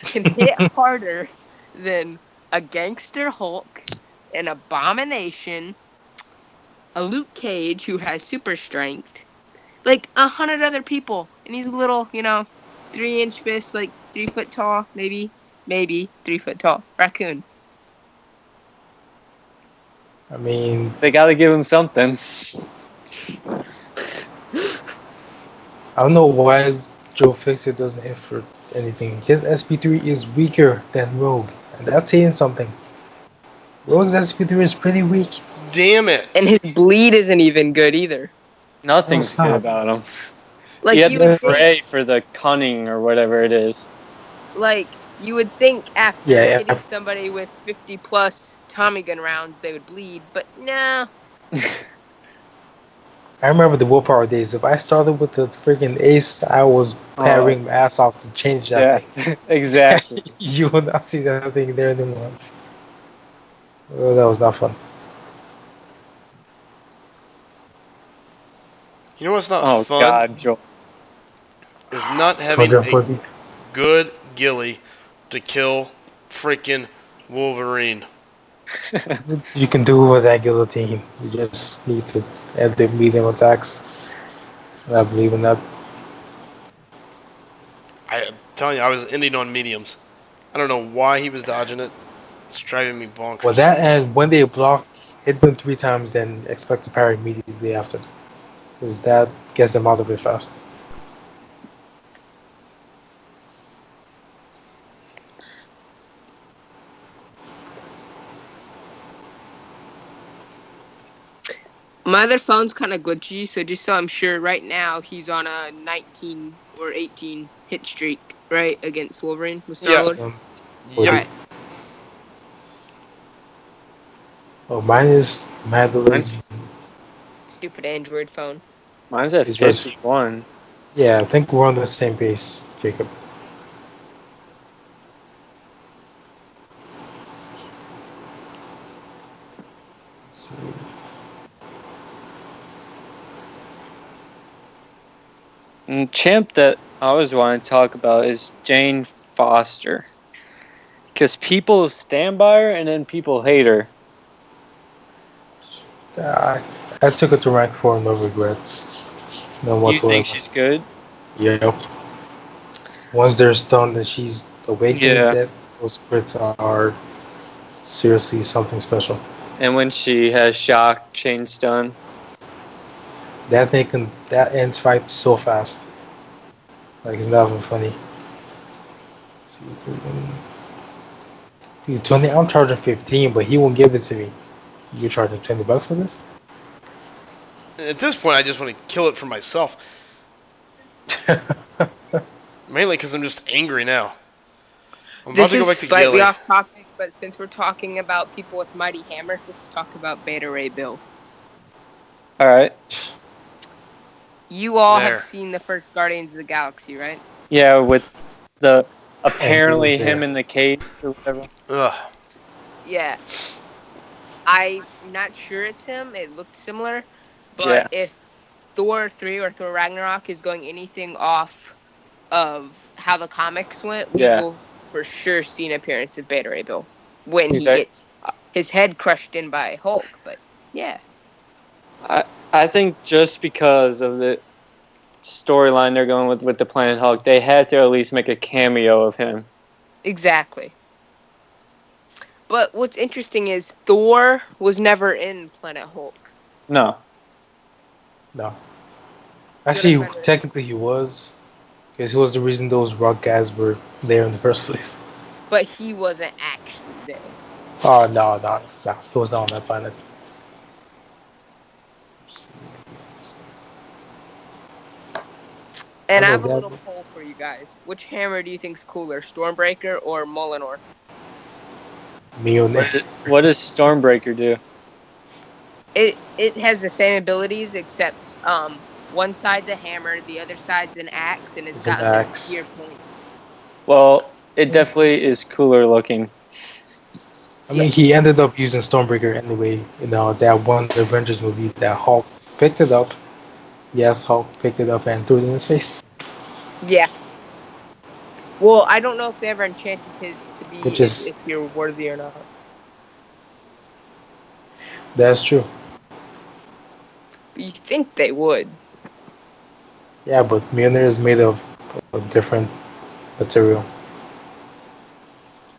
can hit harder than a gangster Hulk, an Abomination, a Luke Cage who has super strength, like 100 other people, and he's a little, 3-inch fist, like 3 foot tall, maybe 3 foot tall raccoon. I mean, They got to give him something. I don't know why Joe Fixit doesn't hit for anything. His SP3 is weaker than Rogue, and that's saying something. Rogue's SP3 is pretty weak. Damn it! And his bleed isn't even good either. Nothing's No, good it's not. about him. Like, He had you the would think, spray for the cunning or whatever it is. after Yeah, hitting somebody with 50 plus Tommy gun rounds, they would bleed, but no. I remember the willpower days. If I started with the freaking ace, I was powering my ass off to change that Yeah, thing. exactly. You will not see that thing there anymore. Oh, that was not fun. You know what's not Oh, fun? God, Joel. Is not having a 240. good ghillie to kill freaking Wolverine. You can do with that guillotine. You just need to have the medium attacks. And I believe in that. I'm telling you, I was ending on mediums. I don't know why he was dodging it. It's driving me bonkers. Well, that and when they block, hit them 3 times, then expect to parry immediately after. Because that gets them out of it fast. My other phone's kind of glitchy, so just so I'm sure, right now he's on a 19 or 18 hit streak, right, against Wolverine with Star-Lord? Was Yep. it- Oh, mine is Madeline. Mine's- Stupid Android phone. Mine's at It's just- 51. Yeah, I think we're on the same pace, Jacob. So, And champ that I always want to talk about is Jane Foster. Because people stand by her and then people hate her. I took it to rank 4, no regrets. No You whatsoever. think she's good? Yep. Once they're stunned and she's awakened, Yeah. those crits are seriously something special. And when she has shock, chain stun. That ends fight so fast. Like it's not even funny. Dude, 20. I'm charging 15, but he won't give it to me. You're charging $20 for this? At this point, I just want to kill it for myself. Mainly because I'm just angry now. I'm about This to go is back to slightly ghillie. off topic, but since we're talking about people with mighty hammers, let's talk about Beta Ray Bill. All right. You all There. have seen the first Guardians of the Galaxy, right? Yeah, with the apparently there. him in the cage or whatever. Ugh. Yeah. I'm not sure it's him. It looked similar. But Yeah. if Thor 3 or Thor Ragnarok is going anything off of how the comics went, we Yeah. will for sure see an appearance of Beta Ray Bill when he Okay. gets his head crushed in by Hulk. But yeah. I think just because of the storyline they're going with the Planet Hulk, they had to at least make a cameo of him. Exactly. But what's interesting is Thor was never in Planet Hulk. No. No. Actually, Good offender. technically he was. Because he was the reason those rock guys were there in the first place. But he wasn't actually there. Oh, no. He was not on that planet. And I Oh, have a that- little poll for you guys. Which hammer do you think's cooler, Stormbreaker or Molinor? Mjolnir. What does Stormbreaker do? It has the same abilities except one side's a hammer, the other side's an axe, and it's It's an got like a axe. spear point. Well, it definitely is cooler looking. I mean, he ended up using Stormbreaker anyway. That one Avengers movie that Hulk picked it up. Yes, Hulk picked it up and threw it in his face. Yeah. Well, I don't know if they ever enchanted his to be Which is if you're worthy or not. that's true. But you think they would? Yeah, but Mjolnir is made of a different material.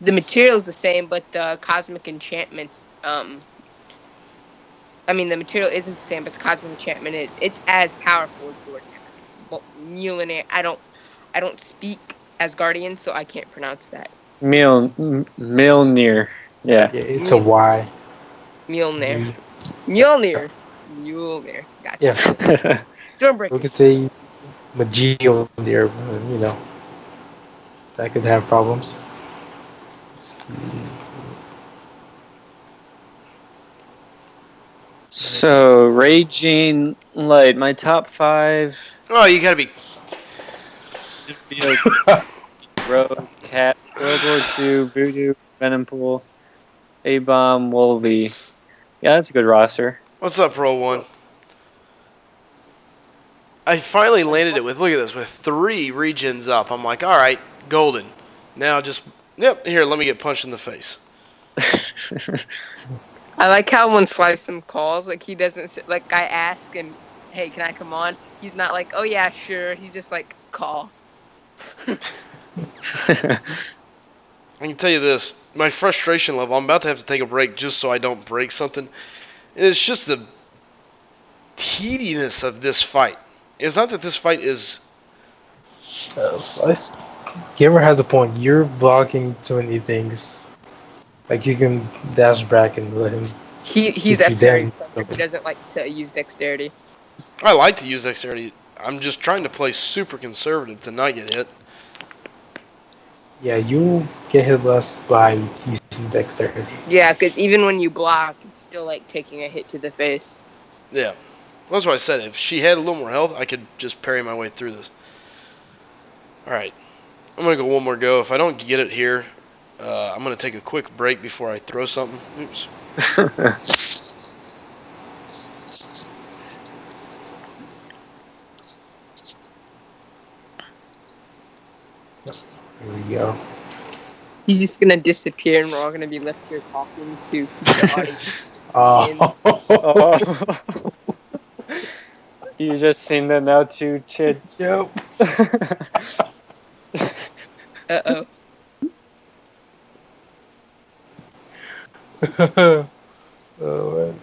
The material's the same, but the cosmic enchantments. I mean, the material isn't the same, but the cosmic enchantment is. It's as powerful as Thor's hammer. Well, Mjolnir. I don't speak Asgardian, so I can't pronounce that. Mjolnir. Yeah. Yeah, it's a Y. Mjolnir. Me- Mjolnir. Mjolnir. Gotcha. Yeah, we Stormbreaker. could say Mjolnir. That could have problems. So, Raging Light, my top 5. Oh, you gotta be. Symbiote, Rogue, Cat, World War II, Voodoo, Venompool, A-Bomb, Wolvie. Yeah, that's a good roster. What's up, Pro One? I finally landed it with, look at this, with 3 regions up. I'm like, all right, golden. Now just, yep, here, let me get punched in the face. I like how when Slicem calls, like he doesn't sit, like I ask and hey, can I come on? He's not like, oh yeah, sure. He's just like, call. I can tell you this, my frustration level, I'm about to have to take a break just so I don't break something. And it's just the tediness of this fight. It's not that this fight is. Gamer has a point. You're blocking too many things. Like you can dash back and let him. He's If you dexterity dare- player. He doesn't like to use dexterity. I like to use dexterity. I'm just trying to play super conservative to not get hit. Yeah, you get hit less by using dexterity. Yeah, because even when you block, it's still like taking a hit to the face. Yeah. That's what I said. If she had a little more health, I could just parry my way through this. Alright. I'm going to go one more go. If I don't get it here, I'm going to take a quick break before I throw something. Oops. Here we go. He's just gonna disappear, and we're all gonna be left here talking to keep the audience. Oh. You just seen that now too, Chid. Yep. Uh-oh. Oh, man.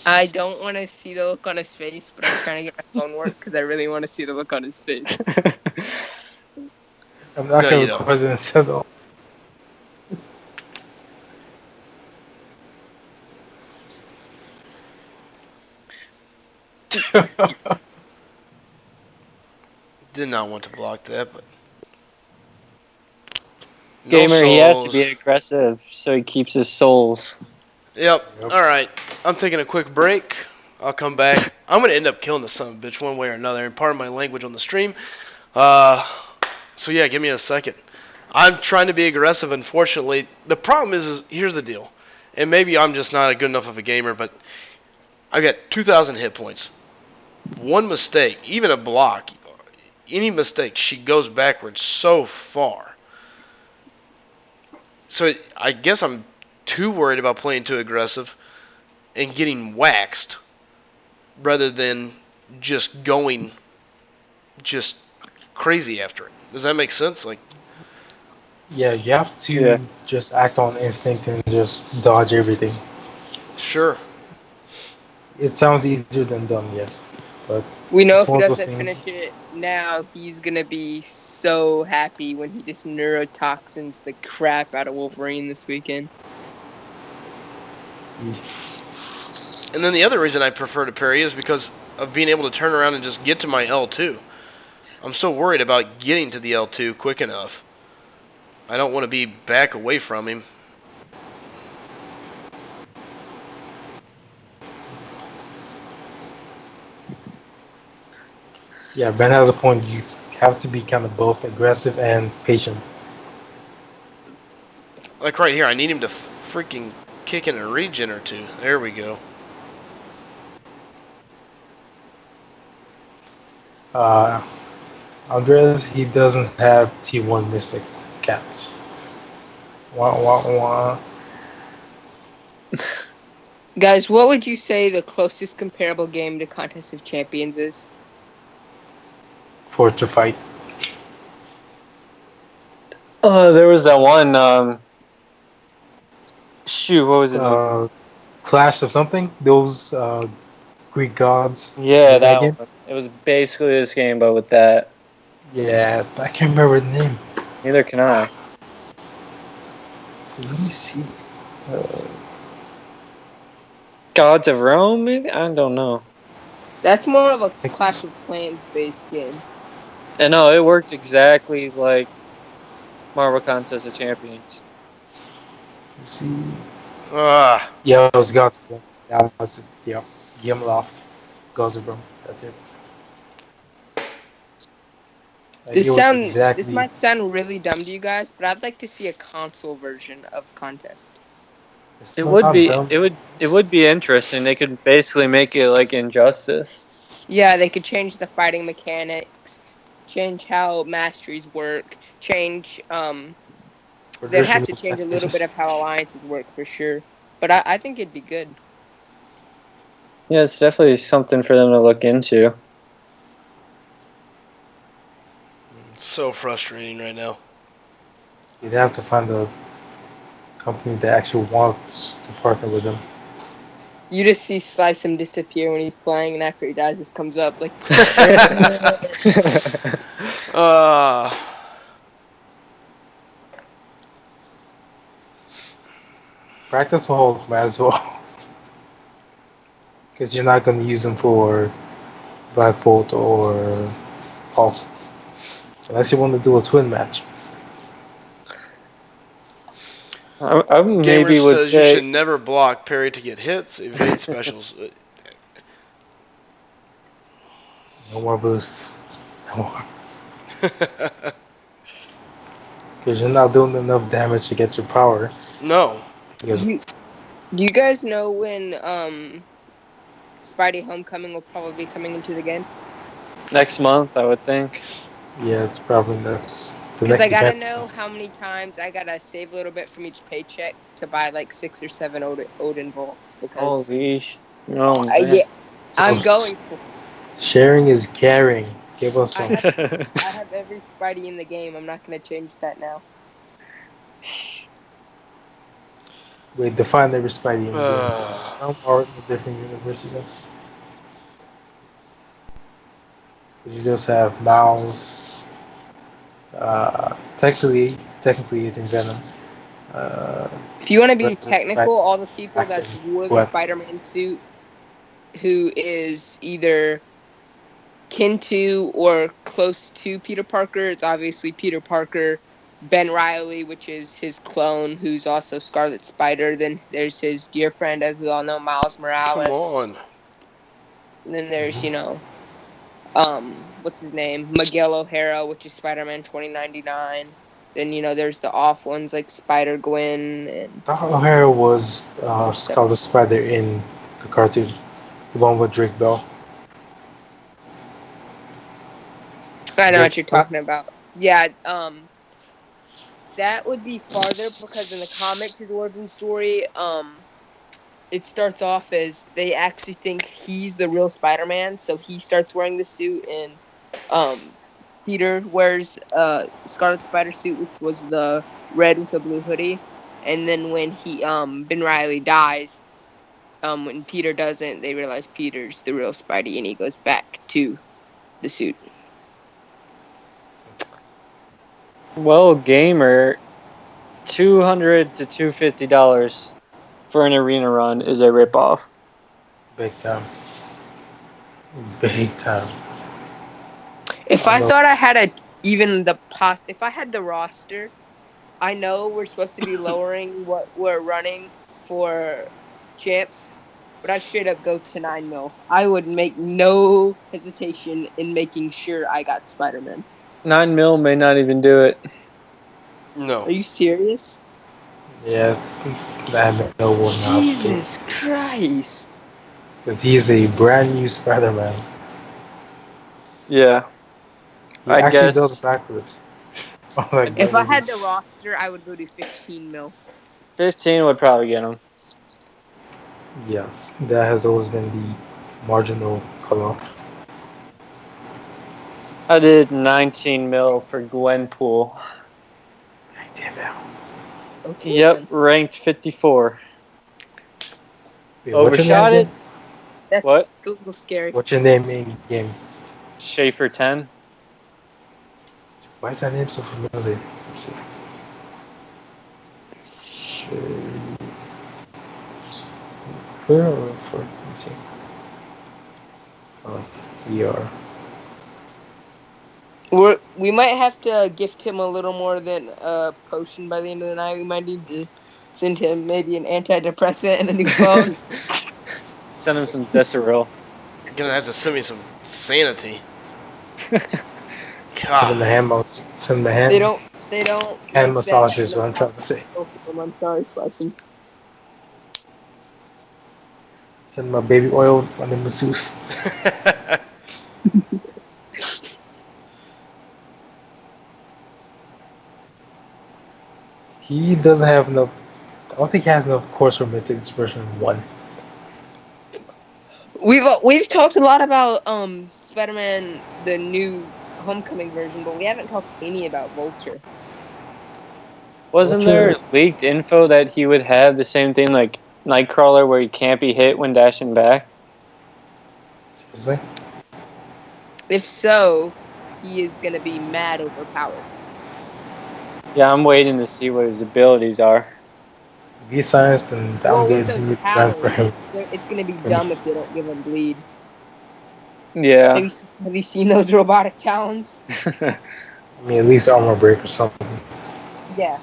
I don't want to see the look on his face, but I'm trying to get my phone work because I really want to see the look on his face. I'm not No, gonna you don't. record this at all. Did not want to block that, but. No Gamer, he has to be souls. aggressive so he keeps his souls. Yep. Yep. Alright. I'm taking a quick break. I'll come back. I'm going to end up killing the son of a bitch one way or another, and pardon my language on the stream. So yeah, give me a second. I'm trying to be aggressive. Unfortunately, the problem is here's the deal, and maybe I'm just not a good enough of a gamer, but I got 2,000 hit points. One mistake, even a block, any mistake, she goes backwards so far. So I guess I'm too worried about playing too aggressive and getting waxed rather than just going just crazy after it. Does that make sense? Like, Yeah, you have to Yeah. just act on instinct and just dodge everything. sure. It sounds easier than done, yes. But We know It's if he one of those doesn't things- finish it now, he's gonna be so happy when he just neurotoxins the crap out of Wolverine this weekend. And then the other reason I prefer to parry is because of being able to turn around and just get to my L2. I'm so worried about getting to the L2 quick enough. I don't want to be back away from him. Yeah, Ben has a point. You have to be kind of both aggressive and patient. Like right here, I need him to freaking kick in a regen or two. There we go. Uh, Andres, he doesn't have T1 Mystic Cats. Wah, wah, wah. Guys, what would you say the closest comparable game to Contest of Champions is? Forge to fight. There was that one. Shoot, what was it? Clash of something. Those Greek gods. Yeah, That that game. one. It was basically this game, but with that. Yeah, I can't remember the name. Neither can I. Let me see. Uh, Gods of Rome, maybe? I don't know. That's more of a think Clash it's- of Clans based game. And no, it worked exactly like Marvel Contest of Champions. let's see. Ah, Yeah, it was gods. Of Rome. That was it. Yeah, Yemloft. Gods of Rome. That's it. Like, it was This exactly. might sound really dumb to you guys, but I'd like to see a console version of Contest. It's It not would be dumb. it would be interesting. They could basically make it like Injustice. Yeah, they could change the fighting mechanics, change how masteries work, change they'd have Traditional to change a little bit masters. of how alliances work for sure. But I think it'd be good. Yeah, it's definitely something for them to look into. so frustrating right now. You'd have to find a company that actually wants to partner with them. You just see Slice him disappear when he's playing, and after he dies, just comes up like. Uh, Practice mode might as well, because you're not going to use them for Black Bolt or Hulk, unless you want to do a twin match. I Gamer maybe would says you should say never block parry to get hits, evade specials. No more boosts. No more. Because you're not doing enough damage to get your power. No. Because Do you guys know when Spidey Homecoming will probably be coming into the game? next month. I would think. yeah, it's probably the Because next I gotta event. know how many times I gotta save a little bit from each paycheck to buy like 6 or 7 Odin bolts. Because Holy, no man. yeah, I'm So, going for. sharing is caring. Give us I some. have every Spidey in the game. I'm not gonna change that now. Wait, define every Spidey in the game. Uh, Some are in a different universe, you know? You just have Miles. Technically, it in Venom. Uh, If you want to be Red Spider, technical, all the people Black that and wore the Gwen. Spider-Man suit, who is either kin to or close to Peter Parker, it's obviously Peter Parker. Ben Riley, which is his clone, who's also Scarlet Spider. Then there's his dear friend, as we all know, Miles come Morales. on. And then there's, Mhm. what's his name? Miguel O'Hara, which is Spider-Man 2099. Then, there's the off ones like Spider-Gwen and Doc O'Hara was Scarlet Spider in the cartoon, along with Drake Bell. I know Drake what you're Bell? talking about. Yeah, that would be farther because in the comics, his origin story, it starts off as they actually think he's the real Spider-Man, so he starts wearing the suit, and Peter wears Scarlet Spider suit, which was the red with a blue hoodie, and then when he Ben Riley dies, when Peter doesn't, they realize Peter's the real Spidey, and he goes back to the suit. Well, gamer, $200 to $250 for an arena run is a ripoff. Big time. Big time. If I I love thought I had if I had the roster, I know we're supposed to be lowering what we're running for champs, but I'd straight up go to 9 mil. I would make no hesitation in making sure I got Spider-Man. 9 mil may not even do it. No. Are you serious? Yeah, that no will not Jesus Christ. because he's a brand new Spider-Man. Yeah. He I actually does guess backwards. Like If I crazy. had the roster, I would go to 15 mil. 15 would probably get him. Yes, that has always been the marginal cutoff. I did 19 mil for Gwenpool. Damn it. Okay, Yep, then. ranked 54. Wait, what's your Overshot name it. again? That's What? a little scary. What's your name in game? Schaefer 10. Why is that name so familiar? Let's see. Where or for? Let me see. Oh, ER. We might have to gift him a little more than a potion by the end of the night. We might need to send him maybe an antidepressant and a new phone. Send him some Desiril. You're gonna have to send me some sanity. Send him the God. hand mouse. Send him the hand. They don't Hand make that massage is what I'm trying to say. both of them. I'm sorry, Slicing. Send him my baby oil on the masseuse. He doesn't have enough. I don't think he has enough cores for Mystics version 1. We've talked a lot about Spider-Man, the new Homecoming version, but we haven't talked any about Vulture. Wasn't there leaked info that he would have the same thing like Nightcrawler where he can't be hit when dashing back? Seriously? If so, he is gonna be mad overpowered. Yeah, I'm waiting to see what his abilities are. Be science, and I'm Well, going with to those do that for him. talons, it's gonna be dumb if they don't give him bleed. Yeah. Have you seen those robotic talons? I mean, at least armor break or something. Yeah.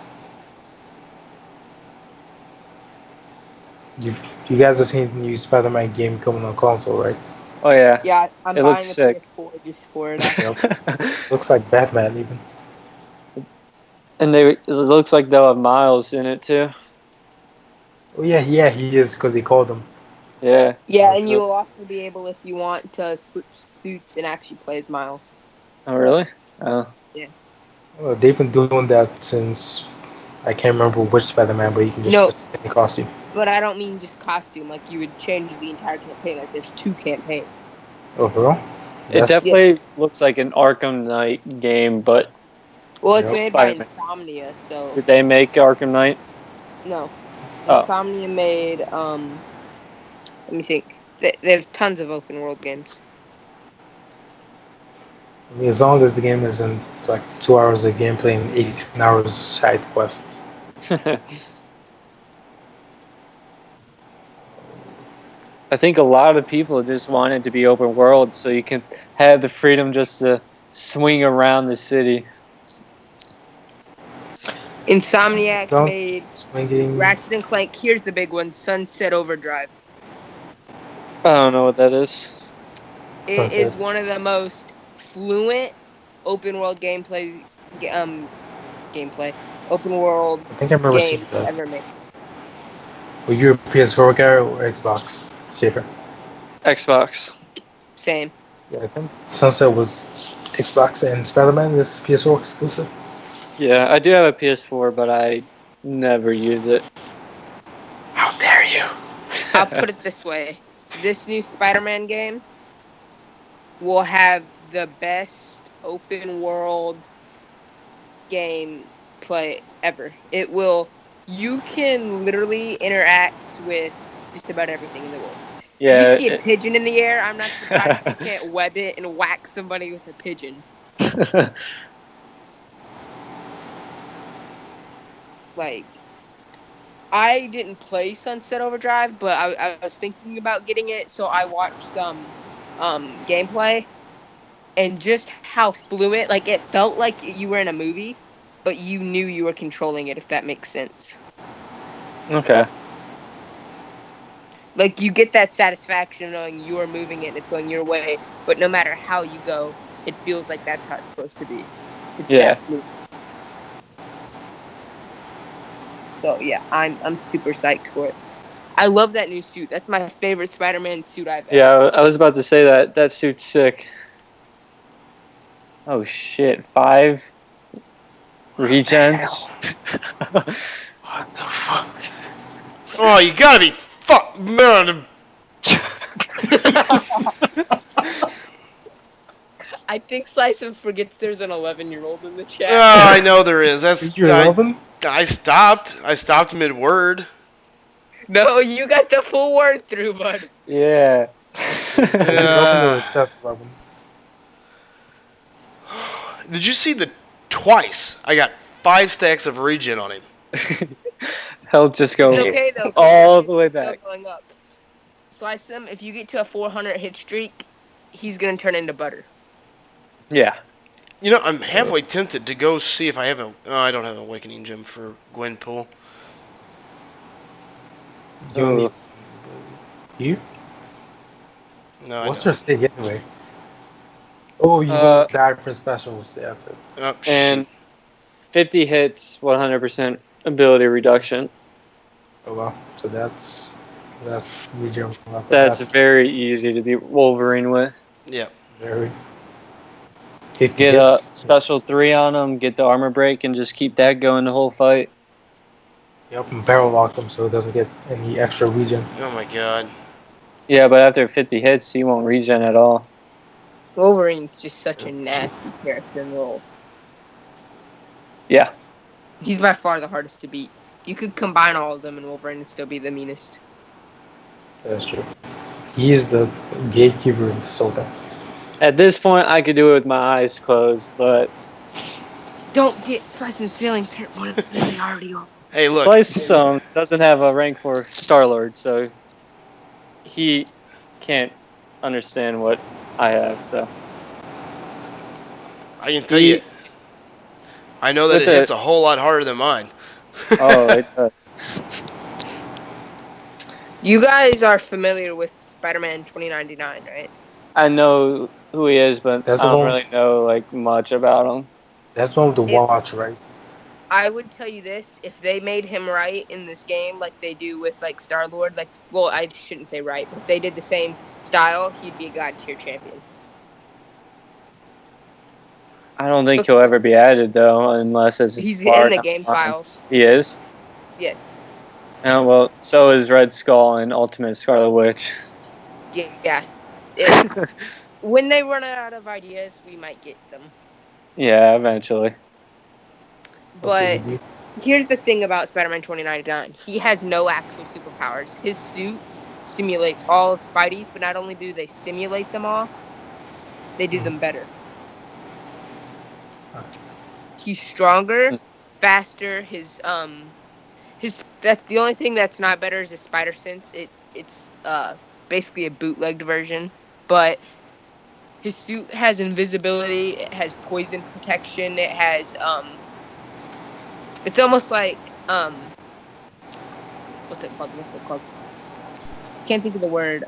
You guys have seen the new Spider-Man game coming on console, right? Oh yeah. Yeah, I'm It buying looks a sick. PS4 just for it. Actually. Looks like Batman even. And it looks like they'll have Miles in it too. Oh yeah, he is because they called him. Yeah. Yeah, Oh, and you will also be able, if you want, to switch suits and actually play as Miles. Oh really? Oh. Well, they've been doing that since I can't remember which Spider-Man, but you can just No. switch any costume. But I don't mean just costume. Like, you would change the entire campaign. Like, there's 2 campaigns. Oh, for real? It definitely looks like an Arkham Knight game, but Well, it's Yep. made by Spider-Man. Insomnia, so Did they make Arkham Knight? no. Oh. Insomnia made let me think. They have tons of open world games. I mean, as long as the game isn't like 2 hours of gameplay and 18 hours side quests. I think a lot of people just want it to be open world so you can have the freedom just to swing around the city. Insomniac So, made swinging. Ratchet and Clank. Here's the big one: Sunset Overdrive. I don't know what that is. It Sunset. is one of the most fluent open world gameplay open world I think I remember seeing games that. ever made. Were you a PS4 guy or Xbox? Schaefer? Xbox. Same. Yeah, I think Sunset was Xbox and Spider-Man is PS4 exclusive. Yeah, I do have a PS4, but I never use it. How dare you? I'll put it this way: this new Spider-Man game will have the best open world gameplay ever. It will. You can literally interact with just about everything in the world. Yeah. If you see a pigeon in the air, I'm not surprised you can't web it and whack somebody with a pigeon. Like, I didn't play Sunset Overdrive, but I was thinking about getting it, so I watched some gameplay, and just how fluent, like, it felt like you were in a movie, but you knew you were controlling it, if that makes sense. Okay. Like, you get that satisfaction knowing you are moving it and it's going your way, but no matter how you go, it feels like that's how it's supposed to be. It's Yeah. that fluid. So yeah, I'm super psyched for it. I love that new suit. That's my favorite Spider-Man suit I've Yeah, ever seen. I was about to say that. That suit's sick. Oh shit! 5 regens. What the fuck? Oh, you gotta be fuck, man. I think Sison forgets there's an 11-year-old in the chat. Oh, I know there is. That's You're 11? I stopped. I stopped mid word. No, you got the full word through, bud. Yeah. Are you 11 or 7-11? Did you see the twice? I got 5 stacks of regen on him. He'll just go It's okay though. 'cause all his the way is still back. Going up. Slice him. If you get to a 400 hit streak, he's gonna turn into butter. Yeah. You know, I'm halfway tempted to go see if I have a. Oh, I don't have an awakening gem for Gwenpool. You don't need. Ooh. You? No, I What's don't. her state anyway? Oh, you don't die for specials. Yeah, that's it. Oh, And shoot. 50 hits, 100% ability reduction. Oh well. So that's regen. That's very easy to beat Wolverine with. Yeah. very 50 Get a hits. special 3 on him, get the armor break, and just keep that going the whole fight. Yep, and barrel lock him so it doesn't get any extra regen. Oh my god. Yeah, but after 50 hits, he won't regen at all. Wolverine's just such a nasty character in RoL. Yeah. He's by far the hardest to beat. You could combine all of them and Wolverine would still be the meanest. That's true. He is the gatekeeper of Soda. At this point, I could do it with my eyes closed, but Don't get Slison's feelings hurt more than they already are. Hey, look. Slice doesn't have a rank for Star-Lord, so he can't understand what I have. So I can tell you. I know that with it hits a whole lot harder than mine. Oh, it does. You guys are familiar with Spider-Man 2099, right? I know who he is, but That's I don't the one- really know like much about him. That's one with the watch, right? I would tell you this: if they made him right in this game, like they do with like Star-Lord, like, well, I shouldn't say right, but if they did the same style, he'd be a god tier champion. I don't think he'll ever be added though, unless it's He's far in the down game line. files. He is. Yes. Well, so is Red Skull and Ultimate Scarlet Witch. Yeah. It- when they run out of ideas, we might get them. Yeah, eventually. But here's the thing about Spider-Man 2099. He has no actual superpowers. His suit simulates all of Spidey's, but not only do they simulate them all, they do them better. He's stronger, faster. That's the only thing that's not better is his spider sense. It's basically a bootlegged version, but his suit has invisibility. It has poison protection. It has it's almost like what's it called? Can't think of the word.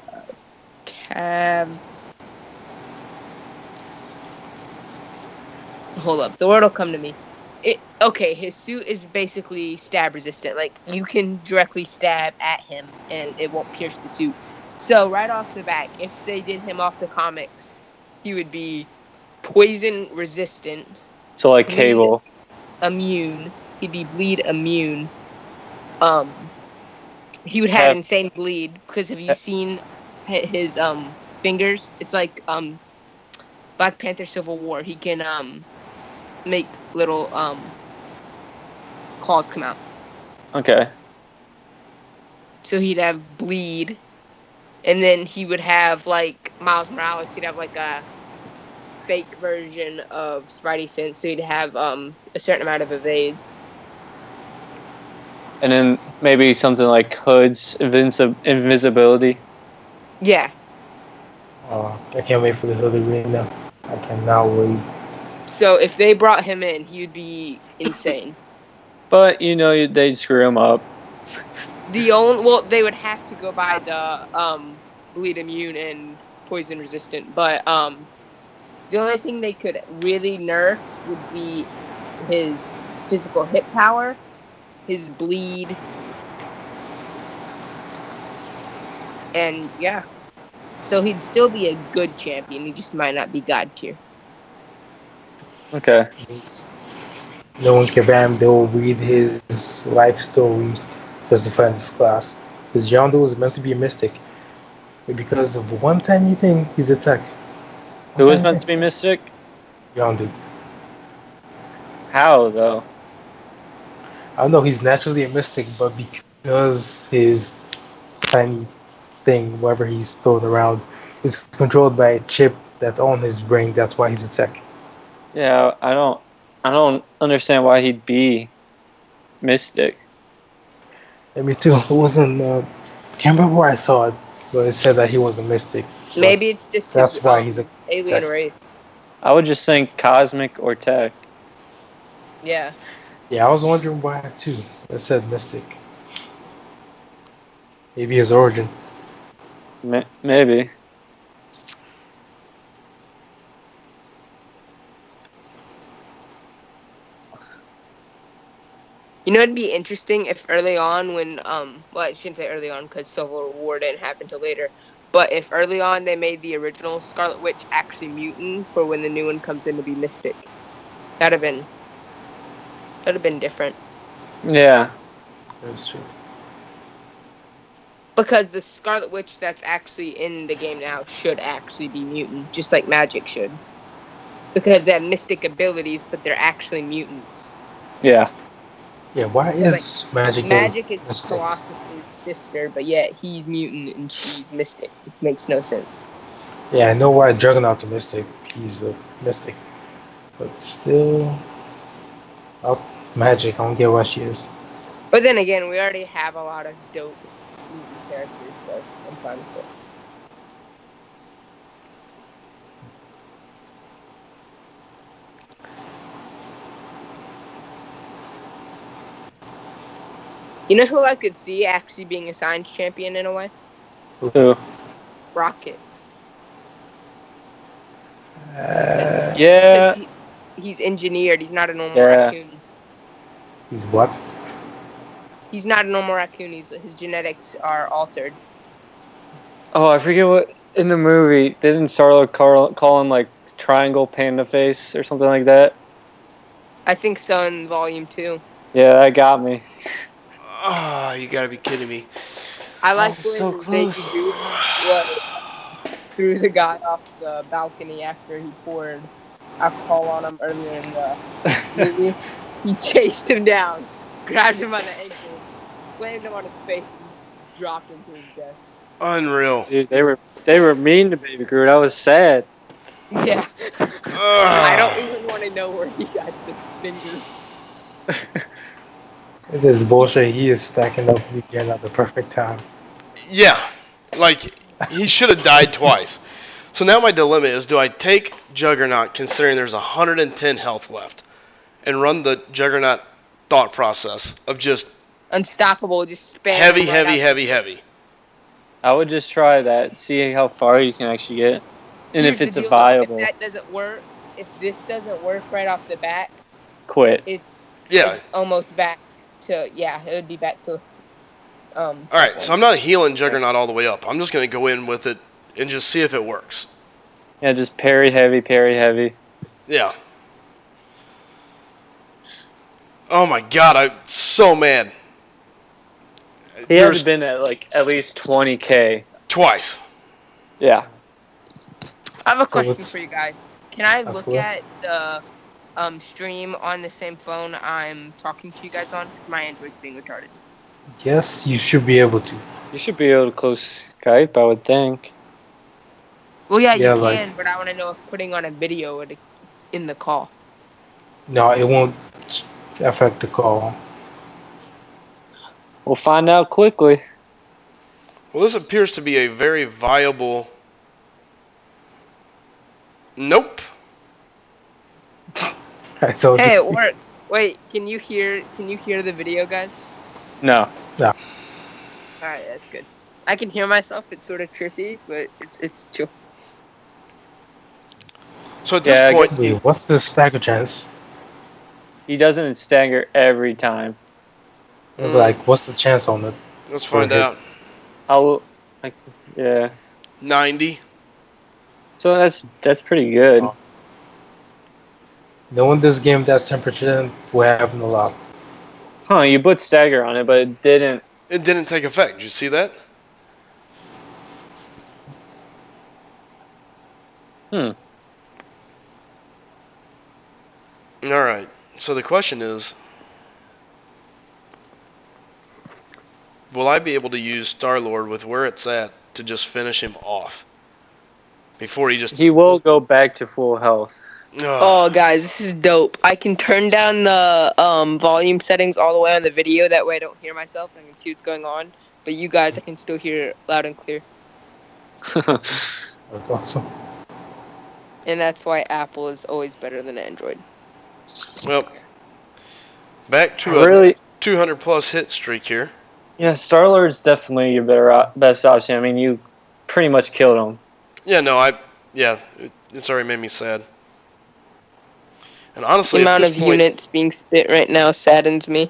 Hold up, the word will come to me. His suit is basically stab resistant. Like, you can directly stab at him and it won't pierce the suit. So right off the bat, if they did him off the comics, he would be poison resistant. So like Bleed Cable. Immune. He'd be bleed immune. He would have insane bleed because have you seen his fingers? It's like Black Panther Civil War. He can make little claws come out. Okay. So he'd have bleed, and then he would have like Miles Morales. He'd have like a fake version of Spidey sense. So he'd have a certain amount of evades. And then maybe something like Hood's invisibility. Yeah. I can't wait for the Hood Arena. I cannot wait. So if they brought him in, he would be insane. But, they'd screw him up. They would have to go by the bleed immune and poison resistant, but the only thing they could really nerf would be his physical hit power, his bleed, and yeah. So he'd still be a good champion. He just might not be god tier. Okay. No one can ban him. They will read his life story just to find this class. Because Yondu was meant to be a mystic. But because of one tiny thing, he's a tech. Who was meant to be Mystic? Yondu. How, though? I don't know, he's naturally a mystic, but because his tiny thing, whatever he's throwing around, is controlled by a chip that's on his brain, that's why he's a tech. Yeah, I don't understand why he'd be Mystic. And me too. It wasn't. Can't remember where I saw it, but it said that he was a mystic. Maybe it's just That's his why he's a alien tech. race. I would just think Cosmic or Tech. Yeah. Yeah, I was wondering why too. It said mystic. Maybe his origin. Maybe. You know, it'd be interesting if early on, when well, I shouldn't say early on because Civil War didn't happen till later. But if early on they made the original Scarlet Witch actually mutant for when the new one comes in to be Mystic, that'd have been different. Yeah. That's true. Because the Scarlet Witch that's actually in the game now should actually be mutant, just like Magic should. Because they have mystic abilities, but they're actually mutants. Yeah. Yeah, why is Magic Magic is mystic? Colossus's sister, but yet he's mutant and she's mystic. It makes no sense. Yeah, I know why Juggernaut's a mystic. He's a mystic. But still, Magic, I don't get why she is. But then again, we already have a lot of dope mutant characters, so I'm fine with it. You know who I could see actually being a science champion in a way? Who? Rocket. Yeah. He's engineered. He's not a normal Yeah. raccoon. He's what? He's not a normal raccoon. His genetics are altered. Oh, I forget what in the movie didn't Starlo call him like Triangle Panda Face or something like that? I think so in Volume 2. Yeah, that got me. Oh, you gotta be kidding me. I like Oh, when so Baby close. Groot threw the guy off the balcony after he poured alcohol on him earlier in the movie. He chased him down, grabbed him by the ankles, slammed him on his face, and just dropped him to his death. Unreal. Dude, they were mean to Baby Groot. I was sad. Yeah. I don't even want to know where he got the finger. This bullshit. He is stacking up again at the perfect time. Yeah, like he should have died twice. So now my dilemma is: do I take Juggernaut, considering there's 110 health left, and run the Juggernaut thought process of just Unstoppable, just spam heavy, him right heavy, out heavy, heavy? I would just try that, see how far you can actually get, and Here's if the it's deal, viable, though. If that doesn't work, if this doesn't work right off the bat, quit. it's Yeah. almost back to it would be back to All right, so I'm not healing Juggernaut all the way up. I'm just gonna go in with it and just see if it works. Yeah, just parry heavy, parry heavy. Yeah. Oh my god, I'm so mad. He had to been at like at least 20K. Twice. Yeah. I have a So question what's- for you guys. Can I That's look cool. at the stream on the same phone I'm talking to you guys on? My Android's being retarded. Yes, you should be able to. You should be able to close Skype, I would think. Well, yeah, Yeah, you like- can, but I want to know if putting on a video would in the call. No, it won't affect the call. We'll find out quickly. Well, this appears to be a very viable. Nope. I told Hey, you. it worked. Wait, can you hear the video, guys? No. All right, that's good. I can hear myself. It's sort of trippy, but it's chill. So at this Yeah, I point, guess Wait, what's the stagger chance? he doesn't stagger every time. Yeah, but like, what's the chance on it let's for a find hit? out. How? Like, yeah. 90. So that's pretty good. Oh. Knowing this game that temperature will happen a lot. Huh? You put stagger on it, but it didn't. It didn't take effect. Did you see that? Hmm. All right. So the question is, will I be able to use Star-Lord with where it's at to just finish him off before he just? He will go back to full health. Oh, guys, this is dope. I can turn down the volume settings all the way on the video. That way I don't hear myself and I can see what's going on. But you guys, I can still hear loud and clear. That's awesome. And that's why Apple is always better than Android. Well, back I to a really, 200 plus hit streak here. yeah. Star-Lord's definitely your best option. I mean, you pretty much killed him. Yeah, no, it's already made me sad. And The honestly, at amount this of point, units being spit right now saddens me.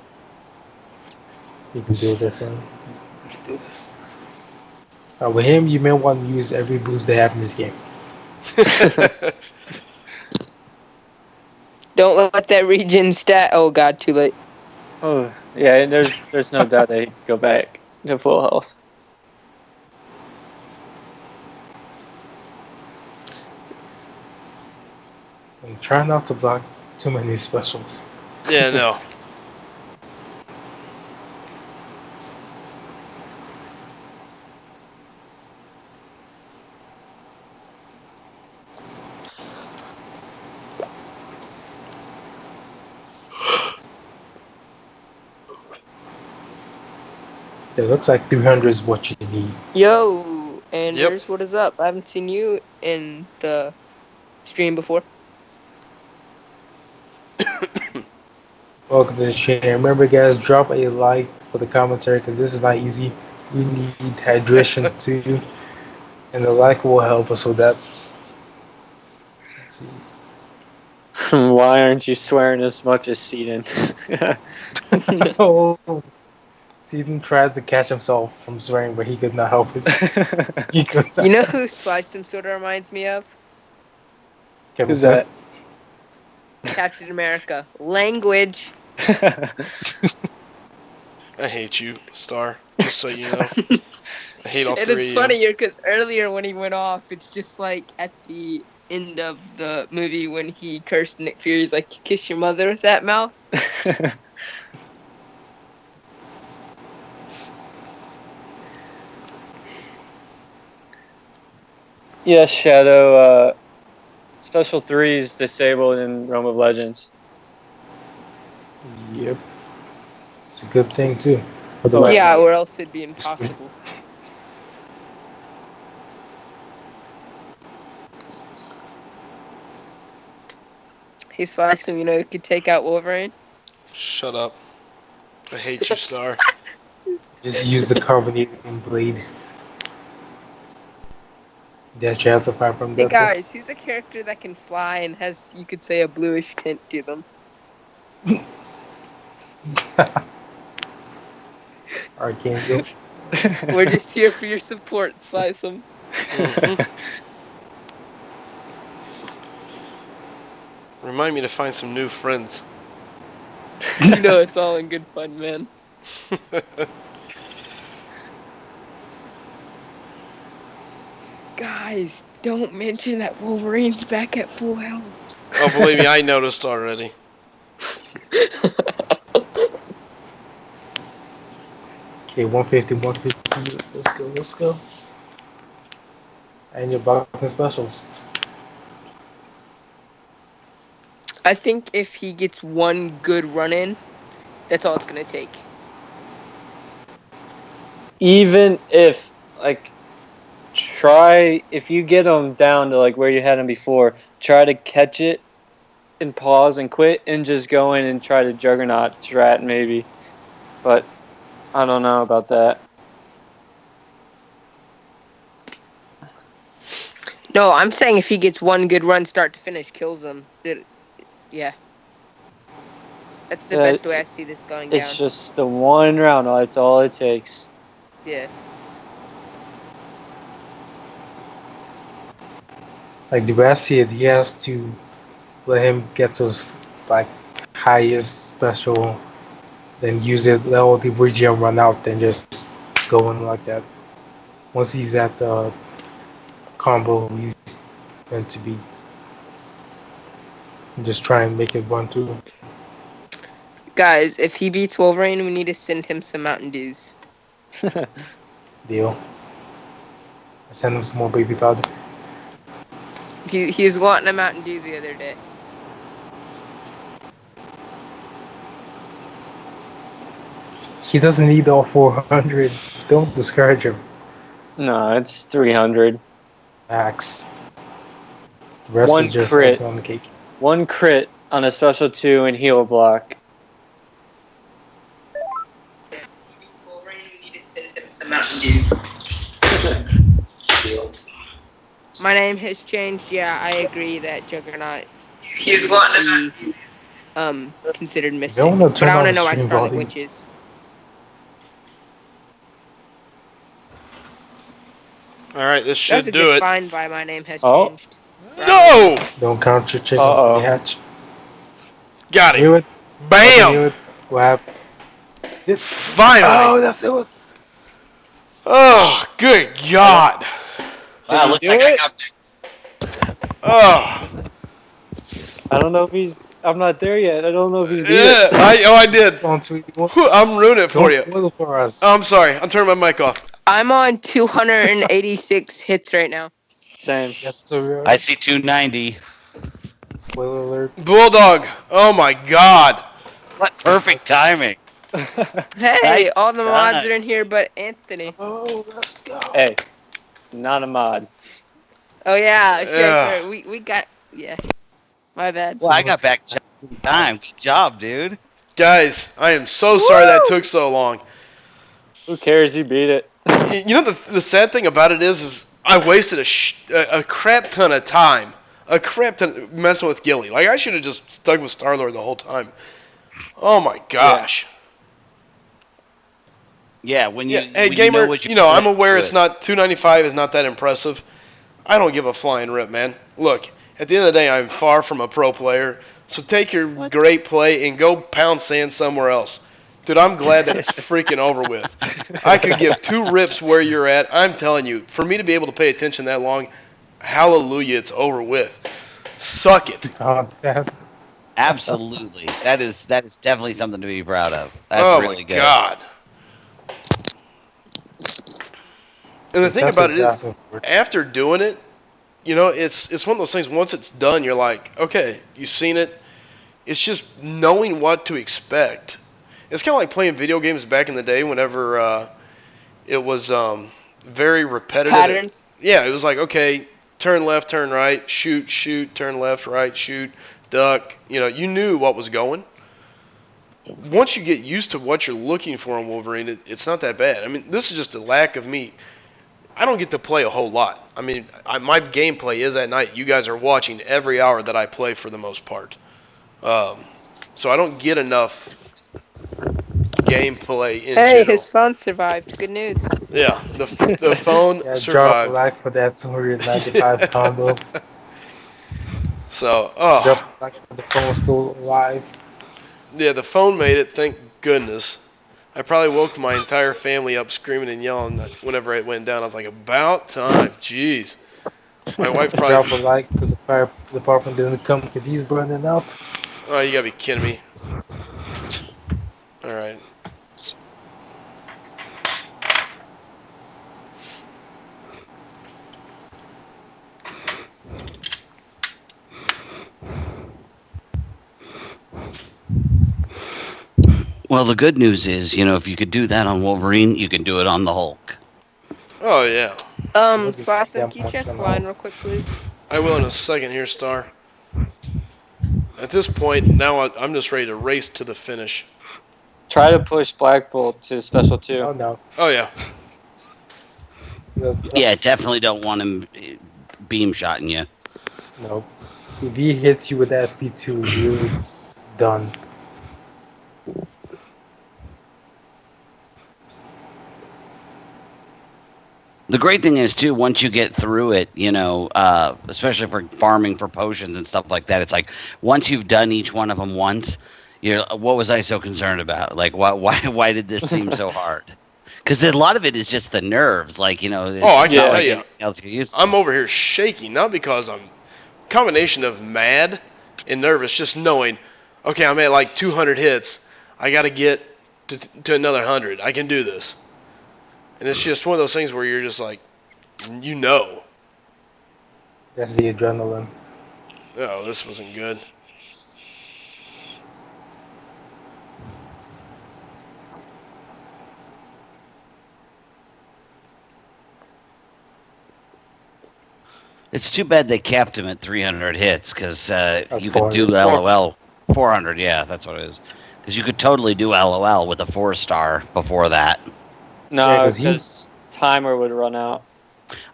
You can do this and do this. With him, you may want to use every boost they have in this game. Don't let that regen stat. Oh god, too late. Oh, yeah. There's no doubt that he'd go back to full health. And try not to block too many specials. yeah, no. It looks like 300 is what you need. Yo, Anders, what is up? I haven't seen you in the stream before. Welcome to the stream. Remember, guys, drop a like for the commentary because this is not easy. We need hydration too, and the like will help us with that. Let's see. Why aren't you swearing as much as Seaton? Oh, Steven tried to catch himself from swearing, but he could not help it. He could not. You know who Sliced Him sort of reminds me of? Kevin Who's that? Smith. Captain America. Language. I hate you, Star. Just so you know, I hate all And three it's of funny you. because earlier when he went off, it's just like at the end of the movie when he cursed Nick Fury. He's like, "Kiss your mother with that mouth." Yes, Shadow. Special 3 is disabled in Realm of Legends. Yep. It's a good thing too. Yeah, or else it'd be impossible. He sliced him, he could take out Wolverine. Shut up. I hate you, Star. Just use the carbonating blade. That you have to fight from Hey that. guys, who's a character that can fly and has, you could say, a bluish tint to them? Archangel. We're just here for your support, Slice 'em. Remind me to find some new friends. It's all in good fun, man. Guys, don't mention that Wolverine's back at full health. Oh, believe me, I noticed already. Okay, 150, 150. Let's go. And your blocking specials. I think if he gets one good run in, that's all it's gonna take. Even if, if you get him down to, where you had him before, try to catch it and pause and quit and just go in and try to Juggernaut strat maybe. But I don't know about that. No, I'm saying if he gets one good run, start to finish, kills him. Yeah, that's the best way I see this going down. It's just the one round. That's all it takes. Yeah. Like the way I see it, he has to let him get to his like highest special, then use it, let all the Regium run out, then just go in like that. Once he's at the combo he's meant to be, and just try and make it run through. Guys, if he beats Wolverine, we need to send him some Mountain Dews. Deal. I send him some more baby powder. He was wanting a Mountain Dew the other day. He doesn't need all 400. Don't discourage him. No, it's 300. Max. The rest One is just crit. icing on the cake. One crit on a special 2 and heal block. Wolverine, we need to send him some Mountain Dews. My name has changed. Yeah, I agree that Juggernaut. He was wanting to be considered Mystic, wanna but turn I want to on know why stream Scarlet volume? Witch is. All right, this That's a should do good it. find by my name has Oh. changed. No! Don't count your chickens Uh-oh. when they hatch. Got Knew him. it. Knew Bam! it. What happened? Oh, Finally. that's it. Was. Oh, good God. Wow, you looks do like I it? got Oh. I don't know if he's. I'm not there yet. I don't know if he's beat Yeah, it. I did. Don't tweet. I'm ruining it for Don't you. spoil it for us. I'm sorry. I'm turning my mic off. I'm on 286 hits right now. Same. Yes, sir. I see 290. Spoiler alert. Bulldog. Oh, my God. What perfect timing. Hey, Nice all the mods done. are in here but Anthony. Oh, let's go. Hey, not a mod. Oh yeah, Yeah. sure. We got My bad. Well, I got back just in time. Good job, dude. Guys, I am so sorry that took so long. Who cares? You beat it. You know, the sad thing about it is I wasted a crap ton of time. A crap ton messing with Gilly. Like, I should have just stuck with Star-Lord the whole time. Oh, my gosh. Yeah, when you, Yeah, hey, when gamer, you know what you're I'm doing, aware do it's it. not 295 is not that impressive. I don't give a flying rip, man. Look, at the end of the day, I'm far from a pro player. So take your great play and go pound sand somewhere else. Dude, I'm glad that it's freaking over with. I could give two rips where you're at. I'm telling you, for me to be able to pay attention that long, hallelujah, it's over with. Suck it. That. Absolutely. That is definitely something to be proud of. That's Oh, really my good. God. And the thing about it is, after doing it, it's one of those things, once it's done, you're like, okay, you've seen it. It's just knowing what to expect. It's kind of like playing video games back in the day whenever it was very repetitive. Patterns. Yeah, it was like, okay, turn left, turn right, shoot, turn left, right, shoot, duck. You knew what was going. Once you get used to what you're looking for in Wolverine, it's not that bad. I mean, this is just a lack of me. I don't get to play a whole lot. I mean, my gameplay is at night. You guys are watching every hour that I play for the most part. So I don't get enough gameplay in Hey, general. his phone survived. Good news. Yeah, the phone Yeah, drop a survived. like for that 295 combo. So, Drop a like for the phone still alive. yeah, the phone made it. Thank goodness. I probably woke my entire family up screaming and yelling whenever it went down. I was like, about time. Jeez. My wife Drop a probably. like because the fire department didn't come because he's burning up. Oh, you gotta be kidding me. All right. Well, the good news is, if you could do that on Wolverine, you can do it on the Hulk. Oh, yeah. Slauson, can you check line real quick, please? I will in a second here, Star. At this point, now I'm just ready to race to the finish. Try to push Black Bolt to special 2. Oh no. Oh, yeah. Yeah, definitely don't want him beam shotting you. No. If he hits you with SP2, you're done. The great thing is too, once you get through it, especially for farming for potions and stuff like that, it's like once you've done each one of them once, what was I so concerned about? Like, why did this seem so hard? Because a lot of it is just the nerves, like it's I can not tell like you, anything else you're used to. I'm over here shaking, not because I'm combination of mad and nervous, just knowing, okay, I'm at like 200 hits. I got to get to another 100. I can do this. And it's just one of those things where you're just like, you know, That's the adrenaline. oh, this wasn't good. It's too bad they capped him at 300 hits because you could 400. do LOL 400. Yeah, that's what it is. Because you could totally do LOL with a 4-star before that. No, 'cause he- because timer would run out.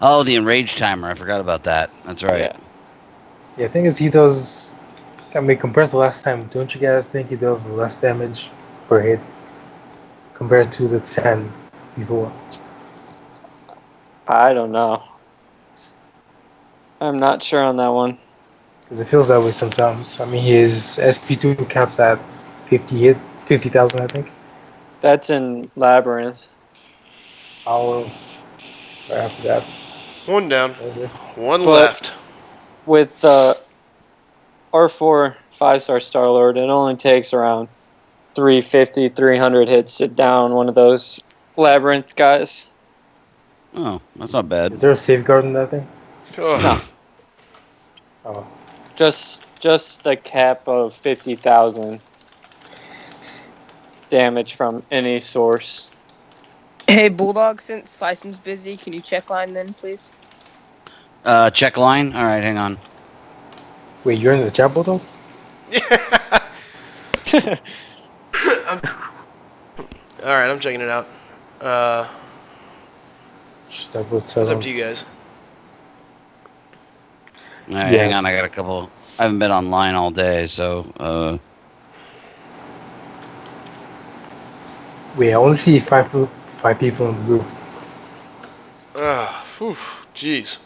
Oh, the enraged timer. I forgot about that. That's right. Yeah. Yeah, the thing is, he does. I mean, compared to last time, don't you guys think he does less damage per hit compared to the 10 before? I don't know. I'm not sure on that one. Because it feels that way sometimes. I mean, his SP2 caps at 50,000, I think. That's in Labyrinth. I'll. Right after that. One down, Was it? one But- left. With the R4 5-star Star-Lord, it only takes around 350, 300 hits to down one of those Labyrinth guys. Oh, that's not bad. Is there a safeguard in that thing? Oh, Oh. Just the cap of 50,000 damage from any source. Hey, Bulldog, since Sliceman's busy, can you check line then, please? Check line. All right, hang on. Wait, you're in the chat though? all right, I'm checking it out. That was It's up to you guys. All right, Yes. hang on. I got a couple. I haven't been online all day, so. Wait, I want to see five people in the group. Jeez.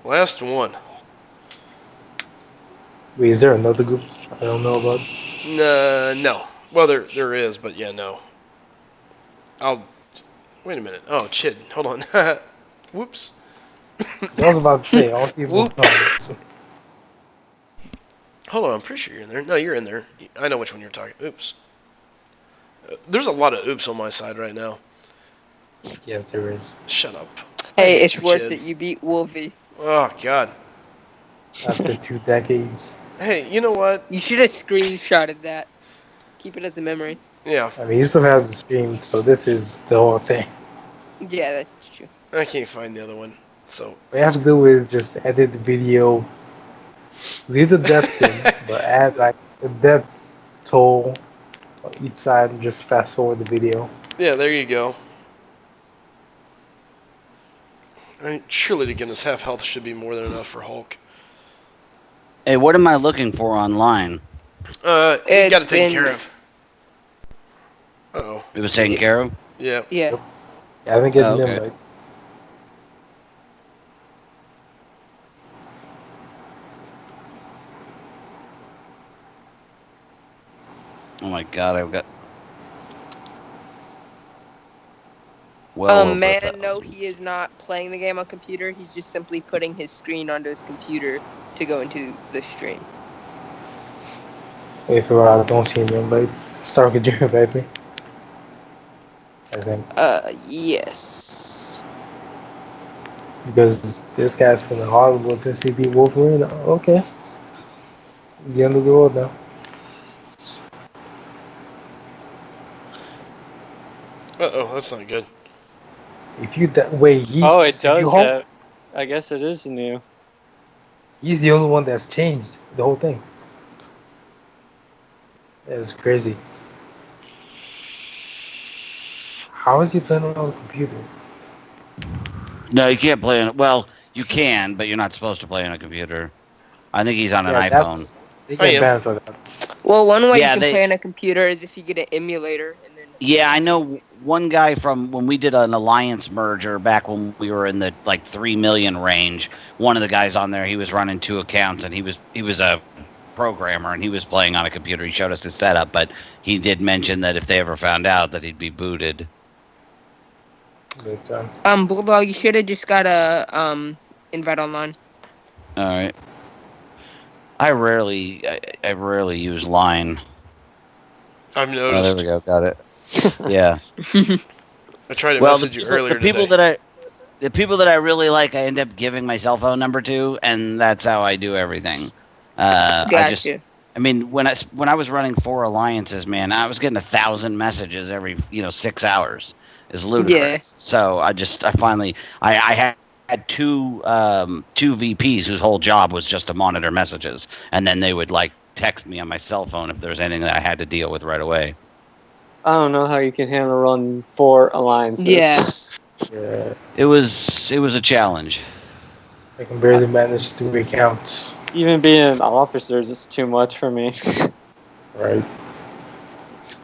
Last one. Wait, is there another group I don't know about? No. Well, there is, but yeah, no. Wait a minute. Oh, shit. Hold on. Whoops. I was about to say, I want to see if Whoop. so, Hold on. I'm pretty sure you're in there. No, you're in there. I know which one you're talking. Oops. There's a lot of oops on my side right now. yes, there is. Shut up. I Hey, hate it's you, worth Chid. it. You beat Wolvie. Oh, God. After 2 decades. Hey, you know what? You should have screenshotted that. Keep it as a memory. Yeah, I mean, he still has the stream, so this is the whole thing. Yeah, that's true. I can't find the other one. So, What you have to do is just edit the video, leave the deaths in, but add like the death toll on each side and just fast forward the video. yeah, there you go. I mean, surely to goodness, half health should be more than enough for Hulk. Hey, what am I looking for online? You It's got to take been- care of. Uh-oh. It was taken care of. Yeah. Yeah. Yeah, I haven't getting Oh, okay. them right. Oh my God, I've got. Well, over Man, 1,000. no, he is not playing the game on computer. He's just simply putting his screen onto his computer to go into the stream. Wait for I don't see him invite. Start with your baby. I think. Yes. Because this guy's from the Hollywood since he beat Wolverine. Okay. He's the end of the world now. Uh-oh, that's not good. If you wait, Oh, it does have. I guess it is new. He's the only one that's changed the whole thing. That's crazy. How is he playing on the computer? No, you can't play on it. Well, You can, but you're not supposed to play on a computer. I think he's on an Yeah, iPhone. they I get am. banned for that. Well, one way Yeah, you can play on a computer is if you get an emulator and then. Yeah, I know one guy from when we did an alliance merger back when we were in the like 3 million range. One of the guys on there, he was running 2 accounts, and he was a programmer, and he was playing on a computer. He showed us his setup, but he did mention that if they ever found out, that he'd be booted. But, Bulldog, you should have just got a invite online. All right. I rarely use Line. I've Oh, there noticed. we go. Got it. Yeah. I tried to Well, message you earlier the people today. the people that I really like, I end up giving my cell phone number to, and that's how I do everything. Gotcha. I mean, when I was running 4 alliances, man, I was getting 1,000 messages every 6 hours. It's ludicrous. Yeah. So I finally I had two VPs whose whole job was just to monitor messages, and then they would like text me on my cell phone if there was anything that I had to deal with right away. I don't know how you can handle run 4 alliances. Yeah. yeah, It was a challenge. I can barely manage 2 accounts. Even being officers is too much for me. Right.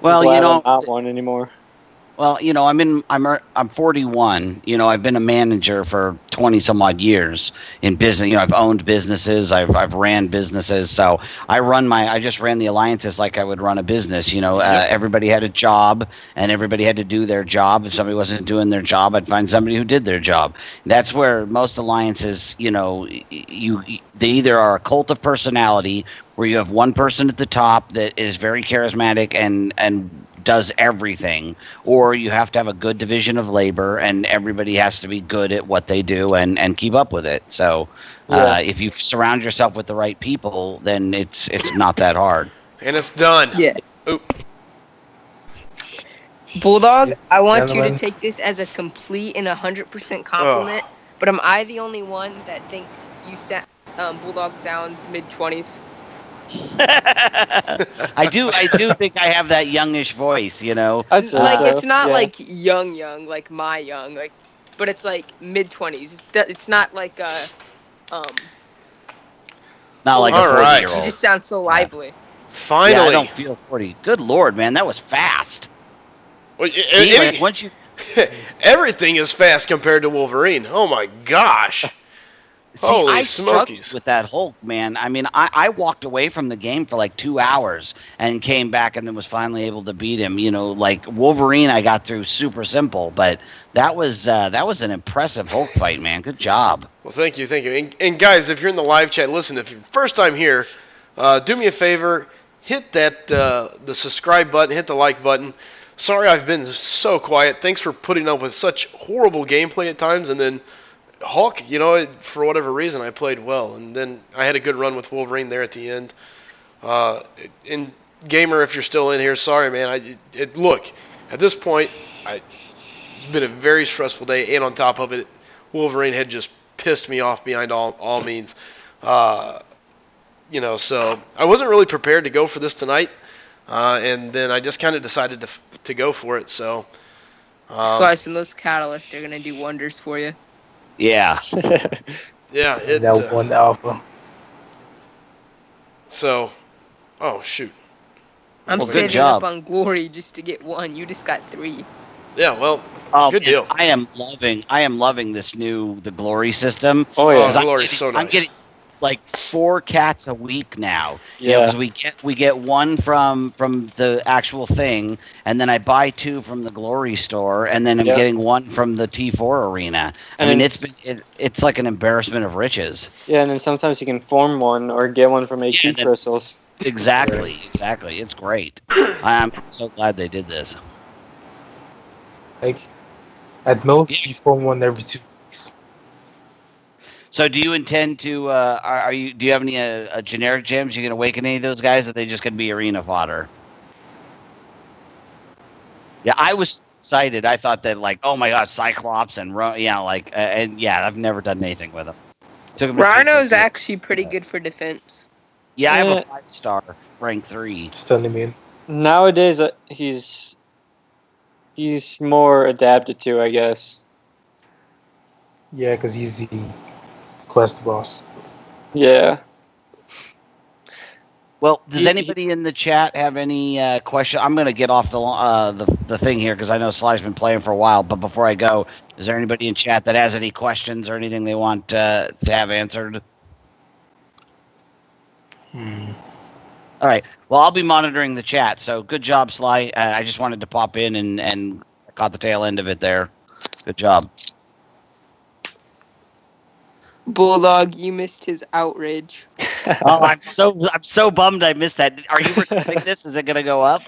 Well, I'm glad I'm not one anymore. Well, I'm 41. I've been a manager for 20 some odd years in business. I've owned businesses. I've ran businesses. So I just ran the alliances like I would run a business. Everybody had a job and everybody had to do their job. If somebody wasn't doing their job, I'd find somebody who did their job. That's where most alliances, they either are a cult of personality where you have one person at the top that is very charismatic and does everything, or you have to have a good division of labor and everybody has to be good at what they do and keep up with it. So if you surround yourself with the right people, then it's not that hard. And it's done. Yeah. Oop. Bulldog, I want you Gentlemen. to take this as a complete and 100% compliment. But am I the only one that thinks Bulldog sounds mid-20s? I do think I have that youngish voice, I'd say Like so, it's not yeah. like young, like my young, but it's like mid-20s. It's not like not like All a right. 40-year-old. you just sound so lively. Finally. Yeah, I don't feel 40. Good Lord, man, that was fast. Well, See, like, once you everything is fast compared to Wolverine. Oh my gosh. See, Holy I struggled smokies. with that Hulk, man. I mean, I walked away from the game for like 2 hours and came back and then was finally able to beat him. Like Wolverine, I got through super simple, but that was an impressive Hulk fight, man. Good job. Well, thank you. And guys, if you're in the live chat, listen, if you're first time here, do me a favor, hit that the subscribe button, hit the like button. Sorry I've been so quiet. Thanks for putting up with such horrible gameplay at times, and then Hulk, for whatever reason, I played well, and then I had a good run with Wolverine there at the end. And Gamer, if you're still in here, sorry, man. Look, at this point, it's been a very stressful day, and on top of it, Wolverine had just pissed me off behind all means. So I wasn't really prepared to go for this tonight, and then I just kind of decided to go for it. So Slicing those catalysts are gonna do wonders for you. Yeah. yeah, That one alpha. So, oh shoot. I'm Well, good saving job. up on glory just to get 1. You just got 3. Yeah, well, good Man, deal. I am loving the glory system. Oh yeah. 'Cause Glory's so nice. I'm getting like 4 cats a week now. Yeah. 'Cause we get 1 from the actual thing, and then I buy 2 from the glory store, and then I'm Yeah. getting 1 from the T4 arena. And I mean, it's- it's like an embarrassment of riches. Yeah, and then sometimes you can form one or get one from AQ that's- crystals. Exactly. It's great. I'm so glad they did this. Like, at most, you form one every 2 weeks. So, do you intend to? Do you have any generic gems you can awaken any of those guys? Or are they just gonna be arena fodder? Yeah, I was excited. I thought that oh my god, Cyclops and I've never done anything with them. Took him to Rhino's 350. actually pretty good for defense. Yeah, I have Yeah. a 5-star rank 3. Stunning me. Nowadays, he's more adapted to, I guess. Yeah, because he's the quest boss. Yeah. Well, does Ye- anybody in the chat have any question? I'm going to get off the thing here because I know Sly's been playing for a while. But before I go, is there anybody in chat that has any questions or anything they want to have answered? All right. Well, I'll be monitoring the chat. So good job, Sly. I just wanted to pop in and caught the tail end of it there. Good job. Bulldog, you missed his outrage. Oh, I'm so bummed I missed that. Are you recording this? Is it going to go up?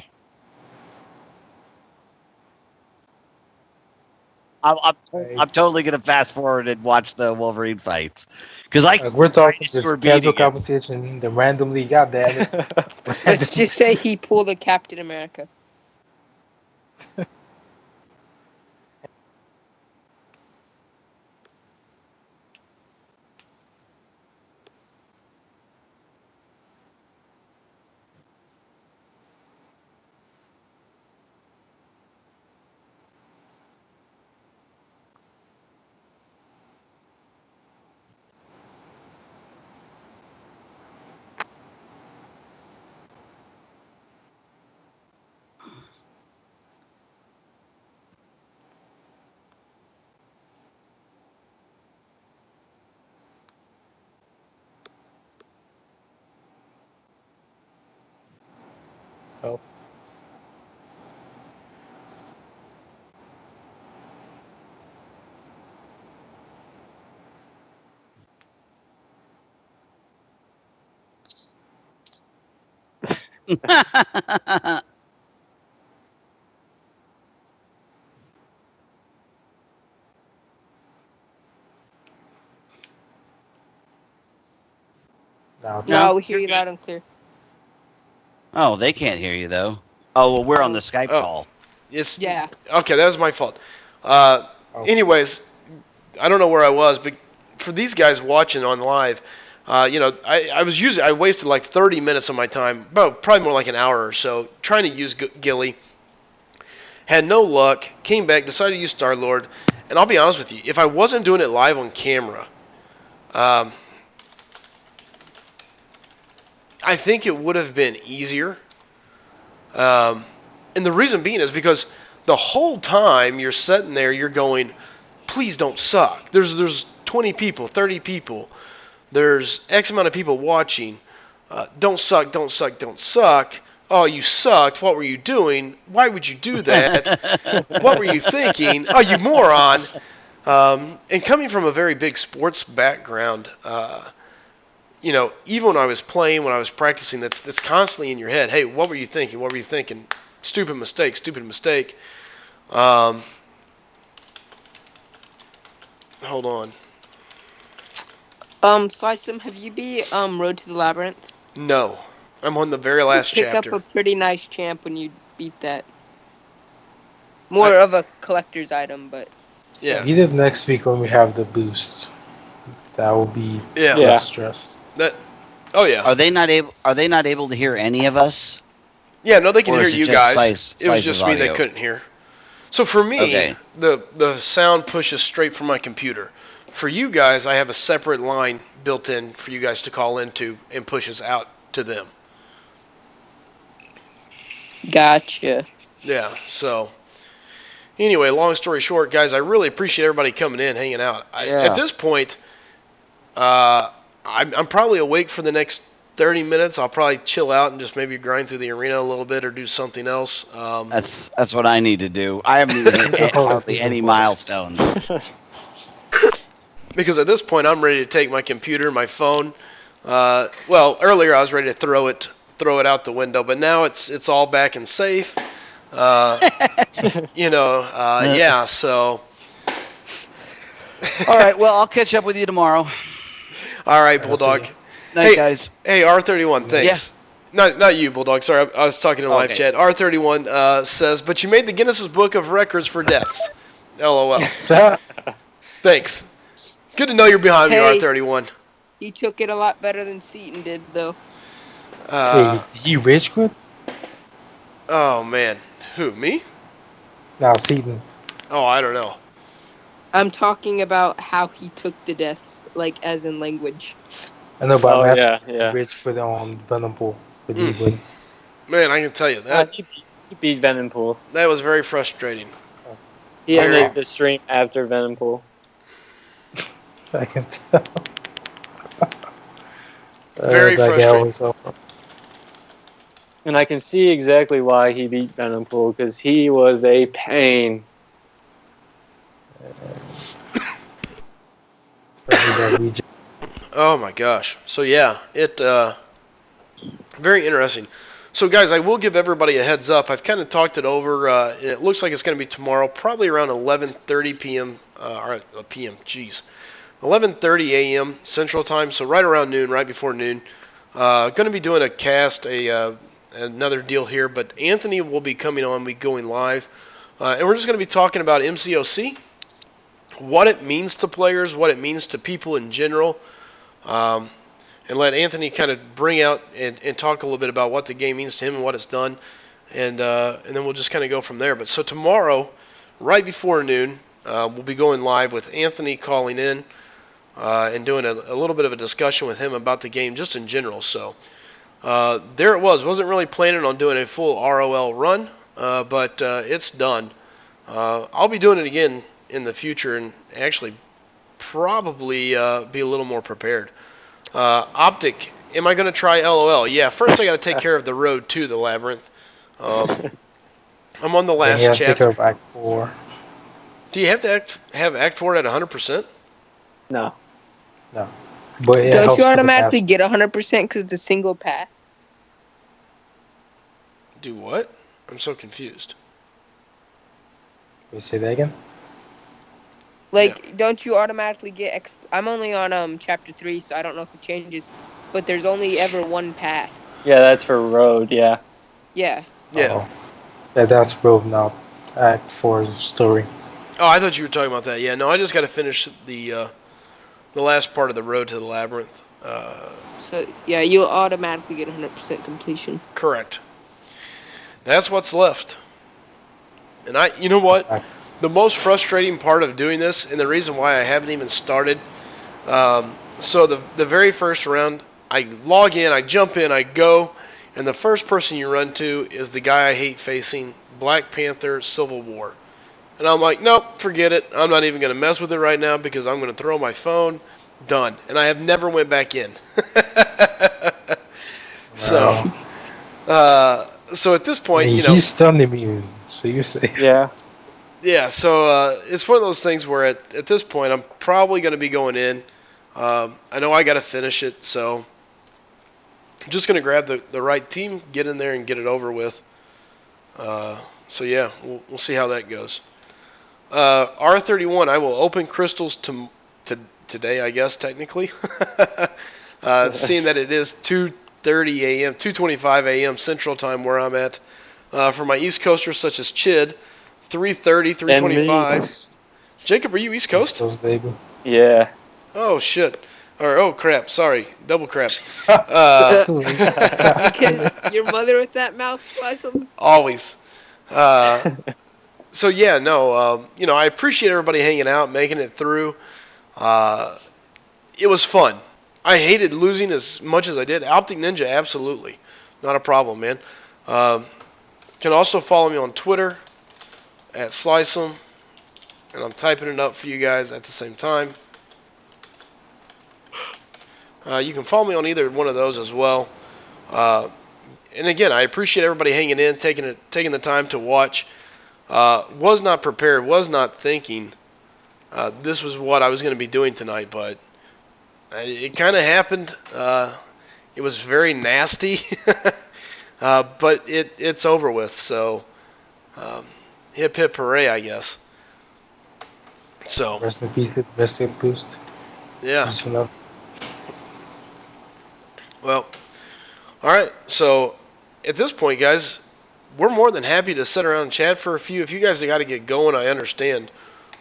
I'm totally going to fast forward and watch the Wolverine fights because We're talking Dinosaur just beating casual him. conversation. The randomly, goddamn it. Let's just say he pulled a Captain America. Oh. Now, No, we hear you loud and clear. Oh, they can't hear you though. Oh, well, we're on the Skype Oh. call. Yes. Yeah. Okay, that was my fault. Okay. Anyways, I don't know where I was, but for these guys watching on live, I wasted like 30 minutes of my time, probably more like an hour or so, trying to use Gilly. Had no luck, came back, decided to use Star-Lord, and I'll be honest with you, if I wasn't doing it live on camera, I think it would have been easier. And the reason being is because the whole time you're sitting there, you're going, please don't suck. There's 20 people, 30 people. There's X amount of people watching. Don't suck, don't suck, don't suck. Oh, you sucked. What were you doing? Why would you do that? What were you thinking? Oh, you moron. And coming from a very big sports background, even when I was playing, when I was practicing, that's constantly in your head. Hey, what were you thinking? What were you thinking? Stupid mistake, stupid mistake. Hold on. Slicem, have you beat Road to the Labyrinth? No. I'm on the very last Pick chapter. up a pretty nice champ when you beat that. More of a collector's item, but still. Yeah. He did next week when we have the boost. That will be less stress. Oh yeah. Are they not able to hear any of us? Yeah, no, they can Or hear is it you just guys. It was Slice's just me they audio? couldn't hear. So for me, Okay. the sound pushes straight from my computer. For you guys, I have a separate line built in for you guys to call into and pushes out to them. Gotcha. Yeah, so anyway, long story short, guys, I really appreciate everybody coming in, hanging out. At this point, I'm probably awake for the next 30 minutes. I'll probably chill out and just maybe grind through the arena a little bit or do something else. That's what I need to do. I haven't even hit hardly any milestones. Because at this point, I'm ready to take my computer, my phone. Earlier I was ready to throw it out the window, but now it's all back and safe. Yeah. So. All right. Well, I'll catch up with you tomorrow. All right, Bulldog. Night, guys. Hey, R31, thanks. Yeah. Not you, Bulldog. Sorry, I was talking in live chat. R31 says, but you made the Guinness Book of Records for deaths. LOL. Thanks. Good to know you're behind me, R31. He took it a lot better than Seaton did, though. Hey, did you rage quit? Oh, man. Who, me? No, Seaton. Oh, I don't know. I'm talking about how he took the deaths, like as in language. I know, but Oh I'm asking yeah, yeah. Rich for the Venom Pool. But he Mm. wouldn't. Man, I can tell you that He beat Venompool. that was very frustrating. He Very, ended the stream after Venompool. I can tell. very That guy frustrating. was awful. And I can see exactly why he beat Venompool, because he was a pain. Especially that region. Oh my gosh. So yeah, it very interesting. So guys, I will give everybody a heads up. I've kind of talked it over, and it looks like it's going to be tomorrow, probably around 11:30 p.m. Or p.m. Jeez, 11:30 a.m. Central Time. So right around noon, right before noon. Going to be doing a cast, another deal here, but Anthony will be coming on, be going live, and we're just going to be talking about MCOC, what it means to players, what it means to people in general. Um, and let Anthony kind of bring out and talk a little bit about what the game means to him and what it's done, and then we'll just kind of go from there. But so tomorrow, right before noon, we'll be going live with Anthony calling in and doing a little bit of a discussion with him about the game just in general. So there it was. Wasn't really planning on doing a full ROL run, but it's done. I'll be doing it again in the future and actually probably be a little more prepared. Optic, am I going to try LOL? Yeah, first I got to take care of the road to the labyrinth. Um, I'm on the Then you last have to take care chapter. of Act 4. Do you have to have Act 4 at 100%? No. No. But it Don't you helps for the automatically pass. get 100% because it's a single path? Do what? I'm so confused. Wait, say that again? Yeah. Like, don't you automatically get? I'm only on chapter 3, so I don't know if it changes. But there's only ever one path. Yeah, that's for road. Yeah. Yeah. Yeah. Oh. Yeah, that's Rogue now. Act 4's story. Oh, I thought you were talking about that. Yeah, no, I just got to finish the last part of the road to the labyrinth. So yeah, you'll automatically get 100% completion. Correct. That's what's left. And you know what? Act. The most frustrating part of doing this, and the reason why I haven't even started. So the very first round, I log in, I jump in, I go, and the first person you run to is the guy I hate facing, Black Panther Civil War. And I'm like, nope, forget it. I'm not even going to mess with it right now because I'm going to throw my phone. Done. And I have never went back in. so, No. so at this I point, mean, he's stun immune, so you're safe. Yeah. yeah. So it's one of those things where at this point, I'm probably going to be going in. I know I got to finish it, so I'm just going to grab the right team, get in there, and get it over with. So yeah, we'll see how that goes. R31, I will open crystals to today, I guess technically. Seeing that it is 2:30 a.m., 2:25 a.m. Central Time where I'm at. For my East Coasters such as Chid, 3:30, And me. 3:25. Jacob, are you East Coast? Those baby. Yeah. Oh shit. Or oh crap. Sorry, double crap. Because your mother with that mouth was Always. So yeah, no, I appreciate everybody hanging out, making it through. It was fun. I hated losing as much as I did. Optic Ninja, absolutely, not a problem, man. Can also follow me on Twitter at Slice'em, and I'm typing it up for you guys at the same time. You can follow me on either one of those as well. And again, I appreciate everybody hanging in, taking the time to watch. Was not prepared, was not thinking this was what I was going to be doing tonight, but it kind of happened. It was very nasty, but it's over with. So hip hip hooray, I guess. So Rest in peace, rest in boost. yeah. Just for now. Well, all right. So at this point, guys, we're more than happy to sit around and chat for a few. If you guys have got to get going, I understand.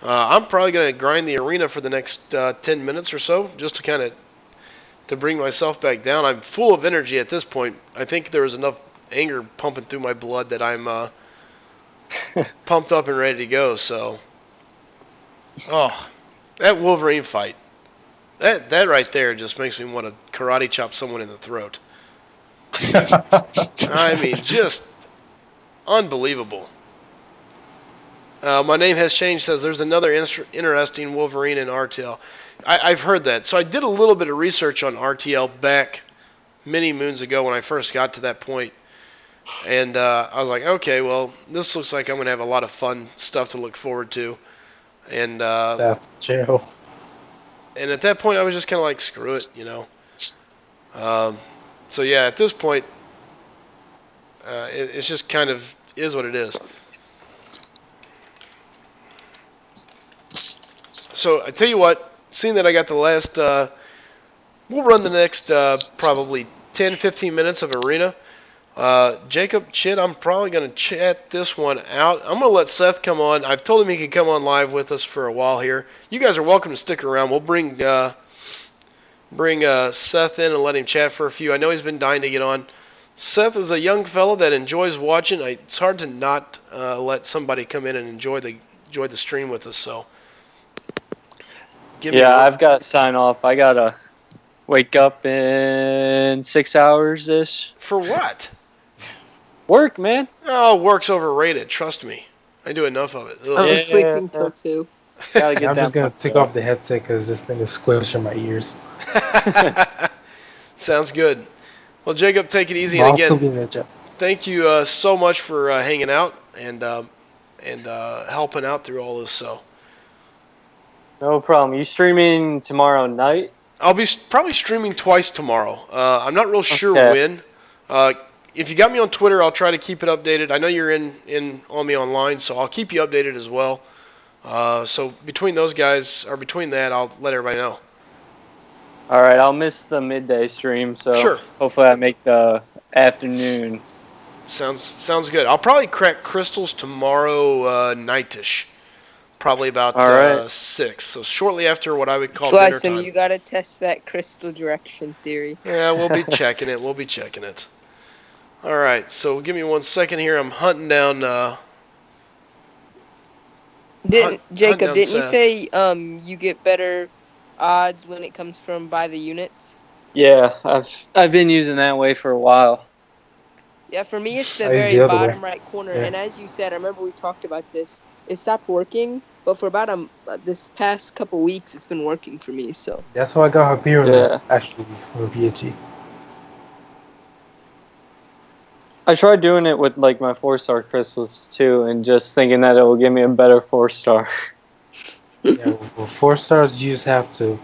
I'm probably going to grind the arena for the next 10 minutes or so, just to kind of to bring myself back down. I'm full of energy at this point. I think there was enough anger pumping through my blood that I'm pumped up and ready to go. So Oh, that Wolverine fight. That right there just makes me want to karate chop someone in the throat. I mean, just unbelievable. My name has changed. Says there's another interesting Wolverine in RTL. I've heard that. So I did a little bit of research on RTL back many moons ago when I first got to that point, and I was like, okay, well, this looks like I'm gonna have a lot of fun stuff to look forward to, and Seth, jail. and at that point I was just kind of like, screw it, you know. So yeah, at this point, it's just kind of is what it is. So I tell you what, seeing that I got the last, we'll run the next probably 10, 15 minutes of Arena. Jacob, Chid, I'm probably going to chat this one out. I'm going to let Seth come on. I've told him he can come on live with us for a while here. You guys are welcome to stick around. We'll bring Seth in and let him chat for a few. I know he's been dying to get on. Seth is a young fellow that enjoys watching. It's hard to not let somebody come in and enjoy the stream with us. So, I've got to sign off. I gotta wake up in 6 hours ish. For what? Work, man. Oh, work's overrated. Trust me. I do enough of it. I Ugh. was sleeping till 2. Gotta get I'm that just gonna punch take up. off the headset because this thing is squishing my ears. Sounds good. Well, Jacob, take it easy. But And I'll still again, be in the chat. thank you so much for hanging out and helping out through all this. So No problem. You streaming tomorrow night? I'll be probably streaming twice tomorrow. I'm not real sure Okay. when. If you got me on Twitter, I'll try to keep it updated. I know you're in on me online, so I'll keep you updated as well. So between those guys, or between that, I'll let everybody know. All right. I'll miss the midday stream, so Sure. hopefully I make the afternoon. Sounds good. I'll probably crack crystals tomorrow nightish. Probably about All right. 6. So shortly after what I would call dinner Slice him, time. you gotta test that crystal direction theory. Yeah, we'll be checking it. All right, so give me 1 second here. I'm hunting down. Jacob, down didn't you Seth. say you get better odds when it comes from by the units? Yeah, I've been using that way for a while. Yeah, for me it's the I use very the other bottom way. right corner. Yeah. And as you said, I remember we talked about this. It stopped working, but for about this past couple weeks, it's been working for me. So That's how I got Hyperion Yeah. actually from PhD. I tried doing it with like my 4-star crystals too, and just thinking that it will give me a better 4-star. Yeah, well, 4 stars you just have to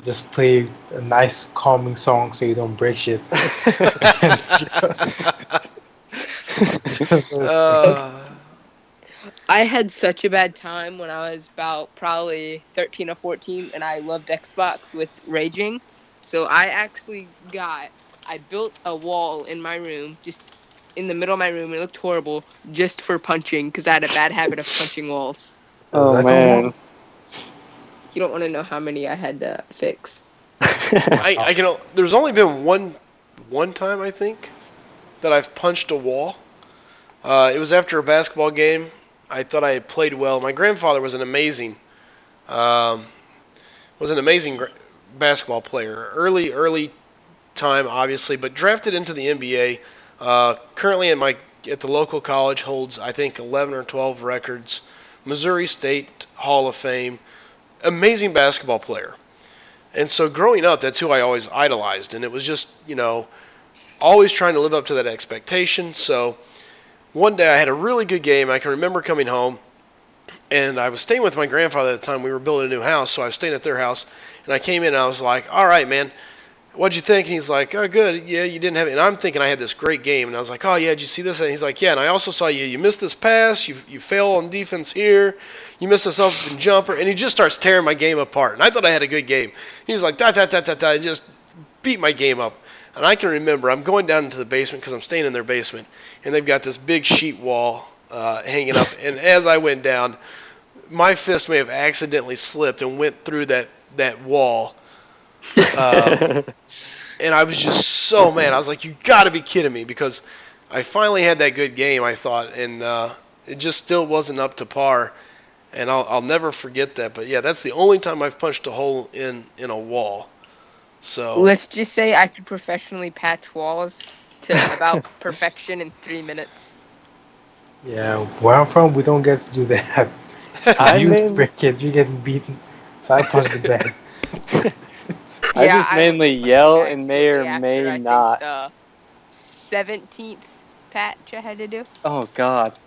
just play a nice calming song so you don't break shit. I had such a bad time when I was about probably 13 or 14, and I loved Xbox with raging. So I built a wall in my room, just in the middle of my room. It looked horrible, just for punching, because I had a bad habit of punching walls. Oh Like a man. wall? You don't want to know how many I had to fix. I can. There's only been one time I think that I've punched a wall. It was after a basketball game. I thought I had played well. My grandfather was an amazing basketball player. Early time, obviously, but drafted into the NBA. Currently at the local college, holds I think 11 or 12 records. Missouri State Hall of Fame. Amazing basketball player. And so growing up, that's who I always idolized, and it was just always trying to live up to that expectation. So one day I had a really good game. I can remember coming home, and I was staying with my grandfather at the time. We were building a new house, so I was staying at their house. And I came in, and I was like, all right, man, what'd you think? And he's like, oh, good. Yeah, you didn't have it. And I'm thinking I had this great game. And I was like, oh, yeah, did you see this? And he's like, yeah, and I also saw you missed this pass. You fail on defense here. You missed this open jumper. And he just starts tearing my game apart. And I thought I had a good game. He was like, and just beat my game up. And I can remember I'm going down into the basement because I'm staying in their basement. And they've got this big sheet wall hanging up. And as I went down, my fist may have accidentally slipped and went through that wall. And I was just so mad. I was like, you got to be kidding me, because I finally had that good game, I thought, and it just still wasn't up to par. and I'll never forget that. But yeah, that's the only time I've punched a hole in a wall. So Let's just say I could professionally patch walls to about perfection in 3 minutes. Yeah, where I'm from, we don't get to do that. I You mainly, break it, you're getting beaten. So I punch the bag. I Yeah, just I mainly only yell and may actually or after may I think not. the 17th patch I had to do. Oh God.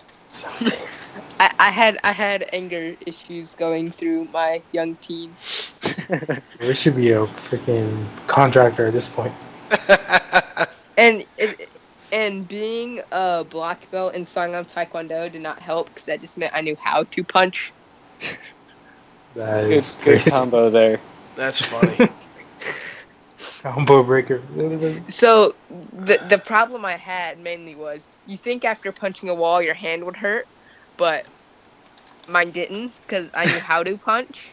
I had anger issues going through my young teens. We should be a freaking contractor at this point. And being a black belt in Sangam Taekwondo did not help because that just meant I knew how to punch. That Good, is good crazy. combo there. that's funny. Combo breaker. So the problem I had mainly was you think after punching a wall your hand would hurt, but mine didn't because I knew how to punch.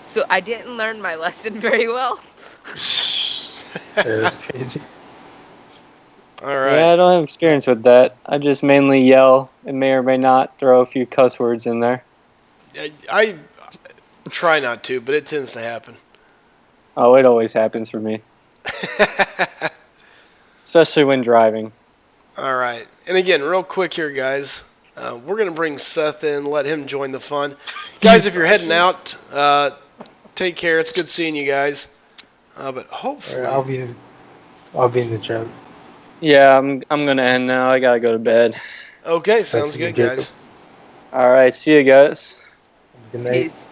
So I didn't learn my lesson very well. That is crazy. All Yeah, right. I don't have experience with that. I just mainly yell and may or may not throw a few cuss words in there. I try not to, but it tends to happen. Oh, it always happens for me, especially when driving. All right. And again, real quick here, guys. We're going to bring Seth in, let him join the fun. Guys, if you're heading out, take care. It's good seeing you guys. But hopefully. I'll be in the chat. Yeah, I'm gonna end now. I gotta go to bed. Okay, Nice sounds to meet good, Jacob. guys. All right, see you guys. Good night. Peace.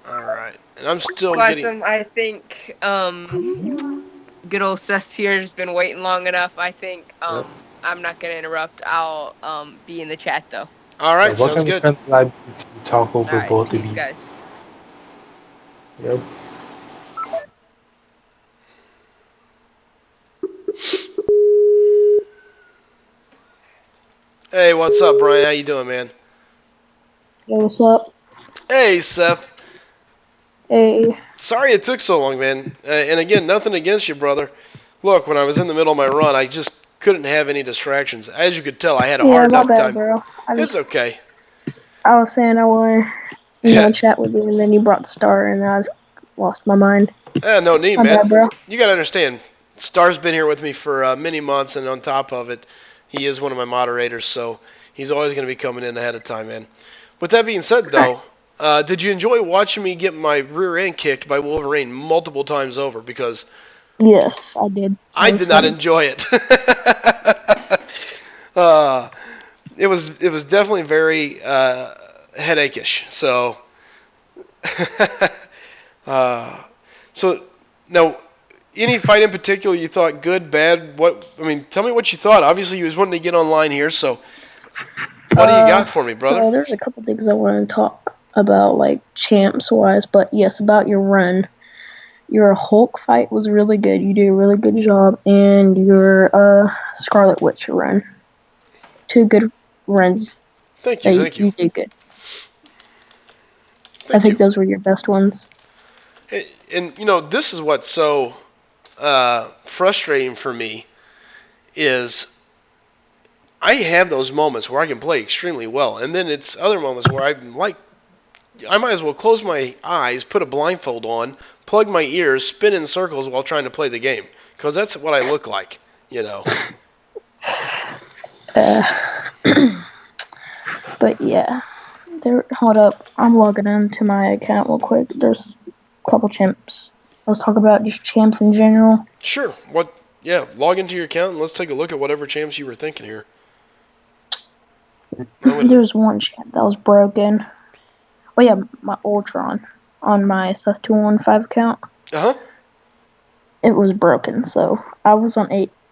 All right. And I'm still getting. Awesome. I think good old Seth here has been waiting long enough. I think Yep. I'm not gonna interrupt. I'll be in the chat though. All Yeah, right, sounds welcome to good. Friendly Library to talk All over right, both of peace, you. guys. Yep. Hey, what's up, Brian? How you doing, man? Yo, what's up? Hey, Seth. Hey. Sorry it took so long, man. And again, nothing against you, brother. Look, when I was in the middle of my run, I just couldn't have any distractions. As you could tell, I had a Yeah, hard my enough bad, time. bro. It's okay. I was saying I want to, Yeah. chat with you, and then you brought the star, and I lost my mind. No need, My man. bad, bro. You gotta understand, Star's been here with me for many months, and on top of it, he is one of my moderators, so he's always gonna be coming in ahead of time, man. With that being said, though, did you enjoy watching me get my rear end kicked by Wolverine multiple times over? Because Yes, I did. I That was did not funny. enjoy it. uh, it was definitely very headacheish. So, uh, so now, any fight in particular you thought good, bad? What I mean, tell me what you thought. Obviously, you was wanting to get online here, so what do you got for me, brother? So there's a couple things I want to talk about, like champs wise, but yes, about your run. Your Hulk fight was really good. You did a really good job, and your Scarlet Witch run. Two good runs. Thank you, thank you, You did good. I thank think you. those were your best ones. And you know, this is what's so frustrating for me is I have those moments where I can play extremely well, and then it's other moments where I'm like, I might as well close my eyes, put a blindfold on, plug my ears, spin in circles while trying to play the game, because that's what I look like, you know. But yeah, hold up. I'm logging into my account real quick. There's a couple champs. Let's talk about just champs in general. Sure. What? Yeah. Log into your account and let's take a look at whatever champs you were thinking here. There's one champ that was broken. Oh yeah, my Ultron on my SS215 account. Uh huh. It was broken, so I was on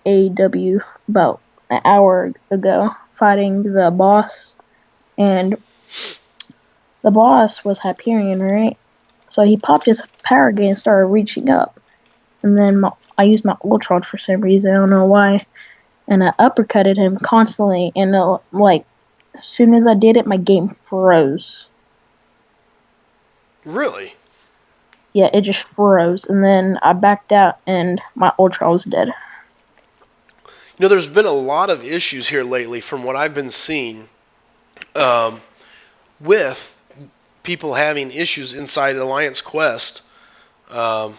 AEW about an hour ago fighting the boss, and the boss was Hyperion, right? So he popped his power gain and started reaching up, and then I used my Ultron for some reason, I don't know why, and I uppercutted him constantly, and like as soon as I did it, my game froze. Really? Yeah, it just froze, and then I backed out, and my Ultron was dead. You know, there's been a lot of issues here lately from what I've been seeing um, with people having issues inside Alliance Quest, um,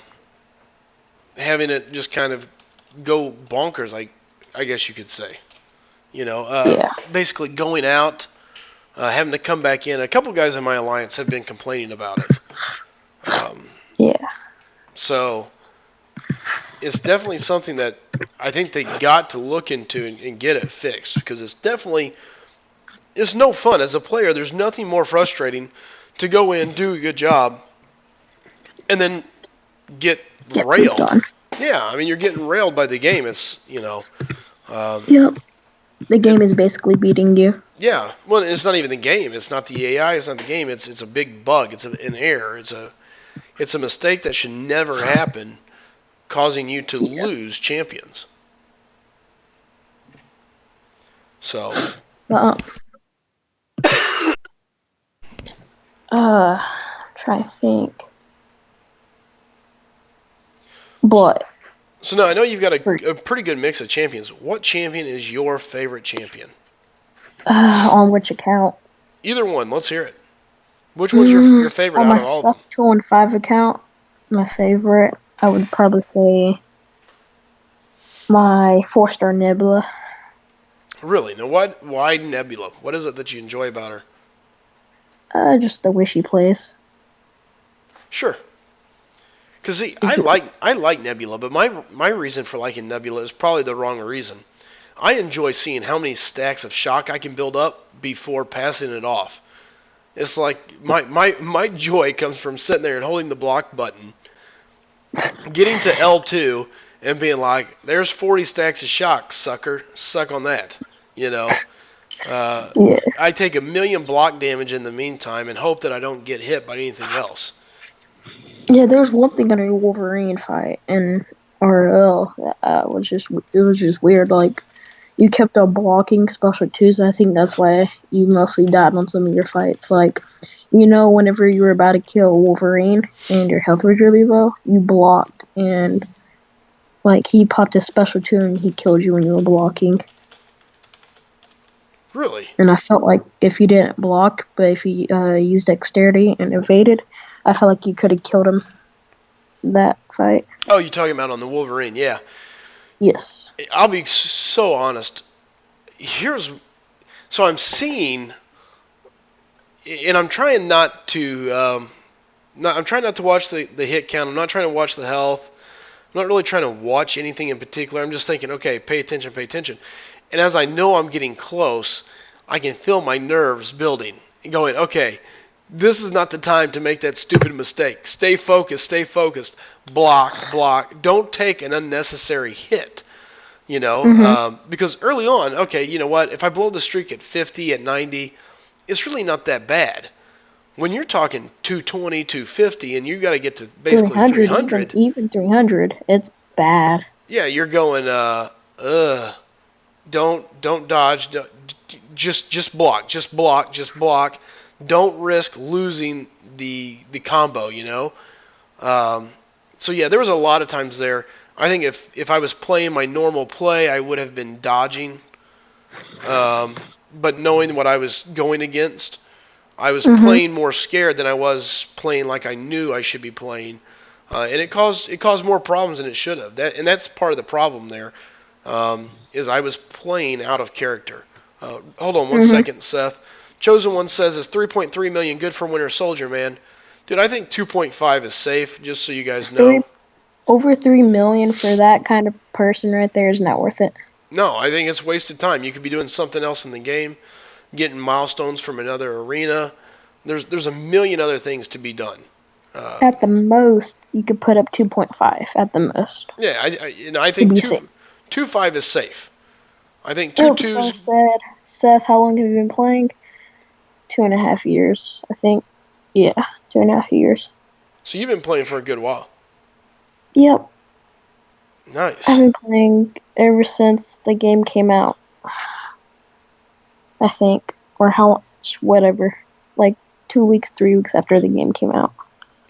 having it just kind of go bonkers, like I guess you could say. Yeah. Basically going out, having to come back in. A couple guys in my alliance have been complaining about it. Um, Yeah. so it's definitely something that I think they got to look into and get it fixed, because it's no fun as a player. There's nothing more frustrating to go in, do a good job, and then get Get pooped railed. on. Yeah, I mean you're getting railed by the game. It's um, Yep. The it, game is basically beating you. yeah. Well, it's not even the game. It's not the AI. It's not the game. It's a big bug. It's an error. It's a mistake that should never happen, causing you to Yeah. lose champions. So Uh, uh trying to think. But So now I know you've got for a pretty good mix of champions. What champion is your favorite champion? on which account? Either one. Let's hear it. Which one's your favorite On out my of all of them? Sus 215 account, my favorite, I would probably say my 4-star Nebula. Really? Now, why Nebula? What is it that you enjoy about her? Just the way she plays. Sure. Because see, She I like Nebula, but my reason for liking Nebula is probably the wrong reason. I enjoy seeing how many stacks of shock I can build up before passing it off. It's like my joy comes from sitting there and holding the block button, getting to L2, and being like, "There's 40 stacks of shock, sucker. Suck on that." You know. Yeah. I take a million block damage in the meantime and hope that I don't get hit by anything else. Yeah, there was one thing in a Wolverine fight in RL that was just weird. Like you kept on blocking special twos. I think that's why you mostly died on some of your fights. Like, whenever you were about to kill Wolverine and your health was really low, you blocked and like he popped a special two and he killed you when you were blocking. Really? And I felt like if you didn't block, but if you used dexterity and evaded, I felt like you could have killed him that fight. Oh, you're talking about on the Wolverine? Yeah. Yes. I'll be so honest. Here's so I'm seeing, and I'm trying not to. I'm trying not to watch the hit count. I'm not trying to watch the health. I'm not really trying to watch anything in particular. I'm just thinking, okay, pay attention, pay attention. And as I know I'm getting close, I can feel my nerves building and going, okay, this is not the time to make that stupid mistake. Stay focused, stay focused. Block, block. Don't take an unnecessary hit. Mhm. Because early on, okay, you know what? If I blow the streak at 50, at 90, it's really not that bad. When you're talking 220, 250, and you got to get to basically 300, even 300, even 300, it's bad. yeah, you're going, don't dodge, just block, just block, just block. Don't risk losing the combo, Um, so yeah, there was a lot of times there. I think if I was playing my normal play, I would have been dodging. But knowing what I was going against, I was Mhm. playing more scared than I was playing like I knew I should be playing, and it caused more problems than it should have. That's part of the problem there. Is I was playing out of character. Hold on one Mhm. second, Seth. Chosen One says it's 3.3 million, good for Winter Soldier, man. Dude, I think 2.5 is safe. Just so you guys Three know. over 3 million for that kind of person right there is not worth it. No, I think it's wasted time. You could be doing something else in the game, getting milestones from another arena. There's a million other things to be done. At the most, you could put up 2.5 at the most Yeah, I to think be safe. 2.5 is safe. I think two Oh, so twos. Seth, how long have you been playing? 2.5 years, I think. Yeah, 2.5 years. So you've been playing for a good while. Yep, I've Nice. been playing ever since the game came out. I think, or how much, whatever, like 2 weeks, 3 weeks after the game came out.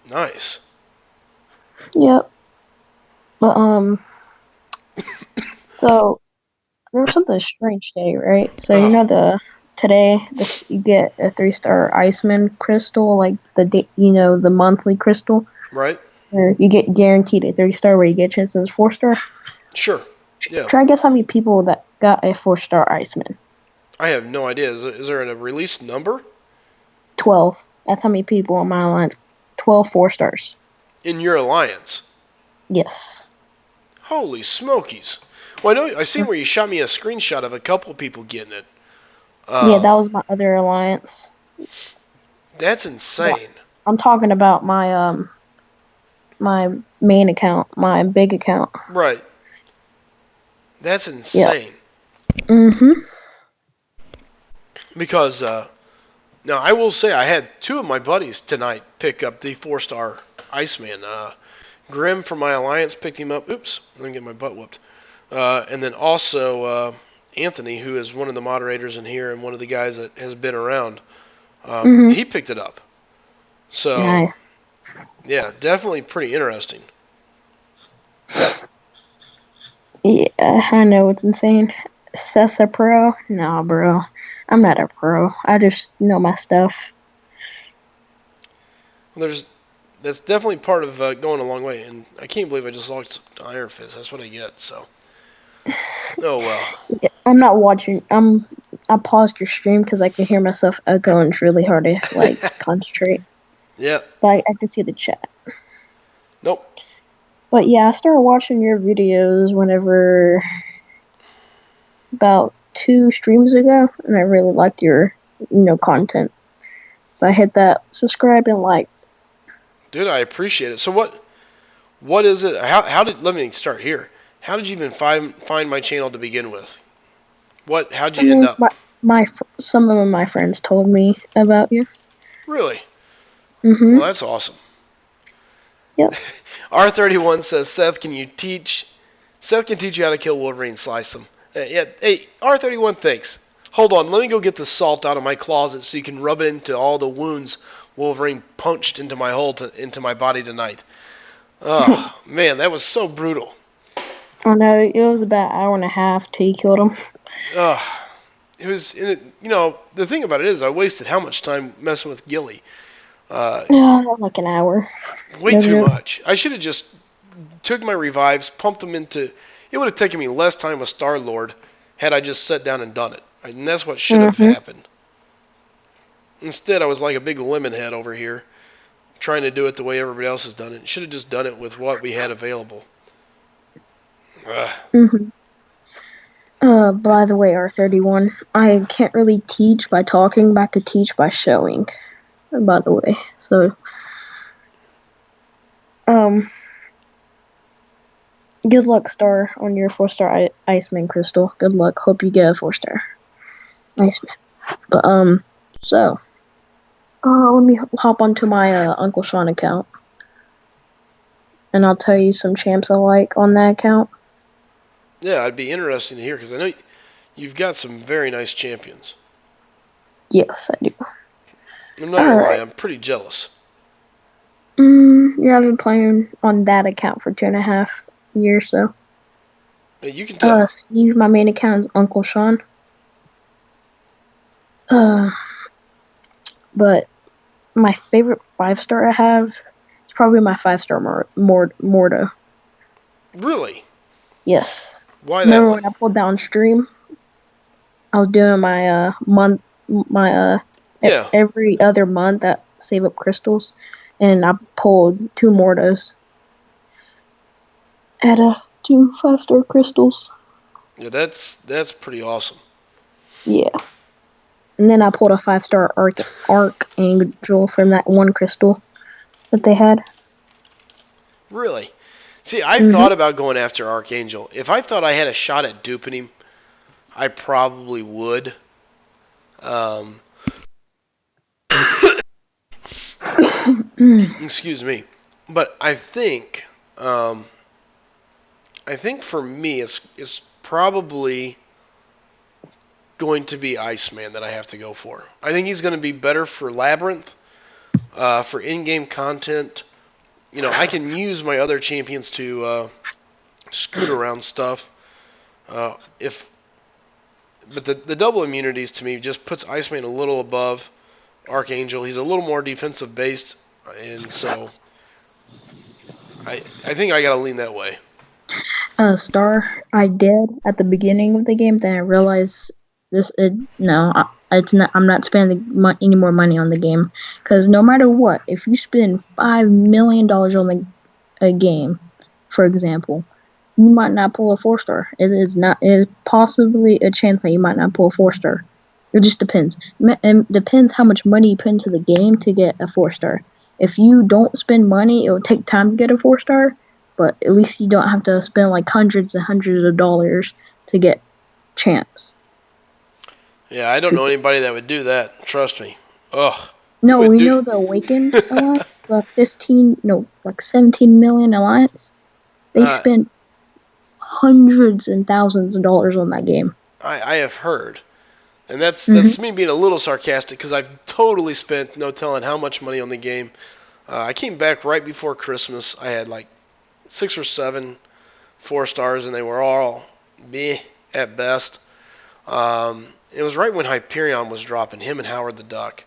Nice. Yep, but so there was something strange today, right? So Oh, the today you get a 3-star Iceman crystal, like the monthly crystal, Right? where you get guaranteed a 3-star, where you get chances 4-star. Sure. Yeah. Try to guess how many people that got a 4-star Iceman. I have no idea. Is there a release number 12. That's how many people on my alliance. 12 4-stars. in your alliance? Yes. Holy smokies! Well, I seen where you shot me a screenshot of a couple people getting it. Yeah, that was my other alliance. That's insane. I'm talking about my main account, my big account. Right. That's Yeah. insane. Mm-hmm. Because now I will say I had two of my buddies tonight pick up the 4-star Iceman. Grim from my alliance picked him up. Oops, let me get my butt whooped. And then also Anthony, who is one of the moderators in here and one of the guys that has been around, he picked it up. So, Nice. yeah, definitely pretty interesting. Yeah, I know it's insane. Seth's a pro? Nah, bro. I'm not a pro. I just know my stuff. That's definitely part of going a long way, and I can't believe I just lost Iron Fist. That's what I get. So, oh well. Yeah, I'm not watching. I paused your stream because I can hear myself echo, and it's really hard to concentrate. Yeah. But I can see the chat. Nope. But yeah, I started watching your videos whenever about 2 streams ago, and I really liked your content. So I hit that subscribe and like. Dude, I appreciate it. So what is it? How did let me start here. How did you even find my channel to begin with? How'd you end up? Some of my friends told me about you. Really? Mhm. Well, that's awesome. Yep. R31 says, Seth can teach you how to kill Wolverine, slice him. Yeah, hey, R31, thanks. Hold on, let me go get the salt out of my closet so you can rub it into all the wounds Wolverine punched into into my body tonight. Oh, man, that was so brutal. I know, it was about an hour and a half till you killed him. It was, the thing about it is I wasted how much time messing with Gilly? Like an hour. Way too much. I should have just took my revives, pumped them into. It would have taken me less time with Star Lord had I just sat down and done it. And that's what should have happened. Instead, I was like a big lemon head over here, trying to do it the way everybody else has done it. Should have just done it with what we had available. By the way, R31, I can't really teach by talking, but I could teach by showing. By the way, so good luck, Star, on your 4-star Iceman crystal. Good luck. Hope you get a 4-star Iceman. But so let me hop onto my Uncle Sean account, and I'll tell you some champs I like on that account. Yeah, it'd be interesting to hear because I know you've got some very nice champions. Yes, I do. I'm not gonna lie, I'm pretty jealous. Yeah, I've been playing on that account for 2.5 years, so. Yeah, you can tell. Steve, my main account is Uncle Sean. But my favorite 5-star I have is probably my 5-star Mordo. Really? Yes. Why that Remember one? when I pulled down stream? I was doing my Yeah. every other month that save up crystals, and I pulled 2 Mordos. At 2 5-star crystals. Yeah, that's pretty awesome. Yeah. And then I pulled a 5-star Archangel from that one crystal that they had. Really? See, I thought about going after Archangel. If I thought I had a shot at duping him, I probably would. Excuse me. But I think for me, it's probably going to be Iceman that I have to go for. I think he's going to be better for Labyrinth, for in-game content. I can use my other champions to scoot around stuff. If But the double immunities to me just puts Iceman a little above Archangel. He's a little more defensive based, and so I think I gotta lean that way. Star, I did at the beginning of the game. Then I realized it's not. I'm not spending any more money on the game because no matter what, if you spend $5 million on a game, for example, you might not pull a 4-star. It is not. It is possibly a chance that you might not pull a 4-star. It just depends. It depends how much money you put into the game to get a 4-star. If you don't spend money, it will take time to get a 4-star. But at least you don't have to spend like hundreds and hundreds of dollars to get champs. Yeah, I don't know anybody that would do that. Trust me. Ugh. Who No, would we do? know the Awakened Alliance, the 17 million alliance. They Uh, spent hundreds and thousands of dollars on that game. I have heard, and that's Hmm. me being a little sarcastic because I've totally spent no telling how much money on the game. I came back right before Christmas. I had like 6 or 7 4-stars, and they were all meh at best. It was right when Hyperion was dropping, him and Howard the Duck,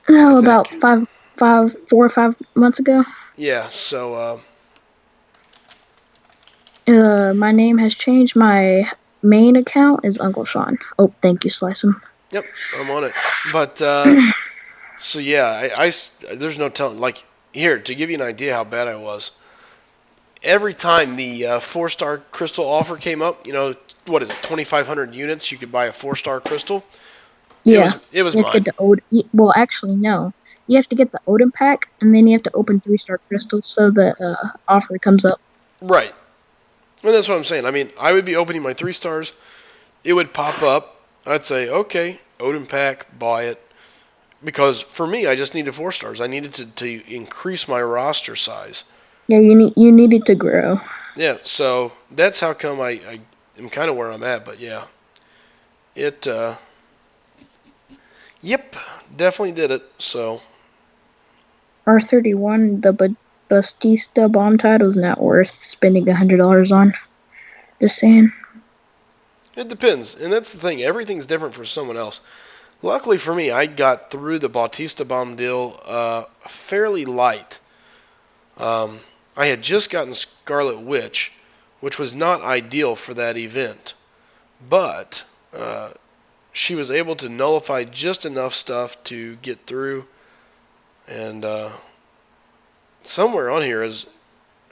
I No, about think. 4 or 5 months ago. Yeah, so, My name has changed. My main account is Uncle Sean. Oh, thank you, Slice 'em. yep, I'm on it. But, so yeah, there's no telling. Like, here, to give you an idea how bad I was, every time the 4-star crystal offer came up, what is it, 2,500 units, you could buy a 4-star crystal. It Yeah, was it was you have to mine. get the Well, actually, no. You have to get the Odin pack, and then you have to open 3-star crystals so the offer comes up. Right. And that's what I'm saying. I mean, I would be opening my 3-stars. It would pop up. I'd say, okay, Odin pack, buy it. Because for me, I just needed 4-stars. I needed to increase my roster size. Yeah, you need it to grow. Yeah, so that's how come I am kind of where I'm at. But yeah, it, yep, definitely did it. So R31, the Bastista bomb title is not worth spending $100 on. Just saying. it depends. And that's the thing. Everything's different for someone else. Luckily for me, I got through the Bautista bomb deal fairly light. I had just gotten Scarlet Witch, which was not ideal for that event, but she was able to nullify just enough stuff to get through. And somewhere on here is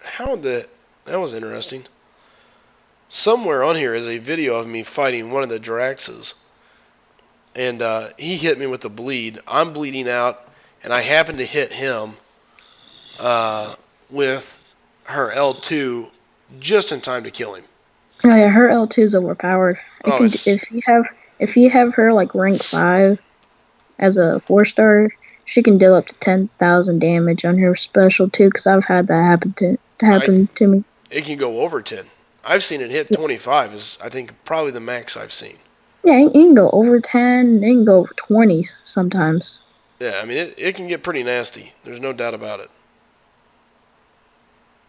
that was interesting. Somewhere on here is a video of me fighting one of the Draxes, and he hit me with the bleed. I'm bleeding out, and I happen to hit him with her L2 just in time to kill him. Oh yeah, her L2 is overpowered. It Oh, can it's if you have her like rank 5 as a 4-star, she can deal up to 10,000 damage on her special too. Because I've had that I happen to me. it can go over 10. I've seen it hit 25 is I think probably the max I've seen. Yeah, it can go over 10. It can go over 20 sometimes. Yeah, I mean it can get pretty nasty. There's no doubt about it.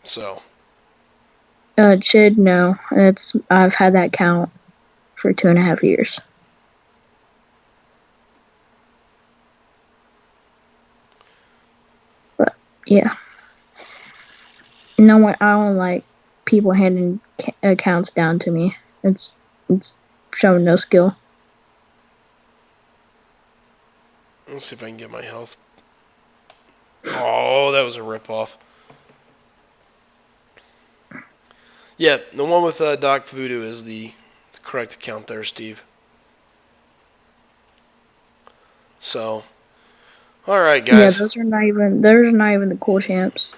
So Chid, no, I've had that count for 2.5 years. But yeah, no one. I don't like people handing accounts down to me. It's showing no skill. let's see if I can get my health. Oh, that was a ripoff. Yeah, the one with Doc Voodoo is the correct account there, Steve. So, all right, Yeah, guys. those are not even the cool champs.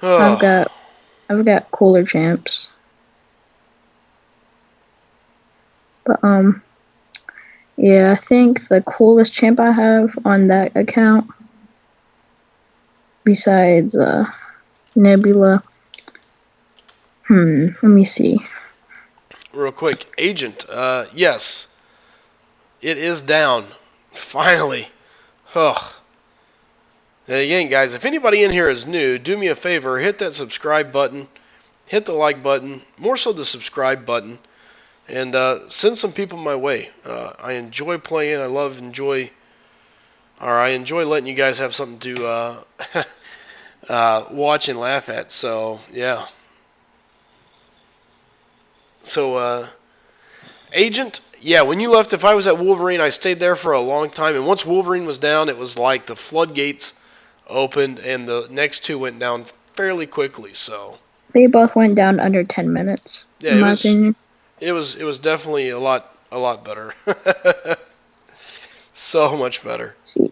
I've Oh, got cooler champs. But yeah, I think the coolest champ I have on that account, besides Nebula. Let me see. real quick, Agent. Yes, it is down. Finally. Ugh. And again, guys, if anybody in here is new, do me a favor, hit that subscribe button, hit the like button, more so the subscribe button, and send some people my way. I enjoy playing. I enjoy letting you guys have something to watch and laugh at. So yeah. So Agent, yeah, when you left, if I was at Wolverine, I stayed there for a long time. And once Wolverine was down, it was like the floodgates opened, and the next two went down fairly quickly. So They both went down under 10 minutes, yeah, in my opinion. it was definitely a lot better. So much better. See,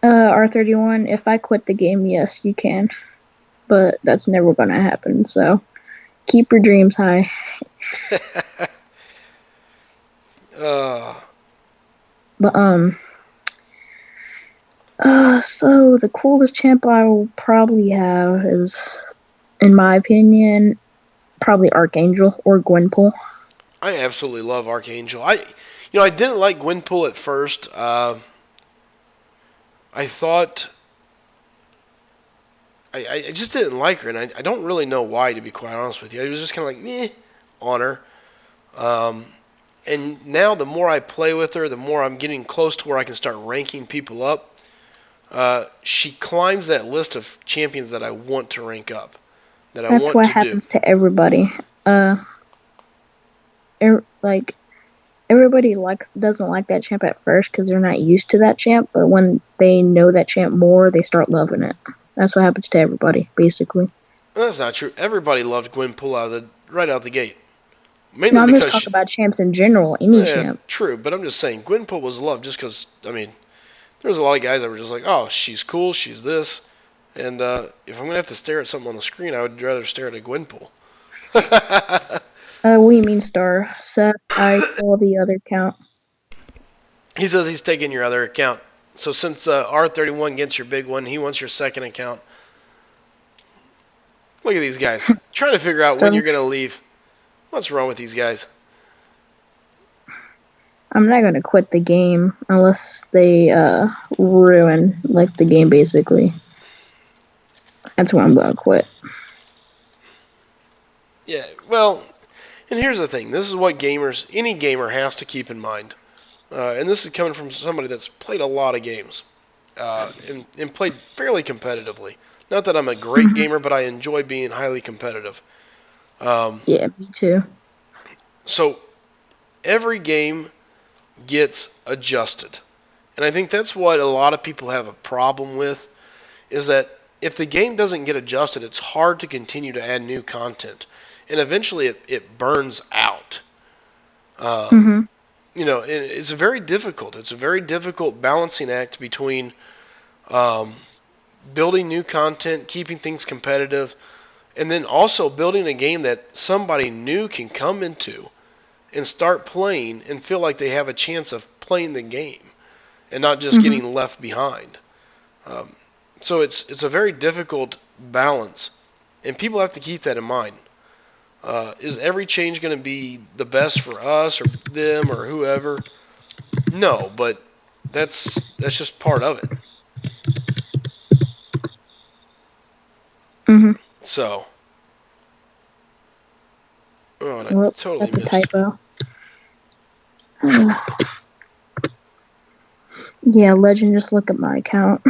R31, if I quit the game, yes, you can. But that's never going to happen, so keep your dreams high. uh, But, so the coolest champ I will probably have is, in my opinion, probably Archangel or Gwenpool. I absolutely love Archangel. I didn't like Gwenpool at first. I thought I just didn't like her, and I don't really know why, to be quite honest with you. I was just kind of like meh on her. Um, and now the more I play with her, the more I'm getting close to where I can start ranking people up. She climbs that list of champions that I want to rank up, that I That's want what to do. happens to everybody. Like everybody doesn't like that champ at first because they're not used to that champ, but when they know that champ more, they start loving it. That's what happens to everybody, basically. That's not true. Everybody loved Gwenpool right out the gate, No, mainly I'm just because talking about champs in general, any champ. true. But I'm just saying Gwenpool was loved just because. I mean, there's a lot of guys that were just like, oh, she's cool, she's this, and if I'm gonna have to stare at something on the screen, I would rather stare at a Gwenpool. We mean star. Seth, I saw the other count. He says he's taking your other account. So since R31 gets your big one, he wants your second account. Look at these guys. Trying to figure out when Star. you're going to leave. What's wrong with these guys? I'm not gonna quit the game unless they ruin like the game basically. That's when I'm gonna quit. Yeah, well, and here's the thing. This is what any gamer has to keep in mind. And this is coming from somebody that's played a lot of games and played fairly competitively. Not that I'm a great gamer, but I enjoy being highly competitive. Yeah, me too. So every game gets adjusted. And I think that's what a lot of people have a problem with, is that if the game doesn't get adjusted, it's hard to continue to add new content. And eventually it burns out. It's very difficult. It's a very difficult balancing act between building new content, keeping things competitive, and then also building a game that somebody new can come into and start playing and feel like they have a chance of playing the game and not just getting left behind. So it's a very difficult balance, and people have to keep that in mind. Is every change going to be the best for us or them or whoever? No, but that's just part of it. So, oh, and I Whoops, totally that's a missed. typo. Yeah, Legend, just look at my account.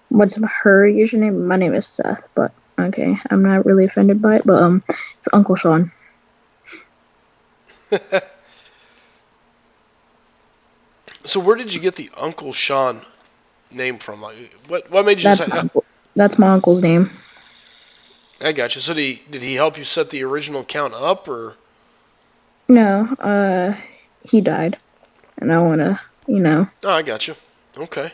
What's her username? My name is Seth, but okay, I'm not really offended by it, but it's Uncle Sean. So where did you get the Uncle Sean name from? Like, what made you decide? That's my uncle's name. I got you. So did he help you set the original account up, or? No, he died, and I wanna, Oh, I got you. Okay.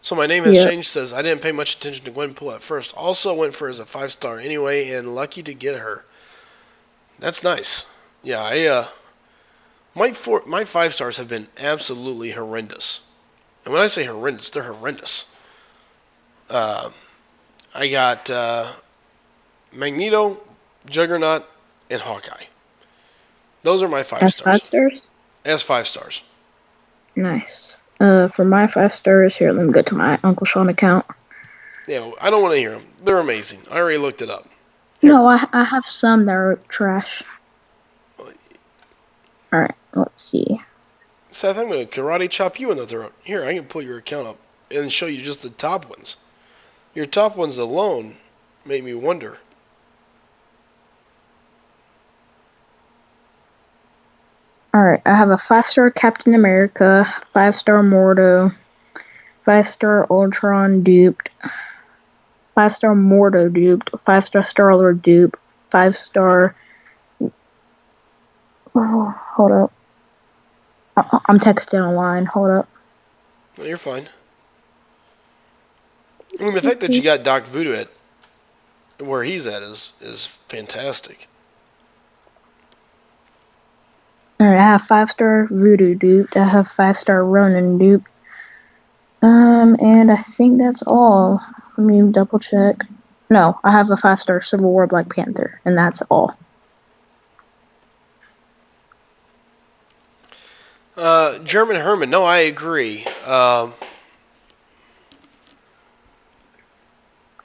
So my name has changed. Says I didn't pay much attention to Gwenpool at first. Also went for her as a 5-star anyway, and lucky to get her. That's nice. Yeah, my 5 stars have been absolutely horrendous. And when I say horrendous, they're horrendous. I got Magneto, Juggernaut, and Hawkeye. Those are my 5 stars. 5 stars? As 5 stars. Nice. For my 5 stars, here, let me go to my Uncle Sean account. I don't want to hear them. They're amazing. I already looked it up. Here. No, I have some that are trash. All right, let's see. Seth, I'm going to karate chop you in the throat. Here, I can pull your account up and show you just the top ones. Your top ones alone made me wonder. All right, I have a 5-star Captain America, 5-star Mordo, 5-star Ultron duped, 5-star Mordo duped, 5-star Star-Lord dupe, 5-star. Oh, hold up. I'm texting online. Hold up. No, you're fine. I mean, the fact that you got Doc Voodoo at where he's at is fantastic. Alright, I have 5-star Voodoo duped. I have 5-star Ronin duped. And I think that's all. Let me double check. No, I have a 5-star Civil War Black Panther, and that's all. German Herman, no, I agree.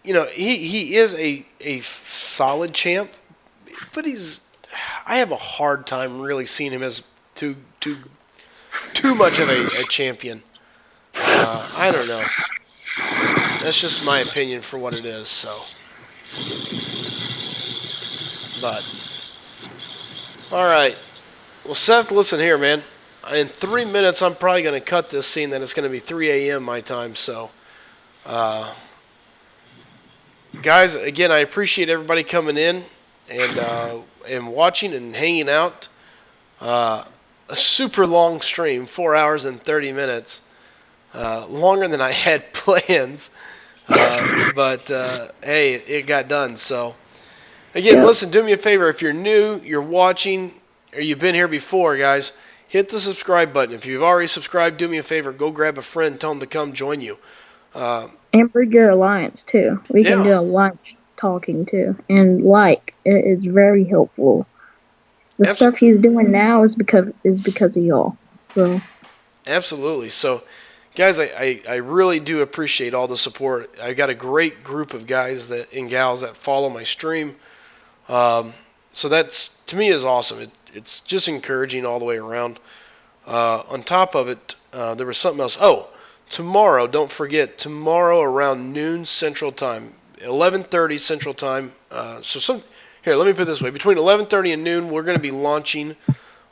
He is a solid champ, but I have a hard time really seeing him as too much of a champion. I don't know. That's just my opinion for what it is. So, but all right. Well, Seth, listen here, man. In 3 minutes, I'm probably going to cut this scene. That it's going to be 3 a.m. my time. So, guys, again, I appreciate everybody coming in and watching and hanging out. A super long stream, 4 hours and 30 minutes. Longer than I had plans. But hey, it got done. So, again, Yep. listen, do me a favor. If you're new, you're watching, or you've been here before, guys, hit the subscribe button. If you've already subscribed, do me a favor. Go grab a friend. Tell them to come join you. And bring your alliance, too. We can Yeah. do a lunch talking, too. And it is very helpful. The stuff he's doing now is because of y'all. So. Absolutely. So, guys, I really do appreciate all the support. I got a great group of guys and gals that follow my stream. So that's, to me, is awesome. It's just encouraging all the way around. On top of it, there was something else. Oh, tomorrow, don't forget, tomorrow around noon Central Time, 11:30 Central Time. Here, let me put it this way. Between 11:30 and noon, we're going to be launching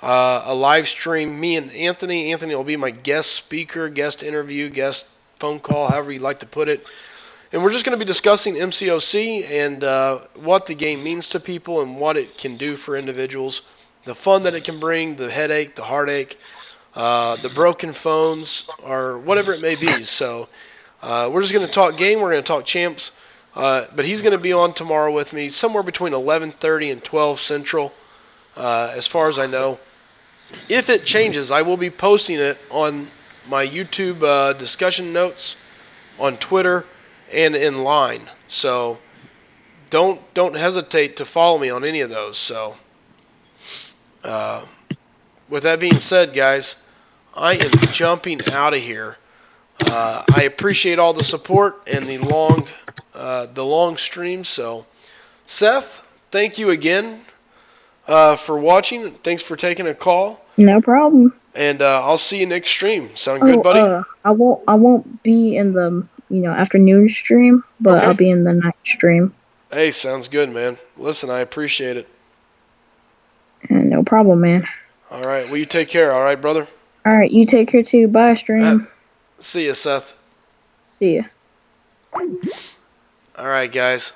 a live stream. Me and Anthony. Anthony will be my guest speaker, guest interview, guest phone call, however you'd like to put it. And we're just going to be discussing MCOC and what the game means to people and what it can do for individuals, the fun that it can bring, the headache, the heartache, the broken phones, or whatever it may be. So we're just going to talk game. We're going to talk champs. But he's going to be on tomorrow with me, somewhere between 11:30 and 12 Central, as far as I know. If it changes, I will be posting it on my YouTube discussion notes, on Twitter, and in line. So don't hesitate to follow me on any of those. So with that being said, guys, I am jumping out of here. I appreciate all the support and the long stream. So Seth, thank you again for watching. Thanks for taking a call. No problem. And I'll see you next stream. Sound good, buddy? I won't be in the afternoon stream, but Okay. I'll be in the night stream. Hey, sounds good, man. Listen, I appreciate it. No problem, man. All right. Well, you take care. All right, brother. All right, you take care too. Bye, stream. See you, Seth. See ya. All right, guys.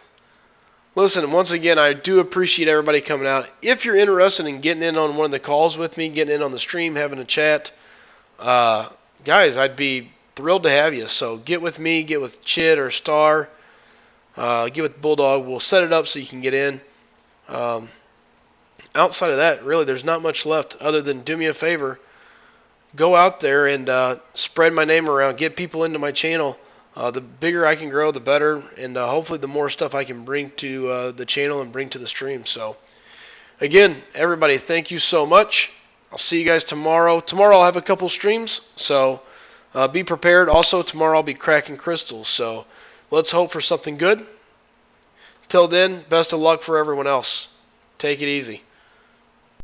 Listen, once again, I do appreciate everybody coming out. If you're interested in getting in on one of the calls with me, getting in on the stream, having a chat, guys, I'd be thrilled to have you. So get with me, get with Chid or Star, get with Bulldog. We'll set it up so you can get in. Outside of that, really, there's not much left other than do me a favor. Go out there and spread my name around. Get people into my channel. The bigger I can grow, the better. And hopefully the more stuff I can bring to the channel and bring to the stream. So, again, everybody, thank you so much. I'll see you guys tomorrow. Tomorrow I'll have a couple streams. So, be prepared. Also, tomorrow I'll be cracking crystals. So, Let's hope for something good. Till then, best of luck for everyone else. Take it easy.